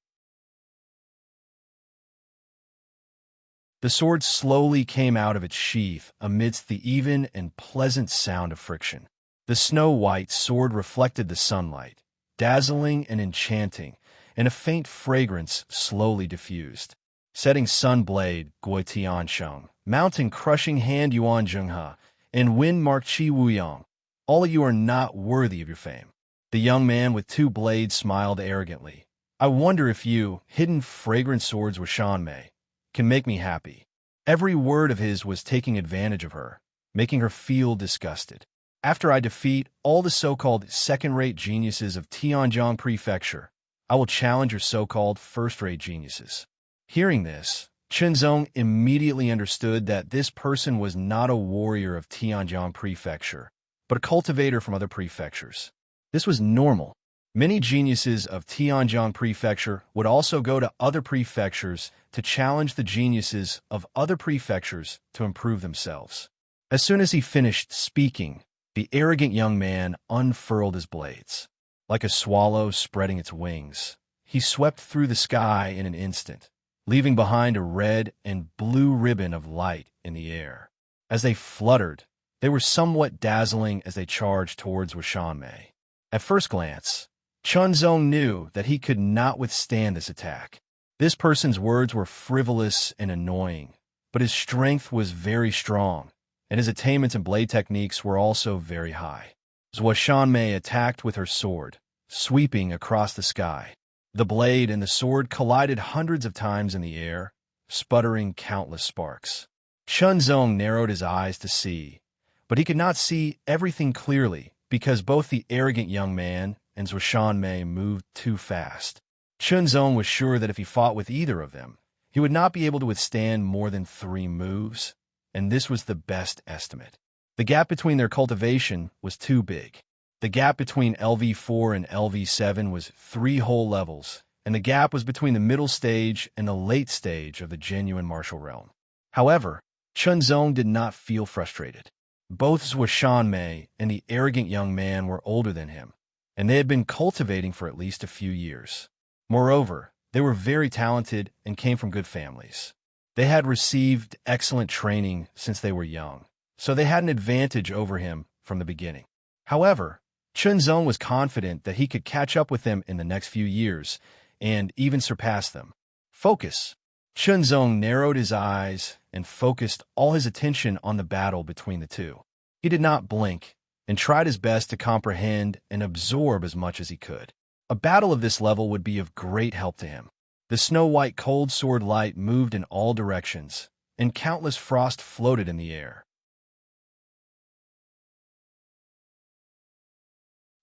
The sword slowly came out of its sheath amidst the even and pleasant sound of friction. The snow-white sword reflected the sunlight, dazzling and enchanting, and a faint fragrance slowly diffused. Setting sun blade, Gui Tiansheng, mountain crushing hand Yuan Zhenghe, and wind mark Qi Wuyang. All of you are not worthy of your fame. The young man with 2 blades smiled arrogantly. I wonder if you, hidden fragrant swords with Shanmei, can make me happy. Every word of his was taking advantage of her, making her feel disgusted. After I defeat all the so-called second-rate geniuses of Tianjiang Prefecture, I will challenge your so-called first-rate geniuses. Hearing this, Chunzong immediately understood that this person was not a warrior of Tianjiang Prefecture, but a cultivator from other prefectures. This was normal. Many geniuses of Tianjiang Prefecture would also go to other prefectures to challenge the geniuses of other prefectures to improve themselves. As soon as he finished speaking, The arrogant young man unfurled his blades. Like a swallow spreading its wings, he swept through the sky in an instant, leaving behind a red and blue ribbon of light in the air. As they fluttered, they were somewhat dazzling as they charged towards Washanmei. At first glance, Chunzong knew that he could not withstand this attack. This person's words were frivolous and annoying, but his strength was very strong, and his attainments and blade techniques were also very high. Washanmei attacked with her sword, sweeping across the sky. The blade and the sword collided hundreds of times in the air, sputtering countless sparks. Chunzong narrowed his eyes to see, but he could not see everything clearly because both the arrogant young man and Washanmei moved too fast. Chunzong was sure that if he fought with either of them, he would not be able to withstand more than 3 moves, and this was the best estimate. The gap between their cultivation was too big. The gap between LV4 and LV7 was 3 whole levels, and the gap was between the middle stage and the late stage of the genuine martial realm. However, Chunzong did not feel frustrated. Both Washanmei and the arrogant young man were older than him, and they had been cultivating for at least a few years. Moreover, they were very talented and came from good families. They had received excellent training since they were young, so they had an advantage over him from the beginning. However, Chunzong was confident that he could catch up with them in the next few years and even surpass them. Focus. Chunzong narrowed his eyes and focused all his attention on the battle between the two. He did not blink and tried his best to comprehend and absorb as much as he could. A battle of this level would be of great help to him. The snow-white cold sword light moved in all directions, and countless frost floated in the air.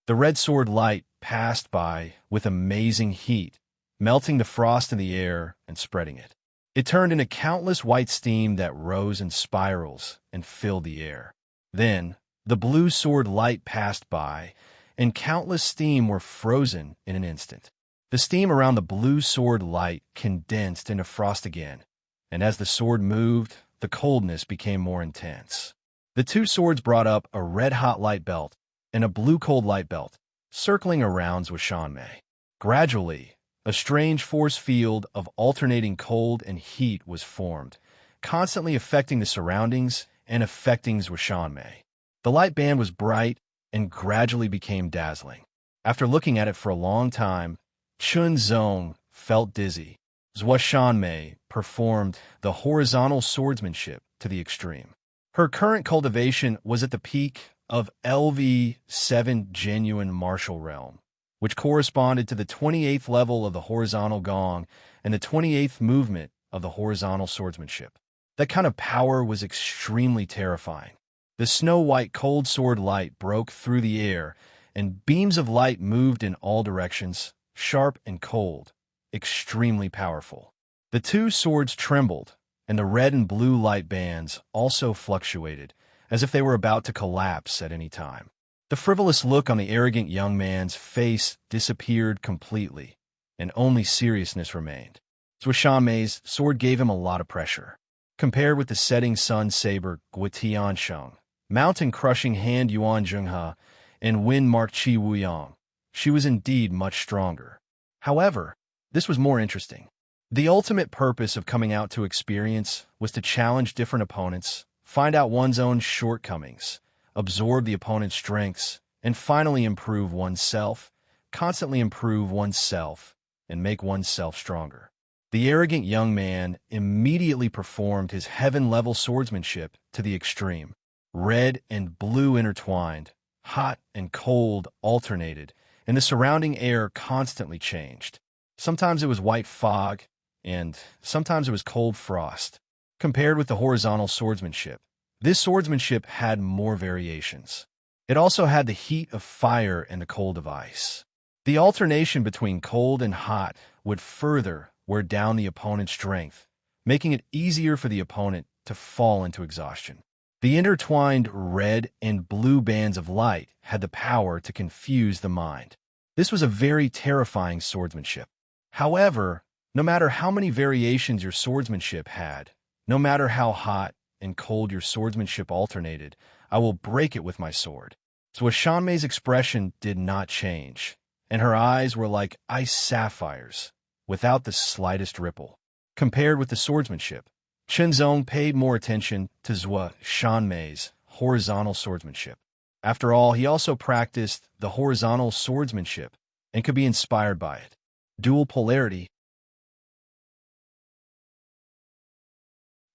The red sword light passed by with amazing heat, melting the frost in the air and spreading it. It turned into countless white steam that rose in spirals and filled the air. Then, the blue sword light passed by, and countless steam were frozen in an instant. The steam around the blue sword light condensed into frost again, and as the sword moved, the coldness became more intense. The two swords brought up a red-hot light belt and a blue cold light belt, circling around Washanmei. Gradually, a strange force field of alternating cold and heat was formed, constantly affecting the surroundings and affecting Washanmei. The light band was bright and gradually became dazzling. After looking at it for a long time, Chunzong felt dizzy. Washanmei performed the horizontal swordsmanship to the extreme. Her current cultivation was at the peak of LV7 genuine martial realm, which corresponded to the 28th level of the horizontal gong and the 28th movement of the horizontal swordsmanship. That kind of power was extremely terrifying. The snow-white cold sword light broke through the air, and beams of light moved in all directions, sharp and cold, extremely powerful. The two swords trembled, and the red and blue light bands also fluctuated, as if they were about to collapse at any time. The frivolous look on the arrogant young man's face disappeared completely, and only seriousness remained. Washanmei's sword gave him a lot of pressure. Compared with the setting sun saber Guitiansheng, mountain-crushing hand Yuan Zhenghe, and wind mark Qi Wuyang, she was indeed much stronger. However, this was more interesting. The ultimate purpose of coming out to experience was to challenge different opponents, find out one's own shortcomings, absorb the opponent's strengths, and finally improve oneself, constantly improve oneself, and make oneself stronger. The arrogant young man immediately performed his heaven-level swordsmanship to the extreme. Red and blue intertwined, hot and cold alternated, and the surrounding air constantly changed. Sometimes it was white fog, and sometimes it was cold frost. Compared with the horizontal swordsmanship, this swordsmanship had more variations. It also had the heat of fire and the cold of ice. The alternation between cold and hot would further wear down the opponent's strength, making it easier for the opponent to fall into exhaustion. The intertwined red and blue bands of light had the power to confuse the mind. This was a very terrifying swordsmanship. However, no matter how many variations your swordsmanship had, no matter how hot and cold your swordsmanship alternated, I will break it with my sword. Shanmei's expression did not change, and her eyes were like ice sapphires, without the slightest ripple. Compared with the swordsmanship, Zong paid more attention to Shanmei's horizontal swordsmanship. After all, he also practiced the horizontal swordsmanship and could be inspired by it. Dual polarity,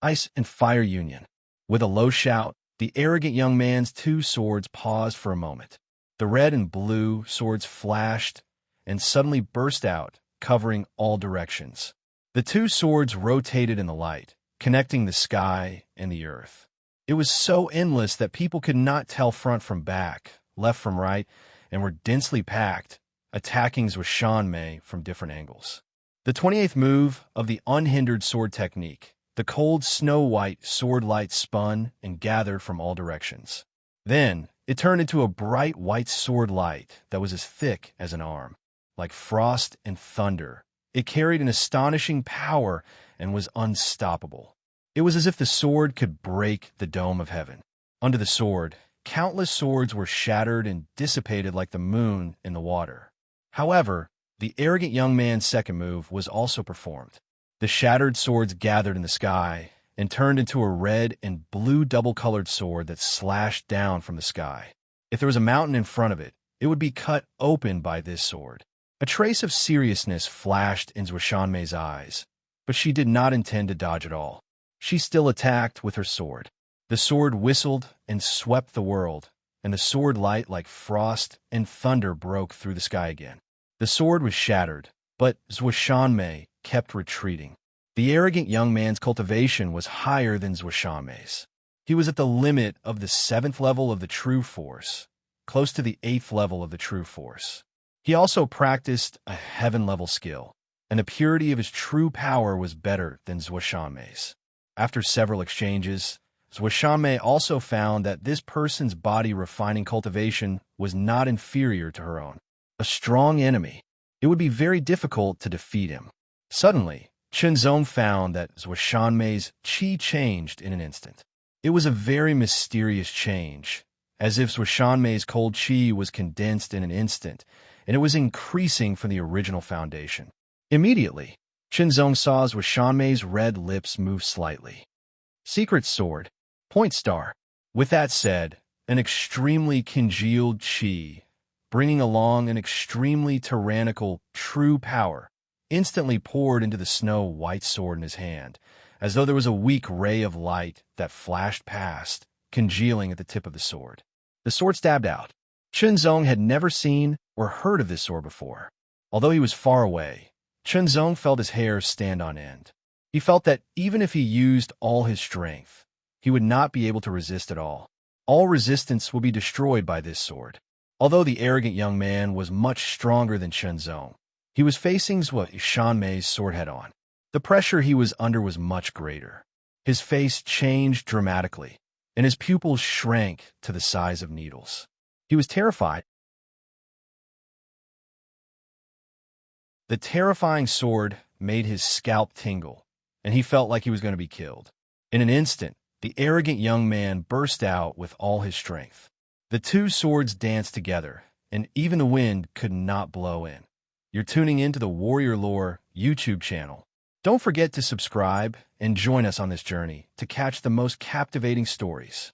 ice and fire union. With a low shout, the arrogant young man's two swords paused for a moment. The red and blue swords flashed and suddenly burst out, covering all directions. The two swords rotated in the light, connecting the sky and the earth. It was so endless that people could not tell front from back, left from right, and were densely packed, attacking Shanmei from different angles. The 28th move of the unhindered sword technique, the cold snow-white sword light spun and gathered from all directions. Then, it turned into a bright white sword light that was as thick as an arm. Like frost and thunder, it carried an astonishing power and was unstoppable. It was as if the sword could break the dome of heaven. Under the sword, countless swords were shattered and dissipated like the moon in the water. However, the arrogant young man's second move was also performed. The shattered swords gathered in the sky and turned into a red and blue double-colored sword that slashed down from the sky. If there was a mountain in front of it, it would be cut open by this sword. A trace of seriousness flashed in Shanmei's eyes, but she did not intend to dodge at all. She still attacked with her sword. The sword whistled and swept the world, and the sword light like frost and thunder broke through the sky again. The sword was shattered, but Shanmei kept retreating. The arrogant young man's cultivation was higher than Shanmei's. He was at the limit of the 7th level of the true force, close to the 8th level of the true force. He also practiced a heaven-level skill, and the purity of his true power was better than Shanmei's. After several exchanges, Shanmei also found that this person's body-refining cultivation was not inferior to her own. A strong enemy. It would be very difficult to defeat him. Suddenly, Zong found that Shanmei's qi changed in an instant. It was a very mysterious change, as if Shanmei's cold qi was condensed in an instant, and it was increasing from the original foundation. Immediately, Zong saw Shanmei's red lips move slightly. Secret sword, point star. With that said, an extremely congealed qi, bringing along an extremely tyrannical, true power, instantly poured into the snow-white sword in his hand, as though there was a weak ray of light that flashed past, congealing at the tip of the sword. The sword stabbed out. Zong had never seen or heard of this sword before. Although he was far away, Zong felt his hair stand on end. He felt that even if he used all his strength, he would not be able to resist at all. All resistance would be destroyed by this sword. Although the arrogant young man was much stronger than Zong, he was facing Shanmei's sword head-on. The pressure he was under was much greater. His face changed dramatically, and his pupils shrank to the size of needles. He was terrified. The terrifying sword made his scalp tingle, and he felt like he was going to be killed. In an instant, the arrogant young man burst out with all his strength. The two swords danced together, and even the wind could not blow in. You're tuning into the Warrior Lore YouTube channel. Don't forget to subscribe and join us on this journey to catch the most captivating stories.